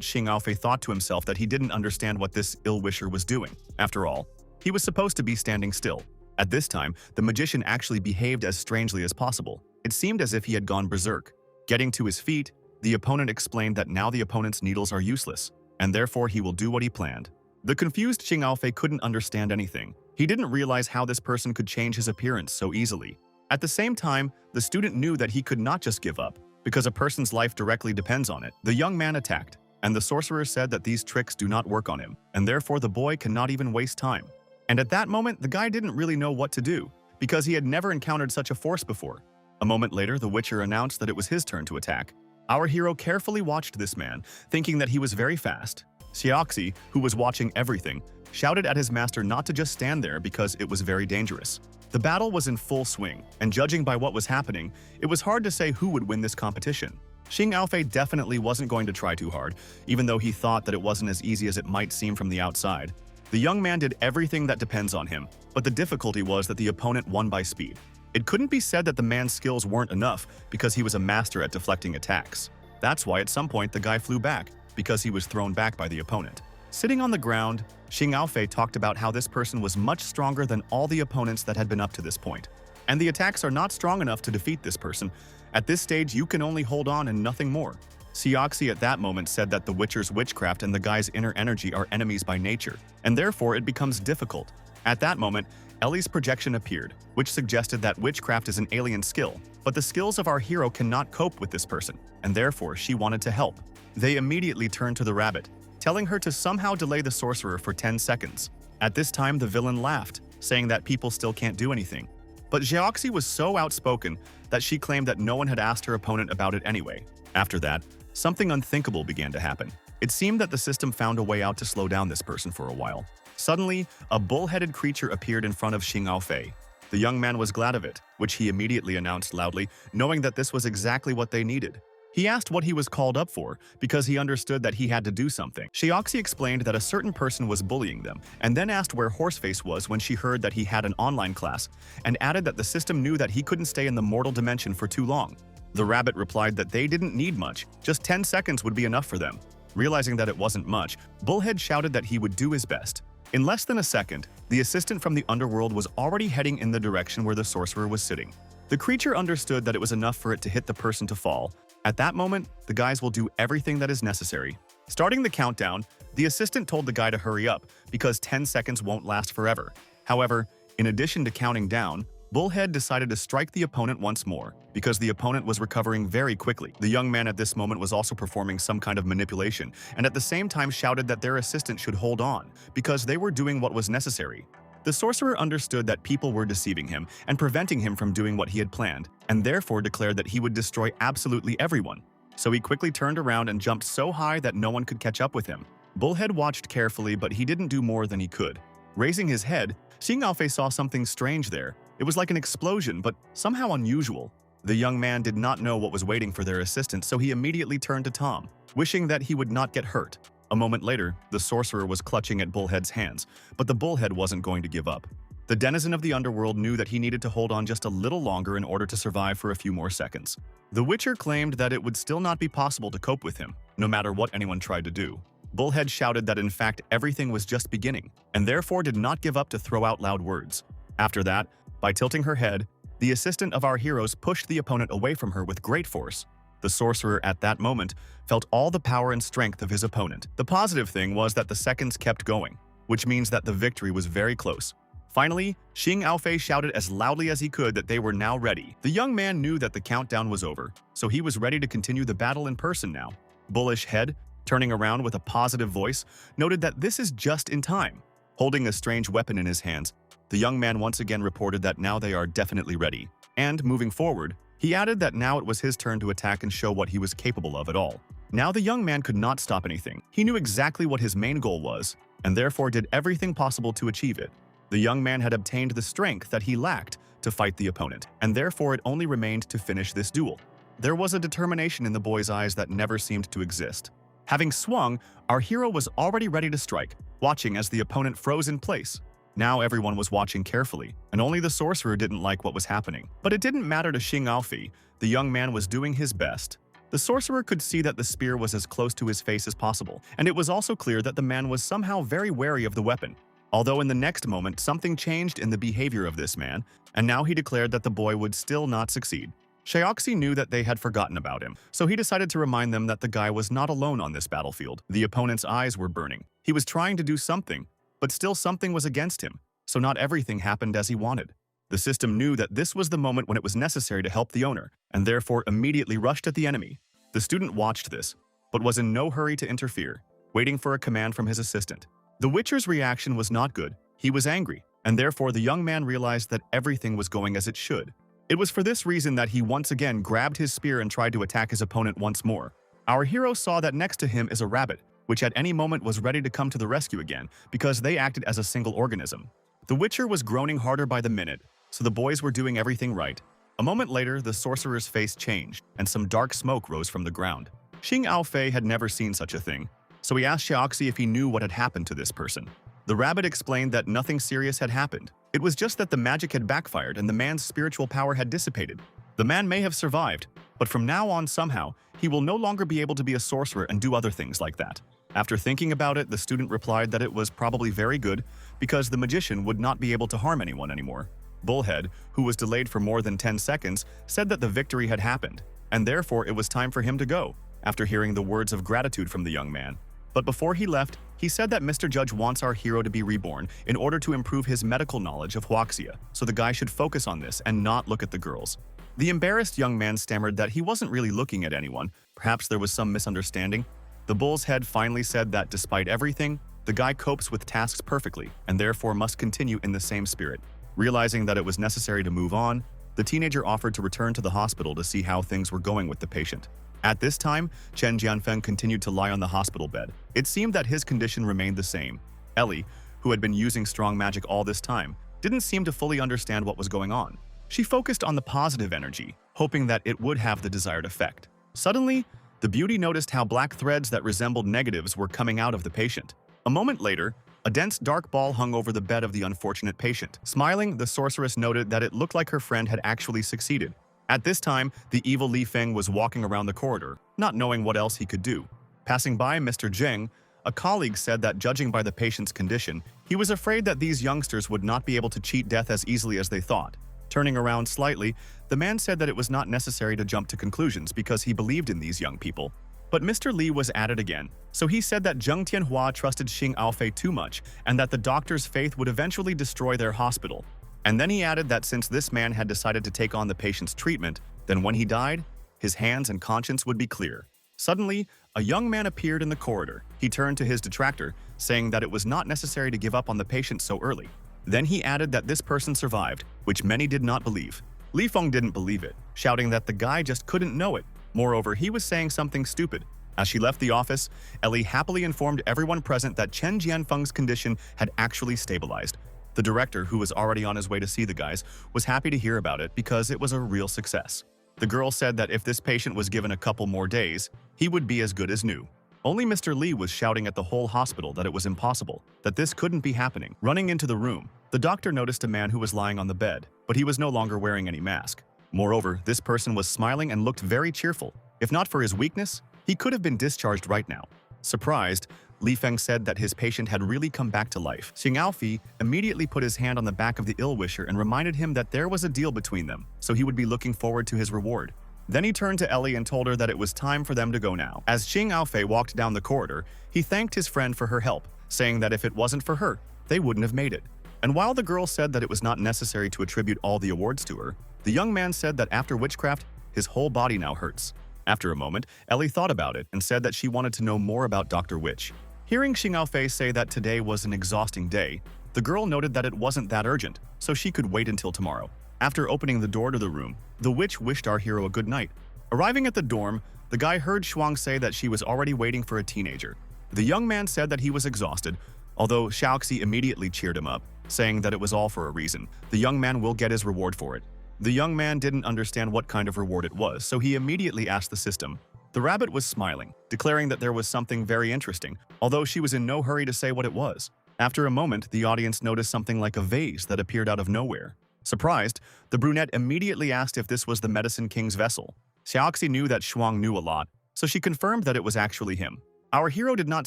Xing'aofei thought to himself that he didn't understand what this ill-wisher was doing. After all, he was supposed to be standing still. At this time, the magician actually behaved as strangely as possible. It seemed as if he had gone berserk. Getting to his feet, the opponent explained that now the opponent's needles are useless, and therefore he will do what he planned. The confused Xing'aofei couldn't understand anything. He didn't realize how this person could change his appearance so easily. At the same time, the student knew that he could not just give up, because a person's life directly depends on it. The young man attacked, and the sorcerer said that these tricks do not work on him, and therefore the boy cannot even waste time. And at that moment, the guy didn't really know what to do, because he had never encountered such a force before. A moment later, the Witcher announced that it was his turn to attack. Our hero carefully watched this man, thinking that he was very fast. Xiaoxi, who was watching everything, shouted at his master not to just stand there because it was very dangerous. The battle was in full swing, and judging by what was happening, it was hard to say who would win this competition. Xing'aofei definitely wasn't going to try too hard, even though he thought that it wasn't as easy as it might seem from the outside. The young man did everything that depends on him, but the difficulty was that the opponent won by speed. It couldn't be said that the man's skills weren't enough because he was a master at deflecting attacks. That's why at some point the guy flew back, because he was thrown back by the opponent. Sitting on the ground, Xing'aofei talked about how this person was much stronger than all the opponents that had been up to this point. And the attacks are not strong enough to defeat this person. At this stage, you can only hold on and nothing more. Xiaoxi at that moment said that the Witcher's witchcraft and the guy's inner energy are enemies by nature, and therefore it becomes difficult. At that moment, Ellie's projection appeared, which suggested that witchcraft is an alien skill, but the skills of our hero cannot cope with this person, and therefore she wanted to help. They immediately turned to the rabbit, telling her to somehow delay the sorcerer for 10 seconds. At this time, the villain laughed, saying that people still can't do anything. But Xiaoxi was so outspoken that she claimed that no one had asked her opponent about it anyway. After that, something unthinkable began to happen. It seemed that the system found a way out to slow down this person for a while. Suddenly, a bull-headed creature appeared in front of Xing'aofei. The young man was glad of it, which he immediately announced loudly, knowing that this was exactly what they needed. He asked what he was called up for, because he understood that he had to do something. Xiaoxi explained that a certain person was bullying them, and then asked where Horseface was when she heard that he had an online class, and added that the system knew that he couldn't stay in the mortal dimension for too long. The rabbit replied that they didn't need much, just 10 seconds would be enough for them. Realizing that it wasn't much, Bullhead shouted that he would do his best. In less than a second, the assistant from the underworld was already heading in the direction where the sorcerer was sitting. The creature understood that it was enough for it to hit the person to fall. At that moment, the guys will do everything that is necessary. Starting the countdown, the assistant told the guy to hurry up because 10 seconds won't last forever. However, in addition to counting down, Bullhead decided to strike the opponent once more because the opponent was recovering very quickly. The young man at this moment was also performing some kind of manipulation and at the same time shouted that their assistant should hold on because they were doing what was necessary. The sorcerer understood that people were deceiving him and preventing him from doing what he had planned, and therefore declared that he would destroy absolutely everyone. So he quickly turned around and jumped so high that no one could catch up with him. Bullhead watched carefully, but he didn't do more than he could. Raising his head, Xing'aofei saw something strange there. It was like an explosion, but somehow unusual. The young man did not know what was waiting for their assistant, so he immediately turned to Tom, wishing that he would not get hurt. A moment later, the sorcerer was clutching at Bullhead's hands, but the Bullhead wasn't going to give up. The denizen of the underworld knew that he needed to hold on just a little longer in order to survive for a few more seconds. The Witcher claimed that it would still not be possible to cope with him, no matter what anyone tried to do. Bullhead shouted that in fact everything was just beginning, and therefore did not give up to throw out loud words. After that, by tilting her head, the assistant of our heroes pushed the opponent away from her with great force. The sorcerer at that moment felt all the power and strength of his opponent. The positive thing was that the seconds kept going, which means that the victory was very close. Finally, Xing Aofei shouted as loudly as he could that they were now ready. The young man knew that the countdown was over, so he was ready to continue the battle in person now. Bullish Head, turning around with a positive voice, noted that this is just in time. Holding a strange weapon in his hands, the young man once again reported that now they are definitely ready. And, moving forward, he added that now it was his turn to attack and show what he was capable of at all. Now the young man could not stop anything. He knew exactly what his main goal was, and therefore did everything possible to achieve it. The young man had obtained the strength that he lacked to fight the opponent, and therefore it only remained to finish this duel. There was a determination in the boy's eyes that never seemed to exist. Having swung, our hero was already ready to strike, watching as the opponent froze in place. Now everyone was watching carefully, and only the sorcerer didn't like what was happening. But it didn't matter to Xing Aofei. The young man was doing his best. The sorcerer could see that the spear was as close to his face as possible, and it was also clear that the man was somehow very wary of the weapon. Although in the next moment something changed in the behavior of this man, and now he declared that the boy would still not succeed. Xiaoxi knew that they had forgotten about him, so he decided to remind them that the guy was not alone on this battlefield. The opponent's eyes were burning. He was trying to do something, but still something was against him, so not everything happened as he wanted. The system knew that this was the moment when it was necessary to help the owner, and therefore immediately rushed at the enemy. The student watched this, but was in no hurry to interfere, waiting for a command from his assistant. The Witcher's reaction was not good. He was angry, and therefore the young man realized that everything was going as it should. It was for this reason that he once again grabbed his spear and tried to attack his opponent once more. Our hero saw that next to him is a rabbit, which at any moment was ready to come to the rescue again, because they acted as a single organism. The Witcher was groaning harder by the minute, so the boys were doing everything right. A moment later, the sorcerer's face changed, and some dark smoke rose from the ground. Xing Aofei had never seen such a thing, so he asked Xiaoxi if he knew what had happened to this person. The rabbit explained that nothing serious had happened. It was just that the magic had backfired and the man's spiritual power had dissipated. The man may have survived, but from now on somehow, he will no longer be able to be a sorcerer and do other things like that. After thinking about it, the student replied that it was probably very good because the magician would not be able to harm anyone anymore. Bullhead, who was delayed for more than 10 seconds, said that the victory had happened, and therefore it was time for him to go, after hearing the words of gratitude from the young man. But before he left, he said that Mr. Judge wants our hero to be reborn in order to improve his medical knowledge of Huaxia, so the guy should focus on this and not look at the girls. The embarrassed young man stammered that he wasn't really looking at anyone. Perhaps there was some misunderstanding. The bull's head finally said that despite everything, the guy copes with tasks perfectly and therefore must continue in the same spirit. Realizing that it was necessary to move on, the teenager offered to return to the hospital to see how things were going with the patient. At this time, Chen Jianfeng continued to lie on the hospital bed. It seemed that his condition remained the same. Ellie, who had been using strong magic all this time, didn't seem to fully understand what was going on. She focused on the positive energy, hoping that it would have the desired effect. Suddenly, the beauty noticed how black threads that resembled negatives were coming out of the patient. A moment later, a dense dark ball hung over the bed of the unfortunate patient. Smiling, the sorceress noted that it looked like her friend had actually succeeded. At this time, the evil Li Feng was walking around the corridor, not knowing what else he could do. Passing by Mr. Zheng, a colleague said that judging by the patient's condition, he was afraid that these youngsters would not be able to cheat death as easily as they thought. Turning around slightly, the man said that it was not necessary to jump to conclusions because he believed in these young people. But Mr. Li was at it again, so he said that Zheng Tianhua trusted Xing Aofei too much and that the doctor's faith would eventually destroy their hospital. And then he added that since this man had decided to take on the patient's treatment, then when he died, his hands and conscience would be clear. Suddenly, a young man appeared in the corridor. He turned to his detractor, saying that it was not necessary to give up on the patient so early. Then he added that this person survived, which many did not believe. Li Feng didn't believe it, shouting that the guy just couldn't know it. Moreover, he was saying something stupid. As she left the office, Ellie happily informed everyone present that Chen Jianfeng's condition had actually stabilized. The director, who was already on his way to see the guys, was happy to hear about it because it was a real success. The girl said that if this patient was given a couple more days, he would be as good as new. Only Mr. Li was shouting at the whole hospital that it was impossible, that this couldn't be happening. Running into the room, the doctor noticed a man who was lying on the bed, but he was no longer wearing any mask. Moreover, this person was smiling and looked very cheerful. If not for his weakness, he could have been discharged right now. Surprised, Li Feng said that his patient had really come back to life. Xing Aofei immediately put his hand on the back of the ill-wisher and reminded him that there was a deal between them, so he would be looking forward to his reward. Then he turned to Ellie and told her that it was time for them to go now. As Xing Aofei walked down the corridor, he thanked his friend for her help, saying that if it wasn't for her, they wouldn't have made it. And while the girl said that it was not necessary to attribute all the awards to her, the young man said that after witchcraft, his whole body now hurts. After a moment, Ellie thought about it and said that she wanted to know more about Dr. Witch. Hearing Xing Aofei say that today was an exhausting day, the girl noted that it wasn't that urgent, so she could wait until tomorrow. After opening the door to the room, the witch wished our hero a good night. Arriving at the dorm, the guy heard Shuang say that she was already waiting for a teenager. The young man said that he was exhausted, although Xiaoxi immediately cheered him up, saying that it was all for a reason. The young man will get his reward for it. The young man didn't understand what kind of reward it was, so he immediately asked the system. The rabbit was smiling, declaring that there was something very interesting, although she was in no hurry to say what it was. After a moment, the audience noticed something like a vase that appeared out of nowhere. Surprised, the brunette immediately asked if this was the Medicine King's vessel. Xiaoxi knew that Shuang knew a lot, so she confirmed that it was actually him. Our hero did not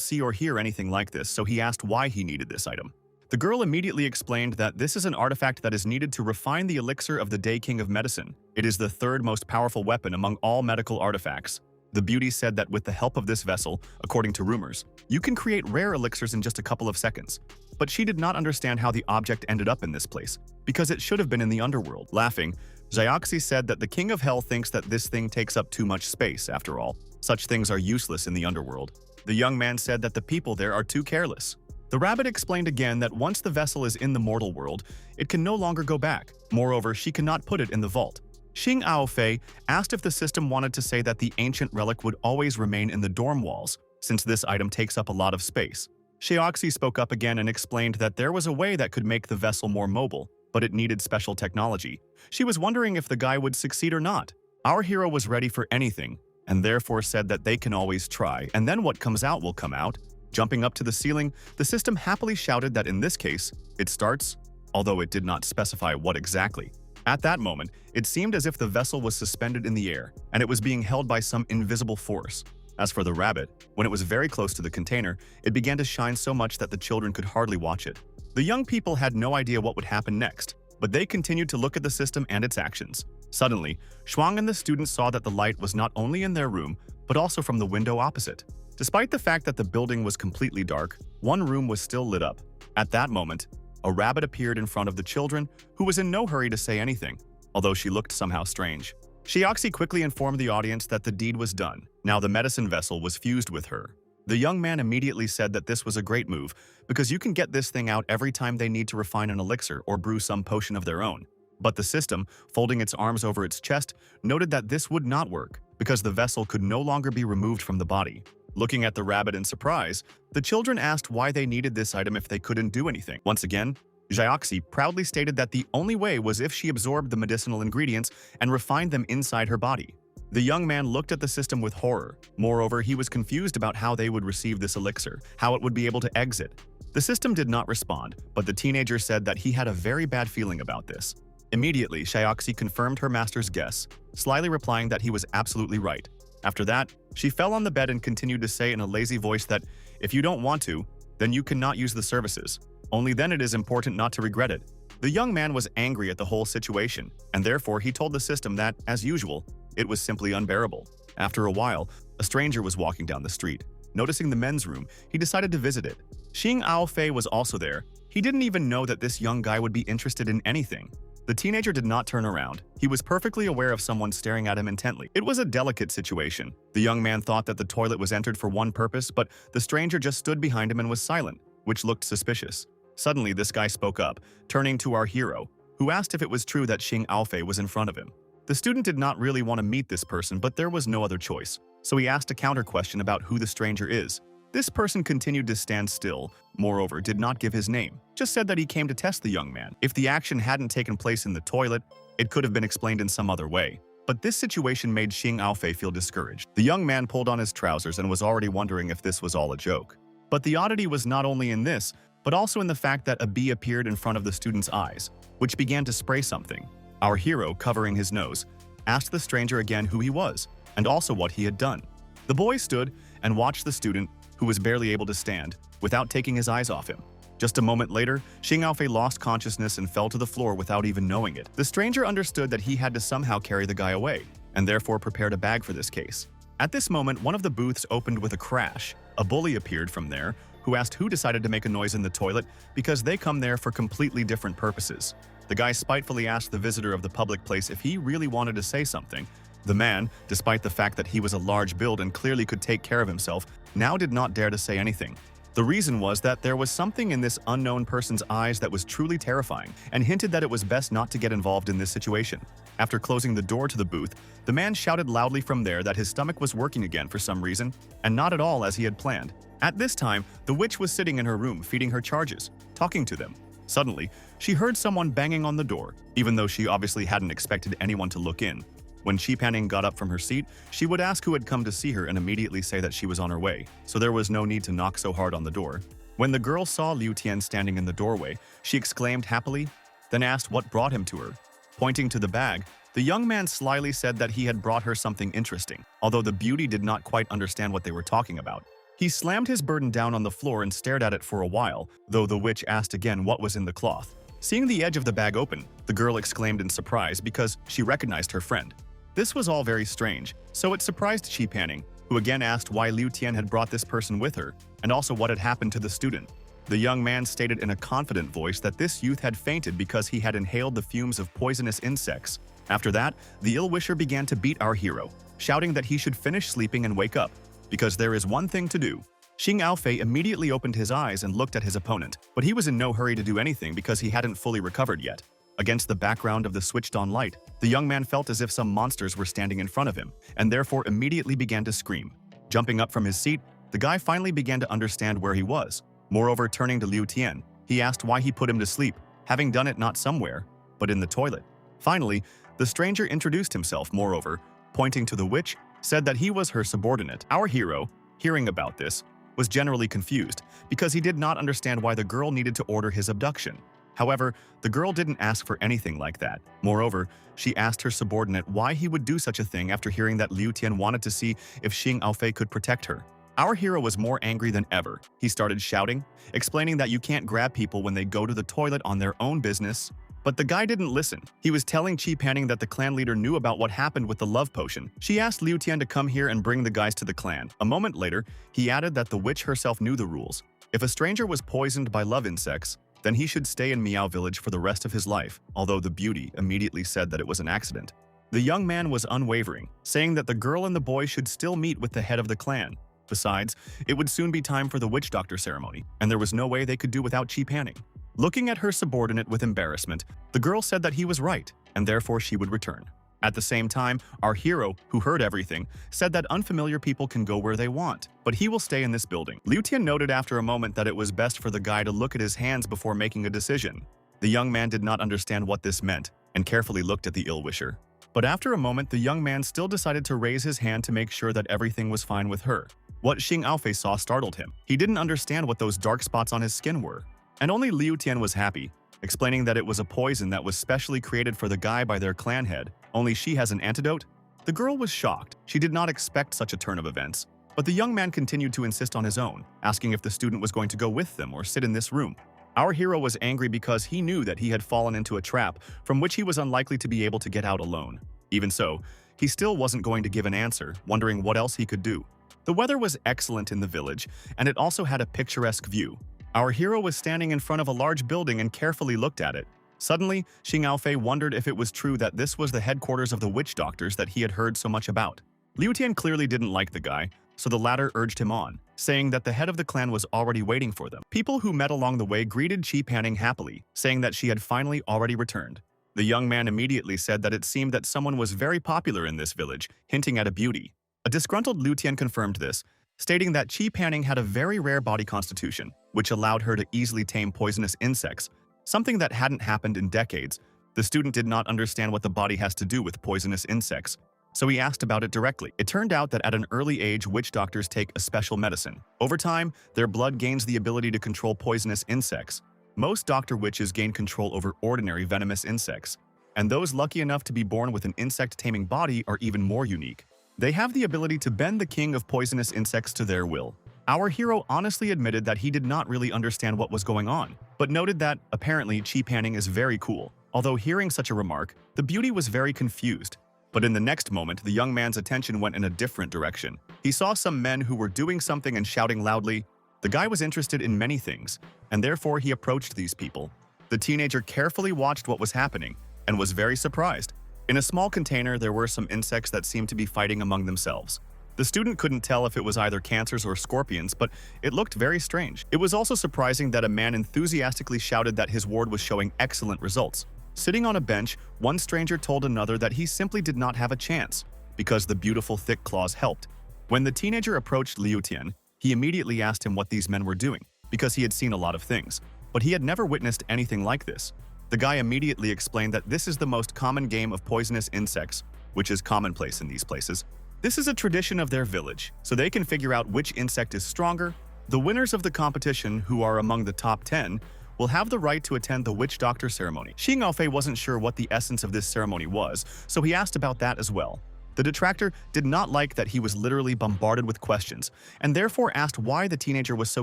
see or hear anything like this, so he asked why he needed this item. The girl immediately explained that this is an artifact that is needed to refine the elixir of the Day King of Medicine. It is the third most powerful weapon among all medical artifacts. The beauty said that with the help of this vessel, according to rumors, you can create rare elixirs in just a couple of seconds. But she did not understand how the object ended up in this place, because it should have been in the underworld. Laughing, Xiaoxi said that the King of Hell thinks that this thing takes up too much space, after all. Such things are useless in the underworld. The young man said that the people there are too careless. The rabbit explained again that once the vessel is in the mortal world, it can no longer go back. Moreover, she cannot put it in the vault. Xing Aofei asked if the system wanted to say that the ancient relic would always remain in the dorm walls, since this item takes up a lot of space. Xiaoxi spoke up again and explained that there was a way that could make the vessel more mobile, but it needed special technology. She was wondering if the guy would succeed or not. Our hero was ready for anything, and therefore said that they can always try, and then what comes out will come out. Jumping up to the ceiling, the system happily shouted that in this case, it starts, although it did not specify what exactly. At that moment, it seemed as if the vessel was suspended in the air, and it was being held by some invisible force. As for the rabbit, when it was very close to the container, it began to shine so much that the children could hardly watch it. The young people had no idea what would happen next, but they continued to look at the system and its actions. Suddenly, Shuang and the students saw that the light was not only in their room, but also from the window opposite. Despite the fact that the building was completely dark, one room was still lit up. At that moment, a rabbit appeared in front of the children, who was in no hurry to say anything, although she looked somehow strange. Xiaoxi quickly informed the audience that the deed was done. Now the medicine vessel was fused with her. The young man immediately said that this was a great move, because you can get this thing out every time they need to refine an elixir or brew some potion of their own. But the system, folding its arms over its chest, noted that this would not work, because the vessel could no longer be removed from the body. Looking at the rabbit in surprise, the children asked why they needed this item if they couldn't do anything. Once again, Xiaoxi proudly stated that the only way was if she absorbed the medicinal ingredients and refined them inside her body. The young man looked at the system with horror. Moreover, he was confused about how they would receive this elixir, how it would be able to exit. The system did not respond, but the teenager said that he had a very bad feeling about this. Immediately, Xiaoxi confirmed her master's guess, slyly replying that he was absolutely right. After that, she fell on the bed and continued to say in a lazy voice that, if you don't want to, then you cannot use the services. Only then it is important not to regret it. The young man was angry at the whole situation, and therefore he told the system that, as usual, it was simply unbearable. After a while, a stranger was walking down the street. Noticing the men's room, he decided to visit it. Xing Aofei was also there. He didn't even know that this young guy would be interested in anything. The teenager did not turn around. He was perfectly aware of someone staring at him intently. It was a delicate situation. The young man thought that the toilet was entered for one purpose, but the stranger just stood behind him and was silent, which looked suspicious. Suddenly, this guy spoke up, turning to our hero, who asked if it was true that Xing Aofei was in front of him. The student did not really want to meet this person, but there was no other choice, so he asked a counter question about who the stranger is. This person continued to stand still, moreover did not give his name, just said that he came to test the young man. If the action hadn't taken place in the toilet, it could have been explained in some other way. But this situation made Xing Aofei feel discouraged. The young man pulled on his trousers and was already wondering if this was all a joke. But the oddity was not only in this, but also in the fact that a bee appeared in front of the student's eyes, which began to spray something. Our hero, covering his nose, asked the stranger again who he was, and also what he had done. The boy stood and watched the student, who was barely able to stand, without taking his eyes off him. Just a moment later, Xing Aofei lost consciousness and fell to the floor without even knowing it. The stranger understood that he had to somehow carry the guy away, and therefore prepared a bag for this case. At this moment, one of the booths opened with a crash. A bully appeared from there, who asked who decided to make a noise in the toilet because they come there for completely different purposes. The guy spitefully asked the visitor of the public place if he really wanted to say something. The man, despite the fact that he was a large build and clearly could take care of himself, now did not dare to say anything. The reason was that there was something in this unknown person's eyes that was truly terrifying and hinted that it was best not to get involved in this situation. After closing the door to the booth, the man shouted loudly from there that his stomach was working again for some reason, and not at all as he had planned. At this time, the witch was sitting in her room feeding her charges, talking to them. Suddenly, she heard someone banging on the door, even though she obviously hadn't expected anyone to look in. When Chi Panning got up from her seat, she would ask who had come to see her and immediately say that she was on her way, so there was no need to knock so hard on the door. When the girl saw Liu Tian standing in the doorway, she exclaimed happily, then asked what brought him to her. Pointing to the bag, the young man slyly said that he had brought her something interesting, although the beauty did not quite understand what they were talking about. He slammed his burden down on the floor and stared at it for a while, though the witch asked again what was in the cloth. Seeing the edge of the bag open, the girl exclaimed in surprise because she recognized her friend. This was all very strange, so it surprised Chi Panning, who again asked why Liu Tian had brought this person with her, and also what had happened to the student. The young man stated in a confident voice that this youth had fainted because he had inhaled the fumes of poisonous insects. After that, the ill-wisher began to beat our hero, shouting that he should finish sleeping and wake up, because there is one thing to do. Xing Aofei immediately opened his eyes and looked at his opponent, but he was in no hurry to do anything because he hadn't fully recovered yet. Against the background of the switched-on light, the young man felt as if some monsters were standing in front of him, and therefore immediately began to scream. Jumping up from his seat, the guy finally began to understand where he was. Moreover, turning to Liu Tian, he asked why he put him to sleep, having done it not somewhere, but in the toilet. Finally, the stranger introduced himself, moreover, pointing to the witch, said that he was her subordinate. Our hero, hearing about this, was generally confused because he did not understand why the girl needed to order his abduction. However, the girl didn't ask for anything like that. Moreover, she asked her subordinate why he would do such a thing after hearing that Liu Tian wanted to see if Xing Aofei could protect her. Our hero was more angry than ever. He started shouting, explaining that you can't grab people when they go to the toilet on their own business. But the guy didn't listen. He was telling Chi Panning that the clan leader knew about what happened with the love potion. She asked Liu Tian to come here and bring the guys to the clan. A moment later, he added that the witch herself knew the rules. If a stranger was poisoned by love insects, then he should stay in Miao Village for the rest of his life, although the beauty immediately said that it was an accident. The young man was unwavering, saying that the girl and the boy should still meet with the head of the clan. Besides, it would soon be time for the witch doctor ceremony, and there was no way they could do without Chi Panning. Looking at her subordinate with embarrassment, the girl said that he was right, and therefore she would return. At the same time, our hero, who heard everything, said that unfamiliar people can go where they want, but he will stay in this building. Liu Tian noted after a moment that it was best for the guy to look at his hands before making a decision. The young man did not understand what this meant, and carefully looked at the ill-wisher. But after a moment, the young man still decided to raise his hand to make sure that everything was fine with her. What Xing Aofei saw startled him. He didn't understand what those dark spots on his skin were. And only Liu Tian was happy, explaining that it was a poison that was specially created for the guy by their clan head. Only she has an antidote? The girl was shocked. She did not expect such a turn of events. But the young man continued to insist on his own, asking if the student was going to go with them or sit in this room. Our hero was angry because he knew that he had fallen into a trap from which he was unlikely to be able to get out alone. Even so, he still wasn't going to give an answer, wondering what else he could do. The weather was excellent in the village, and it also had a picturesque view. Our hero was standing in front of a large building and carefully looked at it. Suddenly, Xing Aofei wondered if it was true that this was the headquarters of the witch doctors that he had heard so much about. Liu Tian clearly didn't like the guy, so the latter urged him on, saying that the head of the clan was already waiting for them. People who met along the way greeted Chi Panning happily, saying that she had finally already returned. The young man immediately said that it seemed that someone was very popular in this village, hinting at a beauty. A disgruntled Liu Tian confirmed this, stating that Chi Panning had a very rare body constitution, which allowed her to easily tame poisonous insects, something that hadn't happened in decades. The student did not understand what the body has to do with poisonous insects, so he asked about it directly. It turned out that at an early age, witch doctors take a special medicine. Over time, their blood gains the ability to control poisonous insects. Most doctor witches gain control over ordinary venomous insects, and those lucky enough to be born with an insect-taming body are even more unique. They have the ability to bend the king of poisonous insects to their will. Our hero honestly admitted that he did not really understand what was going on, but noted that, apparently, Chi Panning is very cool. Although hearing such a remark, the beauty was very confused. But in the next moment, the young man's attention went in a different direction. He saw some men who were doing something and shouting loudly. The guy was interested in many things, and therefore he approached these people. The teenager carefully watched what was happening and was very surprised. In a small container, there were some insects that seemed to be fighting among themselves. The student couldn't tell if it was either cancers or scorpions, but it looked very strange. It was also surprising that a man enthusiastically shouted that his ward was showing excellent results. Sitting on a bench, one stranger told another that he simply did not have a chance, because the beautiful thick claws helped. When the teenager approached Liu Tian, he immediately asked him what these men were doing, because he had seen a lot of things, but he had never witnessed anything like this. The guy immediately explained that this is the most common game of poisonous insects, which is commonplace in these places. This is a tradition of their village, so they can figure out which insect is stronger. The winners of the competition, who are among the top 10, will have the right to attend the witch doctor ceremony. Xing Aofei wasn't sure what the essence of this ceremony was, so he asked about that as well. The detractor did not like that he was literally bombarded with questions, and therefore asked why the teenager was so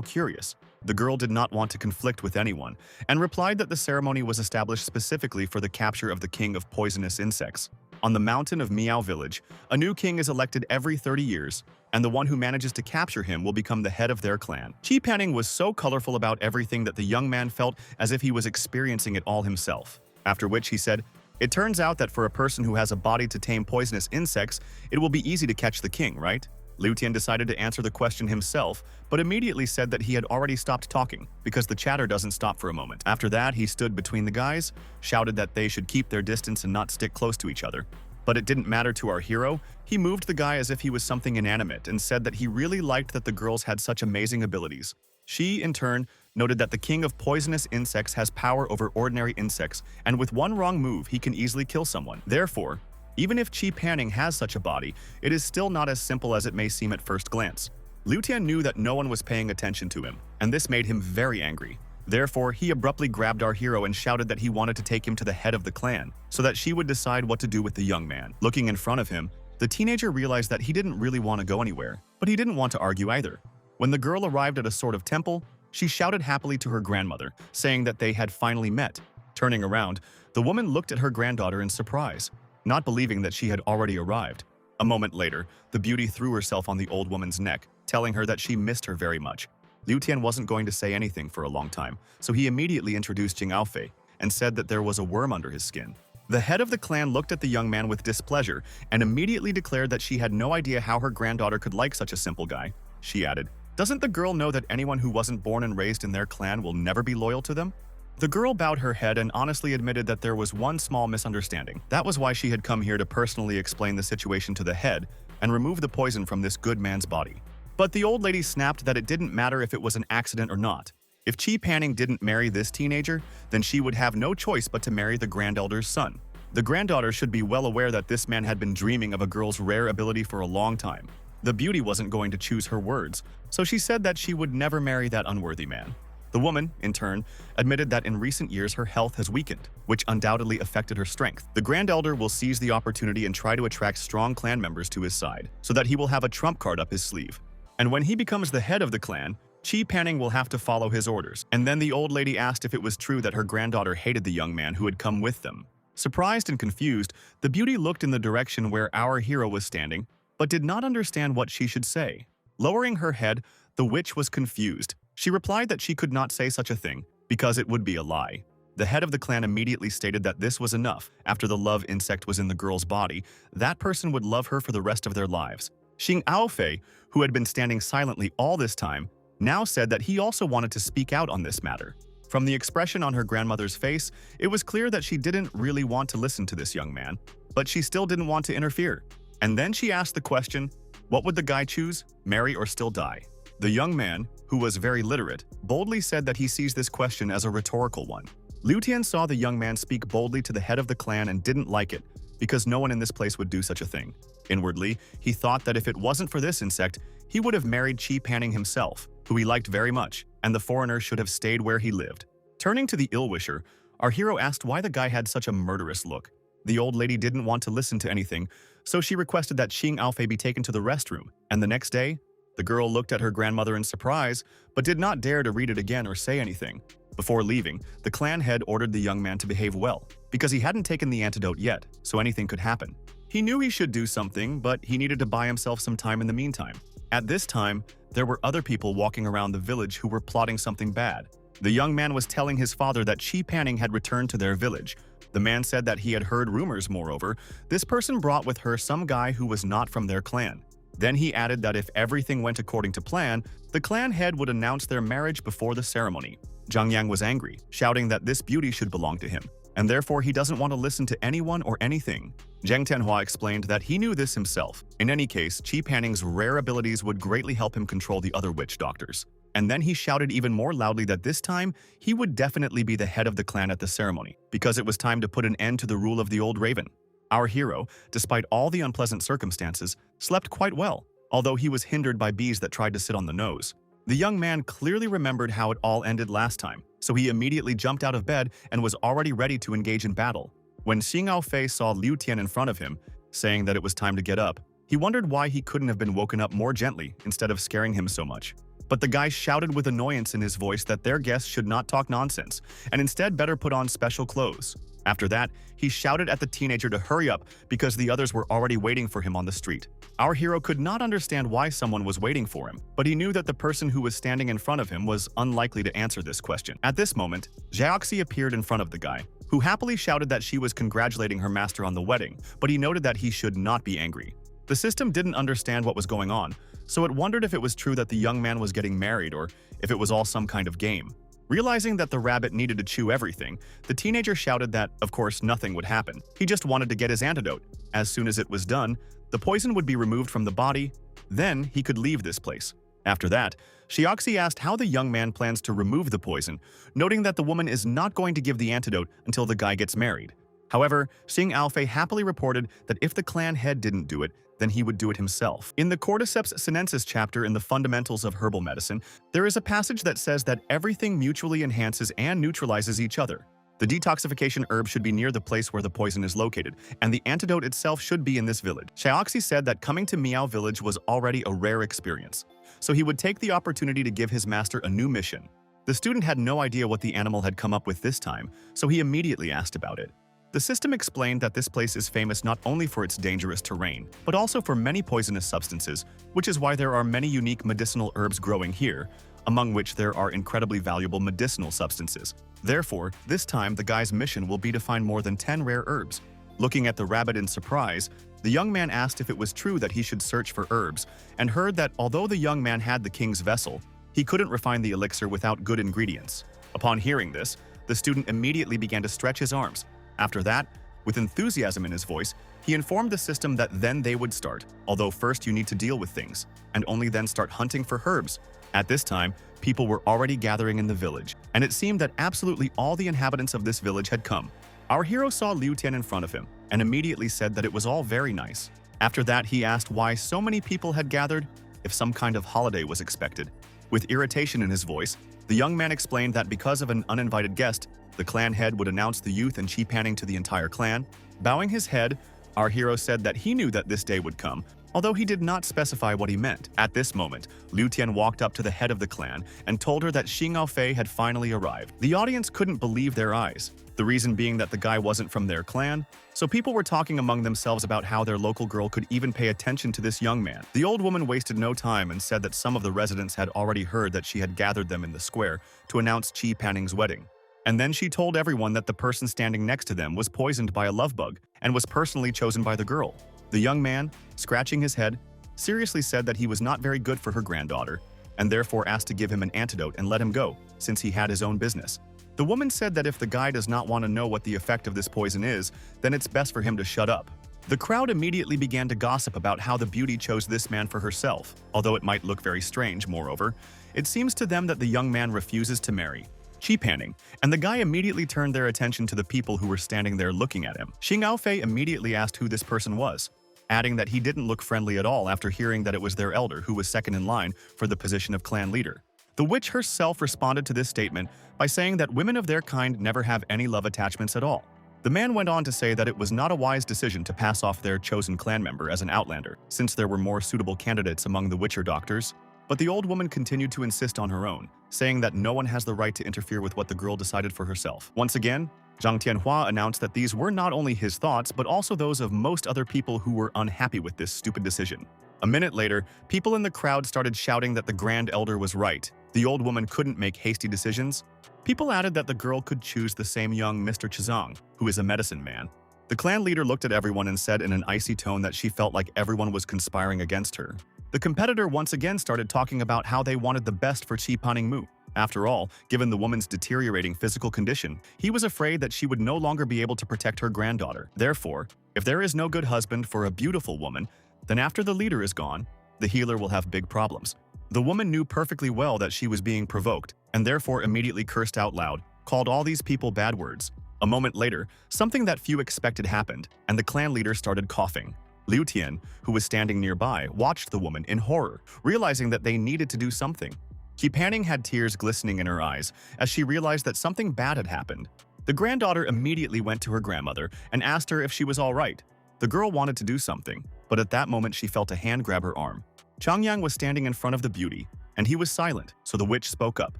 curious. The girl did not want to conflict with anyone, and replied that the ceremony was established specifically for the capture of the king of poisonous insects. On the mountain of Miao Village, a new king is elected every 30 years, and the one who manages to capture him will become the head of their clan. Qi Panning was so colorful about everything that the young man felt as if he was experiencing it all himself. After which he said, "It turns out that for a person who has a body to tame poisonous insects, it will be easy to catch the king, right?" Liu Tian decided to answer the question himself, but immediately said that he had already stopped talking, because the chatter doesn't stop for a moment. After that, he stood between the guys, shouted that they should keep their distance and not stick close to each other. But it didn't matter to our hero. He moved the guy as if he was something inanimate and said that he really liked that the girls had such amazing abilities. She, in turn, noted that the king of poisonous insects has power over ordinary insects, and with one wrong move, he can easily kill someone. Therefore, even if Qi Panning has such a body, it is still not as simple as it may seem at first glance. Liu Tian knew that no one was paying attention to him, and this made him very angry. Therefore, he abruptly grabbed our hero and shouted that he wanted to take him to the head of the clan, so that she would decide what to do with the young man. Looking in front of him, the teenager realized that he didn't really want to go anywhere, but he didn't want to argue either. When the girl arrived at a sort of temple, she shouted happily to her grandmother, saying that they had finally met. Turning around, the woman looked at her granddaughter in surprise, not believing that she had already arrived. A moment later, the beauty threw herself on the old woman's neck, telling her that she missed her very much. Liu Tian wasn't going to say anything for a long time, so he immediately introduced Xing Aofei and said that there was a worm under his skin. The head of the clan looked at the young man with displeasure and immediately declared that she had no idea how her granddaughter could like such a simple guy. She added, "Doesn't the girl know that anyone who wasn't born and raised in their clan will never be loyal to them?" The girl bowed her head and honestly admitted that there was one small misunderstanding. That was why she had come here to personally explain the situation to the head and remove the poison from this good man's body. But the old lady snapped that it didn't matter if it was an accident or not. If Qi Panning didn't marry this teenager, then she would have no choice but to marry the grandelder's son. The granddaughter should be well aware that this man had been dreaming of a girl's rare ability for a long time. The beauty wasn't going to choose her words, so she said that she would never marry that unworthy man. The woman, in turn, admitted that in recent years her health has weakened, which undoubtedly affected her strength. The Grand Elder will seize the opportunity and try to attract strong clan members to his side, so that he will have a trump card up his sleeve. And when he becomes the head of the clan, Qi Panning will have to follow his orders. And then the old lady asked if it was true that her granddaughter hated the young man who had come with them. Surprised and confused, the beauty looked in the direction where our hero was standing, but did not understand what she should say. Lowering her head, the witch was confused. She replied that she could not say such a thing, because it would be a lie. The head of the clan immediately stated that this was enough. After the love insect was in the girl's body, that person would love her for the rest of their lives. Xing Aofei, who had been standing silently all this time, now said that he also wanted to speak out on this matter. From the expression on her grandmother's face, it was clear that she didn't really want to listen to this young man, but she still didn't want to interfere. And then she asked the question, what would the guy choose, marry or still die? The young man, who was very literate, boldly said that he sees this question as a rhetorical one. Liu Tian saw the young man speak boldly to the head of the clan and didn't like it, because no one in this place would do such a thing. Inwardly, he thought that if it wasn't for this insect, he would have married Qi Panning himself, who he liked very much, and the foreigner should have stayed where he lived. Turning to the ill-wisher, our hero asked why the guy had such a murderous look. The old lady didn't want to listen to anything, so she requested that Xing Aofei be taken to the restroom, and the next day, the girl looked at her grandmother in surprise, but did not dare to read it again or say anything. Before leaving, the clan head ordered the young man to behave well, because he hadn't taken the antidote yet, so anything could happen. He knew he should do something, but he needed to buy himself some time in the meantime. At this time, there were other people walking around the village who were plotting something bad. The young man was telling his father that Chi Panning had returned to their village. The man said that he had heard rumors, moreover. This person brought with her some guy who was not from their clan. Then he added that if everything went according to plan, the clan head would announce their marriage before the ceremony. Zhang Yang was angry, shouting that this beauty should belong to him, and therefore he doesn't want to listen to anyone or anything. Zhang Tianhua explained that he knew this himself. In any case, Chi Panning's rare abilities would greatly help him control the other witch doctors. And then he shouted even more loudly that this time, he would definitely be the head of the clan at the ceremony, because it was time to put an end to the rule of the old raven. Our hero, despite all the unpleasant circumstances, slept quite well, although he was hindered by bees that tried to sit on the nose. The young man clearly remembered how it all ended last time, so he immediately jumped out of bed and was already ready to engage in battle. When Xing Fei saw Liu Tian in front of him, saying that it was time to get up, he wondered why he couldn't have been woken up more gently instead of scaring him so much. But the guy shouted with annoyance in his voice that their guests should not talk nonsense, and instead better put on special clothes. After that, he shouted at the teenager to hurry up because the others were already waiting for him on the street. Our hero could not understand why someone was waiting for him, but he knew that the person who was standing in front of him was unlikely to answer this question. At this moment, Xiaoxi appeared in front of the guy, who happily shouted that she was congratulating her master on the wedding, but he noted that he should not be angry. The system didn't understand what was going on, so it wondered if it was true that the young man was getting married or if it was all some kind of game. Realizing that the rabbit needed to chew everything, the teenager shouted that, of course, nothing would happen. He just wanted to get his antidote. As soon as it was done, the poison would be removed from the body. Then he could leave this place. After that, Xiaoxi asked how the young man plans to remove the poison, noting that the woman is not going to give the antidote until the guy gets married. However, Xing Alfei happily reported that if the clan head didn't do it, then he would do it himself. In the Cordyceps sinensis chapter in the Fundamentals of Herbal Medicine, there is a passage that says that everything mutually enhances and neutralizes each other. The detoxification herb should be near the place where the poison is located, and the antidote itself should be in this village. Xiaoxi said that coming to Miao village was already a rare experience, so he would take the opportunity to give his master a new mission. The student had no idea what the animal had come up with this time, so he immediately asked about it. The system explained that this place is famous not only for its dangerous terrain, but also for many poisonous substances, which is why there are many unique medicinal herbs growing here, among which there are incredibly valuable medicinal substances. Therefore, this time the guy's mission will be to find more than 10 rare herbs. Looking at the rabbit in surprise, the young man asked if it was true that he should search for herbs, and heard that although the young man had the king's vessel, he couldn't refine the elixir without good ingredients. Upon hearing this, the student immediately began to stretch his arms. After that, with enthusiasm in his voice, he informed the system that then they would start, although first you need to deal with things, and only then start hunting for herbs. At this time, people were already gathering in the village, and it seemed that absolutely all the inhabitants of this village had come. Our hero saw Liu Tian in front of him, and immediately said that it was all very nice. After that, he asked why so many people had gathered, if some kind of holiday was expected. With irritation in his voice, the young man explained that because of an uninvited guest, the clan head would announce the youth and Chi Panning to the entire clan. Bowing his head, our hero said that he knew that this day would come, although he did not specify what he meant. At this moment, Liu Tian walked up to the head of the clan and told her that Xing Fei had finally arrived. The audience couldn't believe their eyes, the reason being that the guy wasn't from their clan, so people were talking among themselves about how their local girl could even pay attention to this young man. The old woman wasted no time and said that some of the residents had already heard that she had gathered them in the square to announce Chi Panning's wedding. And then she told everyone that the person standing next to them was poisoned by a love bug and was personally chosen by the girl. The young man, scratching his head, seriously said that he was not very good for her granddaughter, and therefore asked to give him an antidote and let him go, since he had his own business. The woman said that if the guy does not want to know what the effect of this poison is, then it's best for him to shut up. The crowd immediately began to gossip about how the beauty chose this man for herself, although it might look very strange, moreover. It seems to them that the young man refuses to marry Chi Panning, and the guy immediately turned their attention to the people who were standing there looking at him. Xing Fei immediately asked who this person was, adding that he didn't look friendly at all after hearing that it was their elder who was second in line for the position of clan leader. The witch herself responded to this statement by saying that women of their kind never have any love attachments at all. The man went on to say that it was not a wise decision to pass off their chosen clan member as an outlander, since there were more suitable candidates among the witcher doctors. But the old woman continued to insist on her own, saying that no one has the right to interfere with what the girl decided for herself. Once again, Zhang Tianhua announced that these were not only his thoughts but also those of most other people who were unhappy with this stupid decision. A minute later, people in the crowd started shouting that the Grand Elder was right. The old woman couldn't make hasty decisions. People added that the girl could choose the same young Mr. Chizang, who is a medicine man. The clan leader looked at everyone and said in an icy tone that she felt like everyone was conspiring against her. The competitor once again started talking about how they wanted the best for Qi Paningmu. After all, given the woman's deteriorating physical condition, he was afraid that she would no longer be able to protect her granddaughter. Therefore, if there is no good husband for a beautiful woman, then after the leader is gone, the healer will have big problems. The woman knew perfectly well that she was being provoked, and therefore immediately cursed out loud, called all these people bad words. A moment later, something that few expected happened, and the clan leader started coughing. Liu Tian, who was standing nearby, watched the woman in horror, realizing that they needed to do something. Qi Panning had tears glistening in her eyes as she realized that something bad had happened. The granddaughter immediately went to her grandmother and asked her if she was all right. The girl wanted to do something, but at that moment she felt a hand grab her arm. Changyang was standing in front of the beauty, and he was silent, so the witch spoke up,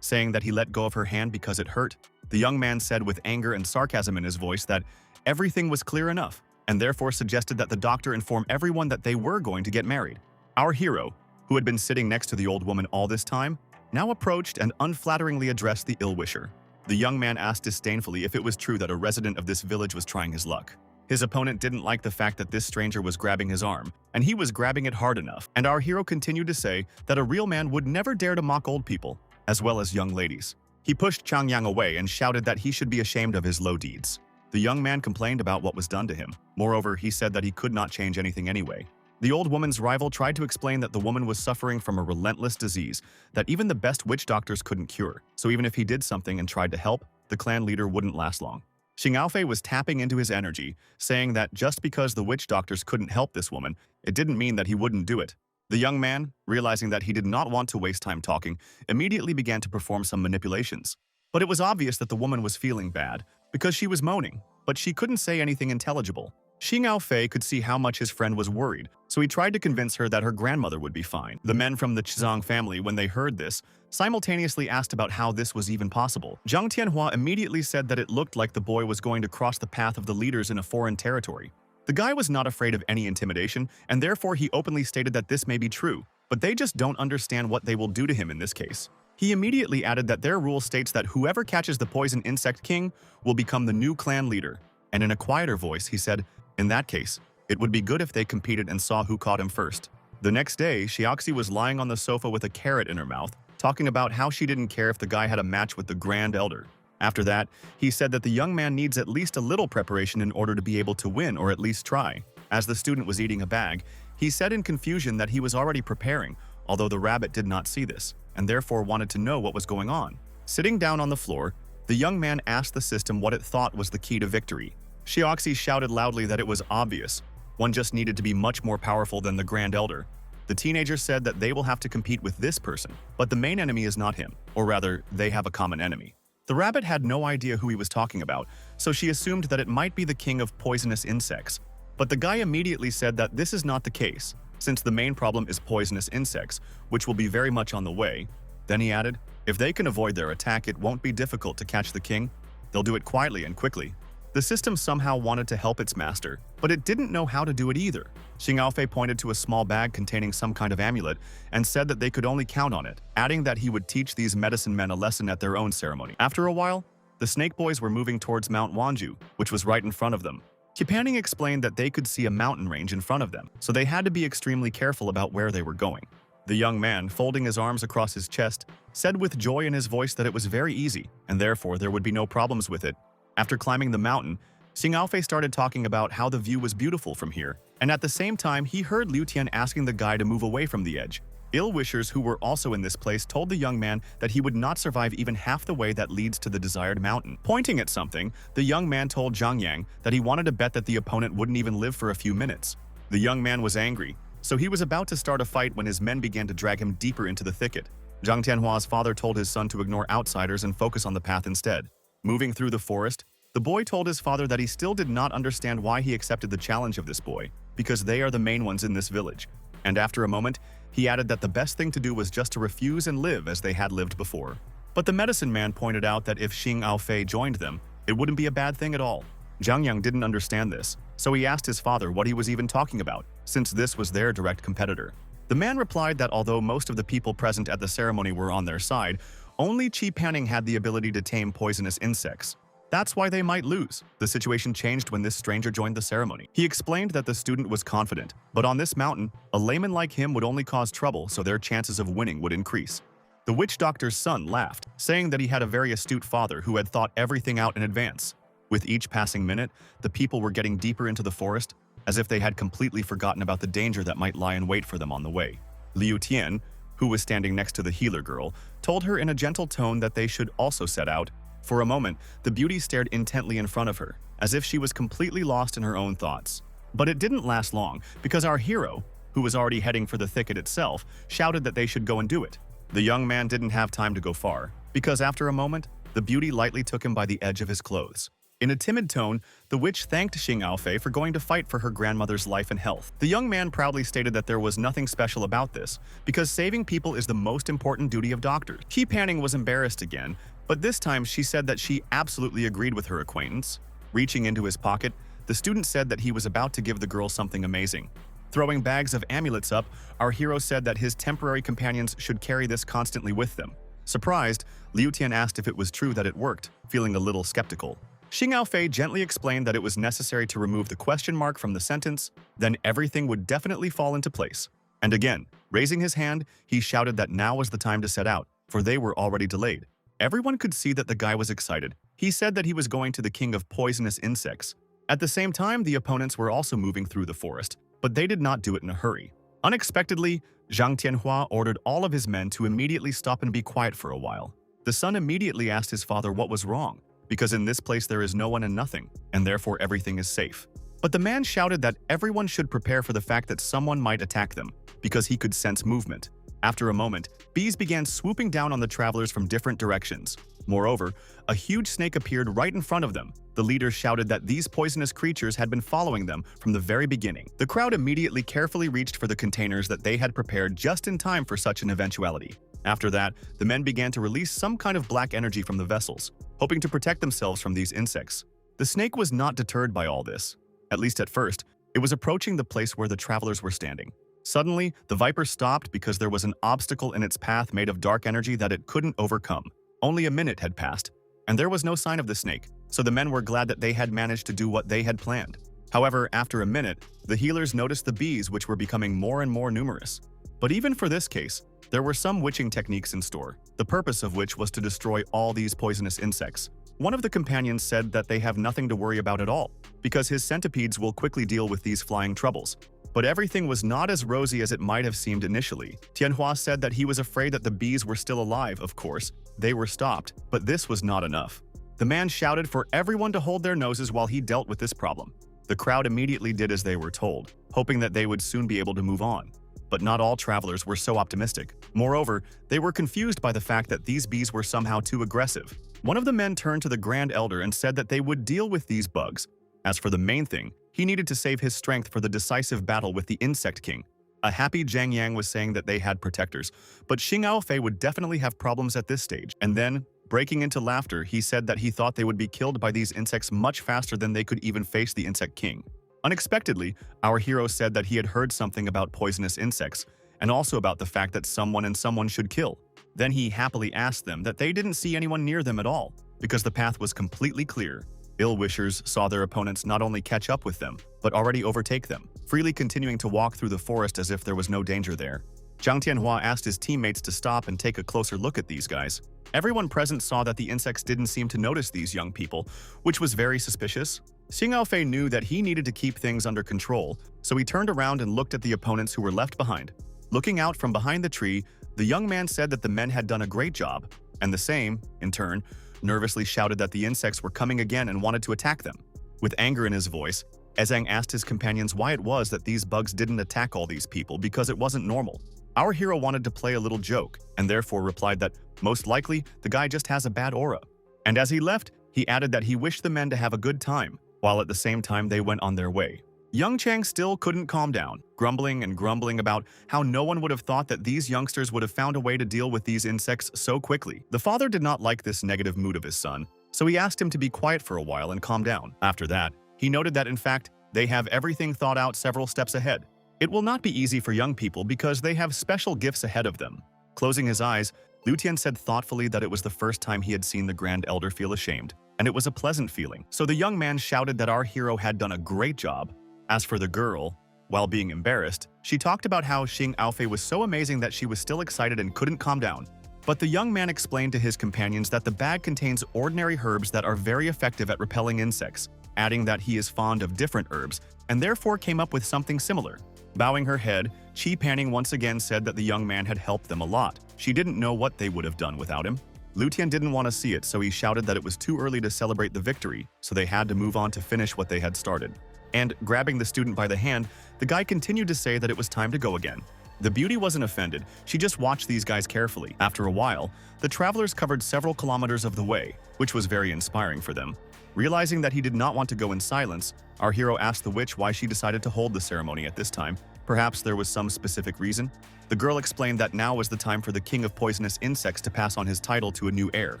saying that he let go of her hand because it hurt. The young man said with anger and sarcasm in his voice that everything was clear enough, and therefore suggested that the doctor inform everyone that they were going to get married. Our hero, who had been sitting next to the old woman all this time, now approached and unflatteringly addressed the ill-wisher. The young man asked disdainfully if it was true that a resident of this village was trying his luck. His opponent didn't like the fact that this stranger was grabbing his arm, and he was grabbing it hard enough, and our hero continued to say that a real man would never dare to mock old people, as well as young ladies. He pushed Changyang away and shouted that he should be ashamed of his low deeds. The young man complained about what was done to him. Moreover, he said that he could not change anything anyway. The old woman's rival tried to explain that the woman was suffering from a relentless disease that even the best witch doctors couldn't cure, so even if he did something and tried to help, the clan leader wouldn't last long. Xing Aofei was tapping into his energy, saying that just because the witch doctors couldn't help this woman, it didn't mean that he wouldn't do it. The young man, realizing that he did not want to waste time talking, immediately began to perform some manipulations. But it was obvious that the woman was feeling bad, because she was moaning, but she couldn't say anything intelligible. Xing Aofei could see how much his friend was worried, so he tried to convince her that her grandmother would be fine. The men from the Chizang family, when they heard this, simultaneously asked about how this was even possible. Zhang Tianhua immediately said that it looked like the boy was going to cross the path of the leaders in a foreign territory. The guy was not afraid of any intimidation, and therefore he openly stated that this may be true, but they just don't understand what they will do to him in this case. He immediately added that their rule states that whoever catches the poison insect king will become the new clan leader, and in a quieter voice he said, in that case, it would be good if they competed and saw who caught him first. The next day, Xiaoxi was lying on the sofa with a carrot in her mouth, talking about how she didn't care if the guy had a match with the Grand Elder. After that, he said that the young man needs at least a little preparation in order to be able to win or at least try. As the student was eating a bag, he said in confusion that he was already preparing, although the rabbit did not see this, and therefore wanted to know what was going on. Sitting down on the floor, the young man asked the system what it thought was the key to victory. Xiaoxi shouted loudly that it was obvious. One just needed to be much more powerful than the Grand Elder. The teenager said that they will have to compete with this person, but the main enemy is not him, or rather, they have a common enemy. The rabbit had no idea who he was talking about, so she assumed that it might be the king of poisonous insects. But the guy immediately said that this is not the case, since the main problem is poisonous insects, which will be very much on the way. Then he added, if they can avoid their attack, it won't be difficult to catch the king. They'll do it quietly and quickly. The system somehow wanted to help its master, but it didn't know how to do it either. Xing Aofei pointed to a small bag containing some kind of amulet and said that they could only count on it, adding that he would teach these medicine men a lesson at their own ceremony. After a while, the snake boys were moving towards Mount Wanju, which was right in front of them. Qi Panning explained that they could see a mountain range in front of them, so they had to be extremely careful about where they were going. The young man, folding his arms across his chest, said with joy in his voice that it was very easy, and therefore there would be no problems with it. After climbing the mountain, Xing Aofei started talking about how the view was beautiful from here, and at the same time he heard Liu Tian asking the guy to move away from the edge. Ill-wishers who were also in this place told the young man that he would not survive even half the way that leads to the desired mountain. Pointing at something, the young man told Zhang Yang that he wanted to bet that the opponent wouldn't even live for a few minutes. The young man was angry, so he was about to start a fight when his men began to drag him deeper into the thicket. Zhang Tianhua's father told his son to ignore outsiders and focus on the path instead. Moving through the forest, the boy told his father that he still did not understand why he accepted the challenge of this boy, because they are the main ones in this village. And after a moment, he added that the best thing to do was just to refuse and live as they had lived before. But the medicine man pointed out that if Xing Aofei joined them, It wouldn't be a bad thing at all. Zhang Yang didn't understand this, so he asked his father what he was even talking about, since this was their direct competitor. The man replied that although most of the people present at the ceremony were on their side, only Qi Panning had the ability to tame poisonous insects. That's why they might lose. The situation changed when this stranger joined the ceremony. He explained that the student was confident, but on this mountain, a layman like him would only cause trouble, so their chances of winning would increase. The witch doctor's son laughed, saying that he had a very astute father who had thought everything out in advance. With each passing minute, the people were getting deeper into the forest, as if they had completely forgotten about the danger that might lie in wait for them on the way. Liu Tian, who was standing next to the healer girl, told her in a gentle tone that they should also set out. For a moment, the beauty stared intently in front of her, as if she was completely lost in her own thoughts. But it didn't last long, because our hero, who was already heading for the thicket itself, shouted that they should go and do it. The young man didn't have time to go far, because after a moment, the beauty lightly took him by the edge of his clothes. In a timid tone, the witch thanked Xing Aofei for going to fight for her grandmother's life and health. The young man proudly stated that there was nothing special about this, because saving people is the most important duty of doctors. Qi Panning was embarrassed again, but this time she said that she absolutely agreed with her acquaintance. Reaching into his pocket, the student said that he was about to give the girl something amazing. Throwing bags of amulets up, our hero said that his temporary companions should carry this constantly with them. Surprised, Liu Tian asked if it was true that it worked, feeling a little skeptical. Xing Aofei gently explained that it was necessary to remove the question mark from the sentence, then everything would definitely fall into place. And again, raising his hand, he shouted that now was the time to set out, for they were already delayed. Everyone could see that the guy was excited. He said that he was going to the king of poisonous insects. At the same time, the opponents were also moving through the forest, but they did not do it in a hurry. Unexpectedly, Zhang Tianhua ordered all of his men to immediately stop and be quiet for a while. The son immediately asked his father what was wrong, because in this place there is no one and nothing, and therefore everything is safe. But the man shouted that everyone should prepare for the fact that someone might attack them, because he could sense movement. After a moment, bees began swooping down on the travelers from different directions. Moreover, a huge snake appeared right in front of them. The leaders shouted that these poisonous creatures had been following them from the very beginning. The crowd immediately carefully reached for the containers that they had prepared just in time for such an eventuality. After that, the men began to release some kind of black energy from the vessels, hoping to protect themselves from these insects. The snake was not deterred by all this. At least at first, it was approaching the place where the travelers were standing. Suddenly, the viper stopped because there was an obstacle in its path made of dark energy that it couldn't overcome. Only a minute had passed, and there was no sign of the snake, so the men were glad that they had managed to do what they had planned. However, after a minute, the healers noticed the bees, which were becoming more and more numerous. But even for this case, there were some witching techniques in store, the purpose of which was to destroy all these poisonous insects. One of the companions said that they have nothing to worry about at all, because his centipedes will quickly deal with these flying troubles. But everything was not as rosy as it might have seemed initially. Tianhua said that he was afraid that the bees were still alive. Of course, they were stopped, but this was not enough. The man shouted for everyone to hold their noses while he dealt with this problem. The crowd immediately did as they were told, hoping that they would soon be able to move on. But not all travelers were so optimistic. Moreover, they were confused by the fact that these bees were somehow too aggressive. One of the men turned to the Grand Elder and said that they would deal with these bugs. As for the main thing, he needed to save his strength for the decisive battle with the Insect King. A happy Zhang Yang was saying that they had protectors, but Xing Aofei would definitely have problems at this stage. And then, breaking into laughter, he said that he thought they would be killed by these insects much faster than they could even face the Insect King. Unexpectedly, our hero said that he had heard something about poisonous insects, and also about the fact that someone should kill. Then he happily asked them that they didn't see anyone near them at all, because the path was completely clear. Ill-wishers saw their opponents not only catch up with them, but already overtake them, freely continuing to walk through the forest as if there was no danger there. Zhang Tianhua asked his teammates to stop and take a closer look at these guys. Everyone present saw that the insects didn't seem to notice these young people, which was very suspicious. Xing Aofei knew that he needed to keep things under control, so he turned around and looked at the opponents who were left behind. Looking out from behind the tree, the young man said that the men had done a great job, and the same, in turn, nervously shouted that the insects were coming again and wanted to attack them. With anger in his voice, Ezang asked his companions why it was that these bugs didn't attack all these people because it wasn't normal. Our hero wanted to play a little joke, and therefore replied that, most likely, the guy just has a bad aura. And as he left, he added that he wished the men to have a good time, while at the same time they went on their way. Young Chang still couldn't calm down, grumbling and grumbling about how no one would have thought that these youngsters would have found a way to deal with these insects so quickly. The father did not like this negative mood of his son, So he asked him to be quiet for a while and calm down. After that, he noted that in fact, they have everything thought out several steps ahead. It will not be easy for young people because they have special gifts ahead of them. Closing his eyes, Liu Tian said thoughtfully that it was the first time he had seen the Grand Elder feel ashamed, and it was a pleasant feeling. So the young man shouted that our hero had done a great job. As for the girl, while being embarrassed, she talked about how Xing Aofei was so amazing that she was still excited and couldn't calm down. But the young man explained to his companions that the bag contains ordinary herbs that are very effective at repelling insects, adding that he is fond of different herbs and therefore came up with something similar. Bowing her head, Qi Panning once again said that the young man had helped them a lot. She didn't know what they would have done without him. Liu Tian didn't want to see it, so he shouted that it was too early to celebrate the victory, so they had to move on to finish what they had started. And, grabbing the student by the hand, the guy continued to say that it was time to go again. The beauty wasn't offended, she just watched these guys carefully. After a while, the travelers covered several kilometers of the way, which was very inspiring for them. Realizing that he did not want to go in silence, our hero asked the witch why she decided to hold the ceremony at this time. Perhaps there was some specific reason. The girl explained that now was the time for the king of poisonous insects to pass on his title to a new heir.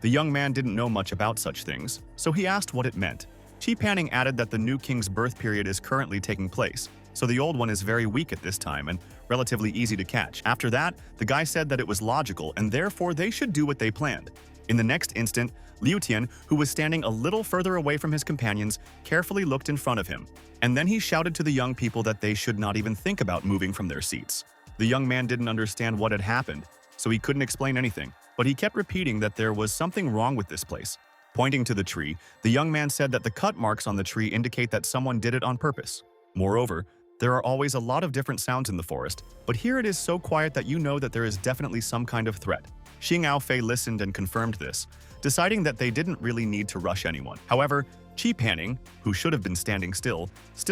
The young man didn't know much about such things, so he asked what it meant. Qi Panning added that the new king's birth period is currently taking place, so the old one is very weak at this time and relatively easy to catch. After that, the guy said that it was logical and therefore they should do what they planned. In the next instant, Liu Tian, who was standing a little further away from his companions, carefully looked in front of him, and then he shouted to the young people that they should not even think about moving from their seats. The young man didn't understand what had happened, so he couldn't explain anything, but he kept repeating that there was something wrong with this place. Pointing to the tree, the young man said that the cut marks on the tree indicate that someone did it on purpose. Moreover, there are always a lot of different sounds in the forest, but here it is so quiet that you know that there is definitely some kind of threat. Xing Aofei listened and confirmed this, deciding that they didn't really need to rush anyone. However, Qi Panning, who should have been standing still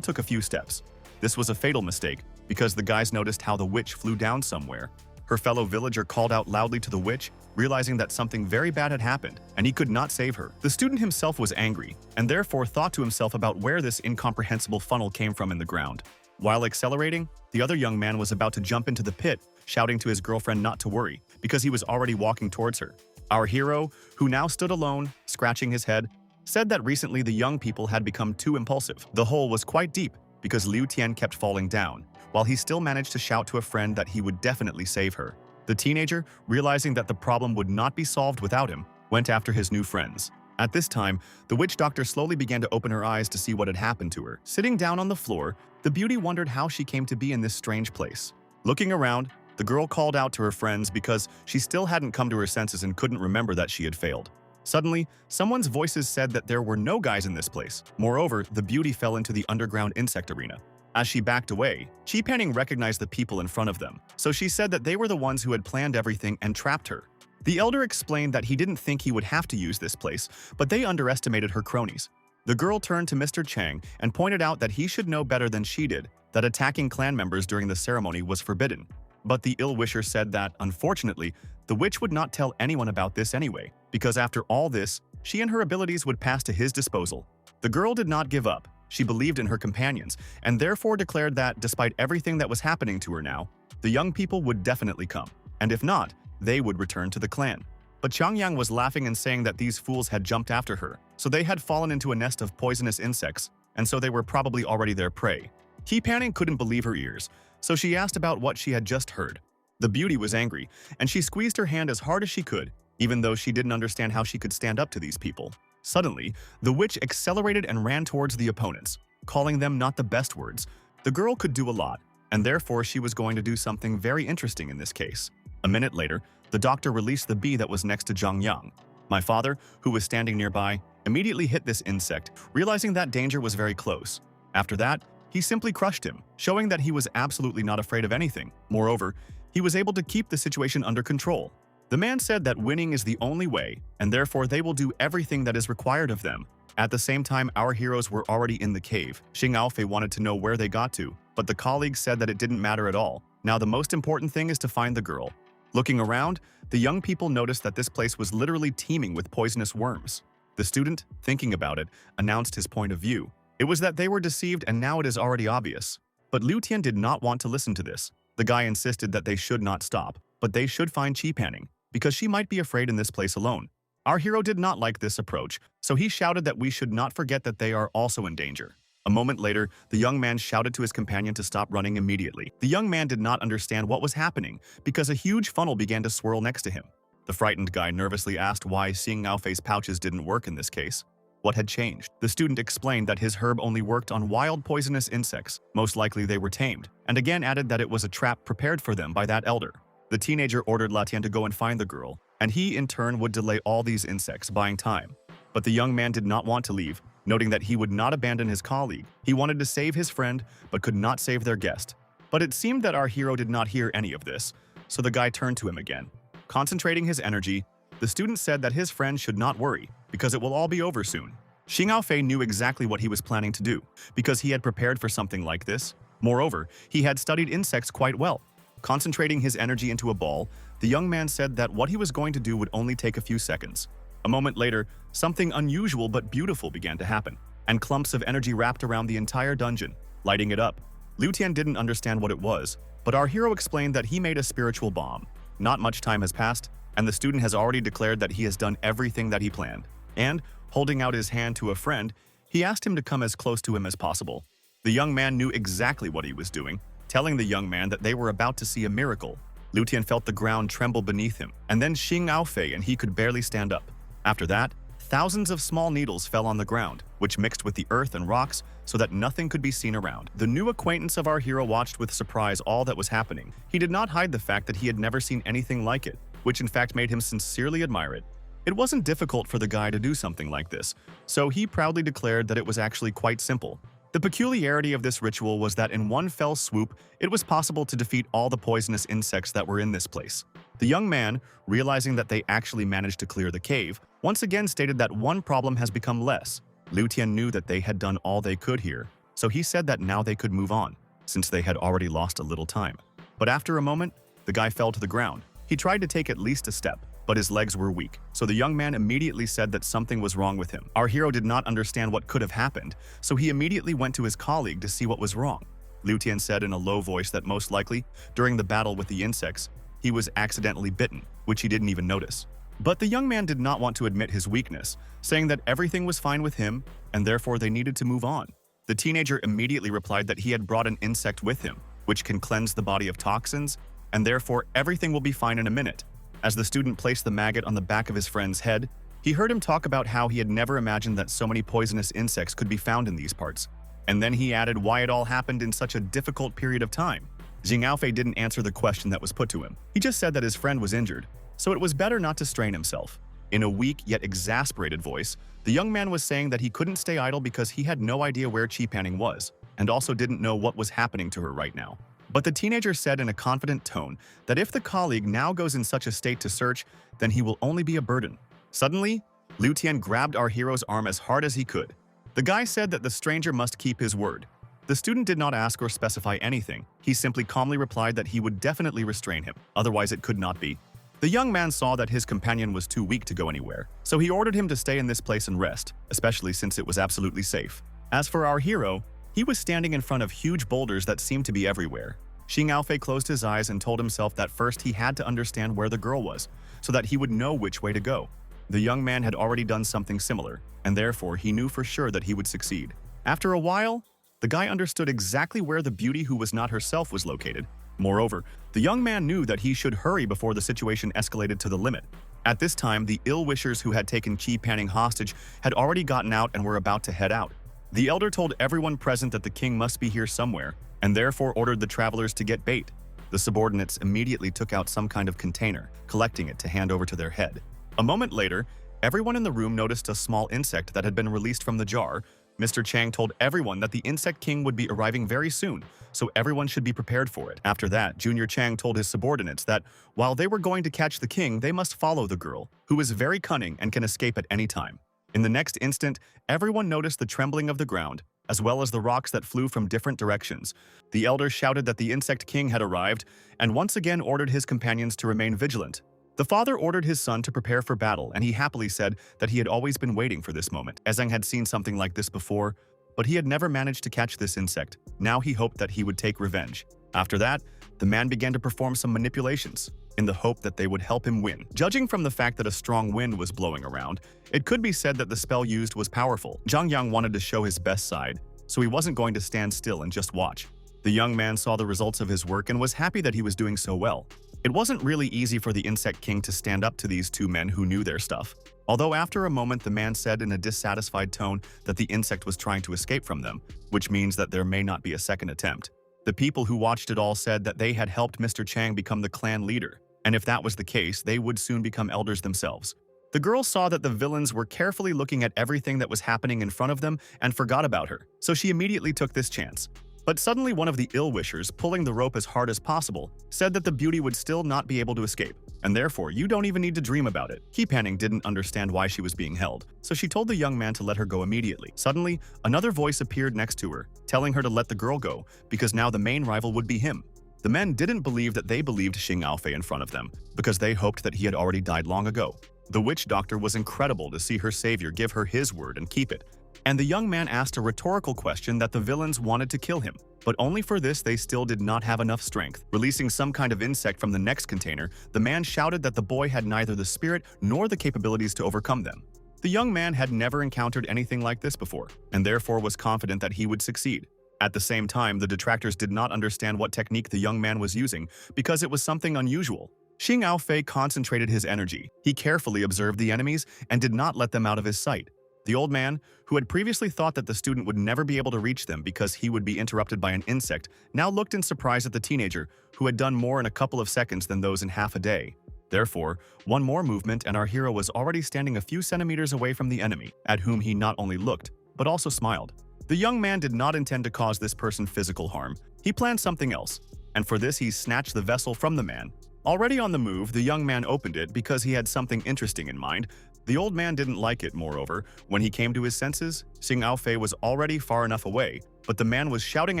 took a few steps. This was a fatal mistake, because the guys noticed how the witch flew down somewhere. Her fellow villager called out loudly to the witch, realizing that something very bad had happened, and he could not save her. The student himself was angry, and therefore thought to himself about where this incomprehensible funnel came from in the ground. While accelerating, the other young man was about to jump into the pit, shouting to his girlfriend not to worry, because he was already walking towards her. Our hero, who now stood alone, scratching his head, said that recently the young people had become too impulsive. The hole was quite deep, because Liu Tian kept falling down, while he still managed to shout to a friend that he would definitely save her. The teenager, realizing that the problem would not be solved without him, went after his new friends. At this time, the witch doctor slowly began to open her eyes to see what had happened to her. Sitting down on the floor, the beauty wondered how she came to be in this strange place. Looking around, the girl called out to her friends because she still hadn't come to her senses and couldn't remember that she had failed. Suddenly, someone's voices said that there were no guys in this place. Moreover, the beauty fell into the underground insect arena. As she backed away, Qi Panning recognized the people in front of them, so she said that they were the ones who had planned everything and trapped her. The elder explained that he didn't think he would have to use this place, but they underestimated her cronies. The girl turned to Mr. Chang and pointed out that he should know better than she did, that attacking clan members during the ceremony was forbidden. But the ill-wisher said that, unfortunately, the witch would not tell anyone about this anyway, because after all this, she and her abilities would pass to his disposal. The girl did not give up. She believed in her companions, and therefore declared that, despite everything that was happening to her now, the young people would definitely come, and if not, they would return to the clan. But Changyang was laughing and saying that these fools had jumped after her, so they had fallen into a nest of poisonous insects, and so they were probably already their prey. Qi Panning couldn't believe her ears, so she asked about what she had just heard. The beauty was angry, and she squeezed her hand as hard as she could, even though she didn't understand how she could stand up to these people. Suddenly, the witch accelerated and ran towards the opponents, calling them not the best words. The girl could do a lot, and therefore she was going to do something very interesting in this case. A minute later, the doctor released the bee that was next to Zhang Yang. My father, who was standing nearby, immediately hit this insect, realizing that danger was very close. After that, he simply crushed him, showing that he was absolutely not afraid of anything. Moreover, he was able to keep the situation under control. The man said that winning is the only way, and therefore they will do everything that is required of them. At the same time, our heroes were already in the cave. Xing Aofei wanted to know where they got to, but the colleagues said that it didn't matter at all. Now the most important thing is to find the girl. Looking around, the young people noticed that this place was literally teeming with poisonous worms. The student, thinking about it, announced his point of view. It was that they were deceived and now it is already obvious. But Liu Tian did not want to listen to this. The guy insisted that they should not stop, but they should find Qi Panning, because she might be afraid in this place alone. Our hero did not like this approach, so he shouted that we should not forget that they are also in danger. A moment later, the young man shouted to his companion to stop running immediately. The young man did not understand what was happening because a huge funnel began to swirl next to him. The frightened guy nervously asked why Xing Aofei's pouches didn't work in this case. What had changed? The student explained that his herb only worked on wild poisonous insects, most likely they were tamed, and again added that it was a trap prepared for them by that elder. The teenager ordered Latian to go and find the girl, and he in turn would delay all these insects, buying time. But the young man did not want to leave, noting that he would not abandon his colleague. He wanted to save his friend, but could not save their guest. But it seemed that our hero did not hear any of this, so the guy turned to him again. Concentrating his energy, the student said that his friend should not worry, because it will all be over soon. Xing Aofei knew exactly what he was planning to do, because he had prepared for something like this. Moreover, he had studied insects quite well. Concentrating his energy into a ball, the young man said that what he was going to do would only take a few seconds. A moment later, something unusual but beautiful began to happen, and clumps of energy wrapped around the entire dungeon, lighting it up. Liu Tian didn't understand what it was, but our hero explained that he made a spiritual bomb. Not much time has passed, and the student has already declared that he has done everything that he planned. And, holding out his hand to a friend, he asked him to come as close to him as possible. The young man knew exactly what he was doing, telling the young man that they were about to see a miracle. Liu Tian felt the ground tremble beneath him, and then Xing Aofei and he could barely stand up. After that, thousands of small needles fell on the ground, which mixed with the earth and rocks so that nothing could be seen around. The new acquaintance of our hero watched with surprise all that was happening. He did not hide the fact that he had never seen anything like it, which in fact made him sincerely admire it. It wasn't difficult for the guy to do something like this, so he proudly declared that it was actually quite simple. The peculiarity of this ritual was that in one fell swoop, it was possible to defeat all the poisonous insects that were in this place. The young man, realizing that they actually managed to clear the cave, once again stated that one problem has become less. Liu Tian knew that they had done all they could here, so he said that now they could move on, since they had already lost a little time. But after a moment, the guy fell to the ground. He tried to take at least a step, but his legs were weak, so the young man immediately said that something was wrong with him. Our hero did not understand what could have happened, so he immediately went to his colleague to see what was wrong. Liu Tian said in a low voice that most likely, during the battle with the insects, he was accidentally bitten, which he didn't even notice. But the young man did not want to admit his weakness, saying that everything was fine with him, and therefore they needed to move on. The teenager immediately replied that he had brought an insect with him, which can cleanse the body of toxins, and therefore everything will be fine in a minute. As the student placed the maggot on the back of his friend's head, he heard him talk about how he had never imagined that so many poisonous insects could be found in these parts. And then he added why it all happened in such a difficult period of time. Xing Aofei didn't answer the question that was put to him. He just said that his friend was injured, so it was better not to strain himself. In a weak yet exasperated voice, the young man was saying that he couldn't stay idle because he had no idea where Qi Panning was, and also didn't know what was happening to her right now. But the teenager said in a confident tone that if the colleague now goes in such a state to search, then he will only be a burden. Suddenly, Liu Tian grabbed our hero's arm as hard as he could. The guy said that the stranger must keep his word. The student did not ask or specify anything. He simply calmly replied that he would definitely restrain him, otherwise it could not be. The young man saw that his companion was too weak to go anywhere, so he ordered him to stay in this place and rest, especially since it was absolutely safe. As for our hero, he was standing in front of huge boulders that seemed to be everywhere. Xing Aofei closed his eyes and told himself that first he had to understand where the girl was, so that he would know which way to go. The young man had already done something similar, and therefore he knew for sure that he would succeed. After a while, the guy understood exactly where the beauty who was not herself was located. Moreover, the young man knew that he should hurry before the situation escalated to the limit. At this time, the ill-wishers who had taken Qi Panning hostage had already gotten out and were about to head out. The elder told everyone present that the king must be here somewhere, and therefore ordered the travelers to get bait. The subordinates immediately took out some kind of container, collecting it to hand over to their head. A moment later, everyone in the room noticed a small insect that had been released from the jar. Mr. Chang told everyone that the insect king would be arriving very soon, so everyone should be prepared for it. After that, Junior Chang told his subordinates that while they were going to catch the king, they must follow the girl, who is very cunning and can escape at any time. In the next instant, everyone noticed the trembling of the ground, as well as the rocks that flew from different directions. The elder shouted that the insect king had arrived, and once again ordered his companions to remain vigilant. The father ordered his son to prepare for battle, and he happily said that he had always been waiting for this moment. Ezeng had seen something like this before, but he had never managed to catch this insect. Now he hoped that he would take revenge. After that, the man began to perform some manipulations in the hope that they would help him win. Judging from the fact that a strong wind was blowing around, it could be said that the spell used was powerful. Zhang Yang wanted to show his best side, so he wasn't going to stand still and just watch. The young man saw the results of his work and was happy that he was doing so well. It wasn't really easy for the Insect King to stand up to these two men who knew their stuff. Although after a moment the man said in a dissatisfied tone that the insect was trying to escape from them, which means that there may not be a second attempt. The people who watched it all said that they had helped Mr. Chang become the clan leader, and if that was the case, they would soon become elders themselves. The girl saw that the villains were carefully looking at everything that was happening in front of them and forgot about her, so she immediately took this chance. But suddenly one of the ill-wishers, pulling the rope as hard as possible, said that the beauty would still not be able to escape, and therefore you don't even need to dream about it. He Panning didn't understand why she was being held, so she told the young man to let her go immediately. Suddenly, another voice appeared next to her, telling her to let the girl go, because now the main rival would be him. The men didn't believe that they believed Xing Aofei in front of them, because they hoped that he had already died long ago. The witch doctor was incredible to see her savior give her his word and keep it. And the young man asked a rhetorical question that the villains wanted to kill him, but only for this they still did not have enough strength. Releasing some kind of insect from the next container, the man shouted that the boy had neither the spirit nor the capabilities to overcome them. The young man had never encountered anything like this before, and therefore was confident that he would succeed. At the same time, the detractors did not understand what technique the young man was using because it was something unusual. Xing Aofei concentrated his energy. He carefully observed the enemies and did not let them out of his sight. The old man, who had previously thought that the student would never be able to reach them because he would be interrupted by an insect, now looked in surprise at the teenager, who had done more in a couple of seconds than those in half a day. Therefore, one more movement and our hero was already standing a few centimeters away from the enemy, at whom he not only looked, but also smiled. The young man did not intend to cause this person physical harm. He planned something else, and for this he snatched the vessel from the man. Already on the move, the young man opened it because he had something interesting in mind. The old man didn't like it, moreover. When he came to his senses, Xing Aofei was already far enough away, but the man was shouting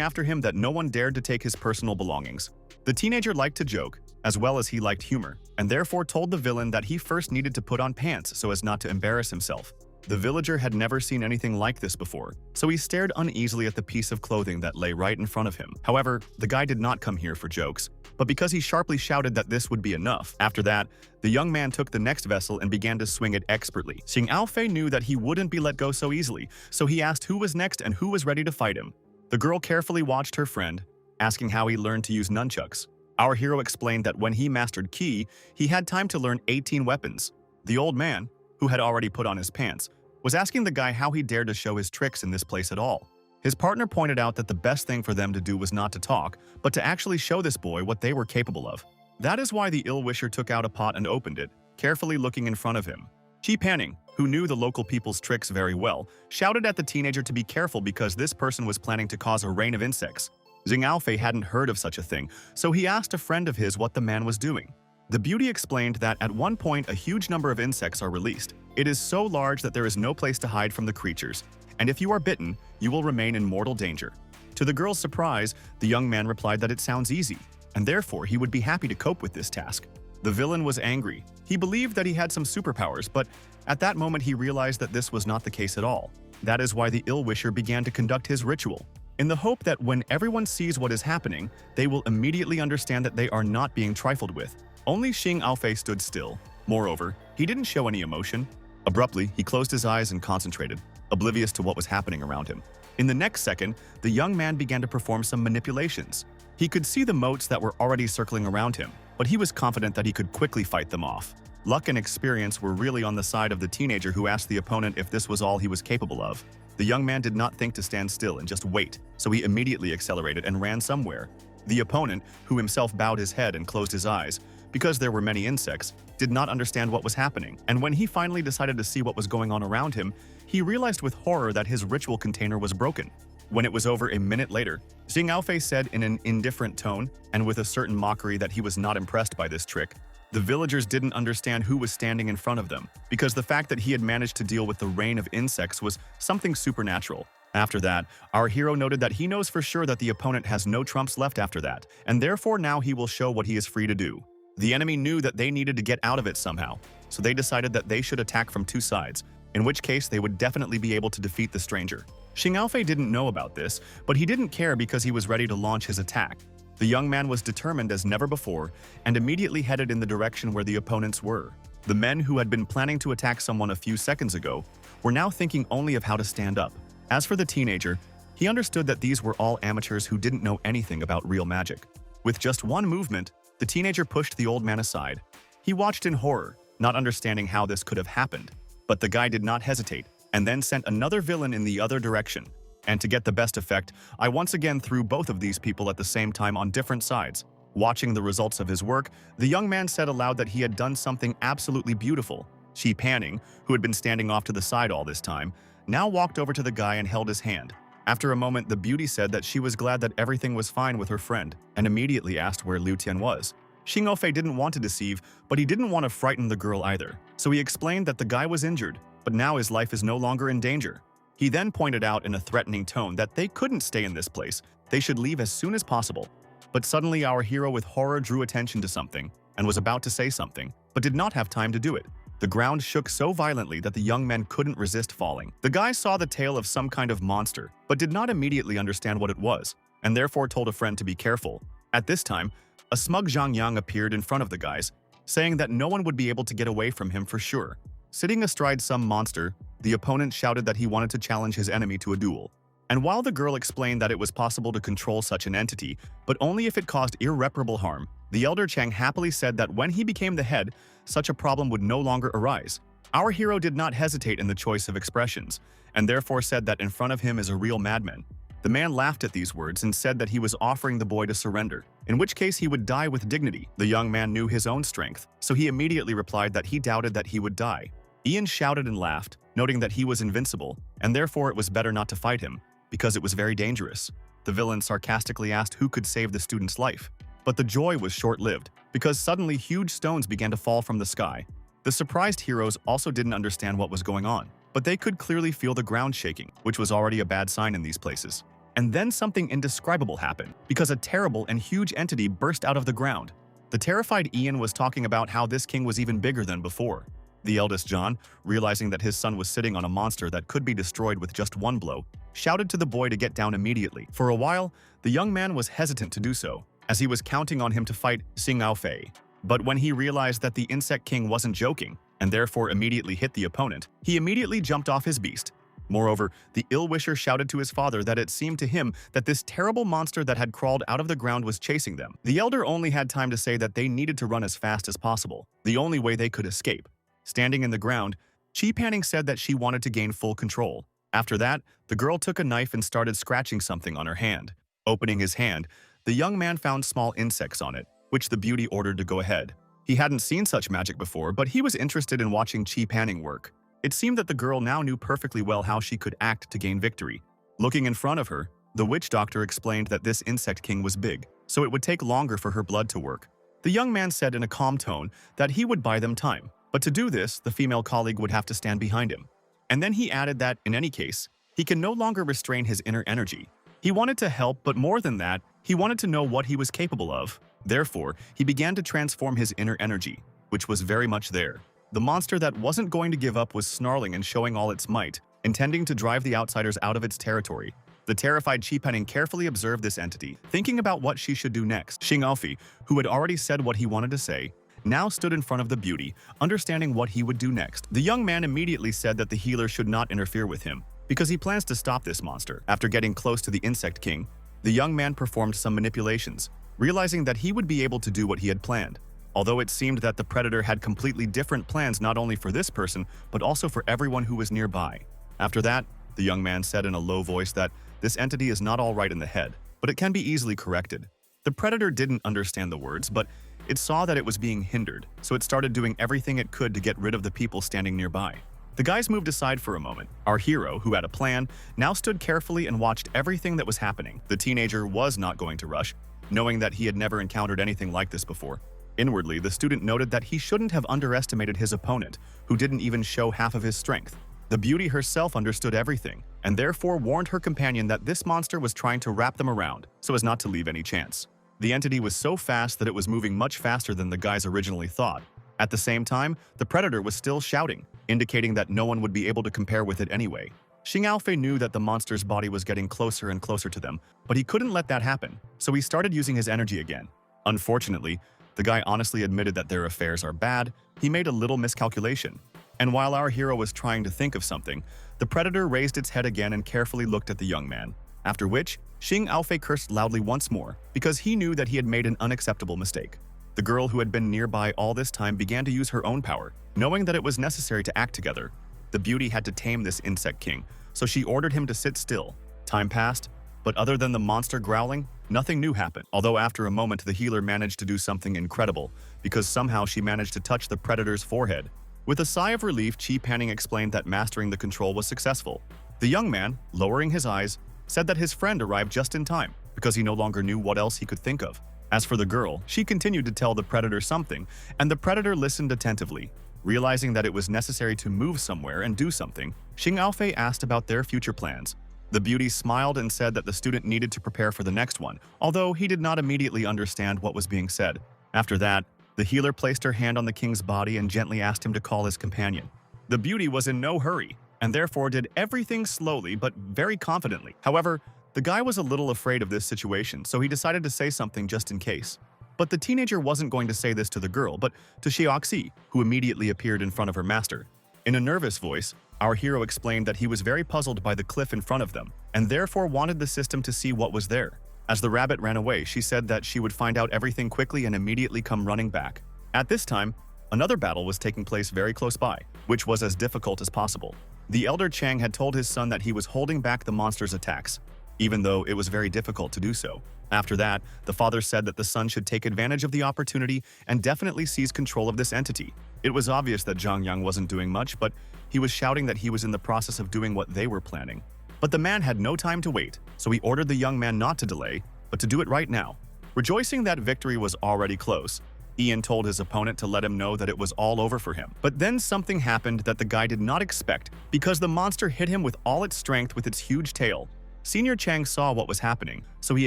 after him that no one dared to take his personal belongings. The teenager liked to joke, as well as he liked humor, and therefore told the villain that he first needed to put on pants so as not to embarrass himself. The villager had never seen anything like this before, so he stared uneasily at the piece of clothing that lay right in front of him. However, the guy did not come here for jokes, but because he sharply shouted that this would be enough. After that, the young man took the next vessel and began to swing it expertly. Xing Aofei knew that he wouldn't be let go so easily, so he asked who was next and who was ready to fight him. The girl carefully watched her friend, asking how he learned to use nunchucks. Our hero explained that when he mastered Ki, he had time to learn 18 weapons. The old man, who had already put on his pants, was asking the guy how he dared to show his tricks in this place at all. His partner pointed out that the best thing for them to do was not to talk, but to actually show this boy what they were capable of. That is why the ill-wisher took out a pot and opened it, carefully looking in front of him. Chi Panning, who knew the local people's tricks very well, shouted at the teenager to be careful because this person was planning to cause a rain of insects. Xing Aofei hadn't heard of such a thing, so he asked a friend of his what the man was doing. The beauty explained that at one point a huge number of insects are released. It is so large that there is no place to hide from the creatures, and if you are bitten, you will remain in mortal danger. To the girl's surprise, the young man replied that it sounds easy, and therefore he would be happy to cope with this task. The villain was angry. He believed that he had some superpowers, but at that moment he realized that this was not the case at all. That is why the ill-wisher began to conduct his ritual, in the hope that when everyone sees what is happening, they will immediately understand that they are not being trifled with. Only Xing Aofei stood still. Moreover, he didn't show any emotion. Abruptly, he closed his eyes and concentrated, oblivious to what was happening around him. In the next second, the young man began to perform some manipulations. He could see the motes that were already circling around him, but he was confident that he could quickly fight them off. Luck and experience were really on the side of the teenager who asked the opponent if this was all he was capable of. The young man did not think to stand still and just wait, so he immediately accelerated and ran somewhere. The opponent, who himself bowed his head and closed his eyes, because there were many insects, did not understand what was happening, and when he finally decided to see what was going on around him, he realized with horror that his ritual container was broken. When it was over a minute later, Xing Aofei said in an indifferent tone, and with a certain mockery, that he was not impressed by this trick. The villagers didn't understand who was standing in front of them, because the fact that he had managed to deal with the rain of insects was something supernatural. After that, our hero noted that he knows for sure that the opponent has no trumps left after that, and therefore now he will show what he is free to do. The enemy knew that they needed to get out of it somehow, so they decided that they should attack from two sides, in which case they would definitely be able to defeat the stranger. Xing Aofei didn't know about this, but he didn't care because he was ready to launch his attack. The young man was determined as never before and immediately headed in the direction where the opponents were. The men who had been planning to attack someone a few seconds ago were now thinking only of how to stand up. As for the teenager, he understood that these were all amateurs who didn't know anything about real magic. With just one movement, the teenager pushed the old man aside. He watched in horror, not understanding how this could have happened. But the guy did not hesitate, and then sent another villain in the other direction. And to get the best effect, I once again threw both of these people at the same time on different sides. Watching the results of his work, the young man said aloud that he had done something absolutely beautiful. Chi Panning, who had been standing off to the side all this time, now walked over to the guy and held his hand. After a moment, the beauty said that she was glad that everything was fine with her friend, and immediately asked where Liu Tian was. Xing Ofei didn't want to deceive, but he didn't want to frighten the girl either. So he explained that the guy was injured, but now his life is no longer in danger. He then pointed out in a threatening tone that they couldn't stay in this place, they should leave as soon as possible. But suddenly our hero with horror drew attention to something, and was about to say something, but did not have time to do it. The ground shook so violently that the young man couldn't resist falling. The guy saw the tail of some kind of monster, but did not immediately understand what it was, and therefore told a friend to be careful. At this time, a smug Zhang Yang appeared in front of the guys, saying that no one would be able to get away from him for sure. Sitting astride some monster, the opponent shouted that he wanted to challenge his enemy to a duel. And while the girl explained that it was possible to control such an entity, but only if it caused irreparable harm, the elder Chang happily said that when he became the head, such a problem would no longer arise. Our hero did not hesitate in the choice of expressions, and therefore said that in front of him is a real madman. The man laughed at these words and said that he was offering the boy to surrender, in which case he would die with dignity. The young man knew his own strength, so he immediately replied that he doubted that he would die. Ian shouted and laughed, noting that he was invincible, and therefore it was better not to fight him, because it was very dangerous. The villain sarcastically asked who could save the student's life. But the joy was short-lived, because suddenly huge stones began to fall from the sky. The surprised heroes also didn't understand what was going on, but they could clearly feel the ground shaking, which was already a bad sign in these places. And then something indescribable happened, because a terrible and huge entity burst out of the ground. The terrified Ian was talking about how this king was even bigger than before. The eldest John, realizing that his son was sitting on a monster that could be destroyed with just one blow, shouted to the boy to get down immediately. For a while, the young man was hesitant to do so, as he was counting on him to fight Xing Ofei. But when he realized that the insect king wasn't joking, and therefore immediately hit the opponent, he immediately jumped off his beast. Moreover, the ill-wisher shouted to his father that it seemed to him that this terrible monster that had crawled out of the ground was chasing them. The elder only had time to say that they needed to run as fast as possible, the only way they could escape. Standing in the ground, Chi Panning said that she wanted to gain full control. After that, the girl took a knife and started scratching something on her hand. Opening his hand, the young man found small insects on it, which the beauty ordered to go ahead. He hadn't seen such magic before, but he was interested in watching Chi Panning work. It seemed that the girl now knew perfectly well how she could act to gain victory. Looking in front of her, the witch doctor explained that this insect king was big, so it would take longer for her blood to work. The young man said in a calm tone that he would buy them time. But to do this, the female colleague would have to stand behind him. And then he added that, in any case, he can no longer restrain his inner energy. He wanted to help, but more than that, he wanted to know what he was capable of. Therefore, he began to transform his inner energy, which was very much there. The monster that wasn't going to give up was snarling and showing all its might, intending to drive the outsiders out of its territory. The terrified Chi Panning carefully observed this entity, thinking about what she should do next. Xing Ofei, who had already said what he wanted to say, now stood in front of the beauty, understanding what he would do next. The young man immediately said that the healer should not interfere with him, because he plans to stop this monster. After getting close to the insect king, the young man performed some manipulations, realizing that he would be able to do what he had planned. Although it seemed that the predator had completely different plans not only for this person, but also for everyone who was nearby. After that, the young man said in a low voice that this entity is not all right in the head, but it can be easily corrected. The predator didn't understand the words, but it saw that it was being hindered, so it started doing everything it could to get rid of the people standing nearby. The guys moved aside for a moment. Our hero, who had a plan, now stood carefully and watched everything that was happening. The teenager was not going to rush, knowing that he had never encountered anything like this before. Inwardly, the student noted that he shouldn't have underestimated his opponent, who didn't even show half of his strength. The beauty herself understood everything, and therefore warned her companion that this monster was trying to wrap them around, so as not to leave any chance. The entity was so fast that it was moving much faster than the guys originally thought. At the same time, the predator was still shouting, indicating that no one would be able to compare with it anyway. Xing Aofei knew that the monster's body was getting closer and closer to them, but he couldn't let that happen, so he started using his energy again. Unfortunately, the guy honestly admitted that their affairs are bad. He made a little miscalculation. And while our hero was trying to think of something, the predator raised its head again and carefully looked at the young man, after which Xing Aofei cursed loudly once more because he knew that he had made an unacceptable mistake. The girl who had been nearby all this time began to use her own power, knowing that it was necessary to act together. The beauty had to tame this insect king, so she ordered him to sit still. Time passed, but other than the monster growling, nothing new happened. Although after a moment the healer managed to do something incredible, because somehow she managed to touch the predator's forehead. With a sigh of relief, Chi Panning explained that mastering the control was successful. The young man, lowering his eyes, said that his friend arrived just in time, because he no longer knew what else he could think of. As for the girl, she continued to tell the predator something, and the predator listened attentively. Realizing that it was necessary to move somewhere and do something, Xing Aofei asked about their future plans. The beauty smiled and said that the student needed to prepare for the next one, although he did not immediately understand what was being said. After that, the healer placed her hand on the king's body and gently asked him to call his companion. The beauty was in no hurry, and therefore did everything slowly but very confidently. However, the guy was a little afraid of this situation, so he decided to say something just in case. But the teenager wasn't going to say this to the girl, but to Xiaoxi, who immediately appeared in front of her master. In a nervous voice, our hero explained that he was very puzzled by the cliff in front of them, and therefore wanted the system to see what was there. As the rabbit ran away, she said that she would find out everything quickly and immediately come running back. At this time, another battle was taking place very close by, which was as difficult as possible. The elder Chang had told his son that he was holding back the monster's attacks, even though it was very difficult to do so. After that, the father said that the son should take advantage of the opportunity and definitely seize control of this entity. It was obvious that Zhang Yang wasn't doing much, but he was shouting that he was in the process of doing what they were planning. But the man had no time to wait, so he ordered the young man not to delay, but to do it right now. Rejoicing that victory was already close, Ian told his opponent to let him know that it was all over for him. But then something happened that the guy did not expect, because the monster hit him with all its strength with its huge tail. Senior Chang saw what was happening, so he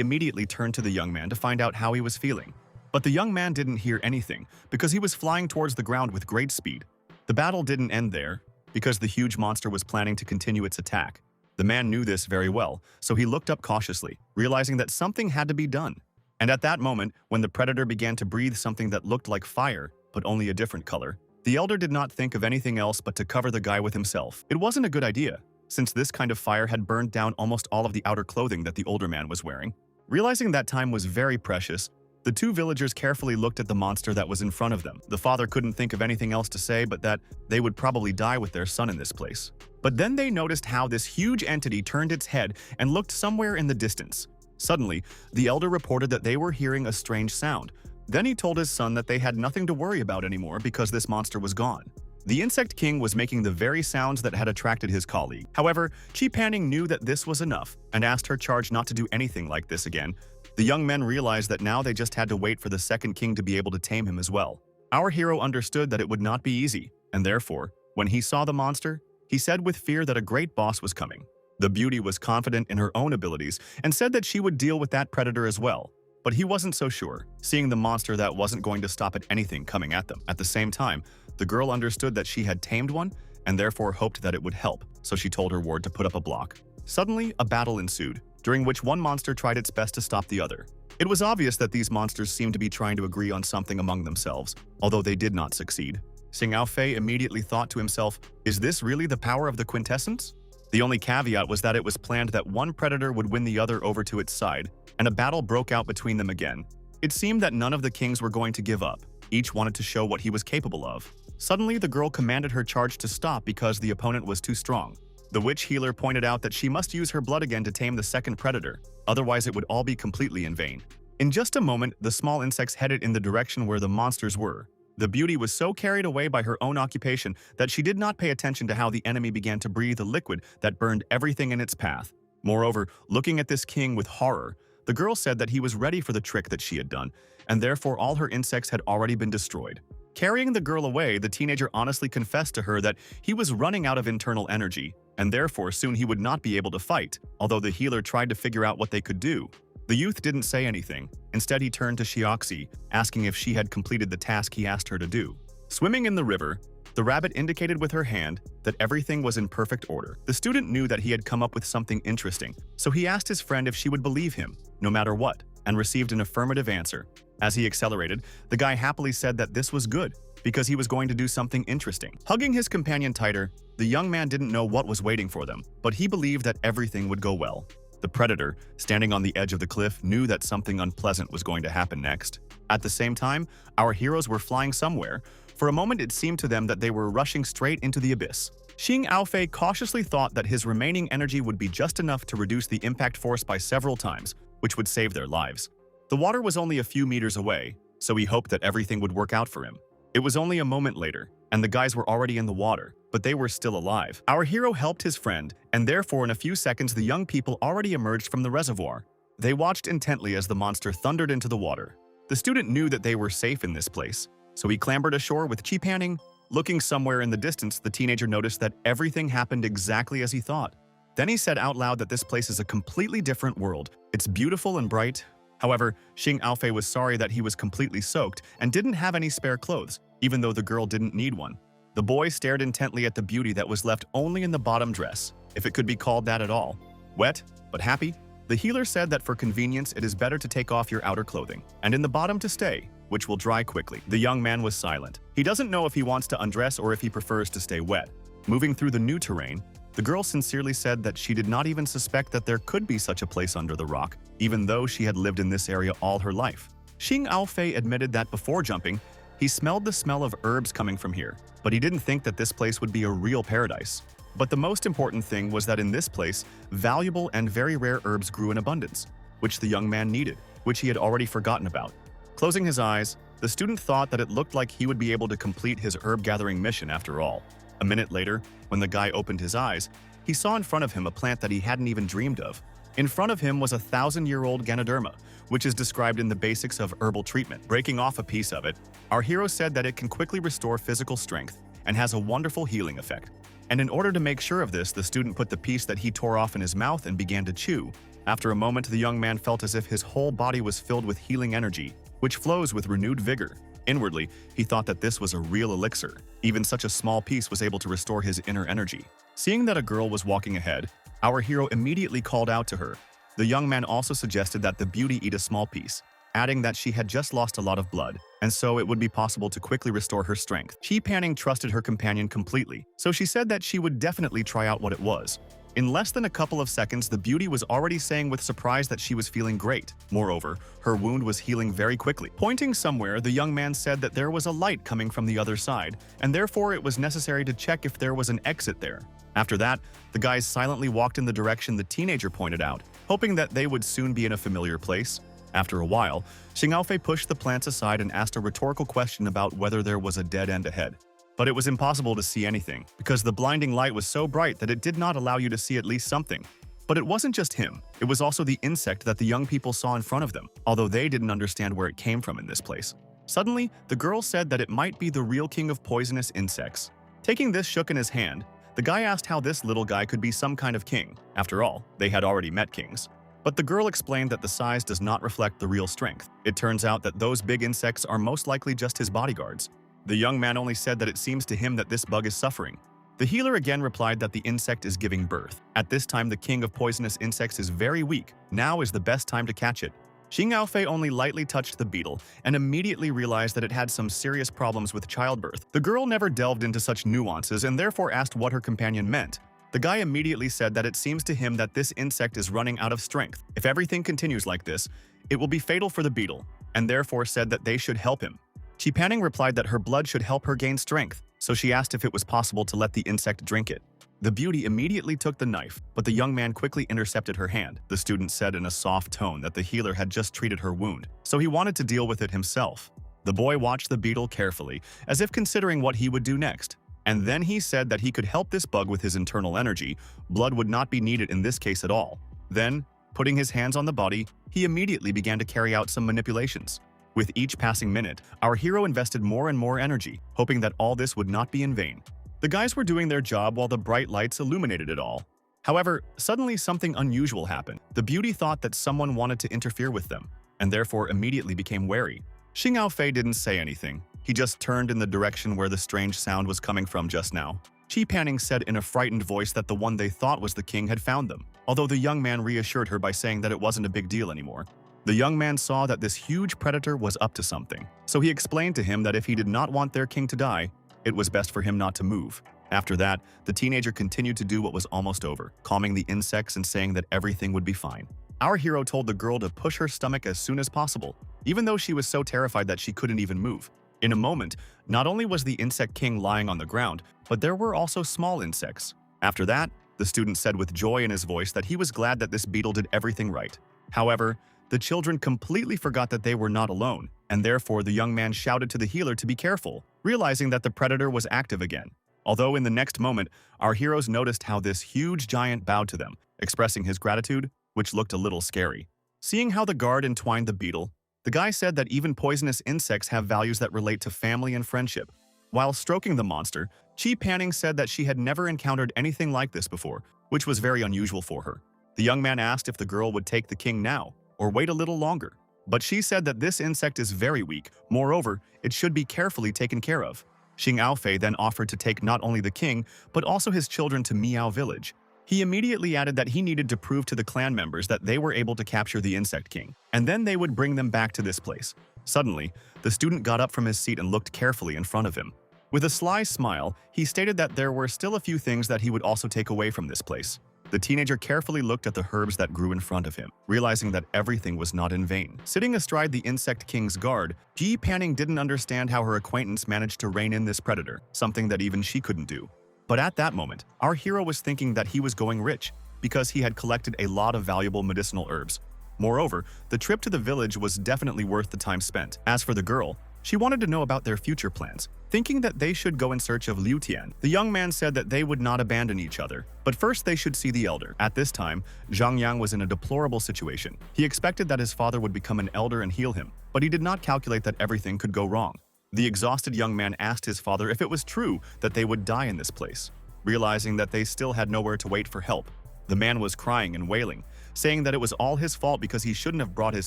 immediately turned to the young man to find out how he was feeling. But the young man didn't hear anything, because he was flying towards the ground with great speed. The battle didn't end there, because the huge monster was planning to continue its attack. The man knew this very well, so he looked up cautiously, realizing that something had to be done. And at that moment, when the predator began to breathe something that looked like fire, but only a different color, the elder did not think of anything else but to cover the guy with himself. It wasn't a good idea, since this kind of fire had burned down almost all of the outer clothing that the older man was wearing. Realizing that time was very precious, the two villagers carefully looked at the monster that was in front of them. The father couldn't think of anything else to say but that they would probably die with their son in this place. But then they noticed how this huge entity turned its head and looked somewhere in the distance. Suddenly, the elder reported that they were hearing a strange sound. Then he told his son that they had nothing to worry about anymore because this monster was gone. The insect king was making the very sounds that had attracted his colleague. However, Chi Panning knew that this was enough and asked her charge not to do anything like this again. The young men realized that now they just had to wait for the second king to be able to tame him as well. Our hero understood that it would not be easy, and therefore, when he saw the monster, he said with fear that a great boss was coming. The beauty was confident in her own abilities and said that she would deal with that predator as well. But he wasn't so sure, seeing the monster that wasn't going to stop at anything coming at them. At the same time, the girl understood that she had tamed one and therefore hoped that it would help, so she told her ward to put up a block. Suddenly, a battle ensued, during which one monster tried its best to stop the other. It was obvious that these monsters seemed to be trying to agree on something among themselves, although they did not succeed. Xing Aofei immediately thought to himself, is this really the power of the quintessence? The only caveat was that it was planned that one predator would win the other over to its side, and a battle broke out between them again. It seemed that none of the kings were going to give up. Each wanted to show what he was capable of. Suddenly, the girl commanded her charge to stop because the opponent was too strong. The witch healer pointed out that she must use her blood again to tame the second predator, otherwise it would all be completely in vain. In just a moment, the small insects headed in the direction where the monsters were. The beauty was so carried away by her own occupation that she did not pay attention to how the enemy began to breathe a liquid that burned everything in its path. Moreover, looking at this king with horror, the girl said that he was ready for the trick that she had done, and therefore all her insects had already been destroyed. Carrying the girl away, the teenager honestly confessed to her that he was running out of internal energy, and therefore soon he would not be able to fight, although the healer tried to figure out what they could do. The youth didn't say anything. Instead, he turned to Xiaoxi, asking if she had completed the task he asked her to do. Swimming in the river, The rabbit indicated with her hand that everything was in perfect order. The student knew that he had come up with something interesting, so he asked his friend if she would believe him, no matter what, and received an affirmative answer. As he accelerated, the guy happily said that this was good, because he was going to do something interesting. Hugging his companion tighter, the young man didn't know what was waiting for them, but he believed that everything would go well. The predator, standing on the edge of the cliff, knew that something unpleasant was going to happen next. At the same time, our heroes were flying somewhere. For a moment, it seemed to them that they were rushing straight into the abyss. Xing Aofei cautiously thought that his remaining energy would be just enough to reduce the impact force by several times, which would save their lives. The water was only a few meters away, so he hoped that everything would work out for him. It was only a moment later, and the guys were already in the water, but they were still alive. Our hero helped his friend, and therefore in a few seconds the young people already emerged from the reservoir. They watched intently as the monster thundered into the water. The student knew that they were safe in this place, so he clambered ashore with Chi panning. Looking somewhere in the distance, the teenager noticed that everything happened exactly as he thought. Then he said out loud that this place is a completely different world. It's beautiful and bright. However, Xing Aofei was sorry that he was completely soaked and didn't have any spare clothes, even though the girl didn't need one. The boy stared intently at the beauty that was left only in the bottom dress, if it could be called that at all. Wet, but happy, the healer said that for convenience it is better to take off your outer clothing, and in the bottom to stay, which will dry quickly. The young man was silent. He doesn't know if he wants to undress or if he prefers to stay wet. Moving through the new terrain, the girl sincerely said that she did not even suspect that there could be such a place under the rock, even though she had lived in this area all her life. Xing Aofei admitted that before jumping, he smelled the smell of herbs coming from here, but he didn't think that this place would be a real paradise. But the most important thing was that in this place, valuable and very rare herbs grew in abundance, which the young man needed, which he had already forgotten about. Closing his eyes, the student thought that it looked like he would be able to complete his herb-gathering mission after all. A minute later, when the guy opened his eyes, he saw in front of him a plant that he hadn't even dreamed of. In front of him was a 1,000-year-old Ganoderma, which is described in the basics of herbal treatment. Breaking off a piece of it, our hero said that it can quickly restore physical strength and has a wonderful healing effect. And in order to make sure of this, the student put the piece that he tore off in his mouth and began to chew. After a moment, the young man felt as if his whole body was filled with healing energy, which flows with renewed vigor. Inwardly, he thought that this was a real elixir. Even such a small piece was able to restore his inner energy. Seeing that a girl was walking ahead, our hero immediately called out to her. The young man also suggested that the beauty eat a small piece, adding that she had just lost a lot of blood, and so it would be possible to quickly restore her strength. Chi Panning trusted her companion completely, so she said that she would definitely try out what it was. In less than a couple of seconds, the beauty was already saying with surprise that she was feeling great. Moreover, her wound was healing very quickly. Pointing somewhere, the young man said that there was a light coming from the other side, and therefore it was necessary to check if there was an exit there. After that, the guys silently walked in the direction the teenager pointed out, hoping that they would soon be in a familiar place. After a while, Xing Aofei pushed the plants aside and asked a rhetorical question about whether there was a dead end ahead. But it was impossible to see anything, because the blinding light was so bright that it did not allow you to see at least something. But it wasn't just him, it was also the insect that the young people saw in front of them, although they didn't understand where it came from in this place. Suddenly, the girl said that it might be the real king of poisonous insects. Taking this shook in his hand, the guy asked how this little guy could be some kind of king. After all, they had already met kings. But the girl explained that the size does not reflect the real strength. It turns out that those big insects are most likely just his bodyguards. The young man only said that it seems to him that this bug is suffering. The healer again replied that the insect is giving birth. At this time, the king of poisonous insects is very weak. Now is the best time to catch it. Xing Aofei only lightly touched the beetle and immediately realized that it had some serious problems with childbirth. The girl never delved into such nuances and therefore asked what her companion meant. The guy immediately said that it seems to him that this insect is running out of strength. If everything continues like this, it will be fatal for the beetle, and therefore said that they should help him. Chi Panning replied that her blood should help her gain strength, so she asked if it was possible to let the insect drink it. The beauty immediately took the knife, but the young man quickly intercepted her hand. The student said in a soft tone that the healer had just treated her wound, so he wanted to deal with it himself. The boy watched the beetle carefully, as if considering what he would do next. And then he said that he could help this bug with his internal energy. Blood would not be needed in this case at all. Then, putting his hands on the body, he immediately began to carry out some manipulations. With each passing minute, our hero invested more and more energy, hoping that all this would not be in vain. The guys were doing their job while the bright lights illuminated it all. However, suddenly something unusual happened. The beauty thought that someone wanted to interfere with them, and therefore immediately became wary. Xing Aofei didn't say anything, He just turned in the direction where the strange sound was coming from just now. Chi Panning said in a frightened voice that the one they thought was the king had found them, although the young man reassured her by saying that it wasn't a big deal anymore. The young man saw that this huge predator was up to something, so he explained to him that if he did not want their king to die, it was best for him not to move. After that, the teenager continued to do what was almost over, calming the insects and saying that everything would be fine. Our hero told the girl to push her stomach as soon as possible, even though she was so terrified that she couldn't even move. In a moment, not only was the insect king lying on the ground, but there were also small insects. After that, the student said with joy in his voice that he was glad that this beetle did everything right. However, the children completely forgot that they were not alone, and therefore the young man shouted to the healer to be careful, realizing that the predator was active again. Although in the next moment, our heroes noticed how this huge giant bowed to them, expressing his gratitude, which looked a little scary. Seeing how the guard entwined the beetle, the guy said that even poisonous insects have values that relate to family and friendship. While stroking the monster, Chi Panning said that she had never encountered anything like this before, which was very unusual for her. The young man asked if the girl would take the king now, or wait a little longer. But she said that this insect is very weak, moreover, it should be carefully taken care of. Xing Aofei then offered to take not only the king, but also his children to Miao village. He immediately added that he needed to prove to the clan members that they were able to capture the insect king, and then they would bring them back to this place. Suddenly, the student got up from his seat and looked carefully in front of him. With a sly smile, he stated that there were still a few things that he would also take away from this place. The teenager carefully looked at the herbs that grew in front of him, realizing that everything was not in vain. Sitting astride the insect king's guard, Chi Panning didn't understand how her acquaintance managed to rein in this predator, something that even she couldn't do. But at that moment, our hero was thinking that he was going rich, because he had collected a lot of valuable medicinal herbs. Moreover, the trip to the village was definitely worth the time spent. As for the girl, she wanted to know about their future plans. Thinking that they should go in search of Liu Tian, the young man said that they would not abandon each other, but first they should see the elder. At this time, Zhang Yang was in a deplorable situation. He expected that his father would become an elder and heal him, but he did not calculate that everything could go wrong. The exhausted young man asked his father if it was true that they would die in this place. Realizing that they still had nowhere to wait for help, the man was crying and wailing, saying that it was all his fault because he shouldn't have brought his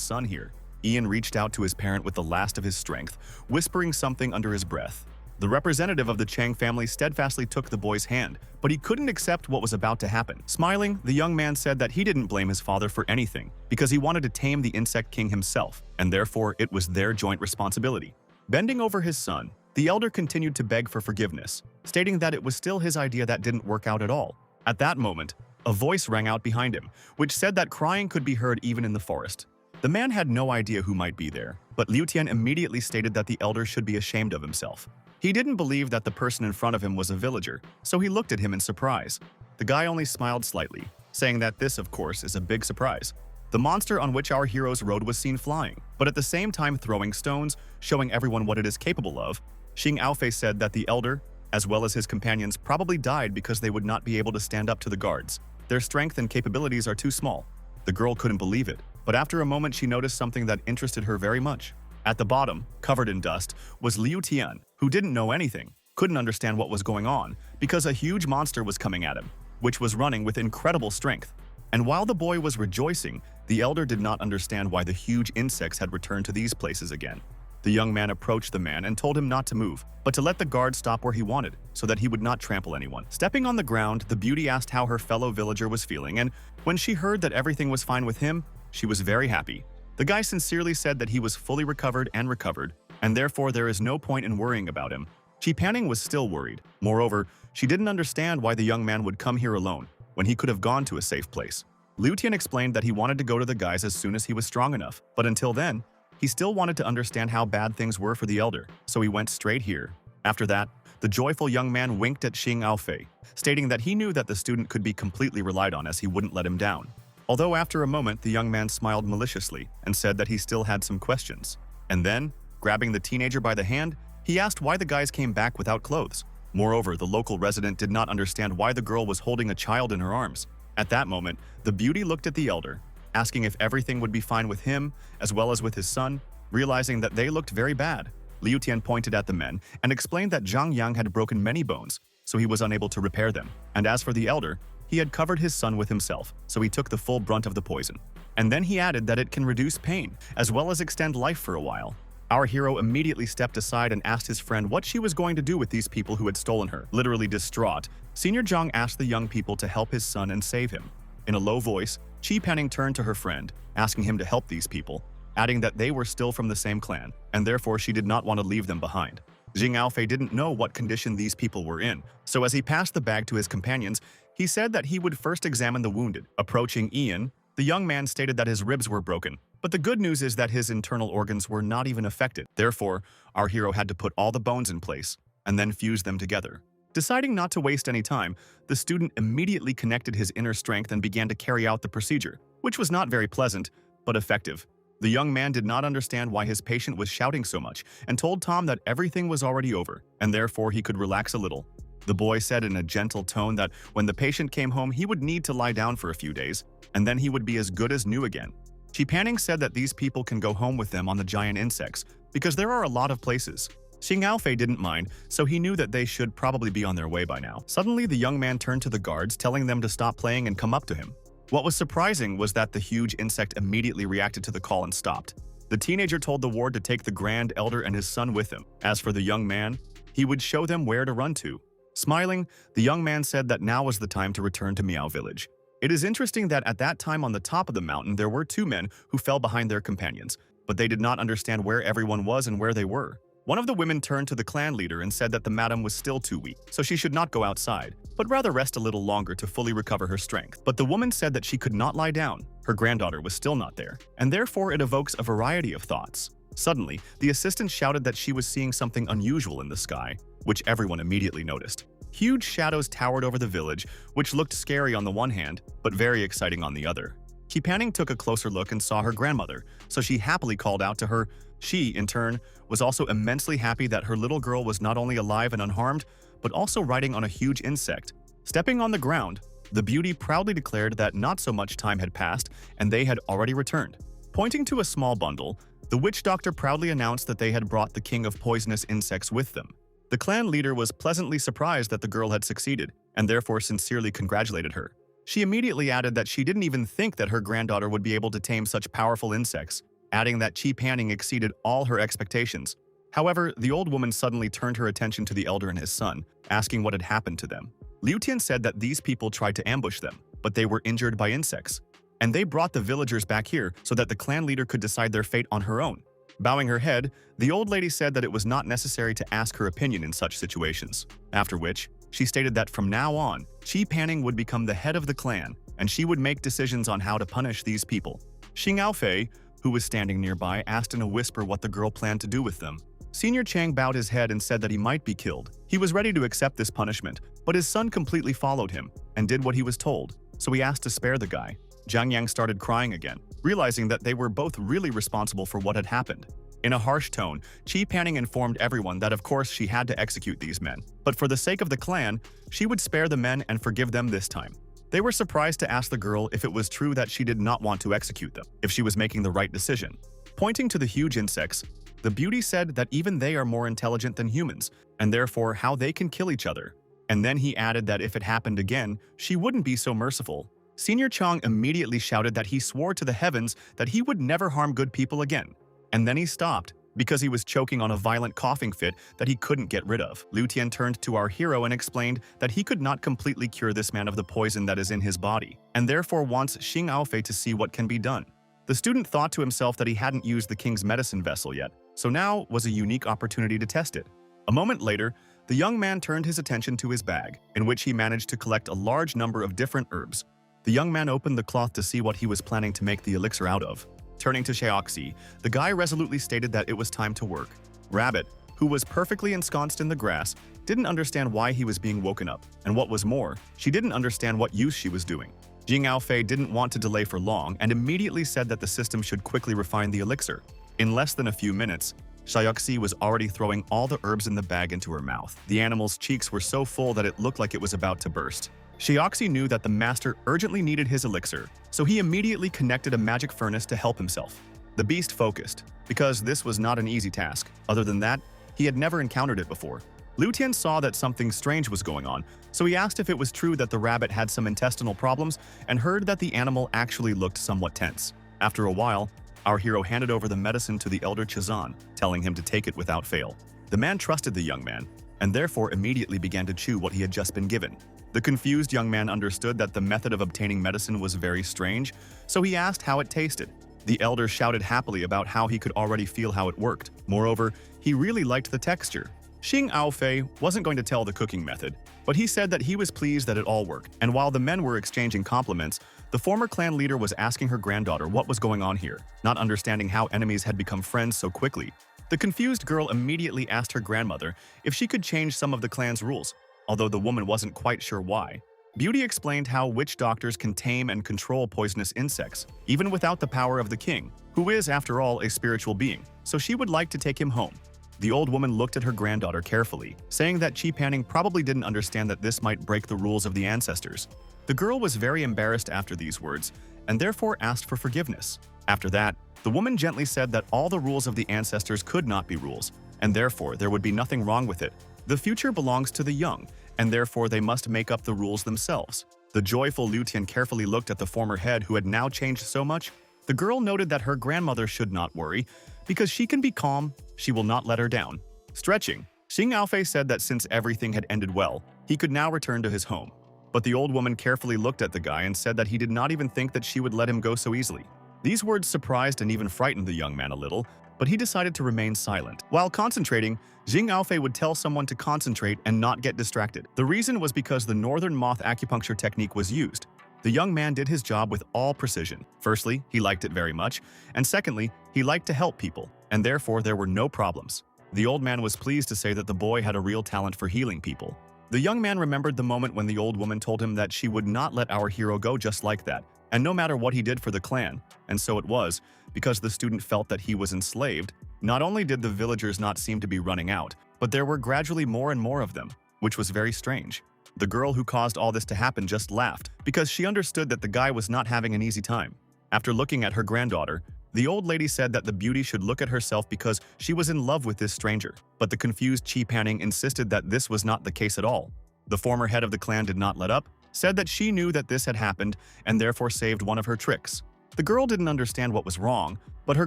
son here. Ian reached out to his parent with the last of his strength, whispering something under his breath. The representative of the Chang family steadfastly took the boy's hand, but he couldn't accept what was about to happen. Smiling, the young man said that he didn't blame his father for anything, because he wanted to tame the insect king himself, and therefore it was their joint responsibility. Bending over his son, the elder continued to beg for forgiveness, stating that it was still his idea that didn't work out at all. At that moment, a voice rang out behind him, which said that crying could be heard even in the forest. The man had no idea who might be there, but Liu Tian immediately stated that the elder should be ashamed of himself. He didn't believe that the person in front of him was a villager, so he looked at him in surprise. The guy only smiled slightly, saying that this, of course, is a big surprise. The monster on which our heroes rode was seen flying, but at the same time throwing stones, showing everyone what it is capable of. Xing Aofei said that the elder, as well as his companions, probably died because they would not be able to stand up to the guards. Their strength and capabilities are too small. The girl couldn't believe it, but after a moment she noticed something that interested her very much. At the bottom, covered in dust, was Liu Tian, who didn't know anything, couldn't understand what was going on, because a huge monster was coming at him, which was running with incredible strength. And while the boy was rejoicing, the elder did not understand why the huge insects had returned to these places again. The young man approached the man and told him not to move, but to let the guard stop where he wanted, so that he would not trample anyone. Stepping on the ground, the beauty asked how her fellow villager was feeling, and when she heard that everything was fine with him, she was very happy. The guy sincerely said that he was fully recovered, and therefore there is no point in worrying about him. Chi Panning was still worried. Moreover, she didn't understand why the young man would come here alone, when he could have gone to a safe place. Liu Tian explained that he wanted to go to the guys as soon as he was strong enough, but until then, he still wanted to understand how bad things were for the elder, so he went straight here. After that, the joyful young man winked at Xing Aofei, stating that he knew that the student could be completely relied on as he wouldn't let him down. Although after a moment, the young man smiled maliciously and said that he still had some questions. And then, grabbing the teenager by the hand, he asked why the guys came back without clothes. Moreover, the local resident did not understand why the girl was holding a child in her arms. At that moment, the beauty looked at the elder, asking if everything would be fine with him, as well as with his son, realizing that they looked very bad. Liu Tian pointed at the men and explained that Zhang Yang had broken many bones, so he was unable to repair them. And as for the elder, he had covered his son with himself, so he took the full brunt of the poison. And then he added that it can reduce pain, as well as extend life for a while. Our hero immediately stepped aside and asked his friend what she was going to do with these people who had stolen her. Literally distraught, Senior Zhang asked the young people to help his son and save him. In a low voice, Chi Panning turned to her friend, asking him to help these people, adding that they were still from the same clan, and therefore she did not want to leave them behind. Jing Aofei didn't know what condition these people were in, so as he passed the bag to his companions, he said that he would first examine the wounded. Approaching Ian, the young man stated that his ribs were broken, but the good news is that his internal organs were not even affected. Therefore, our hero had to put all the bones in place and then fuse them together. Deciding not to waste any time, the student immediately connected his inner strength and began to carry out the procedure, which was not very pleasant, but effective. The young man did not understand why his patient was shouting so much and told Tom that everything was already over, and therefore he could relax a little. The boy said in a gentle tone that when the patient came home, he would need to lie down for a few days, and then he would be as good as new again. Chi Panning said that these people can go home with them on the giant insects, because there are a lot of places. Xing Aofei didn't mind, so he knew that they should probably be on their way by now. Suddenly, the young man turned to the guards, telling them to stop playing and come up to him. What was surprising was that the huge insect immediately reacted to the call and stopped. The teenager told the ward to take the Grand Elder and his son with him. As for the young man, he would show them where to run to. Smiling, the young man said that now was the time to return to Miao Village. It is interesting that at that time on the top of the mountain there were two men who fell behind their companions, but they did not understand where everyone was and where they were. One of the women turned to the clan leader and said that the madam was still too weak, so she should not go outside, but rather rest a little longer to fully recover her strength. But the woman said that she could not lie down. Her granddaughter was still not there, and therefore it evokes a variety of thoughts. Suddenly, the assistant shouted that she was seeing something unusual in the sky, which everyone immediately noticed. Huge shadows towered over the village, which looked scary on the one hand, but very exciting on the other. Chi Panning took a closer look and saw her grandmother, so she happily called out to her. She, in turn, was also immensely happy that her little girl was not only alive and unharmed, but also riding on a huge insect. Stepping on the ground, the beauty proudly declared that not so much time had passed and they had already returned. Pointing to a small bundle, the witch doctor proudly announced that they had brought the king of poisonous insects with them. The clan leader was pleasantly surprised that the girl had succeeded, and therefore sincerely congratulated her. She immediately added that she didn't even think that her granddaughter would be able to tame such powerful insects, adding that Chi Panning exceeded all her expectations. However, the old woman suddenly turned her attention to the elder and his son, asking what had happened to them. Liu Tian said that these people tried to ambush them, but they were injured by insects, and they brought the villagers back here so that the clan leader could decide their fate on her own. Bowing her head, the old lady said that it was not necessary to ask her opinion in such situations, after which she stated that from now on, Chi Panning would become the head of the clan, and she would make decisions on how to punish these people. Xing Aofei, who was standing nearby, asked in a whisper what the girl planned to do with them. Senior Chang bowed his head and said that he might be killed. He was ready to accept this punishment, but his son completely followed him and did what he was told, so he asked to spare the guy. Zhang Yang started crying again, realizing that they were both really responsible for what had happened. In a harsh tone, Chi Panning informed everyone that of course she had to execute these men, but for the sake of the clan, she would spare the men and forgive them this time. They were surprised to ask the girl if it was true that she did not want to execute them, if she was making the right decision. Pointing to the huge insects, the beauty said that even they are more intelligent than humans, and therefore how they can kill each other. And then he added that if it happened again, she wouldn't be so merciful. Senior Chang immediately shouted that he swore to the heavens that he would never harm good people again. And then he stopped, because he was choking on a violent coughing fit that he couldn't get rid of. Liu Tian turned to our hero and explained that he could not completely cure this man of the poison that is in his body, and therefore wants Xing Aofei to see what can be done. The student thought to himself that he hadn't used the king's medicine vessel yet, so now was a unique opportunity to test it. A moment later, the young man turned his attention to his bag, in which he managed to collect a large number of different herbs. The young man opened the cloth to see what he was planning to make the elixir out of. Turning to Xiaoxi, the guy resolutely stated that it was time to work. Rabbit, who was perfectly ensconced in the grass, didn't understand why he was being woken up, and what was more, she didn't understand what use she was doing. Jing Aofei didn't want to delay for long and immediately said that the system should quickly refine the elixir. In less than a few minutes, Xiaoxi was already throwing all the herbs in the bag into her mouth. The animal's cheeks were so full that it looked like it was about to burst. Xiaoxi knew that the master urgently needed his elixir, so he immediately connected a magic furnace to help himself. The beast focused, because this was not an easy task. Other than that, he had never encountered it before. Liu Tian saw that something strange was going on, so he asked if it was true that the rabbit had some intestinal problems and heard that the animal actually looked somewhat tense. After a while, Our hero handed over the medicine to the elder Chazan, telling him to take it without fail. The man trusted the young man, and therefore immediately began to chew what he had just been given. The confused young man understood that the method of obtaining medicine was very strange, so he asked how it tasted. The elder shouted happily about how he could already feel how it worked. Moreover, he really liked the texture. Xing Aofei wasn't going to tell the cooking method, but he said that he was pleased that it all worked. And while the men were exchanging compliments, the former clan leader was asking her granddaughter what was going on here, not understanding how enemies had become friends so quickly. The confused girl immediately asked her grandmother if she could change some of the clan's rules, although the woman wasn't quite sure why. Beauty explained how witch doctors can tame and control poisonous insects, even without the power of the king, who is, after all, a spiritual being, so she would like to take him home. The old woman looked at her granddaughter carefully, saying that Chi Panning probably didn't understand that this might break the rules of the ancestors. The girl was very embarrassed after these words, and therefore asked for forgiveness. After that, the woman gently said that all the rules of the ancestors could not be rules, and therefore there would be nothing wrong with it. The future belongs to the young, and therefore they must make up the rules themselves. The joyful Liu Tian carefully looked at the former head who had now changed so much. The girl noted that her grandmother should not worry, because she can be calm, she will not let her down. Stretching, Xing Aofei said that since everything had ended well, he could now return to his home. But the old woman carefully looked at the guy and said that he did not even think that she would let him go so easily. These words surprised and even frightened the young man a little, but he decided to remain silent. While concentrating, Xing Aofei would tell someone to concentrate and not get distracted. The reason was because the northern moth acupuncture technique was used. The young man did his job with all precision. Firstly, he liked it very much, and secondly, he liked to help people, and therefore there were no problems. The old man was pleased to say that the boy had a real talent for healing people. The young man remembered the moment when the old woman told him that she would not let our hero go just like that, and no matter what he did for the clan. And so it was, because the student felt that he was enslaved. Not only did the villagers not seem to be running out, but there were gradually more and more of them, which was very strange. The girl who caused all this to happen just laughed, because she understood that the guy was not having an easy time. After looking at her granddaughter, the old lady said that the beauty should look at herself because she was in love with this stranger. But the confused Chi Panning insisted that this was not the case at all. The former head of the clan did not let up, said that she knew that this had happened and therefore saved one of her tricks. The girl didn't understand what was wrong, but her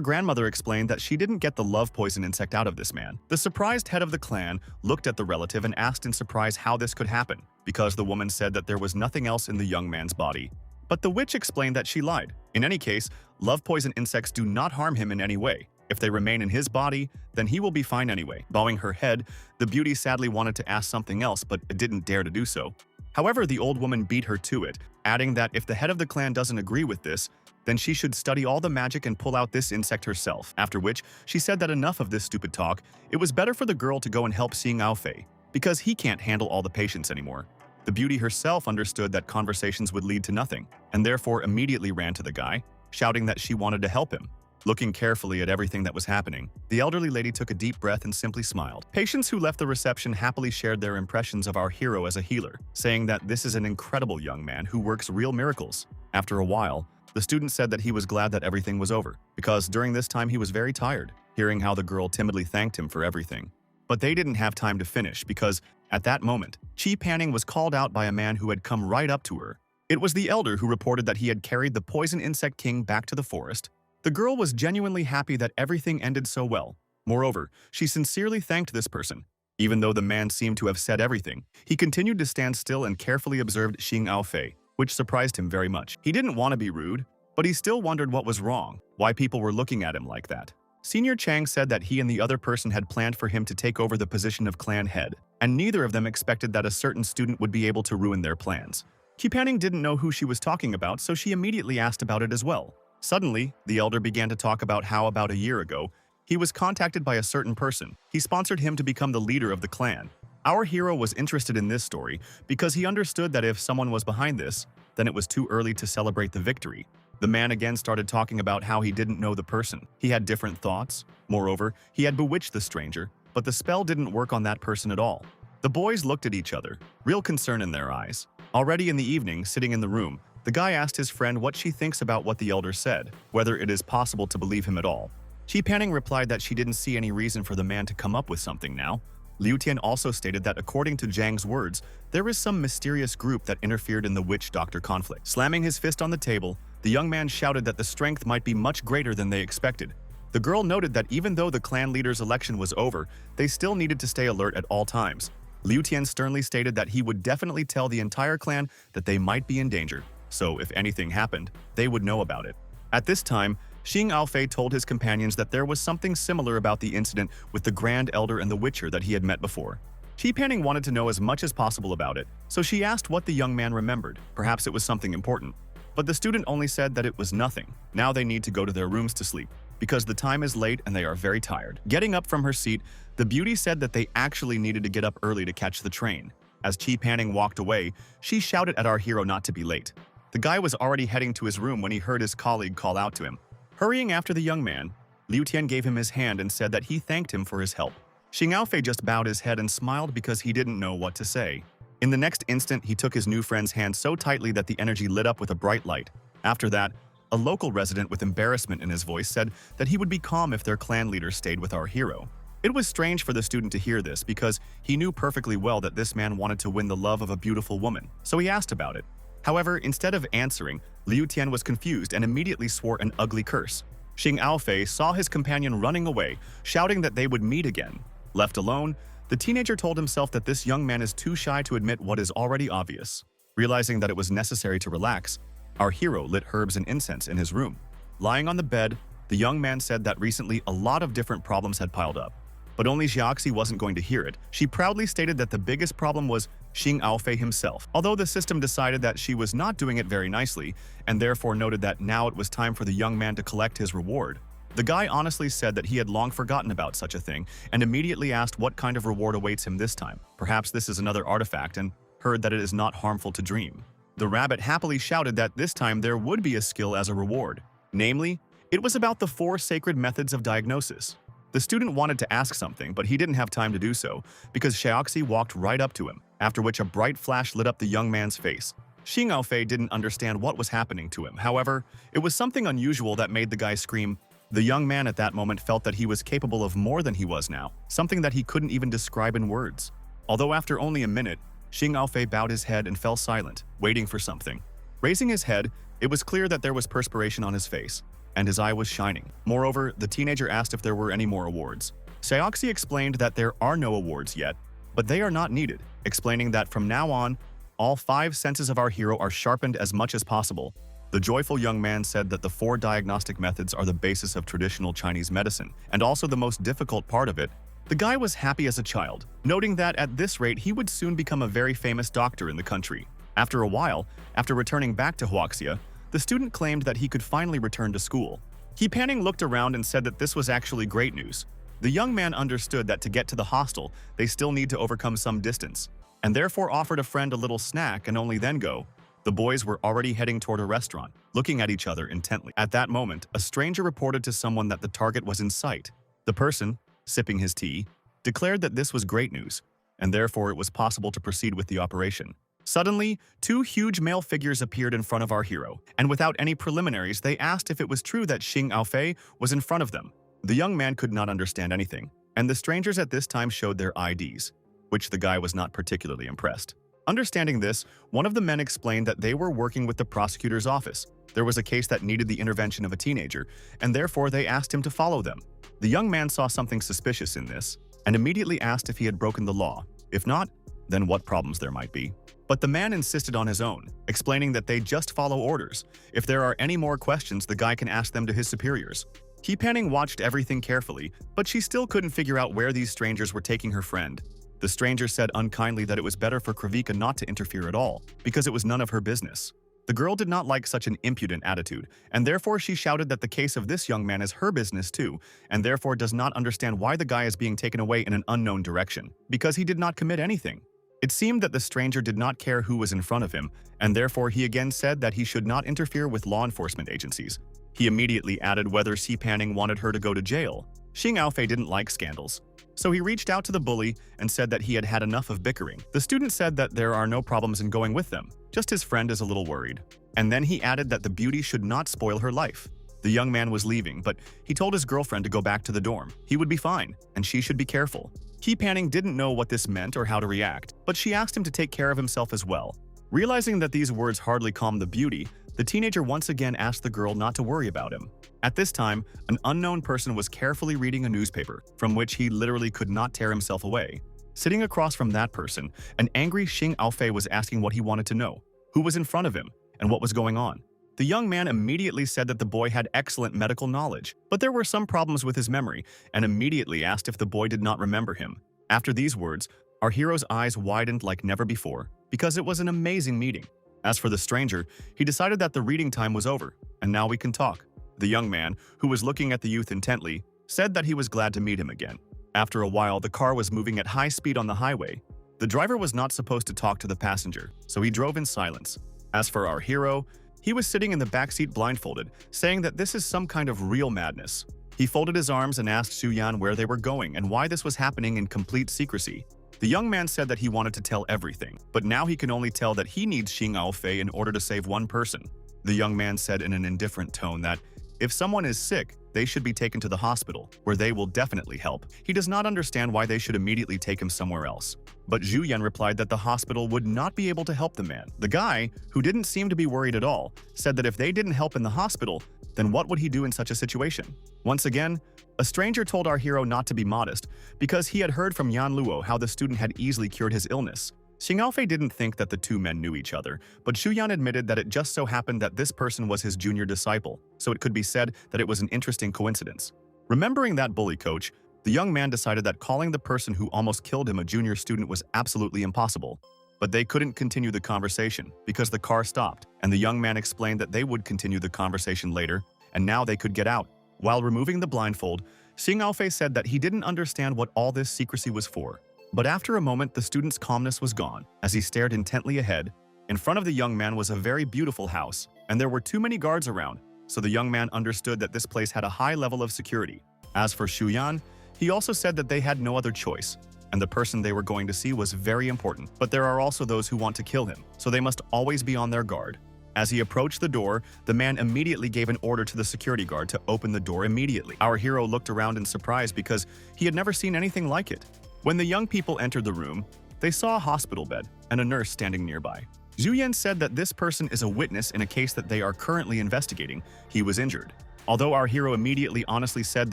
grandmother explained that she didn't get the love poison insect out of this man. The surprised head of the clan looked at the relative and asked in surprise how this could happen, because the woman said that there was nothing else in the young man's body. But the witch explained that she lied. In any case, love poison insects do not harm him in any way. If they remain in his body, then he will be fine anyway. Bowing her head, the beauty sadly wanted to ask something else, but didn't dare to do so. However, the old woman beat her to it, adding that if the head of the clan doesn't agree with this, then she should study all the magic and pull out this insect herself. After which, she said that enough of this stupid talk, it was better for the girl to go and help Xing Aofei, because he can't handle all the patients anymore. The beauty herself understood that conversations would lead to nothing, and therefore immediately ran to the guy, shouting that she wanted to help him. Looking carefully at everything that was happening, the elderly lady took a deep breath and simply smiled. Patients who left the reception happily shared their impressions of our hero as a healer, saying that this is an incredible young man who works real miracles. After a while, the student said that he was glad that everything was over, because during this time he was very tired, hearing how the girl timidly thanked him for everything. But they didn't have time to finish, because at that moment, Chi Panning was called out by a man who had come right up to her. It was the elder who reported that he had carried the poison insect king back to the forest. The girl was genuinely happy that everything ended so well. Moreover, she sincerely thanked this person. Even though the man seemed to have said everything, he continued to stand still and carefully observed Xing Aofei, which surprised him very much. He didn't want to be rude, but he still wondered what was wrong, why people were looking at him like that. Senior Chang said that he and the other person had planned for him to take over the position of clan head, and neither of them expected that a certain student would be able to ruin their plans. Chi Panning didn't know who she was talking about, so she immediately asked about it as well. Suddenly, the elder began to talk about how about a year ago, he was contacted by a certain person. He sponsored him to become the leader of the clan. Our hero was interested in this story because he understood that if someone was behind this, then it was too early to celebrate the victory. The man again started talking about how he didn't know the person. He had different thoughts. Moreover, he had bewitched the stranger, but the spell didn't work on that person at all. The boys looked at each other, real concern in their eyes. Already in the evening, sitting in the room, the guy asked his friend what she thinks about what the elder said, whether it is possible to believe him at all. Chi Panning replied that she didn't see any reason for the man to come up with something now. Liu Tian also stated that according to Zhang's words, there is some mysterious group that interfered in the witch-doctor conflict. Slamming his fist on the table, the young man shouted that the strength might be much greater than they expected. The girl noted that even though the clan leader's election was over, they still needed to stay alert at all times. Liu Tian sternly stated that he would definitely tell the entire clan that they might be in danger, so if anything happened, they would know about it. At this time, Xing Aofei told his companions that there was something similar about the incident with the Grand Elder and the Witcher that he had met before. Qi Panning wanted to know as much as possible about it, so she asked what the young man remembered. Perhaps it was something important. But the student only said that it was nothing. Now they need to go to their rooms to sleep, because the time is late and they are very tired. Getting up from her seat, the beauty said that they actually needed to get up early to catch the train. As Qi Panning walked away, she shouted at our hero not to be late. The guy was already heading to his room when he heard his colleague call out to him. Hurrying after the young man, Liu Tian gave him his hand and said that he thanked him for his help. Xing Aofei just bowed his head and smiled because he didn't know what to say. In the next instant, he took his new friend's hand so tightly that the energy lit up with a bright light. After that, a local resident with embarrassment in his voice said that he would be calm if their clan leader stayed with our hero. It was strange for the student to hear this because he knew perfectly well that this man wanted to win the love of a beautiful woman, so he asked about it. However, instead of answering, Liu Tian was confused and immediately swore an ugly curse. Xing Aofei saw his companion running away, shouting that they would meet again. Left alone, the teenager told himself that this young man is too shy to admit what is already obvious. Realizing that it was necessary to relax, our hero lit herbs and incense in his room. Lying on the bed, the young man said that recently a lot of different problems had piled up. But only Xiaoxi wasn't going to hear it. She proudly stated that the biggest problem was Xing Aofei himself, although the system decided that she was not doing it very nicely, and therefore noted that now it was time for the young man to collect his reward. The guy honestly said that he had long forgotten about such a thing, and immediately asked what kind of reward awaits him this time. Perhaps this is another artifact, and heard that it is not harmful to dream. The rabbit happily shouted that this time there would be a skill as a reward. Namely, it was about the 4 sacred methods of diagnosis. The student wanted to ask something, but he didn't have time to do so, because Xiaoxi walked right up to him, after which a bright flash lit up the young man's face. Xing Aofei didn't understand what was happening to him. However, it was something unusual that made the guy scream. The young man at that moment felt that he was capable of more than he was now, something that he couldn't even describe in words. Although after only a minute, Xing Aofei bowed his head and fell silent, waiting for something. Raising his head, it was clear that there was perspiration on his face, and his eye was shining. Moreover, the teenager asked if there were any more awards. Xiaoxi explained that there are no awards yet, but they are not needed, explaining that from now on, all 5 senses of our hero are sharpened as much as possible. The joyful young man said that the 4 diagnostic methods are the basis of traditional Chinese medicine, and also the most difficult part of it. The guy was happy as a child, noting that at this rate he would soon become a very famous doctor in the country. After a while, after returning back to Huaxia, the student claimed that he could finally return to school. Qi Panning looked around and said that this was actually great news. The young man understood that to get to the hostel, they still need to overcome some distance, and therefore offered a friend a little snack and only then go. The boys were already heading toward a restaurant, looking at each other intently. At that moment, a stranger reported to someone that the target was in sight. The person, sipping his tea, declared that this was great news, and therefore it was possible to proceed with the operation. Suddenly, 2 huge male figures appeared in front of our hero, and without any preliminaries, they asked if it was true that Xing Aofei was in front of them. The young man could not understand anything, and the strangers at this time showed their IDs, which the guy was not particularly impressed. Understanding this, one of the men explained that they were working with the prosecutor's office. There was a case that needed the intervention of a teenager, and therefore they asked him to follow them. The young man saw something suspicious in this, and immediately asked if he had broken the law. If not, then what problems there might be. But the man insisted on his own, explaining that they just follow orders. If there are any more questions, the guy can ask them to his superiors. Qi Panning watched everything carefully, but she still couldn't figure out where these strangers were taking her friend. The stranger said unkindly that it was better for Kravika not to interfere at all, because it was none of her business. The girl did not like such an impudent attitude, and therefore she shouted that the case of this young man is her business too, and therefore does not understand why the guy is being taken away in an unknown direction, because he did not commit anything. It seemed that the stranger did not care who was in front of him, and therefore he again said that he should not interfere with law enforcement agencies. He immediately added whether Qi Panning wanted her to go to jail. Xing Aofei didn't like scandals, so he reached out to the bully and said that he had had enough of bickering. The student said that there are no problems in going with them, just his friend is a little worried. And then he added that the beauty should not spoil her life. The young man was leaving, but he told his girlfriend to go back to the dorm. He would be fine, and she should be careful. Ki Panning didn't know what this meant or how to react, but she asked him to take care of himself as well. Realizing that these words hardly calmed the beauty, the teenager once again asked the girl not to worry about him. At this time, an unknown person was carefully reading a newspaper, from which he literally could not tear himself away. Sitting across from that person, an angry Xing Aofei was asking what he wanted to know, who was in front of him, and what was going on. The young man immediately said that the boy had excellent medical knowledge, but there were some problems with his memory, and immediately asked if the boy did not remember him. After these words, our hero's eyes widened like never before, because it was an amazing meeting. As for the stranger, he decided that the reading time was over, and now we can talk. The young man, who was looking at the youth intently, said that he was glad to meet him again. After a while, the car was moving at high speed on the highway. The driver was not supposed to talk to the passenger, so he drove in silence. As for our hero, he was sitting in the backseat blindfolded, saying that this is some kind of real madness. He folded his arms and asked Xu Yan where they were going and why this was happening in complete secrecy. The young man said that he wanted to tell everything, but now he can only tell that he needs Xing Aofei in order to save one person. The young man said in an indifferent tone that if someone is sick, they should be taken to the hospital, where they will definitely help. He does not understand why they should immediately take him somewhere else. But Zhu Yan replied that the hospital would not be able to help the man. The guy, who didn't seem to be worried at all, said that if they didn't help in the hospital, then what would he do in such a situation? Once again, a stranger told our hero not to be modest, because he had heard from Yan Luo how the student had easily cured his illness. Xing Aofei didn't think that the two men knew each other, but Xu Yan admitted that it just so happened that this person was his junior disciple, so it could be said that it was an interesting coincidence. Remembering that bully coach, the young man decided that calling the person who almost killed him a junior student was absolutely impossible. But they couldn't continue the conversation because the car stopped, and the young man explained that they would continue the conversation later, and now they could get out. While removing the blindfold, Xing Aofei said that he didn't understand what all this secrecy was for. But after a moment, the student's calmness was gone. As he stared intently ahead, in front of the young man was a very beautiful house, and there were too many guards around, so the young man understood that this place had a high level of security. As for Xu Yan, he also said that they had no other choice, and the person they were going to see was very important. But there are also those who want to kill him, so they must always be on their guard. As he approached the door, the man immediately gave an order to the security guard to open the door immediately. Our hero looked around in surprise because he had never seen anything like it. When the young people entered the room, they saw a hospital bed and a nurse standing nearby. Zhu Yan said that this person is a witness in a case that they are currently investigating. He was injured. Although our hero immediately honestly said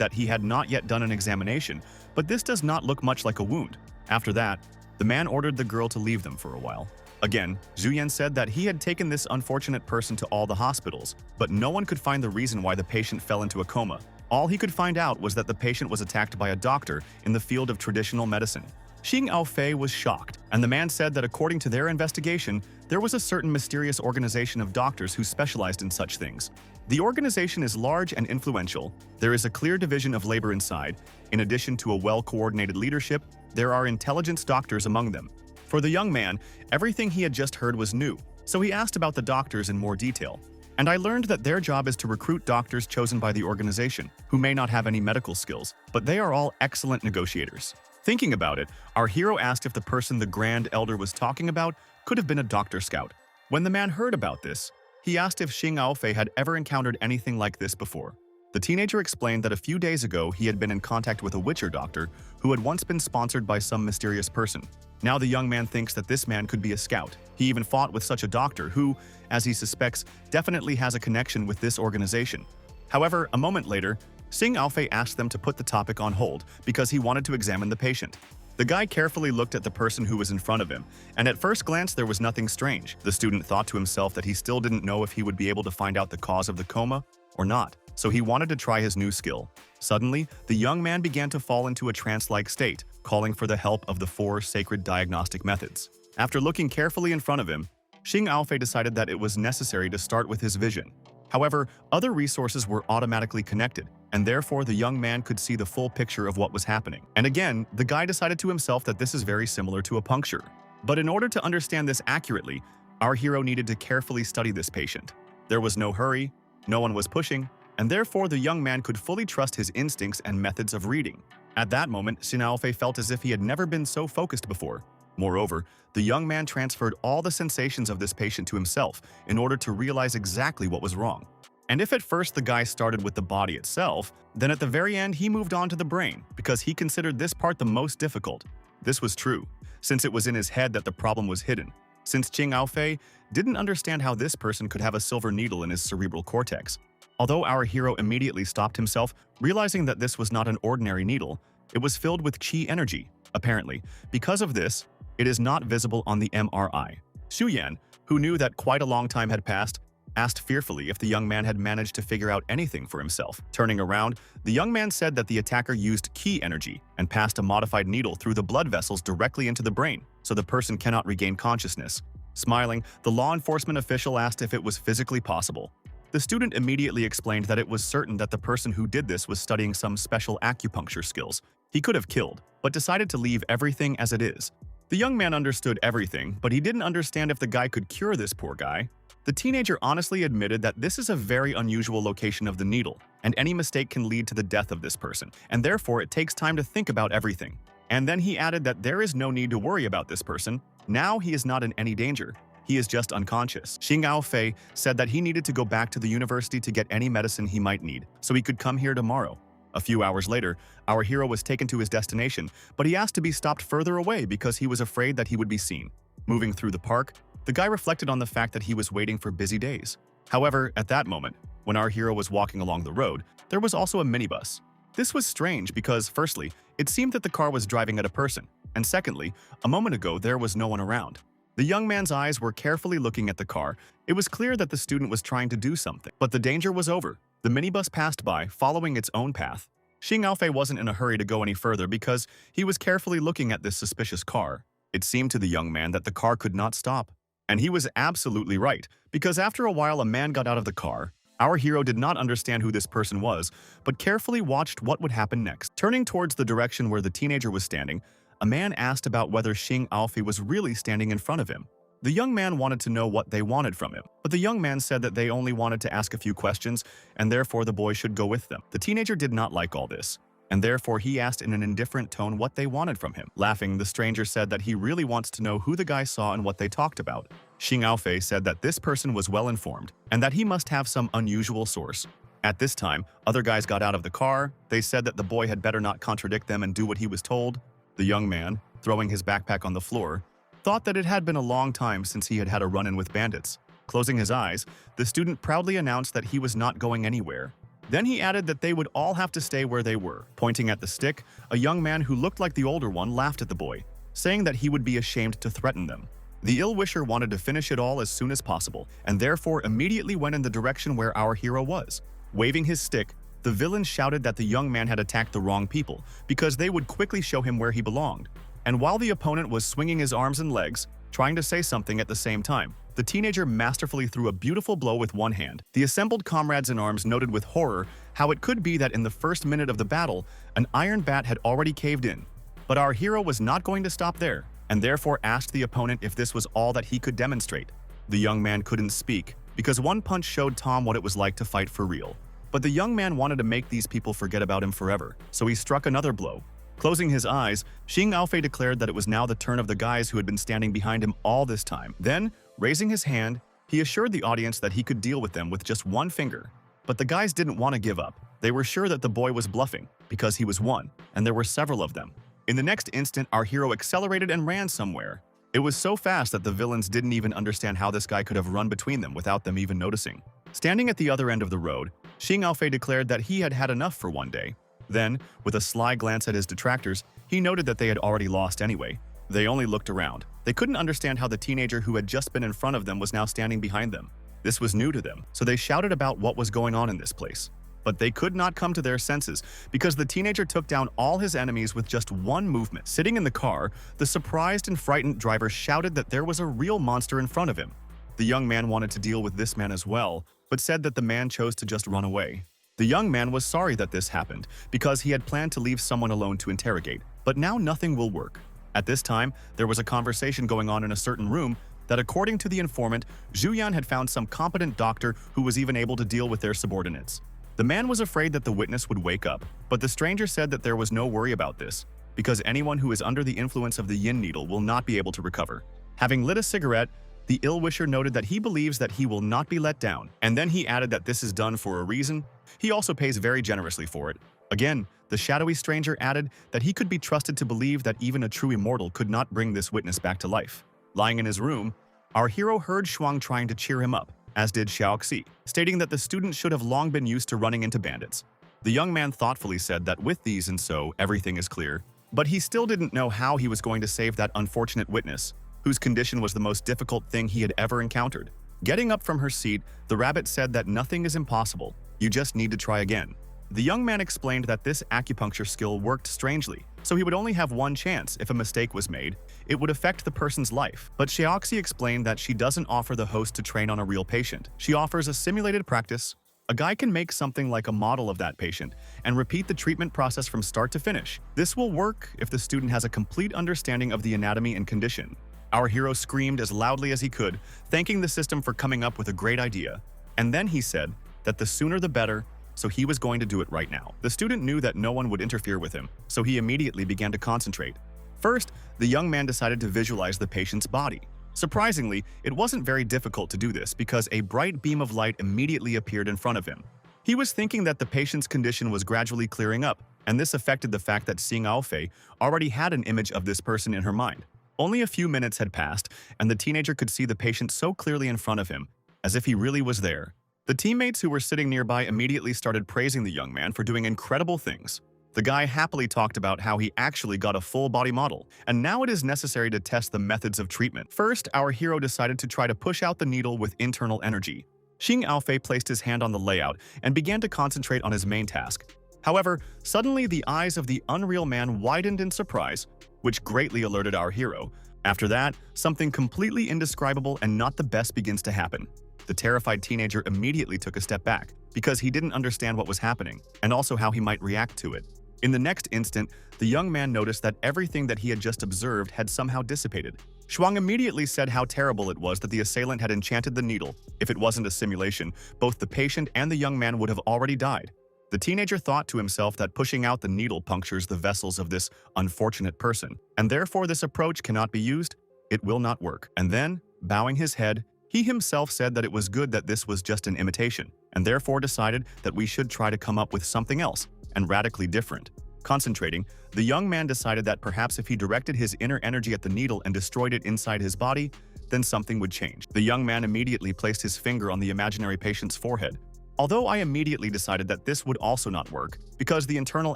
that he had not yet done an examination, but this does not look much like a wound. After that, the man ordered the girl to leave them for a while. Again, Zhu Yan said that he had taken this unfortunate person to all the hospitals, but no one could find the reason why the patient fell into a coma. All he could find out was that the patient was attacked by a doctor in the field of traditional medicine. Xing Aofei was shocked, and the man said that according to their investigation, there was a certain mysterious organization of doctors who specialized in such things. The organization is large and influential. There is a clear division of labor inside. In addition to a well-coordinated leadership, there are intelligence doctors among them. For the young man, everything he had just heard was new, so he asked about the doctors in more detail. And I learned that their job is to recruit doctors chosen by the organization, who may not have any medical skills, but they are all excellent negotiators. Thinking about it, our hero asked if the person the Grand Elder was talking about could have been a doctor scout. When the man heard about this, he asked if Xing Aofei had ever encountered anything like this before. The teenager explained that a few days ago he had been in contact with a witcher doctor who had once been sponsored by some mysterious person. Now the young man thinks that this man could be a scout. He even fought with such a doctor who, as he suspects, definitely has a connection with this organization. However, a moment later, Xing Aofei asked them to put the topic on hold because he wanted to examine the patient. The guy carefully looked at the person who was in front of him, and at first glance there was nothing strange. The student thought to himself that he still didn't know if he would be able to find out the cause of the coma or not, so he wanted to try his new skill. Suddenly, the young man began to fall into a trance-like state, calling for the help of the 4 sacred diagnostic methods. After looking carefully in front of him, Xing Aofei decided that it was necessary to start with his vision. However, other resources were automatically connected, and therefore the young man could see the full picture of what was happening. And again, the guy decided to himself that this is very similar to a puncture. But in order to understand this accurately, our hero needed to carefully study this patient. There was no hurry, no one was pushing, and therefore the young man could fully trust his instincts and methods of reading. At that moment, Xing Aofei felt as if he had never been so focused before. Moreover, the young man transferred all the sensations of this patient to himself in order to realize exactly what was wrong. And if at first the guy started with the body itself, then at the very end he moved on to the brain because he considered this part the most difficult. This was true, since it was in his head that the problem was hidden, since Qing Aofei didn't understand how this person could have a silver needle in his cerebral cortex. Although our hero immediately stopped himself, realizing that this was not an ordinary needle, it was filled with qi energy, apparently. Because of this, it is not visible on the MRI. Xu Yan, who knew that quite a long time had passed, asked fearfully if the young man had managed to figure out anything for himself. Turning around, the young man said that the attacker used qi energy and passed a modified needle through the blood vessels directly into the brain, so the person cannot regain consciousness. Smiling, the law enforcement official asked if it was physically possible. The student immediately explained that it was certain that the person who did this was studying some special acupuncture skills. He could have killed, but decided to leave everything as it is. The young man understood everything, but he didn't understand if the guy could cure this poor guy. The teenager honestly admitted that this is a very unusual location of the needle, and any mistake can lead to the death of this person, and therefore it takes time to think about everything. And then he added that there is no need to worry about this person. Now he is not in any danger. He is just unconscious. Xing Aofei said that he needed to go back to the university to get any medicine he might need, so he could come here tomorrow. A few hours later, our hero was taken to his destination, but he asked to be stopped further away because he was afraid that he would be seen. Moving through the park, the guy reflected on the fact that he was waiting for busy days. However, at that moment, when our hero was walking along the road, there was also a minibus. This was strange because, firstly, it seemed that the car was driving at a person, and secondly, a moment ago there was no one around. The young man's eyes were carefully looking at the car. It was clear that the student was trying to do something, but the danger was over. The minibus passed by, following its own path. Xing Aofei wasn't in a hurry to go any further because he was carefully looking at this suspicious car. It seemed to the young man that the car could not stop. And he was absolutely right, because after a while a man got out of the car. Our hero did not understand who this person was, but carefully watched what would happen next. Turning towards the direction where the teenager was standing, a man asked about whether Xing Aofei was really standing in front of him. The young man wanted to know what they wanted from him, but the young man said that they only wanted to ask a few questions, and therefore the boy should go with them. The teenager did not like all this, and therefore he asked in an indifferent tone what they wanted from him. Laughing, the stranger said that he really wants to know who the guy saw and what they talked about. Xing Aofei said that this person was well informed, and that he must have some unusual source. At this time, other guys got out of the car. They said that the boy had better not contradict them and do what he was told. The young man, throwing his backpack on the floor, thought that it had been a long time since he had had a run-in with bandits. Closing his eyes, the student proudly announced that he was not going anywhere. Then he added that they would all have to stay where they were. Pointing at the stick, a young man who looked like the older one laughed at the boy, saying that he would be ashamed to threaten them. The ill-wisher wanted to finish it all as soon as possible, and therefore immediately went in the direction where our hero was. Waving his stick, the villain shouted that the young man had attacked the wrong people, because they would quickly show him where he belonged. And while the opponent was swinging his arms and legs, trying to say something at the same time, the teenager masterfully threw a beautiful blow with one hand. The assembled comrades in arms noted with horror how it could be that in the first minute of the battle, an iron bat had already caved in. But our hero was not going to stop there, and therefore asked the opponent if this was all that he could demonstrate. The young man couldn't speak, because one punch showed Tom what it was like to fight for real. But the young man wanted to make these people forget about him forever, so he struck another blow. Closing his eyes, Xing Aofei declared that it was now the turn of the guys who had been standing behind him all this time. Then, raising his hand, he assured the audience that he could deal with them with just one finger. But the guys didn't want to give up. They were sure that the boy was bluffing, because he was one, and there were several of them. In the next instant, our hero accelerated and ran somewhere. It was so fast that the villains didn't even understand how this guy could have run between them without them even noticing. Standing at the other end of the road, Xing Aofei declared that he had had enough for one day. Then, with a sly glance at his detractors, he noted that they had already lost anyway. They only looked around. They couldn't understand how the teenager who had just been in front of them was now standing behind them. This was new to them, so they shouted about what was going on in this place. But they could not come to their senses, because the teenager took down all his enemies with just one movement. Sitting in the car, the surprised and frightened driver shouted that there was a real monster in front of him. The young man wanted to deal with this man as well, but said that the man chose to just run away. The young man was sorry that this happened, because he had planned to leave someone alone to interrogate, but now nothing will work. At this time, there was a conversation going on in a certain room that, according to the informant, Zhu Yan had found some competent doctor who was even able to deal with their subordinates. The man was afraid that the witness would wake up, but the stranger said that there was no worry about this, because anyone who is under the influence of the yin needle will not be able to recover. Having lit a cigarette, The ill-wisher noted that he believes that he will not be let down, and then he added that this is done for a reason. He also pays very generously for it. Again, the shadowy stranger added that he could be trusted to believe that even a true immortal could not bring this witness back to life. Lying in his room, our hero heard Shuang trying to cheer him up, as did Xiaoxi, stating that the student should have long been used to running into bandits. The young man thoughtfully said that with these and so, everything is clear, but he still didn't know how he was going to save that unfortunate witness, whose condition was the most difficult thing he had ever encountered. Getting up from her seat, the rabbit said that nothing is impossible, you just need to try again. The young man explained that this acupuncture skill worked strangely, so he would only have one chance. If a mistake was made, it would affect the person's life. But Xiaoxi explained that she doesn't offer the host to train on a real patient. She offers a simulated practice. A guy can make something like a model of that patient and repeat the treatment process from start to finish. This will work if the student has a complete understanding of the anatomy and condition. Our hero screamed as loudly as he could, thanking the system for coming up with a great idea. And then he said that the sooner the better, so he was going to do it right now. The student knew that no one would interfere with him, so he immediately began to concentrate. First, the young man decided to visualize the patient's body. Surprisingly, it wasn't very difficult to do this because a bright beam of light immediately appeared in front of him. He was thinking that the patient's condition was gradually clearing up, and this affected the fact that Xing Aofei already had an image of this person in her mind. Only a few minutes had passed, and the teenager could see the patient so clearly in front of him, as if he really was there. The teammates who were sitting nearby immediately started praising the young man for doing incredible things. The guy happily talked about how he actually got a full-body model, and now it is necessary to test the methods of treatment. First, our hero decided to try to push out the needle with internal energy. Xing Aofei placed his hand on the layout and began to concentrate on his main task. However, suddenly the eyes of the unreal man widened in surprise, which greatly alerted our hero. After that, something completely indescribable and not the best begins to happen. The terrified teenager immediately took a step back because he didn't understand what was happening and also how he might react to it. In the next instant, the young man noticed that everything that he had just observed had somehow dissipated. Shuang immediately said how terrible it was that the assailant had enchanted the needle. If it wasn't a simulation, both the patient and the young man would have already died. The teenager thought to himself that pushing out the needle punctures the vessels of this unfortunate person, and therefore this approach cannot be used. It will not work. And then, bowing his head, he himself said that it was good that this was just an imitation, and therefore decided that we should try to come up with something else and radically different. Concentrating, the young man decided that perhaps if he directed his inner energy at the needle and destroyed it inside his body, then something would change. The young man immediately placed his finger on the imaginary patient's forehead. Although I immediately decided that this would also not work, because the internal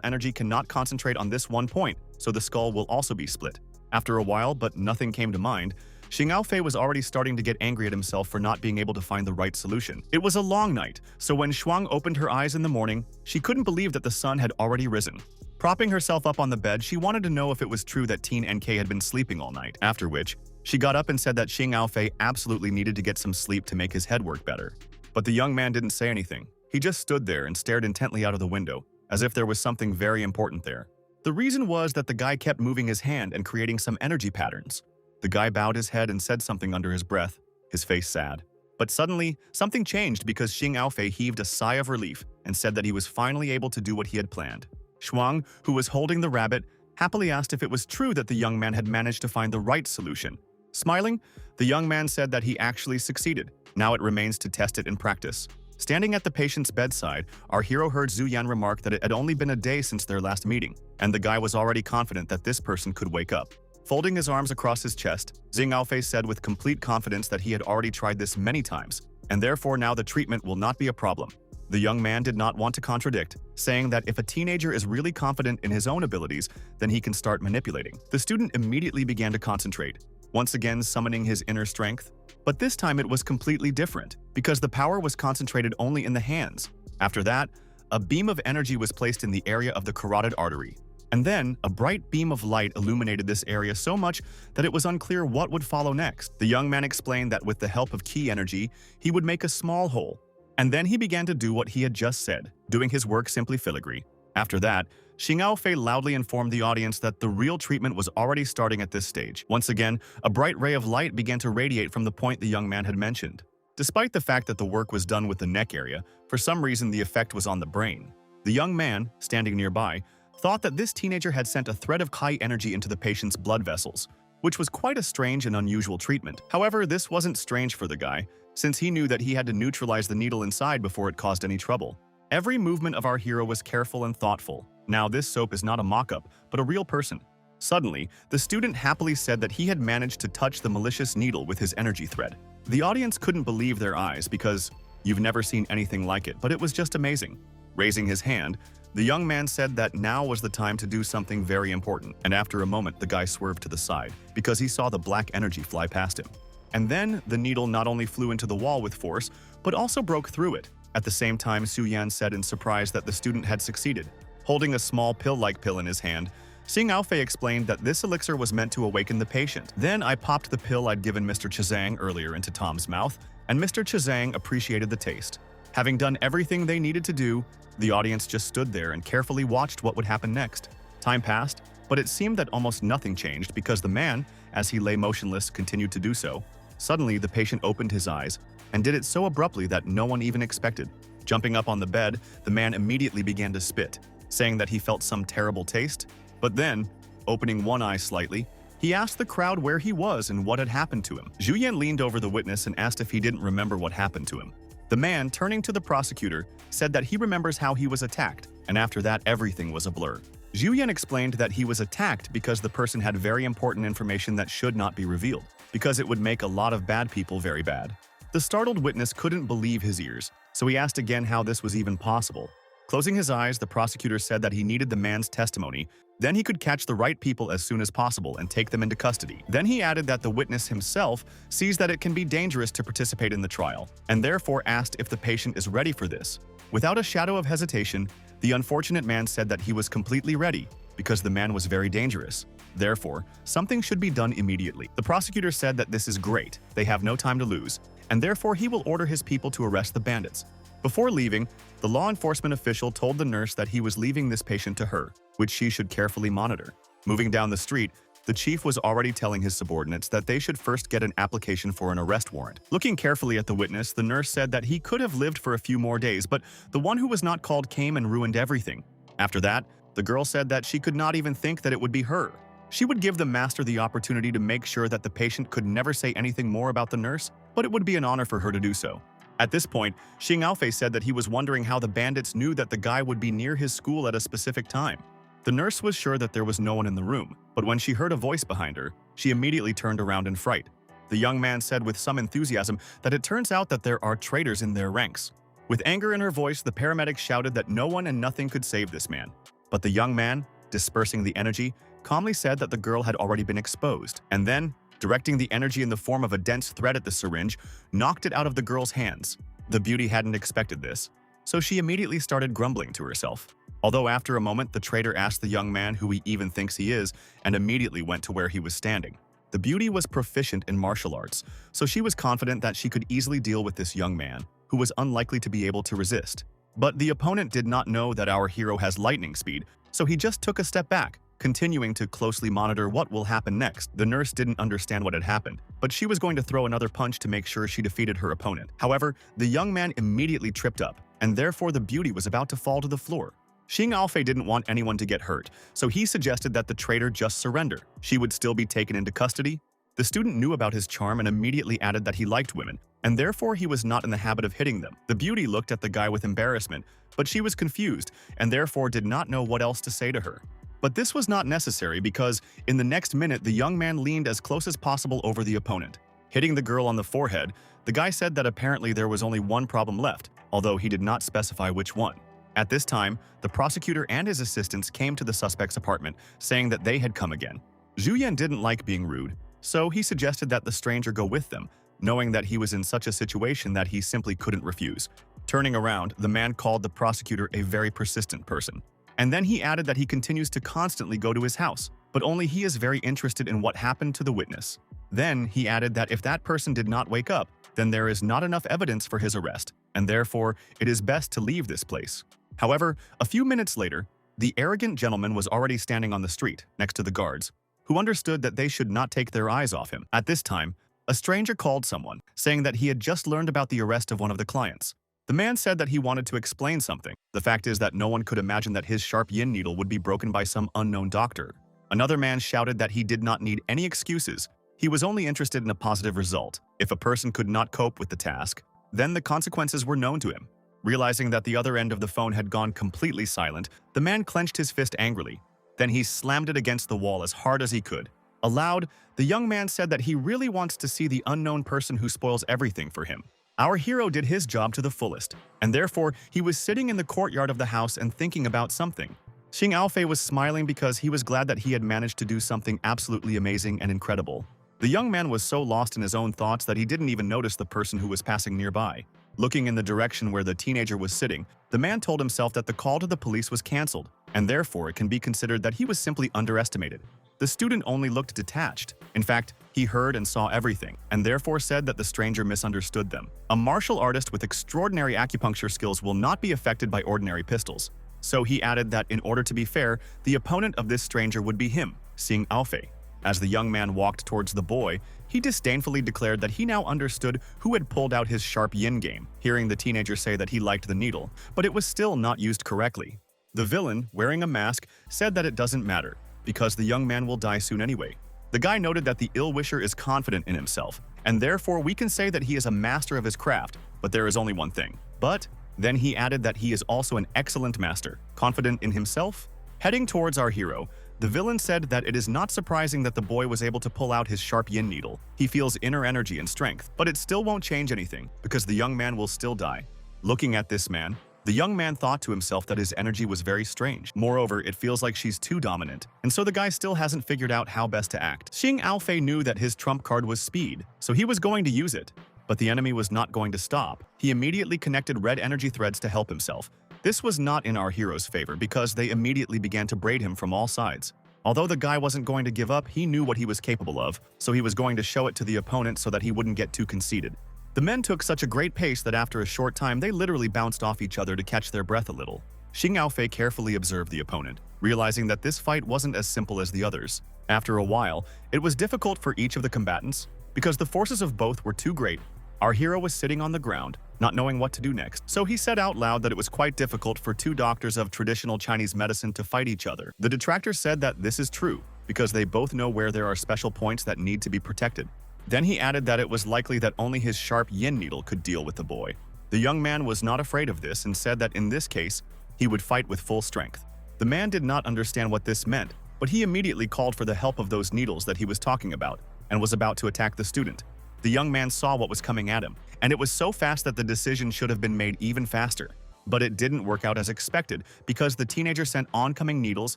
energy cannot concentrate on this one point, so the skull will also be split. After a while, but nothing came to mind, Xing Aofei was already starting to get angry at himself for not being able to find the right solution. It was a long night, so when Shuang opened her eyes in the morning, she couldn't believe that the sun had already risen. Propping herself up on the bed, she wanted to know if it was true that Teen NK had been sleeping all night, after which, she got up and said that Xing Aofei absolutely needed to get some sleep to make his head work better. But the young man didn't say anything. He just stood there and stared intently out of the window, as if there was something very important there. The reason was that the guy kept moving his hand and creating some energy patterns. The guy bowed his head and said something under his breath, his face sad. But suddenly, something changed because Xing Aofei heaved a sigh of relief and said that he was finally able to do what he had planned. Shuang, who was holding the rabbit, happily asked if it was true that the young man had managed to find the right solution. Smiling, the young man said that he actually succeeded. Now it remains to test it in practice. Standing at the patient's bedside, our hero heard Zhu Yan remark that it had only been a day since their last meeting, and the guy was already confident that this person could wake up. Folding his arms across his chest, Xing Aofei said with complete confidence that he had already tried this many times, and therefore now the treatment will not be a problem. The young man did not want to contradict, saying that if a teenager is really confident in his own abilities, then he can start manipulating. The student immediately began to concentrate, once again summoning his inner strength. But this time it was completely different, because the power was concentrated only in the hands. After that, a beam of energy was placed in the area of the carotid artery. And then, a bright beam of light illuminated this area so much that it was unclear what would follow next. The young man explained that with the help of ki energy, he would make a small hole. And then he began to do what he had just said, doing his work simply filigree. After that, Xing Aofei loudly informed the audience that the real treatment was already starting at this stage. Once again, a bright ray of light began to radiate from the point the young man had mentioned. Despite the fact that the work was done with the neck area, for some reason the effect was on the brain. The young man, standing nearby, thought that this teenager had sent a thread of Kai energy into the patient's blood vessels, which was quite a strange and unusual treatment. However, this wasn't strange for the guy, since he knew that he had to neutralize the needle inside before it caused any trouble. Every movement of our hero was careful and thoughtful. Now, this soap is not a mock-up, but a real person. Suddenly, the student happily said that he had managed to touch the malicious needle with his energy thread. The audience couldn't believe their eyes because you've never seen anything like it, but it was just amazing. Raising his hand, the young man said that now was the time to do something very important, and after a moment the guy swerved to the side because he saw the black energy fly past him. And then the needle not only flew into the wall with force, but also broke through it. At the same time, Su Yan said in surprise that the student had succeeded. Holding a small pill-like pill in his hand, Xing Aofei explained that this elixir was meant to awaken the patient. Then I popped the pill I'd given Mr. Chazang earlier into Tom's mouth, and Mr. Chazang appreciated the taste. Having done everything they needed to do, the audience just stood there and carefully watched what would happen next. Time passed, but it seemed that almost nothing changed because the man, as he lay motionless, continued to do so. Suddenly, the patient opened his eyes and did it so abruptly that no one even expected. Jumping up on the bed, the man immediately began to spit, saying that he felt some terrible taste. But then, opening one eye slightly, he asked the crowd where he was and what had happened to him. Zhu Yan leaned over the witness and asked if he didn't remember what happened to him. The man, turning to the prosecutor, said that he remembers how he was attacked, and after that everything was a blur. Zhu Yan explained that he was attacked because the person had very important information that should not be revealed, because it would make a lot of bad people very bad. The startled witness couldn't believe his ears, so he asked again how this was even possible. Closing his eyes, the prosecutor said that he needed the man's testimony, then he could catch the right people as soon as possible and take them into custody. Then he added that the witness himself sees that it can be dangerous to participate in the trial, and therefore asked if the patient is ready for this. Without a shadow of hesitation, the unfortunate man said that he was completely ready, because the man was very dangerous. Therefore, something should be done immediately. The prosecutor said that this is great, they have no time to lose, and therefore he will order his people to arrest the bandits. Before leaving, the law enforcement official told the nurse that he was leaving this patient to her, which she should carefully monitor. Moving down the street, the chief was already telling his subordinates that they should first get an application for an arrest warrant. Looking carefully at the witness, the nurse said that he could have lived for a few more days, but the one who was not called came and ruined everything. After that, the girl said that she could not even think that it would be her. She would give the master the opportunity to make sure that the patient could never say anything more about the nurse, but it would be an honor for her to do so. At this point, Xing Aofei said that he was wondering how the bandits knew that the guy would be near his school at a specific time. The nurse was sure that there was no one in the room, but when she heard a voice behind her, she immediately turned around in fright. The young man said with some enthusiasm that it turns out that there are traitors in their ranks. With anger in her voice, the paramedic shouted that no one and nothing could save this man. But the young man, dispersing the energy, calmly said that the girl had already been exposed, and then, directing the energy in the form of a dense thread at the syringe, knocked it out of the girl's hands. The beauty hadn't expected this, so she immediately started grumbling to herself. Although after a moment, the traitor asked the young man who he even thinks he is and immediately went to where he was standing. The beauty was proficient in martial arts, so she was confident that she could easily deal with this young man, who was unlikely to be able to resist. But the opponent did not know that our hero has lightning speed, so he just took a step back, continuing to closely monitor what will happen next. The nurse didn't understand what had happened, but she was going to throw another punch to make sure she defeated her opponent. However, the young man immediately tripped up, and therefore the beauty was about to fall to the floor. Xing Aofei didn't want anyone to get hurt, so he suggested that the traitor just surrender. She would still be taken into custody. The student knew about his charm and immediately added that he liked women, and therefore he was not in the habit of hitting them. The beauty looked at the guy with embarrassment, but she was confused and therefore did not know what else to say to her. But this was not necessary because, in the next minute, the young man leaned as close as possible over the opponent. Hitting the girl on the forehead, the guy said that apparently there was only one problem left, although he did not specify which one. At this time, the prosecutor and his assistants came to the suspect's apartment, saying that they had come again. Zhu Yan didn't like being rude, so he suggested that the stranger go with them, knowing that he was in such a situation that he simply couldn't refuse. Turning around, the man called the prosecutor a very persistent person. And then he added that he continues to constantly go to his house, but only he is very interested in what happened to the witness. Then he added that if that person did not wake up, then there is not enough evidence for his arrest, and therefore it is best to leave this place. However, a few minutes later, the arrogant gentleman was already standing on the street, next to the guards, who understood that they should not take their eyes off him. At this time, a stranger called someone, saying that he had just learned about the arrest of one of the clients. The man said that he wanted to explain something. The fact is that no one could imagine that his sharp yin needle would be broken by some unknown doctor. Another man shouted that he did not need any excuses. He was only interested in a positive result. If a person could not cope with the task, then the consequences were known to him. Realizing that the other end of the phone had gone completely silent, the man clenched his fist angrily. Then he slammed it against the wall as hard as he could. Aloud, the young man said that he really wants to see the unknown person who spoils everything for him. Our hero did his job to the fullest, and therefore he was sitting in the courtyard of the house and thinking about something. Xing Aofei was smiling because he was glad that he had managed to do something absolutely amazing and incredible. The young man was so lost in his own thoughts that he didn't even notice the person who was passing nearby. Looking in the direction where the teenager was sitting, the man told himself that the call to the police was cancelled, and therefore it can be considered that he was simply underestimated. The student only looked detached. In fact, he heard and saw everything, and therefore said that the stranger misunderstood them. A martial artist with extraordinary acupuncture skills will not be affected by ordinary pistols. So he added that in order to be fair, the opponent of this stranger would be him, Xing Aofei. As the young man walked towards the boy, he disdainfully declared that he now understood who had pulled out his sharp yin game, hearing the teenager say that he liked the needle, but it was still not used correctly. The villain, wearing a mask, said that it doesn't matter, because the young man will die soon anyway. The guy noted that the ill-wisher is confident in himself, and therefore we can say that he is a master of his craft, but there is only one thing. But then he added that he is also an excellent master, confident in himself. Heading towards our hero, the villain said that it is not surprising that the boy was able to pull out his sharp yin needle. He feels inner energy and strength, but it still won't change anything, because the young man will still die. Looking at this man, the young man thought to himself that his energy was very strange. Moreover, it feels like she's too dominant, and so the guy still hasn't figured out how best to act. Xing Aofei knew that his trump card was speed, so he was going to use it. But the enemy was not going to stop. He immediately connected red energy threads to help himself. This was not in our hero's favor because they immediately began to braid him from all sides. Although the guy wasn't going to give up, he knew what he was capable of, so he was going to show it to the opponent so that he wouldn't get too conceited. The men took such a great pace that after a short time they literally bounced off each other to catch their breath a little. Xing Aofei carefully observed the opponent, realizing that this fight wasn't as simple as the others. After a while, it was difficult for each of the combatants, because the forces of both were too great. Our hero was sitting on the ground, not knowing what to do next, so he said out loud that it was quite difficult for two doctors of traditional Chinese medicine to fight each other. The detractor said that this is true, because they both know where there are special points that need to be protected. Then he added that it was likely that only his sharp yin needle could deal with the boy. The young man was not afraid of this and said that in this case, he would fight with full strength. The man did not understand what this meant, but he immediately called for the help of those needles that he was talking about, and was about to attack the student. The young man saw what was coming at him, and it was so fast that the decision should have been made even faster. But it didn't work out as expected, because the teenager sent oncoming needles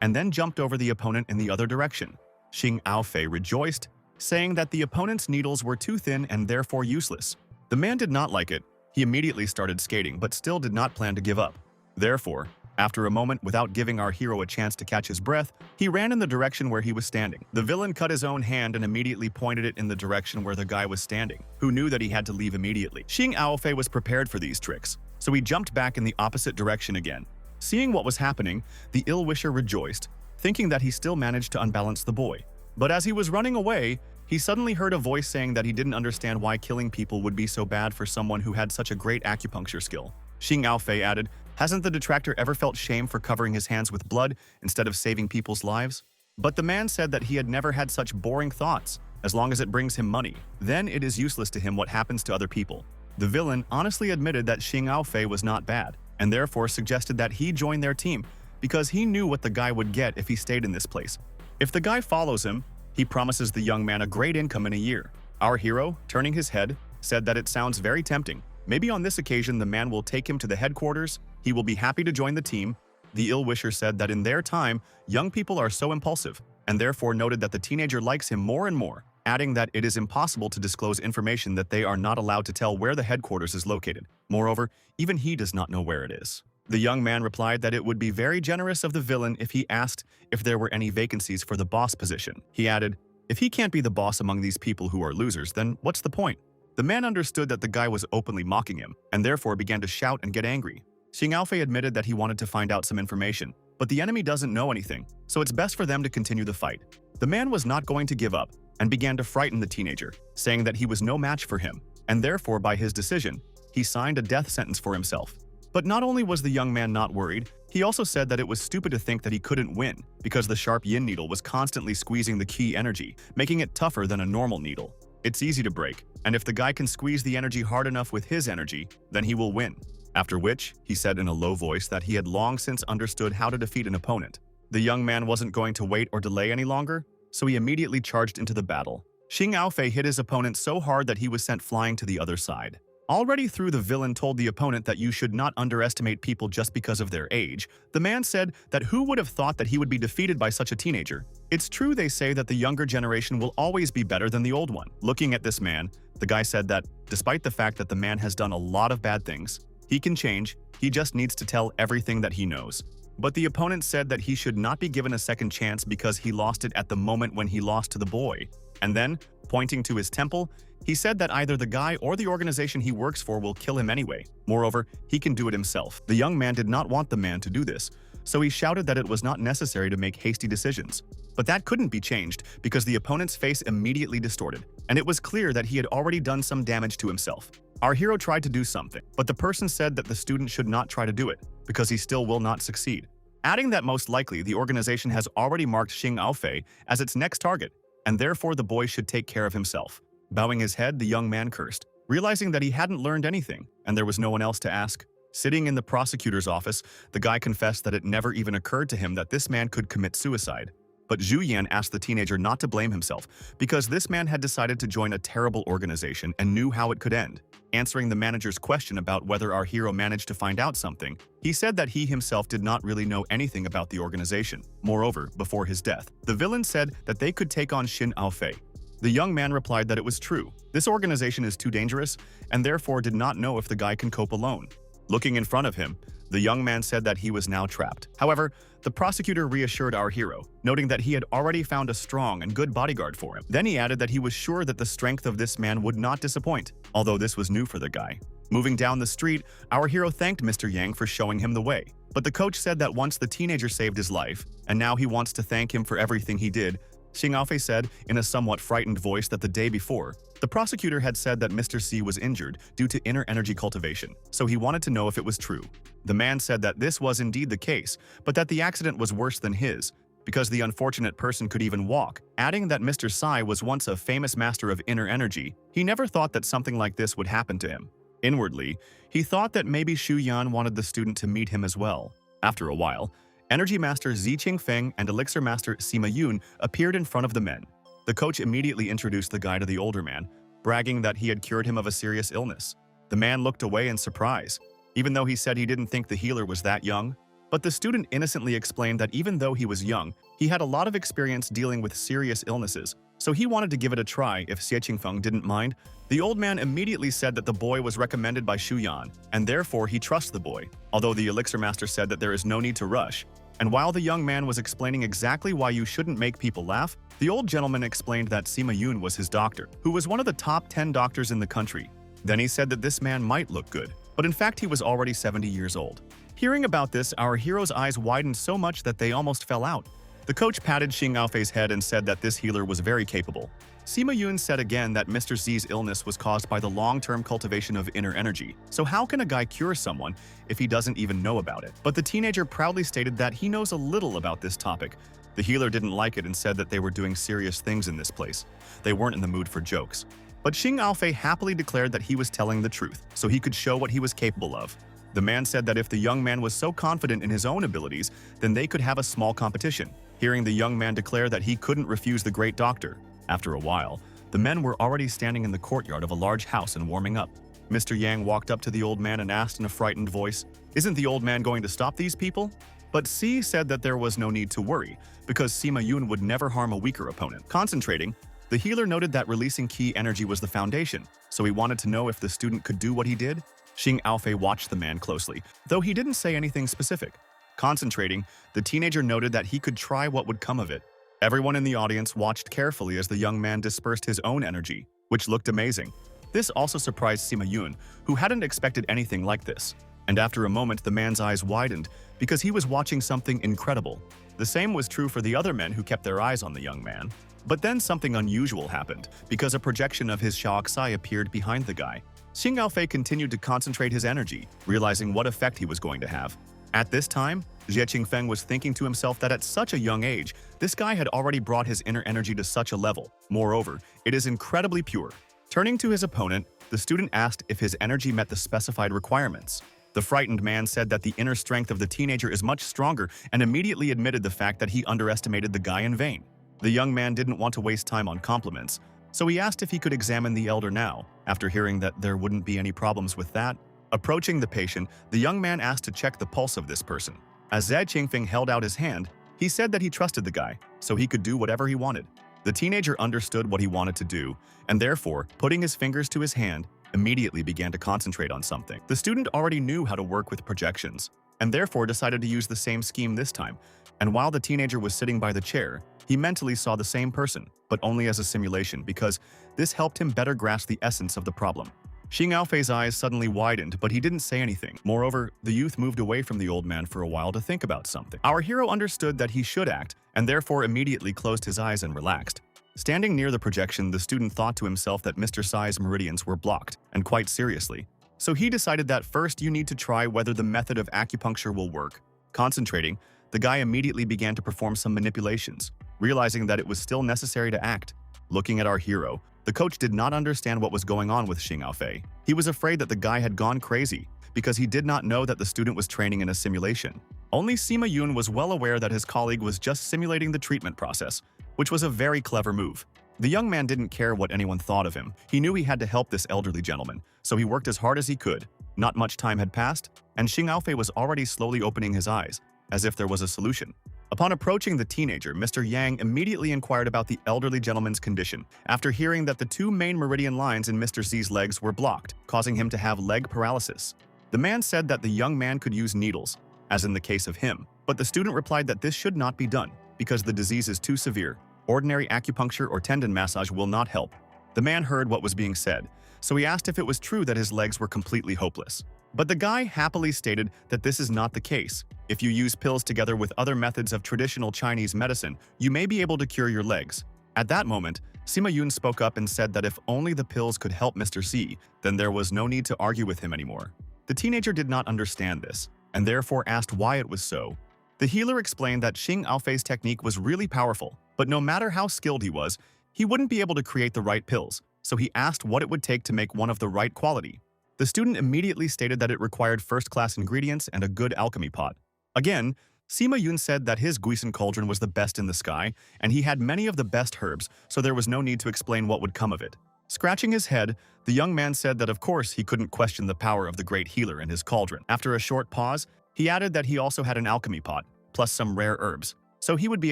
and then jumped over the opponent in the other direction. Xing Aofei rejoiced, saying that the opponent's needles were too thin and therefore useless. The man did not like it. He immediately started skating, but still did not plan to give up. Therefore, after a moment without giving our hero a chance to catch his breath, he ran in the direction where he was standing. The villain cut his own hand and immediately pointed it in the direction where the guy was standing, who knew that he had to leave immediately. Xing Aofei was prepared for these tricks, so he jumped back in the opposite direction again. Seeing what was happening, the ill-wisher rejoiced, thinking that he still managed to unbalance the boy. But as he was running away, he suddenly heard a voice saying that he didn't understand why killing people would be so bad for someone who had such a great acupuncture skill. Xing Aofei added, "Hasn't the detractor ever felt shame for covering his hands with blood instead of saving people's lives?" But the man said that he had never had such boring thoughts. As long as it brings him money, then it is useless to him what happens to other people. The villain honestly admitted that Xing Aofei was not bad, and therefore suggested that he join their team, because he knew what the guy would get if he stayed in this place. If the guy follows him, he promises the young man a great income in a year. Our hero, turning his head, said that it sounds very tempting. Maybe on this occasion the man will take him to the headquarters. He will be happy to join the team. The ill-wisher said that in their time, young people are so impulsive, and therefore noted that the teenager likes him more and more, adding that it is impossible to disclose information that they are not allowed to tell where the headquarters is located. Moreover, even he does not know where it is. The young man replied that it would be very generous of the villain if he asked if there were any vacancies for the boss position. He added, "If he can't be the boss among these people who are losers, then what's the point?" The man understood that the guy was openly mocking him, and therefore began to shout and get angry. Xing Aofei admitted that he wanted to find out some information, but the enemy doesn't know anything, so it's best for them to continue the fight. The man was not going to give up, and began to frighten the teenager, saying that he was no match for him, and therefore by his decision, he signed a death sentence for himself. But not only was the young man not worried, He also said that it was stupid to think that he couldn't win because the sharp yin needle was constantly squeezing the key energy, making it tougher than a normal needle. It's easy to break, and if the guy can squeeze the energy hard enough with his energy, then he will win. After which, he said in a low voice that he had long since understood how to defeat an opponent. The young man wasn't going to wait or delay any longer, so he immediately charged into the battle. Xing Aofei hit his opponent so hard that he was sent flying to the other side. Already through, the villain told the opponent that you should not underestimate people just because of their age. The man said that who would have thought that he would be defeated by such a teenager? It's true they say that the younger generation will always be better than the old one. Looking at this man, the guy said that despite the fact that the man has done a lot of bad things, he can change, he just needs to tell everything that he knows. But the opponent said that he should not be given a second chance because he lost it at the moment when he lost to the boy. And then, pointing to his temple, he said that either the guy or the organization he works for will kill him anyway. Moreover, he can do it himself. The young man did not want the man to do this, so he shouted that it was not necessary to make hasty decisions. But that couldn't be changed because the opponent's face immediately distorted, and it was clear that he had already done some damage to himself. Our hero tried to do something, but the person said that the student should not try to do it because he still will not succeed, adding that most likely the organization has already marked Xing Aofei as its next target, and therefore the boy should take care of himself. Bowing his head, the young man cursed, realizing that he hadn't learned anything, and there was no one else to ask. Sitting in the prosecutor's office, the guy confessed that it never even occurred to him that this man could commit suicide. But Zhu Yan asked the teenager not to blame himself, because this man had decided to join a terrible organization and knew how it could end. Answering the manager's question about whether our hero managed to find out something, he said that he himself did not really know anything about the organization. Moreover, before his death, the villain said that they could take on Xing Aofei. The young man replied that it was true. This organization is too dangerous, and therefore did not know if the guy can cope alone. Looking in front of him, the young man said that he was now trapped. However, the prosecutor reassured our hero, noting that he had already found a strong and good bodyguard for him. Then he added that he was sure that the strength of this man would not disappoint, although this was new for the guy. Moving down the street, our hero thanked Mr. Yang for showing him the way. But the coach said that once the teenager saved his life, and now he wants to thank him for everything he did, Xing Aofei said in a somewhat frightened voice that the day before, the prosecutor had said that Mr. C was injured due to inner energy cultivation, so he wanted to know if it was true. The man said that this was indeed the case, but that the accident was worse than his, because the unfortunate person could even walk, adding that Mr. Sai was once a famous master of inner energy. He never thought that something like this would happen to him. Inwardly, he thought that maybe Shu Yan wanted the student to meet him as well. After a while, Energy Master Zi Qingfeng and Elixir Master Sima Yun appeared in front of the men. The coach immediately introduced the guy to the older man, bragging that he had cured him of a serious illness. The man looked away in surprise, even though he said he didn't think the healer was that young. But the student innocently explained that even though he was young, he had a lot of experience dealing with serious illnesses, so he wanted to give it a try if Xie Qingfeng didn't mind. The old man immediately said that the boy was recommended by Shu Yan, and therefore he trusts the boy, although the Elixir Master said that there is no need to rush. And while the young man was explaining exactly why you shouldn't make people laugh, the old gentleman explained that Sima Yun was his doctor, who was one of the top 10 doctors in the country. Then he said that this man might look good, but in fact he was already 70 years old. Hearing about this, our hero's eyes widened so much that they almost fell out. The coach patted Xing Aofei's head and said that this healer was very capable. Sima Yun said again that Mr. Z's illness was caused by the long-term cultivation of inner energy. So how can a guy cure someone if he doesn't even know about it? But the teenager proudly stated that he knows a little about this topic. The healer didn't like it and said that they were doing serious things in this place. They weren't in the mood for jokes. But Xing Aofei happily declared that he was telling the truth, so he could show what he was capable of. The man said that if the young man was so confident in his own abilities, then they could have a small competition. Hearing the young man declare that he couldn't refuse the great doctor. After a while, the men were already standing in the courtyard of a large house and warming up. Mr. Yang walked up to the old man and asked in a frightened voice, "Isn't the old man going to stop these people?" But C said that there was no need to worry, because Sima Yun would never harm a weaker opponent. Concentrating, the healer noted that releasing ki energy was the foundation, so he wanted to know if the student could do what he did. Xing Aofei watched the man closely, though he didn't say anything specific. Concentrating, the teenager noted that he could try what would come of it. Everyone in the audience watched carefully as the young man dispersed his own energy, which looked amazing. This also surprised Sima Yun, who hadn't expected anything like this. And after a moment, the man's eyes widened because he was watching something incredible. The same was true for the other men who kept their eyes on the young man. But then something unusual happened, because a projection of his Shaoxai appeared behind the guy. Xing Aofei continued to concentrate his energy, realizing what effect he was going to have. At this time, Jie Qingfeng was thinking to himself that at such a young age, this guy had already brought his inner energy to such a level. Moreover, it is incredibly pure. Turning to his opponent, the student asked if his energy met the specified requirements. The frightened man said that the inner strength of the teenager is much stronger and immediately admitted the fact that he underestimated the guy in vain. The young man didn't want to waste time on compliments, so he asked if he could examine the elder now, after hearing that there wouldn't be any problems with that. Approaching the patient, the young man asked to check the pulse of this person. As Jie Qingfeng held out his hand, he said that he trusted the guy, so he could do whatever he wanted. The teenager understood what he wanted to do, and therefore, putting his fingers to his hand, immediately began to concentrate on something. The student already knew how to work with projections, and therefore decided to use the same scheme this time. And while the teenager was sitting by the chair, he mentally saw the same person, but only as a simulation because this helped him better grasp the essence of the problem. Xing Aofei's eyes suddenly widened, but he didn't say anything. Moreover, the youth moved away from the old man for a while to think about something. Our hero understood that he should act, and therefore immediately closed his eyes and relaxed. Standing near the projection, the student thought to himself that Mr. Sai's meridians were blocked, and quite seriously. So he decided that first you need to try whether the method of acupuncture will work. Concentrating, the guy immediately began to perform some manipulations, realizing that it was still necessary to act. Looking at our hero, the coach did not understand what was going on with Xing Aofei. He was afraid that the guy had gone crazy because he did not know that the student was training in a simulation. Only Sima Yun was well aware that his colleague was just simulating the treatment process, which was a very clever move. The young man didn't care what anyone thought of him. He knew he had to help this elderly gentleman, so he worked as hard as he could. Not much time had passed, and Xing Aofei was already slowly opening his eyes, as if there was a solution. Upon approaching the teenager, Mr. Yang immediately inquired about the elderly gentleman's condition, after hearing that the two main meridian lines in Mr. Z's legs were blocked, causing him to have leg paralysis. The man said that the young man could use needles, as in the case of him, but the student replied that this should not be done, because the disease is too severe. Ordinary acupuncture or tendon massage will not help. The man heard what was being said, so he asked if it was true that his legs were completely hopeless. But the guy happily stated that this is not the case. If you use pills together with other methods of traditional Chinese medicine, you may be able to cure your legs. At that moment, Sima Yun spoke up and said that if only the pills could help Mr. C, then there was no need to argue with him anymore. The teenager did not understand this, and therefore asked why it was so. The healer explained that Xing Aofei's technique was really powerful, but no matter how skilled he was, he wouldn't be able to create the right pills, so he asked what it would take to make one of the right quality. The student immediately stated that it required first-class ingredients and a good alchemy pot. Again, Sima Yun said that his Guisan cauldron was the best in the sky, and he had many of the best herbs, so there was no need to explain what would come of it. Scratching his head, the young man said that of course he couldn't question the power of the great healer and his cauldron. After a short pause, he added that he also had an alchemy pot, plus some rare herbs, so he would be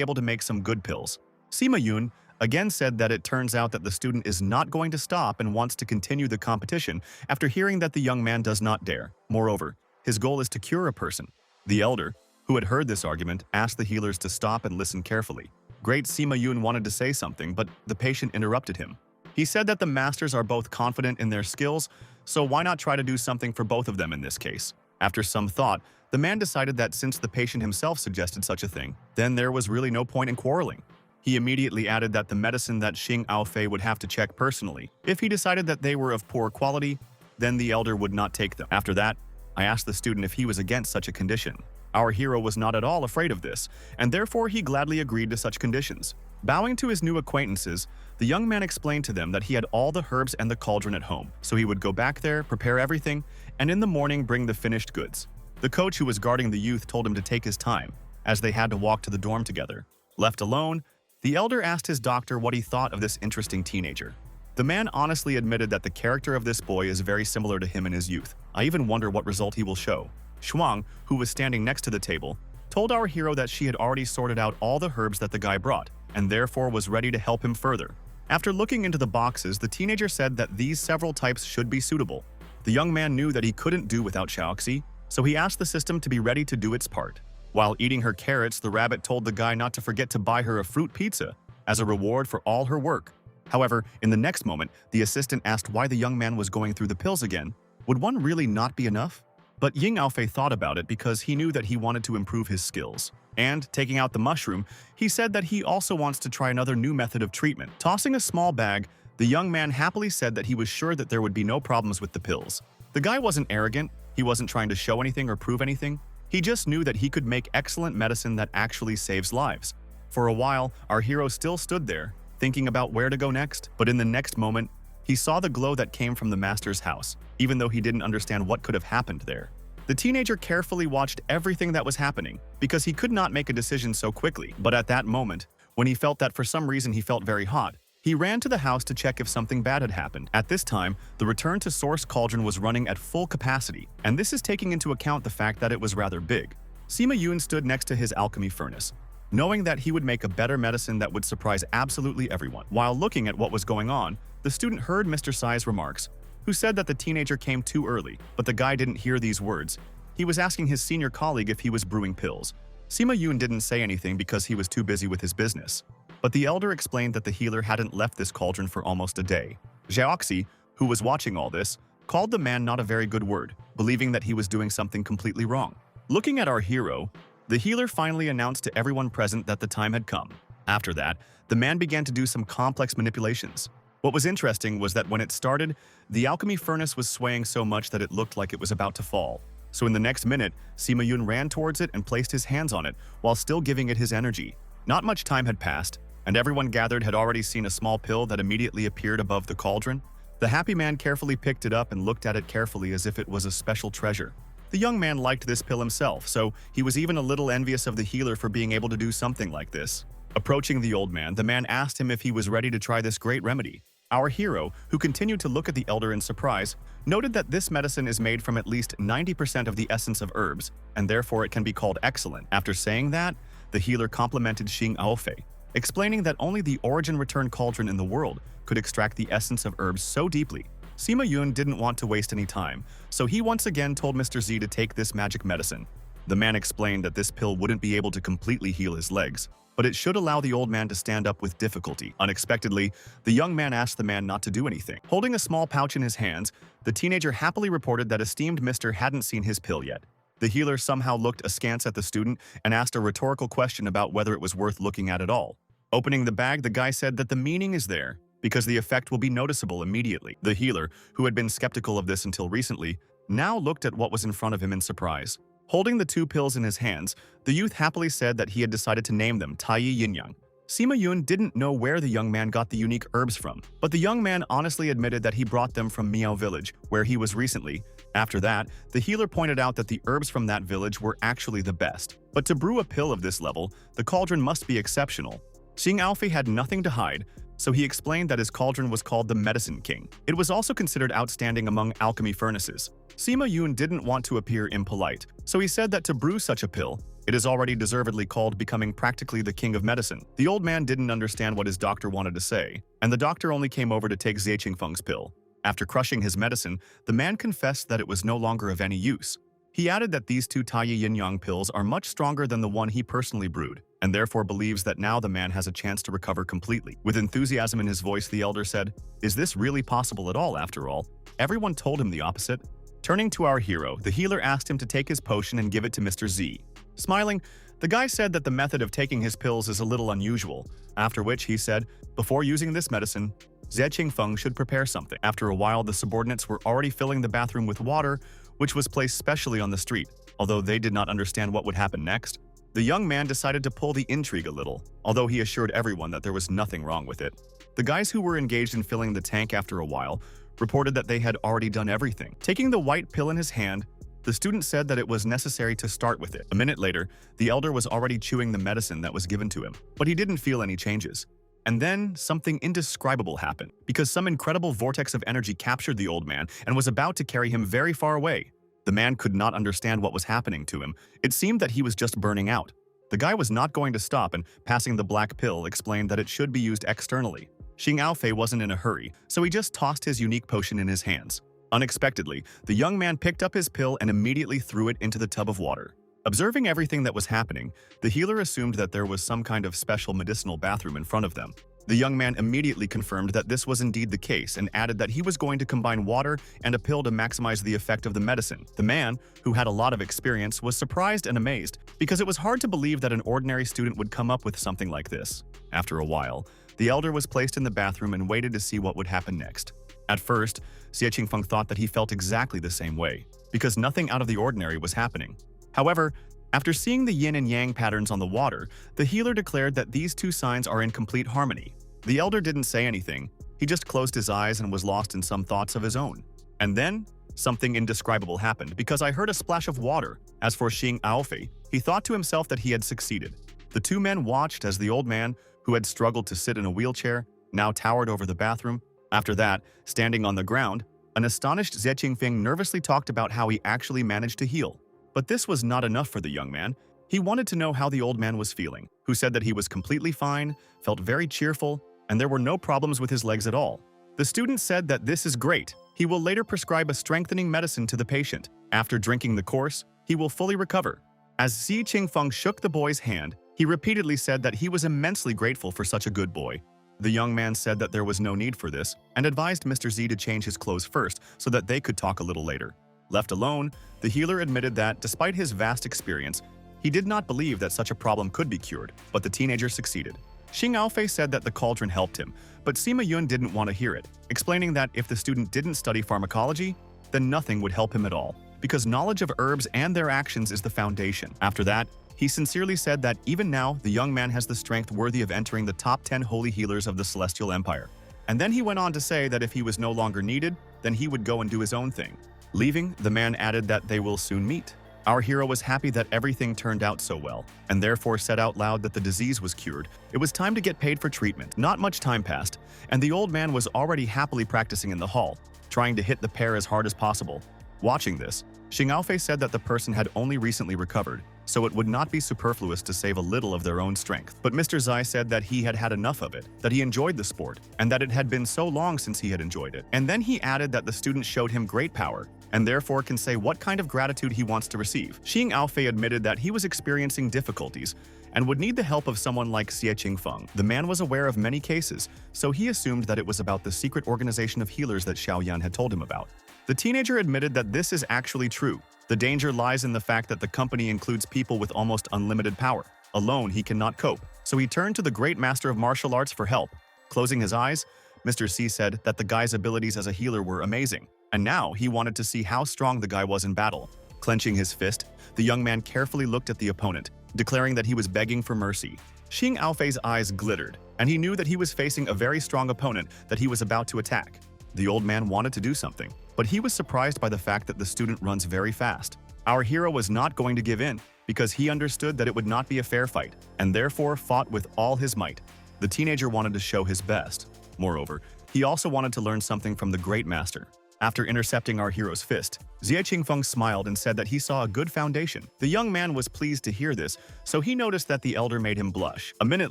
able to make some good pills. Sima Yun again said that it turns out that the student is not going to stop and wants to continue the competition after hearing that the young man does not dare. Moreover, his goal is to cure a person. The elder, who had heard this argument, asked the healers to stop and listen carefully. Great Sima Yun wanted to say something, but the patient interrupted him. He said that the masters are both confident in their skills, so why not try to do something for both of them in this case? After some thought, the man decided that since the patient himself suggested such a thing, then there was really no point in quarreling. He immediately added that the medicine that Xing Aofei would have to check personally. If he decided that they were of poor quality, then the elder would not take them. After that, I asked the student if he was against such a condition. Our hero was not at all afraid of this, and therefore he gladly agreed to such conditions. Bowing to his new acquaintances, the young man explained to them that he had all the herbs and the cauldron at home, so he would go back there, prepare everything, and in the morning bring the finished goods. The coach who was guarding the youth told him to take his time, as they had to walk to the dorm together. Left alone, the elder asked his doctor what he thought of this interesting teenager. The man honestly admitted that the character of this boy is very similar to him in his youth. I even wonder what result he will show. Shuang, who was standing next to the table, told our hero that she had already sorted out all the herbs that the guy brought, and therefore was ready to help him further. After looking into the boxes, the teenager said that these several types should be suitable. The young man knew that he couldn't do without Xiaoxi, so he asked the system to be ready to do its part. While eating her carrots, the rabbit told the guy not to forget to buy her a fruit pizza as a reward for all her work. However, in the next moment, the assistant asked why the young man was going through the pills again. Would one really not be enough? But Ying Aofei thought about it because he knew that he wanted to improve his skills. And, taking out the mushroom, he said that he also wants to try another new method of treatment. Tossing a small bag, the young man happily said that he was sure that there would be no problems with the pills. The guy wasn't arrogant, he wasn't trying to show anything or prove anything. He just knew that he could make excellent medicine that actually saves lives. For a while, our hero still stood there, thinking about where to go next, but in the next moment, he saw the glow that came from the master's house, even though he didn't understand what could have happened there. The teenager carefully watched everything that was happening because he could not make a decision so quickly, but at that moment, when he felt that for some reason he felt very hot, he ran to the house to check if something bad had happened. At this time, the return to source cauldron was running at full capacity, and this is taking into account the fact that it was rather big. Sima Yun stood next to his alchemy furnace, knowing that he would make a better medicine that would surprise absolutely everyone. While looking at what was going on, the student heard Mr. Sai's remarks, who said that the teenager came too early, but the guy didn't hear these words. He was asking his senior colleague if he was brewing pills. Sima Yun didn't say anything because he was too busy with his business. But the elder explained that the healer hadn't left this cauldron for almost a day. Zhaoxi, who was watching all this, called the man not a very good word, believing that he was doing something completely wrong. Looking at our hero, the healer finally announced to everyone present that the time had come. After that, the man began to do some complex manipulations. What was interesting was that when it started, the alchemy furnace was swaying so much that it looked like it was about to fall. So in the next minute, Sima Yun ran towards it and placed his hands on it while still giving it his energy. Not much time had passed, and everyone gathered had already seen a small pill that immediately appeared above the cauldron. The happy man carefully picked it up and looked at it carefully as if it was a special treasure. The young man liked this pill himself, so he was even a little envious of the healer for being able to do something like this. Approaching the old man, the man asked him if he was ready to try this great remedy. Our hero, who continued to look at the elder in surprise, noted that this medicine is made from at least 90% of the essence of herbs, and therefore it can be called excellent. After saying that, the healer complimented Xing Aofei, explaining that only the origin return cauldron in the world could extract the essence of herbs so deeply. Sima Yun didn't want to waste any time, so he once again told Mr. Z to take this magic medicine. The man explained that this pill wouldn't be able to completely heal his legs, but it should allow the old man to stand up with difficulty. Unexpectedly, the young man asked the man not to do anything. Holding a small pouch in his hands, the teenager happily reported that esteemed Mr. hadn't seen his pill yet. The healer somehow looked askance at the student and asked a rhetorical question about whether it was worth looking at all. Opening the bag, the guy said that the meaning is there, because the effect will be noticeable immediately. The healer, who had been skeptical of this until recently, now looked at what was in front of him in surprise. Holding the two pills in his hands, the youth happily said that he had decided to name them Taiyi Yin-Yang. Sima Yun didn't know where the young man got the unique herbs from, but the young man honestly admitted that he brought them from Miao Village, where he was recently. After that, the healer pointed out that the herbs from that village were actually the best. But to brew a pill of this level, the cauldron must be exceptional. Xing Aofei had nothing to hide, so he explained that his cauldron was called the Medicine King. It was also considered outstanding among alchemy furnaces. Sima Yun didn't want to appear impolite, so he said that to brew such a pill, it is already deservedly called becoming practically the king of medicine. The old man didn't understand what his doctor wanted to say, and the doctor only came over to take Xie Qingfeng's pill. After crushing his medicine, the man confessed that it was no longer of any use. He added that these two Taiyi Yin-Yang pills are much stronger than the one he personally brewed, and therefore believes that now the man has a chance to recover completely. With enthusiasm in his voice, the elder said, "Is this really possible at all, after all?" Everyone told him the opposite. Turning to our hero, the healer asked him to take his potion and give it to Mr. Z. Smiling, the guy said that the method of taking his pills is a little unusual, after which he said, before using this medicine, Xie Qingfeng should prepare something. After a while, the subordinates were already filling the bathroom with water, which was placed specially on the street. Although they did not understand what would happen next, the young man decided to pull the intrigue a little, although he assured everyone that there was nothing wrong with it. The guys who were engaged in filling the tank after a while reported that they had already done everything. Taking the white pill in his hand, the student said that it was necessary to start with it. A minute later, the elder was already chewing the medicine that was given to him, but he didn't feel any changes. And then, something indescribable happened, because some incredible vortex of energy captured the old man and was about to carry him very far away. The man could not understand what was happening to him. It seemed that he was just burning out. The guy was not going to stop, and passing the black pill explained that it should be used externally. Xing Aofei wasn't in a hurry, so he just tossed his unique potion in his hands. Unexpectedly, the young man picked up his pill and immediately threw it into the tub of water. Observing everything that was happening, the healer assumed that there was some kind of special medicinal bathroom in front of them. The young man immediately confirmed that this was indeed the case and added that he was going to combine water and a pill to maximize the effect of the medicine. The man, who had a lot of experience, was surprised and amazed because it was hard to believe that an ordinary student would come up with something like this. After a while, the elder was placed in the bathroom and waited to see what would happen next. At first, Xie Qingfeng thought that he felt exactly the same way, because nothing out of the ordinary was happening. However, after seeing the yin and yang patterns on the water, the healer declared that these two signs are in complete harmony. The elder didn't say anything. He just closed his eyes and was lost in some thoughts of his own. And then, something indescribable happened because I heard a splash of water. As for Xing Aofei, he thought to himself that he had succeeded. The two men watched as the old man, who had struggled to sit in a wheelchair, now towered over the bathroom. After that, standing on the ground, an astonished Xie Qingfeng nervously talked about how he actually managed to heal. But this was not enough for the young man. He wanted to know how the old man was feeling, who said that he was completely fine, felt very cheerful, and there were no problems with his legs at all. The student said that this is great. He will later prescribe a strengthening medicine to the patient. After drinking the course, he will fully recover. As Xie Qingfeng shook the boy's hand, he repeatedly said that he was immensely grateful for such a good boy. The young man said that there was no need for this and advised Mr. Z to change his clothes first so that they could talk a little later. Left alone, the healer admitted that, despite his vast experience, he did not believe that such a problem could be cured, but the teenager succeeded. Xing Aofei said that the cauldron helped him, but Sima Yun didn't want to hear it, explaining that if the student didn't study pharmacology, then nothing would help him at all, because knowledge of herbs and their actions is the foundation. After that, he sincerely said that even now, the young man has the strength worthy of entering the top 10 holy healers of the Celestial Empire. And then he went on to say that if he was no longer needed, then he would go and do his own thing. Leaving, the man added that they will soon meet. Our hero was happy that everything turned out so well, and therefore said out loud that the disease was cured. It was time to get paid for treatment. Not much time passed, and the old man was already happily practicing in the hall, trying to hit the pair as hard as possible. Watching this, Xing Aofei said that the person had only recently recovered, so it would not be superfluous to save a little of their own strength. But Mr. Zai said that he had had enough of it, that he enjoyed the sport, and that it had been so long since he had enjoyed it. And then he added that the student showed him great power, and therefore can say what kind of gratitude he wants to receive. Xing Aofei admitted that he was experiencing difficulties and would need the help of someone like Xie Qingfeng. The man was aware of many cases, so he assumed that it was about the secret organization of healers that Xiao Yan had told him about. The teenager admitted that this is actually true. The danger lies in the fact that the company includes people with almost unlimited power. Alone, he cannot cope, so he turned to the great master of martial arts for help. Closing his eyes, Mr. C said that the guy's abilities as a healer were amazing, and now he wanted to see how strong the guy was in battle. Clenching his fist, the young man carefully looked at the opponent, declaring that he was begging for mercy. Xing Aofei's eyes glittered, and he knew that he was facing a very strong opponent that he was about to attack. The old man wanted to do something, but he was surprised by the fact that the student runs very fast. Our hero was not going to give in, because he understood that it would not be a fair fight, and therefore fought with all his might. The teenager wanted to show his best. Moreover, he also wanted to learn something from the great master. After intercepting our hero's fist, Xie Qingfeng smiled and said that he saw a good foundation. The young man was pleased to hear this, so he noticed that the elder made him blush. A minute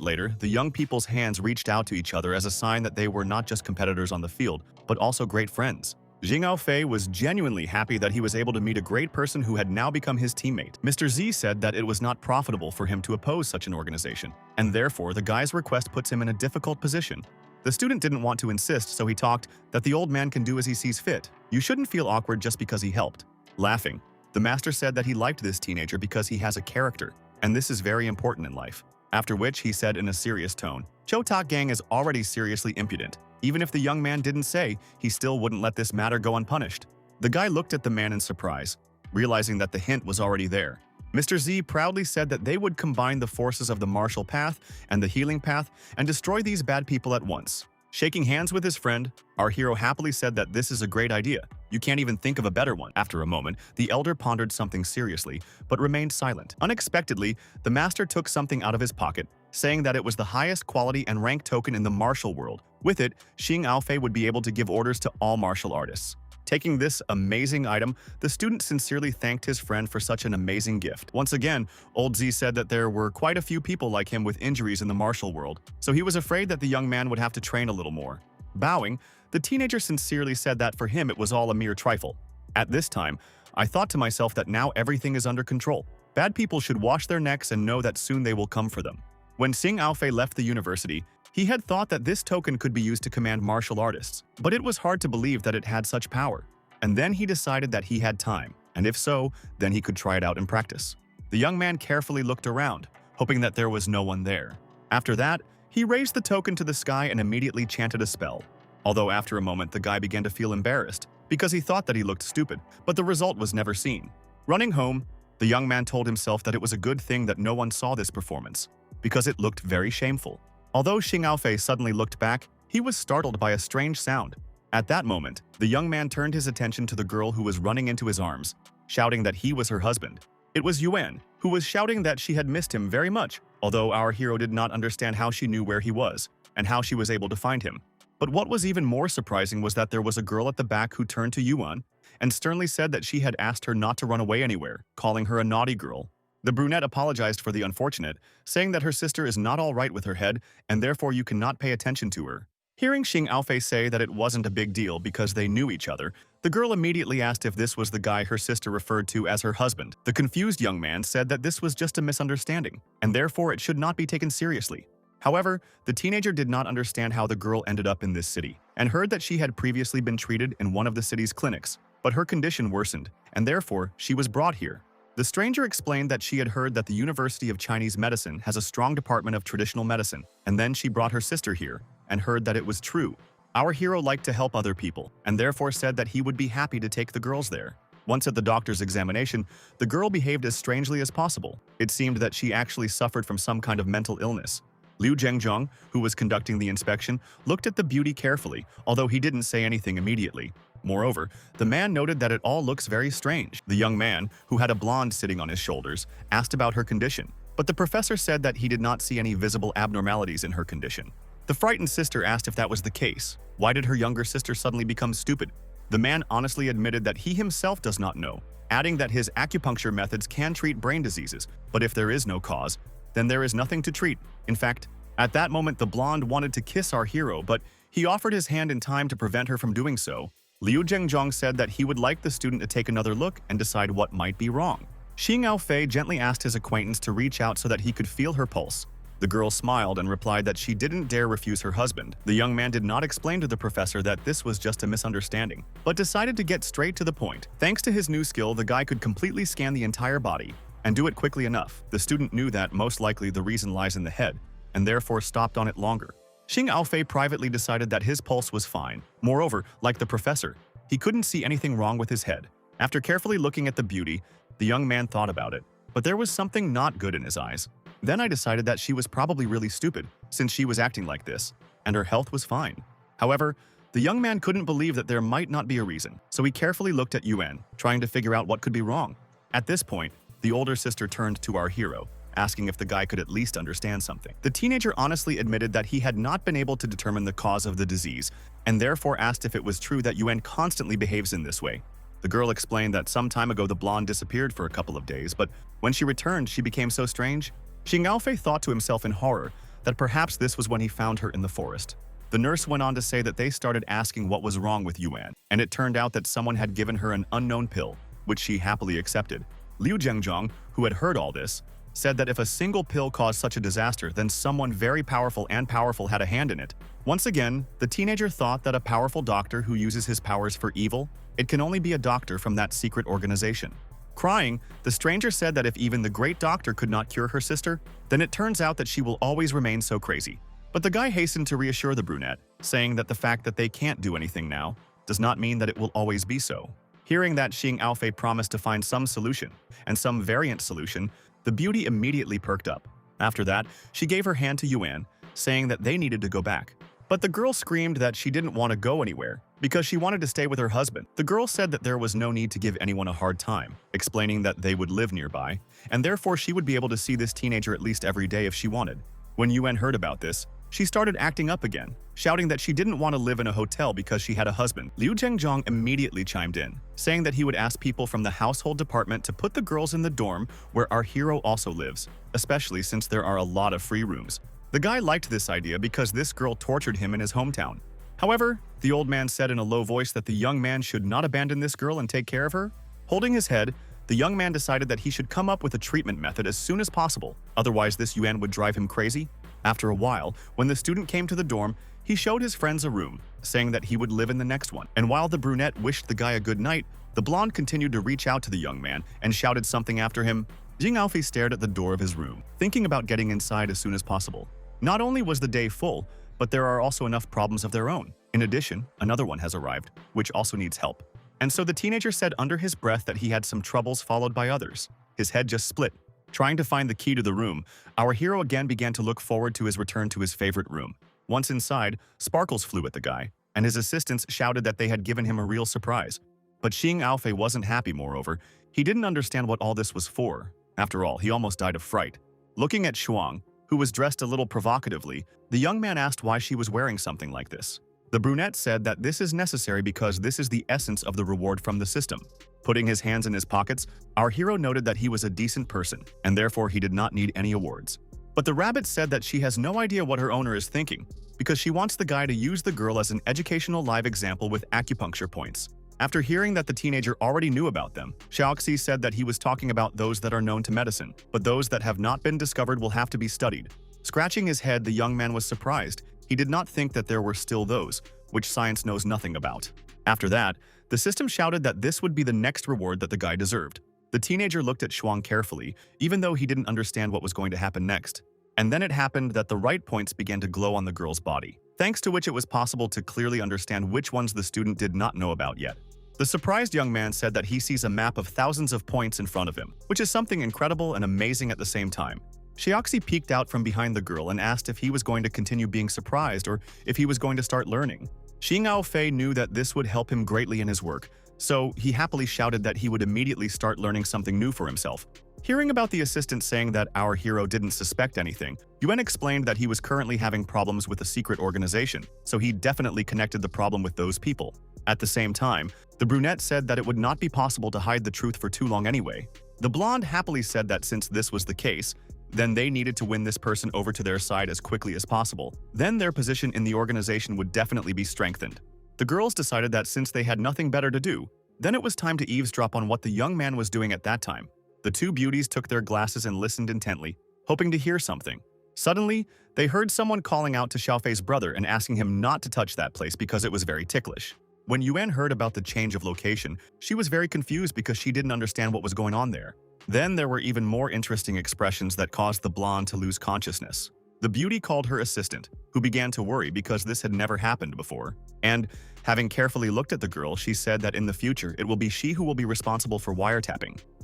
later, the young people's hands reached out to each other as a sign that they were not just competitors on the field, but also great friends. Xing Aofei was genuinely happy that he was able to meet a great person who had now become his teammate. Mr. Z said that it was not profitable for him to oppose such an organization, and therefore the guy's request puts him in a difficult position. The student didn't want to insist, so he talked that the old man can do as he sees fit. You shouldn't feel awkward just because he helped. Laughing, the master said that he liked this teenager because he has a character, and this is very important in life. After which he said in a serious tone, Cho Tak Gang is already seriously impudent. Even if the young man didn't say, he still wouldn't let this matter go unpunished. The guy looked at the man in surprise, realizing that the hint was already there. Mr. Z proudly said that they would combine the forces of the martial path and the healing path and destroy these bad people at once. Shaking hands with his friend, our hero happily said that this is a great idea. You can't even think of a better one. After a moment, the elder pondered something seriously, but remained silent. Unexpectedly, the master took something out of his pocket, saying that it was the highest quality and rank token in the martial world. With it, Xing Aofei would be able to give orders to all martial artists. Taking this amazing item, the student sincerely thanked his friend for such an amazing gift. Once again, Old Z said that there were quite a few people like him with injuries in the martial world, so he was afraid that the young man would have to train a little more. Bowing, the teenager sincerely said that for him it was all a mere trifle. At this time, I thought to myself that now everything is under control. Bad people should wash their necks and know that soon they will come for them. When Xing Aofei left the university, he had thought that this token could be used to command martial artists, but it was hard to believe that it had such power. And then he decided that he had time, and if so, then he could try it out in practice. The young man carefully looked around, hoping that there was no one there. After that, he raised the token to the sky and immediately chanted a spell. Although after a moment the guy began to feel embarrassed, because he thought that he looked stupid, but the result was never seen. Running home, The young man told himself that it was a good thing that no one saw this performance, because it looked very shameful. Although Xing Aofei suddenly looked back, he was startled by a strange sound. At that moment, the young man turned his attention to the girl who was running into his arms, shouting that he was her husband. It was Yuan, who was shouting that she had missed him very much, although our hero did not understand how she knew where he was and how she was able to find him. But what was even more surprising was that there was a girl at the back who turned to Yuan and sternly said that she had asked her not to run away anywhere, calling her a naughty girl. The brunette apologized for the unfortunate, saying that her sister is not all right with her head and therefore you cannot pay attention to her. Hearing Xing Aofei say that it wasn't a big deal because they knew each other, the girl immediately asked if this was the guy her sister referred to as her husband. The confused young man said that this was just a misunderstanding, and therefore it should not be taken seriously. However, the teenager did not understand how the girl ended up in this city, and heard that she had previously been treated in one of the city's clinics, but her condition worsened, and therefore she was brought here. The stranger explained that she had heard that the University of Chinese Medicine has a strong department of traditional medicine, and then she brought her sister here, and heard that it was true. Our hero liked to help other people, and therefore said that he would be happy to take the girls there. Once at the doctor's examination, the girl behaved as strangely as possible. It seemed that she actually suffered from some kind of mental illness. Liu Zhengjong, who was conducting the inspection, looked at the beauty carefully, although he didn't say anything immediately. Moreover, the man noted that it all looks very strange. The young man, who had a blonde sitting on his shoulders, asked about her condition, but the professor said that he did not see any visible abnormalities in her condition. The frightened sister asked if that was the case. Why did her younger sister suddenly become stupid? The man honestly admitted that he himself does not know, adding that his acupuncture methods can treat brain diseases, but if there is no cause, then there is nothing to treat. In fact, at that moment the blonde wanted to kiss our hero, but he offered his hand in time to prevent her from doing so. Liu Zhengjong said that he would like the student to take another look and decide what might be wrong. Xing Aofei gently asked his acquaintance to reach out so that he could feel her pulse. The girl smiled and replied that she didn't dare refuse her husband. The young man did not explain to the professor that this was just a misunderstanding, but decided to get straight to the point. Thanks to his new skill, the guy could completely scan the entire body and do it quickly enough. The student knew that most likely the reason lies in the head, and therefore stopped on it longer. Xing Aofei privately decided that his pulse was fine. Moreover, like the professor, he couldn't see anything wrong with his head. After carefully looking at the beauty, the young man thought about it, but there was something not good in his eyes. Then I decided that she was probably really stupid, since she was acting like this, and her health was fine. However, the young man couldn't believe that there might not be a reason, so he carefully looked at Yuan, trying to figure out what could be wrong. At this point, the older sister turned to our hero, asking if the guy could at least understand something. The teenager honestly admitted that he had not been able to determine the cause of the disease, and therefore asked if it was true that Yuan constantly behaves in this way. The girl explained that some time ago the blonde disappeared for a couple of days, but when she returned, she became so strange. Xing Aofei thought to himself in horror that perhaps this was when he found her in the forest. The nurse went on to say that they started asking what was wrong with Yuan, and it turned out that someone had given her an unknown pill, which she happily accepted. Liu Zhengjong, who had heard all this, said that if a single pill caused such a disaster, then someone very powerful had a hand in it. Once again, the teenager thought that a powerful doctor who uses his powers for evil, it can only be a doctor from that secret organization. Crying, the stranger said that if even the great doctor could not cure her sister, then it turns out that she will always remain so crazy. But the guy hastened to reassure the brunette, saying that the fact that they can't do anything now does not mean that it will always be so. Hearing that Xing Aofei promised to find some solution, and some variant solution, the beauty immediately perked up. After that, she gave her hand to Yuan, saying that they needed to go back. But the girl screamed that she didn't want to go anywhere, because she wanted to stay with her husband. The girl said that there was no need to give anyone a hard time, explaining that they would live nearby, and therefore she would be able to see this teenager at least every day if she wanted. When Yuan heard about this, she started acting up again, shouting that she didn't want to live in a hotel because she had a husband. Liu Zhengjong immediately chimed in, saying that he would ask people from the household department to put the girls in the dorm where our hero also lives, especially since there are a lot of free rooms. The guy liked this idea because this girl tortured him in his hometown. However, the old man said in a low voice that the young man should not abandon this girl and take care of her. Holding his head, the young man decided that he should come up with a treatment method as soon as possible, otherwise this Yuan would drive him crazy. After a while, when the student came to the dorm, he showed his friends a room, saying that he would live in the next one. And while the brunette wished the guy a good night, the blonde continued to reach out to the young man and shouted something after him. Xing Aofei stared at the door of his room, thinking about getting inside as soon as possible. Not only was the day full, but there are also enough problems of their own. In addition, another one has arrived, which also needs help. And so the teenager said under his breath that he had some troubles followed by others. his head just split. Trying to find the key to the room, our hero again began to look forward to his return to his favorite room. Once inside, sparkles flew at the guy, and his assistants shouted that they had given him a real surprise. But Xing Aofei wasn't happy, moreover. He didn't understand what all this was for. After all, he almost died of fright. Looking at Shuang, who was dressed a little provocatively, the young man asked why she was wearing something like this. The brunette said that this is necessary because this is the essence of the reward from the system. Putting his hands in his pockets, our hero noted that he was a decent person, and therefore he did not need any awards. But the rabbit said that she has no idea what her owner is thinking, because she wants the guy to use the girl as an educational live example with acupuncture points. After hearing that the teenager already knew about them, Xiaoxi said that he was talking about those that are known to medicine, but those that have not been discovered will have to be studied. Scratching his head, the young man was surprised. He did not think that there were still those, which science knows nothing about. After that, the system shouted that this would be the next reward that the guy deserved. The teenager looked at Shuang carefully, even though he didn't understand what was going to happen next. And then it happened that the right points began to glow on the girl's body, thanks to which it was possible to clearly understand which ones the student did not know about yet. The surprised young man said that he sees a map of thousands of points in front of him, which is something incredible and amazing at the same time. Xiaoxi peeked out from behind the girl and asked if he was going to continue being surprised or if he was going to start learning. Xing Aofei knew that this would help him greatly in his work, so he happily shouted that he would immediately start learning something new for himself. Hearing about the assistant saying that our hero didn't suspect anything, Yuan explained that he was currently having problems with a secret organization, so he definitely connected the problem with those people. At the same time, the brunette said that it would not be possible to hide the truth for too long anyway. The blonde happily said that since this was the case, then they needed to win this person over to their side as quickly as possible. Then their position in the organization would definitely be strengthened. The girls decided that since they had nothing better to do, then it was time to eavesdrop on what the young man was doing at that time. The two beauties took their glasses and listened intently, hoping to hear something. Suddenly, they heard someone calling out to Xiaofei's brother and asking him not to touch that place because it was very ticklish. When Yuan heard about the change of location, she was very confused because she didn't understand what was going on there. Then there were even more interesting expressions that caused the blonde to lose consciousness. The beauty called her assistant, who began to worry because this had never happened before. And, having carefully looked at the girl, she said that in the future it will be she who will be responsible for wiretapping.